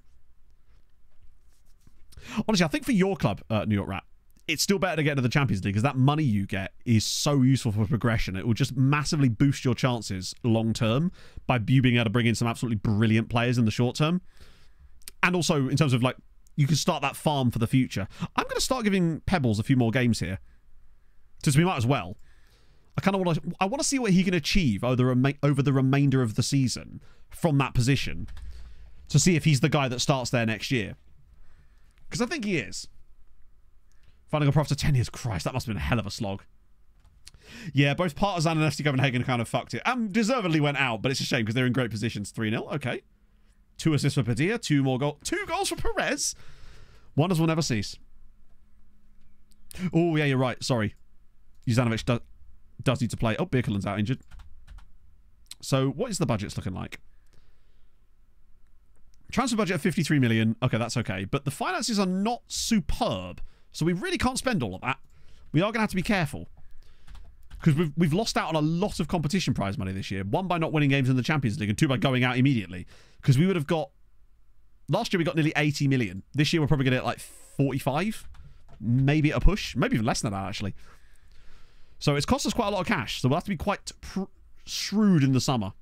Honestly, I think for your club, New York Rat, it's still better to get into the Champions League because that money you get is so useful for progression. It will just massively boost your chances long term by you being able to bring in some absolutely brilliant players in the short term. And also in terms of like, you can start that farm for the future. I'm going to start giving Pebbles a few more games here. Because we might as well. I kind of want to see what he can achieve over the remainder of the season from that position to see if he's the guy that starts there next year. Because I think he is. Finding a pro after 10 years. Christ, that must have been a hell of a slog. Yeah, both Partizan and FC Copenhagen kind of fucked it. Deservedly went out, but it's a shame because they're in great positions. 3-0. Okay. 2 assists for Padilla. 2 goals for Perez. Wonders will never cease. Oh, yeah, you're right. Sorry. Juzanovic does need to play. Oh, Birkeland's out injured. So, what is the budget's looking like? Transfer budget of 53 million. Okay, that's okay. But the finances are not superb. So, we really can't spend all of that. We are going to have to be careful. Because we've lost out on a lot of competition prize money this year. One, by not winning games in the Champions League. And two, by going out immediately. Because we would have got... Last year, we got nearly 80 million. This year, we're probably going to get like 45. Maybe at a push. Maybe even less than that, actually. So it's cost us quite a lot of cash. So we'll have to be quite shrewd in the summer.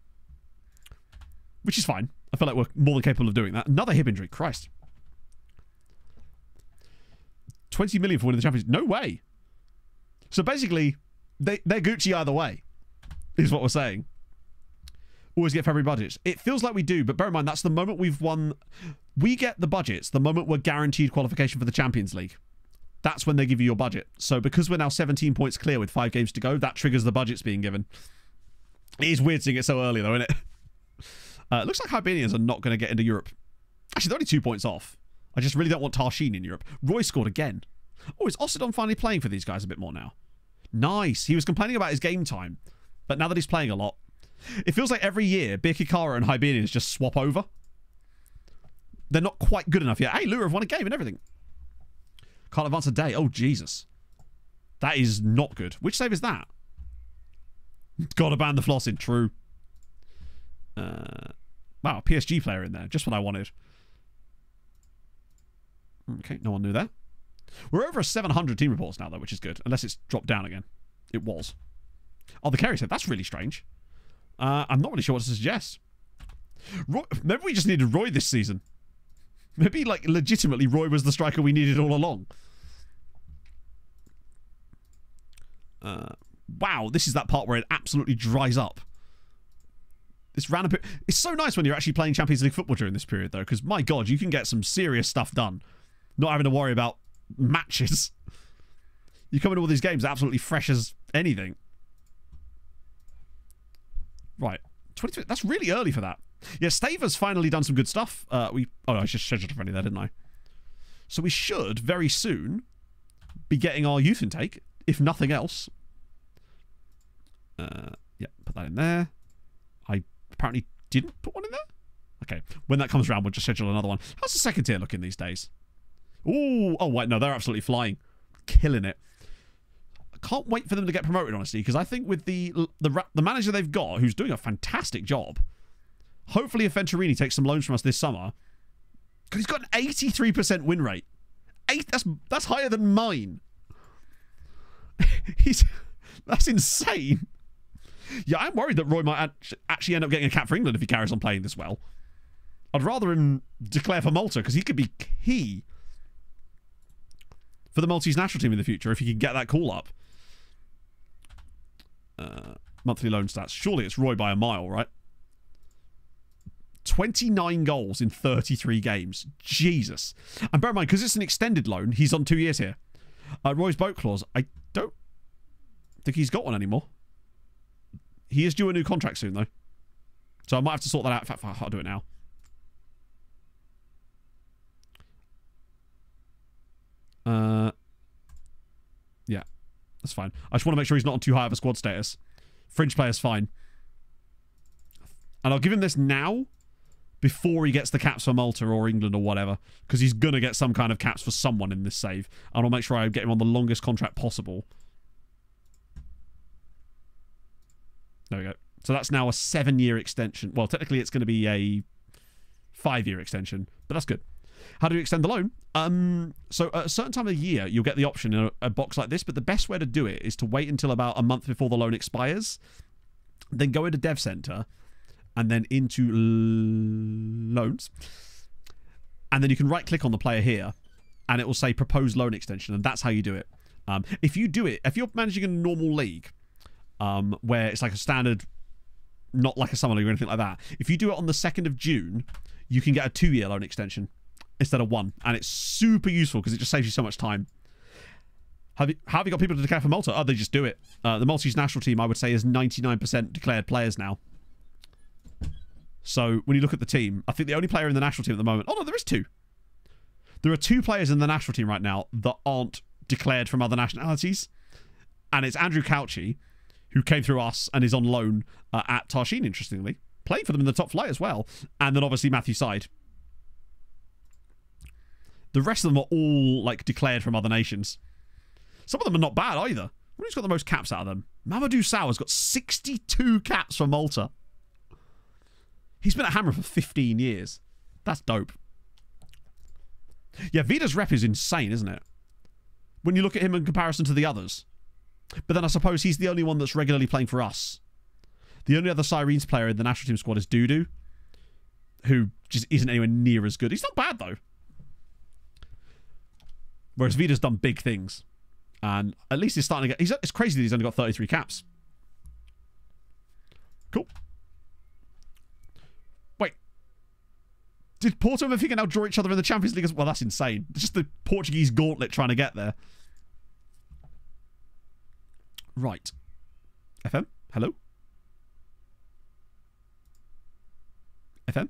Which is fine. I feel like we're more than capable of doing that. Another hip injury. Christ. 20 million for winning the Champions League. No way. So basically, they're Gucci either way. Is what we're saying. Always get February budgets. It feels like we do, but bear in mind, that's the moment we've won. We get the budgets the moment we're guaranteed qualification for the Champions League. That's when they give you your budget. So because we're now 17 points clear with 5 games to go, that triggers the budgets being given. It is weird seeing it so early, though, isn't it? It looks like Hibernians are not going to get into Europe. Actually, they're only 2 points off. I just really don't want Tarshin in Europe. Roy scored again. Oh, is Osidon finally playing for these guys a bit more now? Nice. He was complaining about his game time. But now that he's playing a lot, it feels like every year, Birkikara and Hibernians just swap over. They're not quite good enough yet. Hey, Lura have won a game and everything. Can't advance a day. Oh, Jesus. That is not good. Which save is that? Gotta ban the flossing. True. Wow, PSG player in there. Just what I wanted. Okay, no one knew that. We're over a 700 team reports now, though, which is good. Unless it's dropped down again. It was. Oh, the carry said. That's really strange. I'm not really sure what to suggest. Maybe we just needed Roy this season. Maybe, like, legitimately, Roy was the striker we needed all along. Wow, this is that part where it absolutely dries up. This random... It's so nice when you're actually playing Champions League football during this period, though, because, my God, you can get some serious stuff done. Not having to worry about matches. You come into all these games absolutely fresh as anything. Right. 23, that's really early for that. Yeah, Staver's finally done some good stuff. Oh, I just scheduled it for any there, didn't I? So we should, very soon, be getting our youth intake, if nothing else. Yeah, put that in there. I apparently didn't put one in there? Okay, when that comes around, we'll just schedule another one. How's the second tier looking these days? Ooh, oh, wait, no, they're absolutely flying. Killing it. I can't wait for them to get promoted, honestly, because I think with the manager they've got, who's doing a fantastic job, hopefully if Venturini takes some loans from us this summer, because he's got an 83% win rate. That's higher than mine. That's insane. Yeah, I'm worried that Roy might actually end up getting a cap for England if he carries on playing this well. I'd rather him declare for Malta, because he could be key for the Maltese national team in the future if he can get that call up. Monthly loan stats. Surely it's Roy by a mile, right? 29 goals in 33 games. Jesus. And bear in mind, because it's an extended loan, he's on 2 years here. Roy's boat clause. I don't think he's got one anymore. He is due a new contract soon, though. So I might have to sort that out. In fact, I'll do it now. Yeah, that's fine. I just want to make sure he's not on too high of a squad status. Fringe player's fine. And I'll give him this now before he gets the caps for Malta or England or whatever, because he's going to get some kind of caps for someone in this save. And I'll make sure I get him on the longest contract possible. There we go. So that's now a 7-year extension. Well, technically it's going to be a 5-year extension, but that's good. How do you extend the loan? So at a certain time of the year, you'll get the option in a box like this, but the best way to do it is to wait until about a month before the loan expires, then go into Dev Center, and then into loans. And then you can right-click on the player here, and it will say Propose Loan Extension, and that's how you do it. If you do it, if you're managing a normal league, where it's like a standard, not like a summer league or anything like that, if you do it on the 2nd of June, you can get a 2-year loan extension instead of 1, and it's super useful because it just saves you so much time. How have you got people to declare for Malta? Oh, they just do it. The Maltese national team, I would say, is 99% declared players now. So when you look at the team, I think the only player in the national team at the moment... Oh, no, there is 2. There are 2 players in the national team right now that aren't declared from other nationalities. And it's Andrew Couchy, who came through us and is on loan at Tarshin, interestingly. Playing for them in the top flight as well. And then obviously Matthew Side. The rest of them are all like declared from other nations. Some of them are not bad either. Who's got the most caps out of them? Mamadou Sow has got 62 caps for Malta. He's been at Hammer for 15 years. That's dope. Yeah, Vida's rep is insane, isn't it? When you look at him in comparison to the others. But then I suppose he's the only one that's regularly playing for us. The only other Sirens player in the national team squad is Dudu, who just isn't anywhere near as good. He's not bad, though. Whereas Vida's done big things. And at least he's starting to get... It's crazy that he's only got 33 caps. Cool. Wait. Did Porto and Benfica now draw each other in the Champions League? Well, that's insane. It's just the Portuguese gauntlet trying to get there. Right. FM? Hello? FM?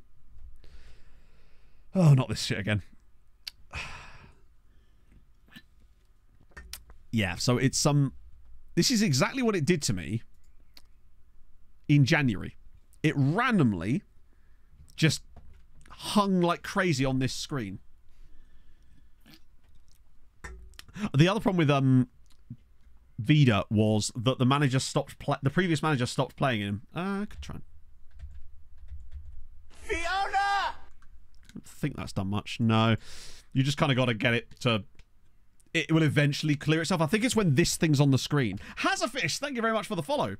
Oh, not this shit again. Yeah, so it's this is exactly what it did to me in January. It randomly just hung like crazy on this screen. The other problem with Vida was that the manager stopped the previous manager stopped playing him. I could try. Fiona! I don't think that's done much. No. You just kind of got to get it to... It will eventually clear itself. I think it's when this thing's on the screen. Hazardfish, thank you very much for the follow.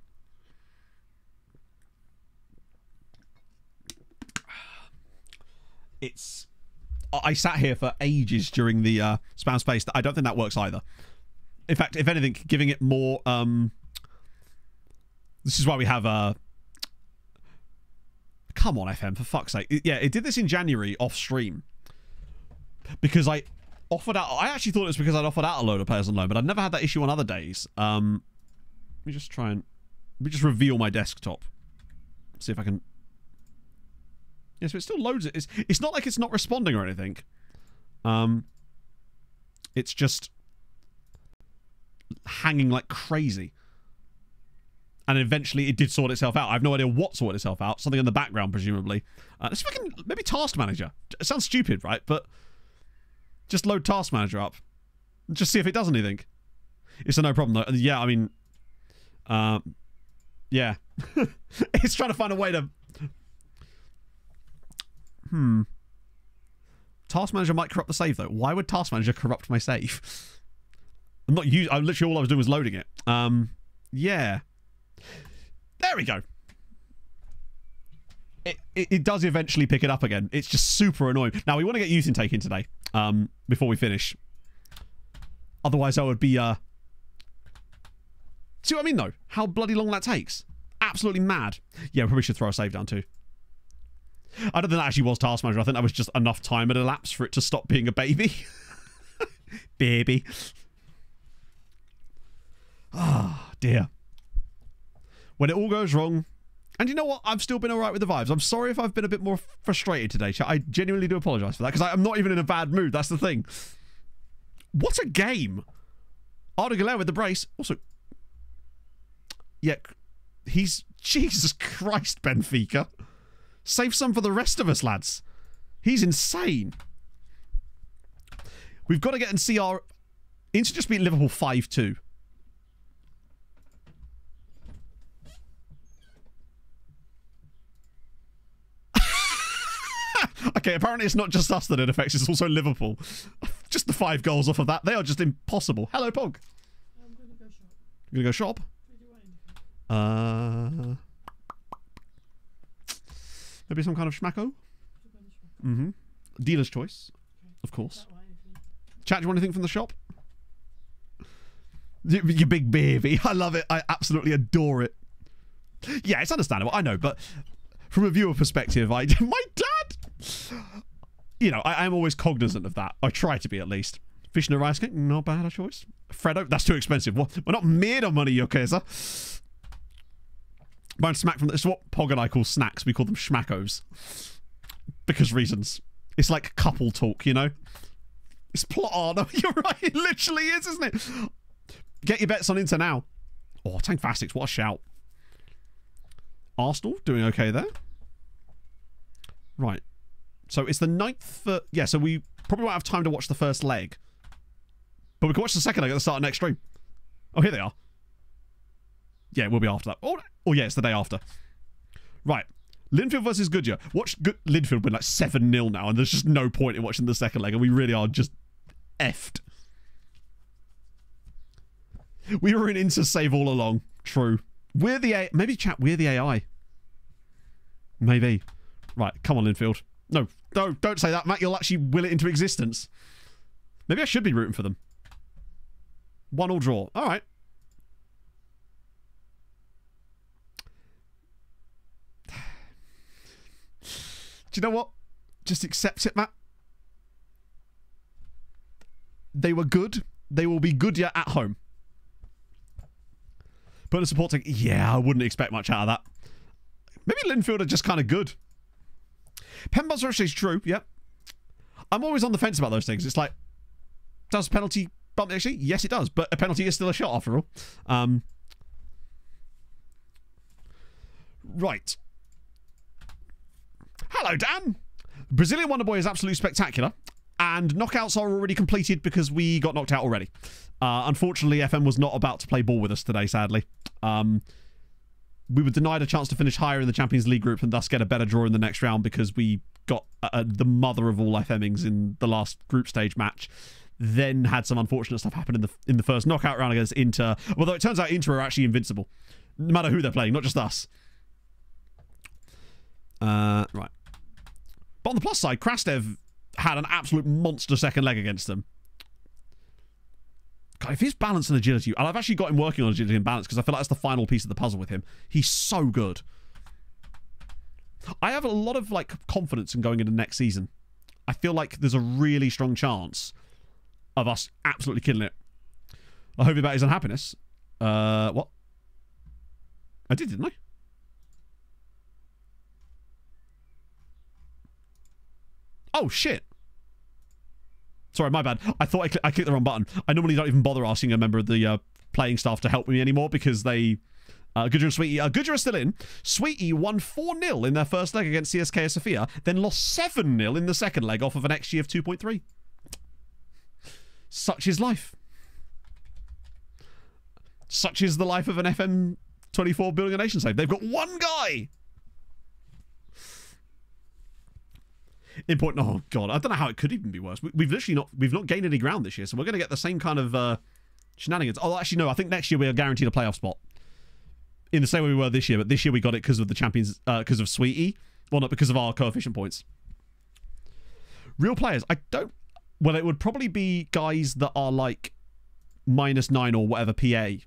I sat here for ages during the spam space. I don't think that works either. In fact, if anything, giving it more... this is why we have... Come on, FM, for fuck's sake. Yeah, it did this in January off stream. Because I offered out... I actually thought it was because I'd offered out a load of players on loan, but I'd never had that issue on other days. Let me just try and... Let me just reveal my desktop. See if I can... Yeah, so it still loads it. It's not like it's not responding or anything. It's just... hanging like crazy. And eventually it did sort itself out. I have no idea what sorted itself out. Something in the background, presumably. Let's see if I can... Maybe Task Manager. It sounds stupid, right? But... Just load Task Manager up. Just see if it does anything. It's a no problem, though. Yeah, I mean... yeah. It's trying to find a way to... Task Manager might corrupt the save, though. Why would Task Manager corrupt my save? I'm not using... Literally all I was doing was loading it. Yeah. There we go. It does eventually pick it up again. It's just super annoying. Now, we want to get youth intake in today. Before we finish. Otherwise, I would be... See what I mean, though? How bloody long that takes. Absolutely mad. Yeah, we probably should throw a save down, too. I don't think that actually was Task Manager. I think that was just enough time had elapsed for it to stop being a baby. Baby. Ah, dear. When it all goes wrong... And you know what? I've still been alright with the vibes. I'm sorry if I've been a bit more frustrated today, chat. I genuinely do apologise for that, because I'm not even in a bad mood. That's the thing. What a game. Arda Galea with the brace. Also... Yeah, he's... Jesus Christ, Benfica. Save some for the rest of us, lads. He's insane. We've got to get and see our... Inter just beat Liverpool 5-2. Okay, apparently it's not just us that it affects, it's also Liverpool. Just the 5 goals off of that. They are just impossible. Hello, Pog. I'm going to go shop. You're going to go shop? Maybe some kind of schmacko? Mm-hmm. Dealer's choice, of course. Chat, do you want anything from the shop? You big baby. I love it. I absolutely adore it. Yeah, it's understandable. I know, but from a viewer perspective, my dad... You know, I'm always cognizant of that. I try to be, at least. Fish and a rice cake, not bad a choice. Freddo, that's too expensive. What? We're not made of money, Yokeza. Buying smack from... This is what Pog and I call snacks. We call them schmackos. Because reasons. It's like couple talk, you know? It's plot. Oh, no, you're right. It literally is, isn't it? Get your bets on Inter now. Oh, Tank Fastics, what a shout. Arsenal doing okay there. Right. So it's the 9th for... Yeah, so we probably won't have time to watch the first leg. But we can watch the second leg at the start of next stream. Oh, here they are. Yeah, we'll be after that. Oh yeah, it's the day after. Right. Linfield versus Goodyear. Watch Linfield win like 7-0 now, and there's just no point in watching the second leg, and we really are just effed. We were in Inter save all along. True. We're the AI. Maybe, chat, we're the AI. Maybe. Right, come on, Linfield. No, don't say that, Matt. You'll actually will it into existence. Maybe I should be rooting for them. 1-1 draw. All right. Do you know what? Just accept it, Matt. They were good. They will be Goodyear at home. But the supporting, yeah, I wouldn't expect much out of that. Maybe Linfield are just kind of good. Pen buzzer actually is true, yep. I'm always on the fence about those things. It's like, does penalty bump actually? Yes, it does. But a penalty is still a shot after all. Right. Hello, Dan. Brazilian Wonder Boy is absolutely spectacular. And knockouts are already completed because we got knocked out already. Unfortunately, FM was not about to play ball with us today, sadly. We were denied a chance to finish higher in the Champions League group and thus get a better draw in the next round because we got the mother of all FMings in the last group stage match. Then had some unfortunate stuff happen in the first knockout round against Inter. Although it turns out Inter are actually invincible. No matter who they're playing, not just us. Right. But on the plus side, Krastev had an absolute monster second leg against them. God, if his balance and agility... And I've actually got him working on agility and balance because I feel like that's the final piece of the puzzle with him. He's so good. I have a lot of confidence in going into next season. I feel like there's a really strong chance of us absolutely killing it. I hope about his unhappiness. What? I did, didn't I? Oh, shit. Sorry, my bad. I thought I clicked the wrong button. I normally don't even bother asking a member of the playing staff to help me anymore because they... Goodyear and Sweetie... Goodyear are still in. Sweetie won 4-0 in their first leg against CSKA Sofia, then lost 7-0 in the second leg off of an XG of 2.3. Such is life. Such is the life of an FM24 building a nation save. They've got one guy! In point, oh god, I don't know how it could even be worse. We've not gained any ground this year, so we're going to get the same kind of shenanigans. Oh, actually, no, I think next year we are guaranteed a playoff spot. In the same way we were this year, but this year we got it because of the champions, because of Sweetie. Well, not because of our coefficient points. Real players, I don't... Well, it would probably be guys that are like -9 or whatever PA.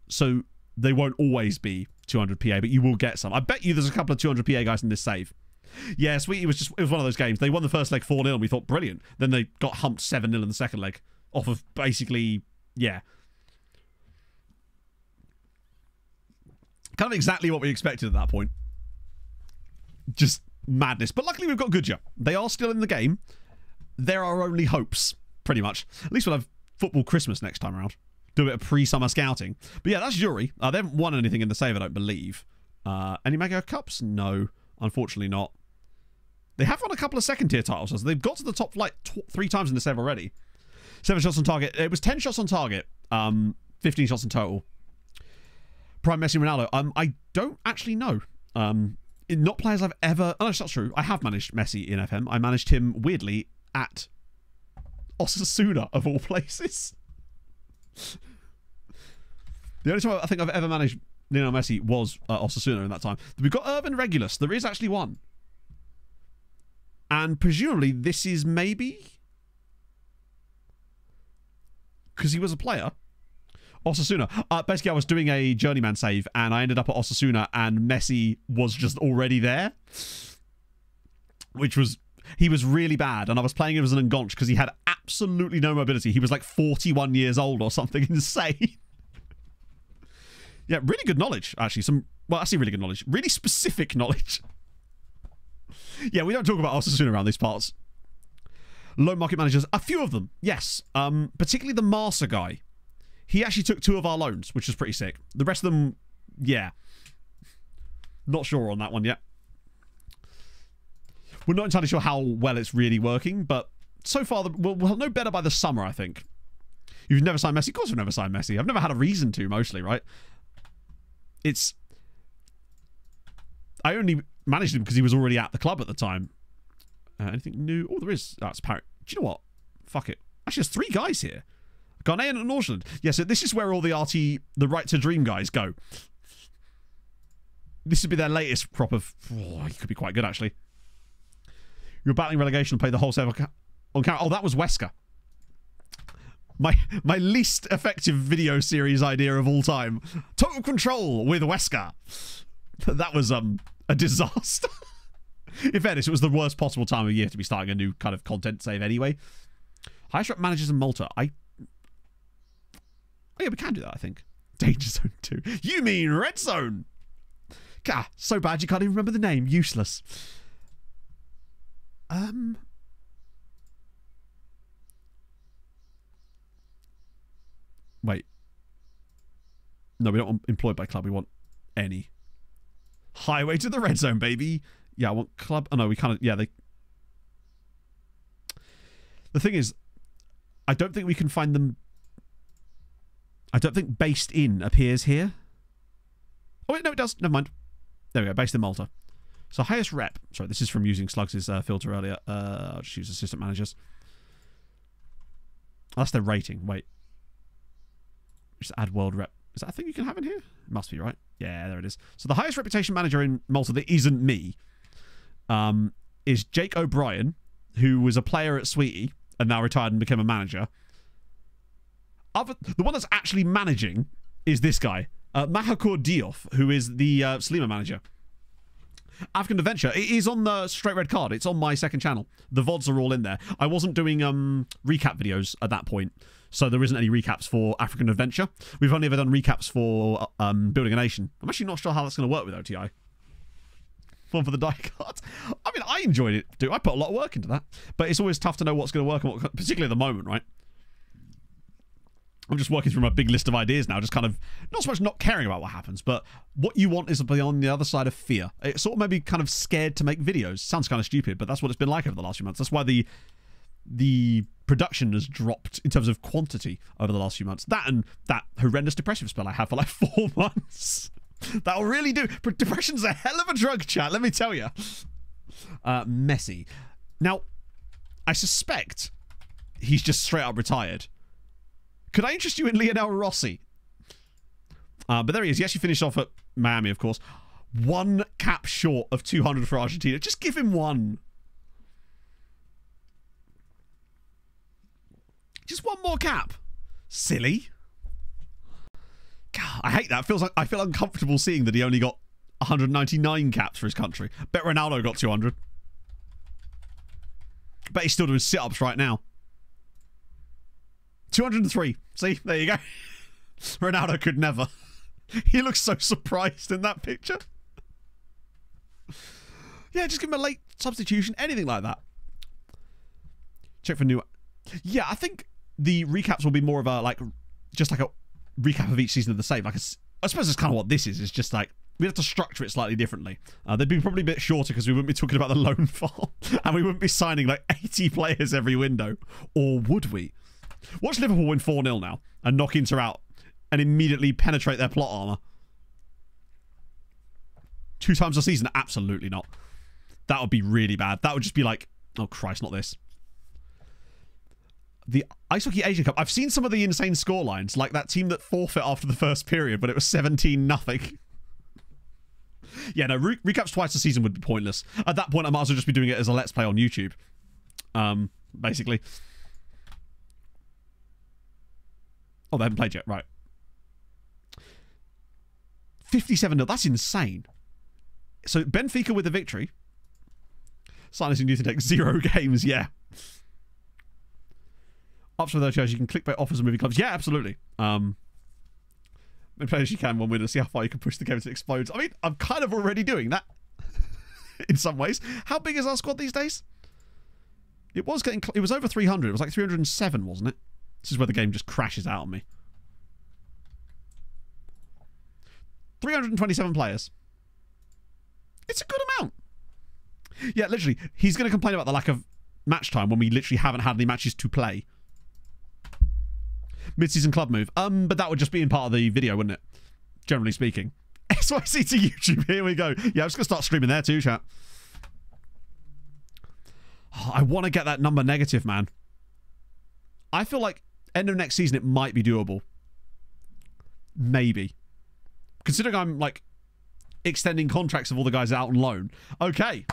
So they won't always be 200 PA, but you will get some. I bet you there's a couple of 200 PA guys in this save. Yeah, Sweetie was just... It was one of those games. They won the first leg 4-0 and we thought, brilliant. Then they got humped 7-0 in the second leg. Off of basically... Yeah. Kind of exactly what we expected at that point. Just madness. But luckily we've got Goodyear. They are still in the game. They're our only hopes, pretty much. At least we'll have football Christmas next time around. Do a bit of pre-summer scouting. But yeah, that's Yuri. They haven't won anything in the save, I don't believe. Any Mega Cups? No. Unfortunately not. They have won a couple of second-tier titles. So they've got to the top flight 3 times in the save already. 7 shots on target. It was 10 shots on target. 15 shots in total. Prime Messi Ronaldo. I don't actually know. Not players I've ever... Oh, no, that's not true. I have managed Messi in FM. I managed him, weirdly, at Osasuna, of all places. The only time I think I've ever managed Lionel Messi was Osasuna in that time. We've got Urban Regulus. There is actually one. And presumably this is maybe... Because he was a player. Osasuna. Basically, I was doing a journeyman save and I ended up at Osasuna and Messi was just already there. Which was... He was really bad and I was playing him as an Enganche because he had absolutely no mobility. He was like 41 years old or something insane. Yeah, really good knowledge, actually. Well, I say really good knowledge. Really specific knowledge. Yeah, we don't talk about Osasuna around these parts. Loan market managers, a few of them, yes. Particularly the Marsa guy. He actually took 2 of our loans, which is pretty sick. The rest of them, yeah. Not sure on that one yet. We're not entirely sure how well it's really working, but so far, we'll know better by the summer, I think. You've never signed Messi? Of course I've never signed Messi. I've never had a reason to, mostly, right? I only managed him because he was already at the club at the time. Anything new? Oh, there is. That's apparent. Do you know what? Fuck it. Actually, there's 3 guys here. Ghanaian and Northland. Yeah, so this is where all the the Right to Dream guys go. This would be their latest crop of... Oh, he could be quite good, actually. You're battling relegation and play the whole server on camera. Oh, that was Wesker. My least effective video series idea of all time. Total Control with Wesker. That was a disaster. In fairness, it was the worst possible time of year to be starting a new kind of content save anyway. Highest rep managers in Malta. Oh yeah, we can do that, I think. Danger Zone 2. You mean Red Zone? Gah, so bad you can't even remember the name. Useless. Wait. No, we don't want employed by club. We want any. Highway to the Red Zone, baby. Yeah, I want club. Oh, no, we kind of... Yeah, they... The thing is, I don't think we can find them... I don't think based in appears here. Oh, wait, no, it does. Never mind. There we go, based in Malta. So highest rep. Sorry, this is from using Slugs' filter earlier. I'll just use assistant managers. Oh, that's their rating. Wait. Just add world rep. Is that a thing you can have in here? It must be, right? Yeah, there it is. So the highest reputation manager in Malta that isn't me is Jake O'Brien, who was a player at Sweetie and now retired and became a manager. The one that's actually managing is this guy, Mahakur Diouf, who is the Slima manager. African Adventure. It is on the Straight Red Card. It's on my second channel. The VODs are all in there. I wasn't doing recap videos at that point, so there isn't any recaps for African Adventure. We've only ever done recaps for Building a Nation. I'm actually not sure how that's going to work with OTI. One for the die card. I mean, I enjoyed it, too. I put a lot of work into that. But it's always tough to know what's going to work, and what, particularly at the moment, right? I'm just working through my big list of ideas now, just kind of, not so much not caring about what happens, but what you want is to be on the other side of fear. It's sort of maybe kind of scared to make videos. Sounds kind of stupid, but that's what it's been like over the last few months. That's why the production has dropped in terms of quantity over the last few months. That and that horrendous depressive spell I had for like 4 months. That'll really do. Depression's a hell of a drug, chat, let me tell you. Messi. Now, I suspect he's just straight up retired. Could I interest you in Lionel Rossi? But there he is. He actually finished off at Miami, of course. 1 cap short of 200 for Argentina. Just give him 1. Just 1 more cap. Silly. God, I hate that. I feel uncomfortable seeing that he only got 199 caps for his country. Bet Ronaldo got 200. Bet he's still doing sit-ups right now. 203. See? There you go. Ronaldo could never. He looks so surprised in that picture. Yeah, just give him a late substitution. Anything like that. Check for new... Yeah, I think the recaps will be more of a, like, just like a recap of each season of the same. Like, I suppose it's kind of what this is. It's just like, we have to structure it slightly differently. They'd be probably a bit shorter because we wouldn't be talking about the loan file. And we wouldn't be signing, like, 80 players every window. Or would we? Watch Liverpool win 4-0 now and knock Inter out and immediately penetrate their plot armor. 2 times a season? Absolutely not. That would be really bad. That would just be like, oh Christ, not this. The Ice Hockey Asian Cup. I've seen some of the insane scorelines, like that team that forfeit after the first period, but it was 17-0. Yeah, no, recaps twice a season would be pointless. At that point, I might as well just be doing it as a Let's Play on YouTube. Basically. Oh, they haven't played yet. Right. 57-0. That's insane. So, Benfica with a victory. Silencing Newton takes 0 games. Yeah. Up to those shows, you can clickbait offers and movie clubs. Yeah, absolutely. Play as you can, 1 winner. See how far you can push the game until it explodes. I mean, I'm kind of already doing that. In some ways. How big is our squad these days? It was getting... It was over 300. It was like 307, wasn't it? This is where the game just crashes out on me. 327 players. It's a good amount. Yeah, literally. He's going to complain about the lack of match time when we literally haven't had any matches to play. Mid-season club move. But that would just be in part of the video, wouldn't it? Generally speaking. SYC to YouTube. Here we go. Yeah, I'm just going to start streaming there too, chat. Oh, I want to get that number negative, man. I feel like end of next season it might be doable. Maybe. Considering I'm, like, extending contracts of all the guys out on loan. Okay.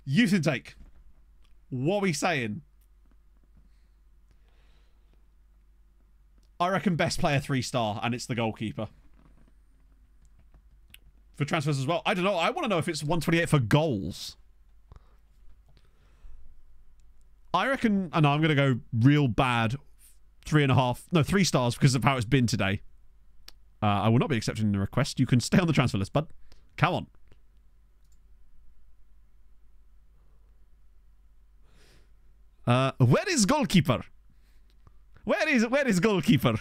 Youth intake. What are we saying? I reckon best player 3-star, and it's the goalkeeper. For transfers as well. I don't know. I want to know if it's 128 for goals. I reckon... I know, I'm going to go real bad. 3.5... No, 3 stars because of how it's been today. I will not be accepting the request. You can stay on the transfer list, bud. Come on. Where is goalkeeper? Where is goalkeeper?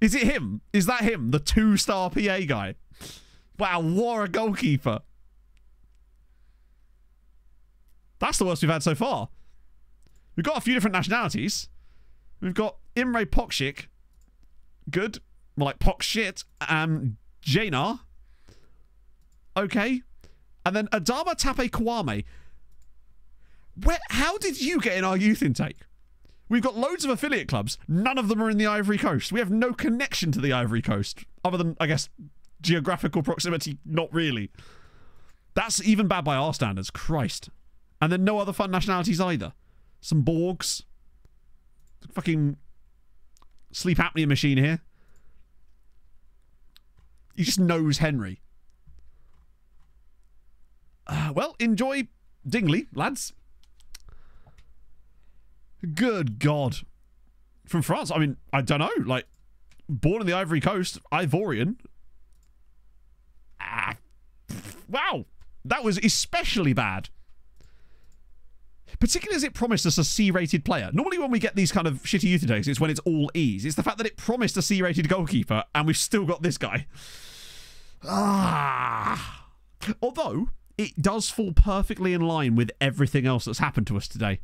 Is it him? Is that him? The 2-star PA guy? Wow, what a goalkeeper. That's the worst we've had so far. We've got a few different nationalities. We've got Imre Pokshik. Good. More like Pokshit. Janar. Okay. And then Adama Tape Kwame. How did you get in our youth intake? We've got loads of affiliate clubs. None of them are in the Ivory Coast. We have no connection to the Ivory Coast. Other than, I guess, geographical proximity. Not really. That's even bad by our standards. Christ. And then no other fun nationalities either. Some Borgs. Fucking sleep apnea machine here. He just knows Henry. Well, enjoy Dingley, lads. Good God. From France, I mean, I don't know. Like, born in the Ivory Coast, Ivorian. Wow. That was especially bad. Particularly as it promised us a C-rated player. Normally when we get these kind of shitty youth intakes, it's when it's all E's. It's the fact that it promised a C-rated goalkeeper, and we've still got this guy. Although, it does fall perfectly in line with everything else that's happened to us today.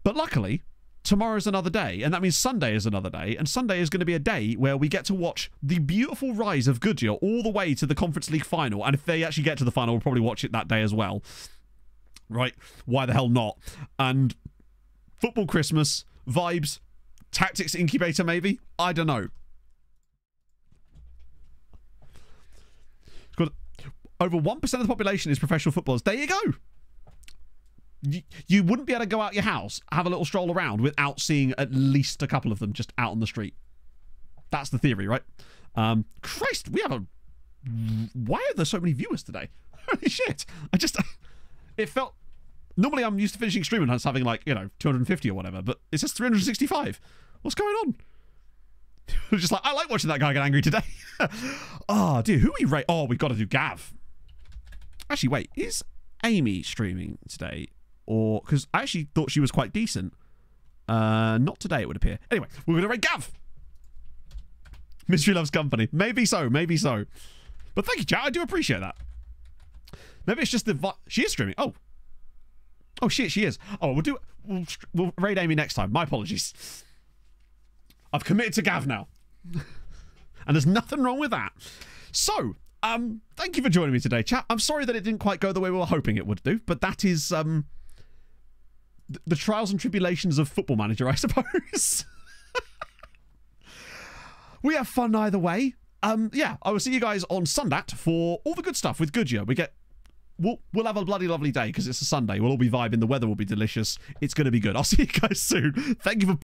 But luckily, tomorrow's another day, and that means Sunday is another day, and Sunday is going to be a day where we get to watch the beautiful rise of Goodyear all the way to the Conference League final, and if they actually get to the final, we'll probably watch it that day as well. Right? Why the hell not? And football Christmas, vibes, tactics incubator maybe? I don't know. Over 1% of the population is professional footballers. There you go. You wouldn't be able to go out your house, have a little stroll around without seeing at least a couple of them just out on the street. That's the theory, right? Christ, we have a... Why are there so many viewers today? Holy shit. It felt... Normally I'm used to finishing stream and having like, 250 or whatever, but it says 365. What's going on? Just like, I like watching that guy get angry today. Oh, dude, who are we rate? Oh, we've got to do Gav. Actually, wait, is Amy streaming today? Or, because I actually thought she was quite decent. Not today, it would appear. Anyway, we're going to rate Gav. Mystery loves company. Maybe so, maybe so. But thank you, chat. I do appreciate that. Maybe it's just the... She is streaming. Oh. Oh, shit, she is. Oh, we'll raid Amy next time. My apologies. I've committed to Gav now. And there's nothing wrong with that. So, thank you for joining me today, chat. I'm sorry that it didn't quite go the way we were hoping it would do, but that is the trials and tribulations of Football Manager, I suppose. We have fun either way. Yeah, I will see you guys on Sundat for all the good stuff with Goodyear. We'll have a bloody lovely day because it's a Sunday. We'll all be vibing. The weather will be delicious. It's going to be good. I'll see you guys soon. Thank you for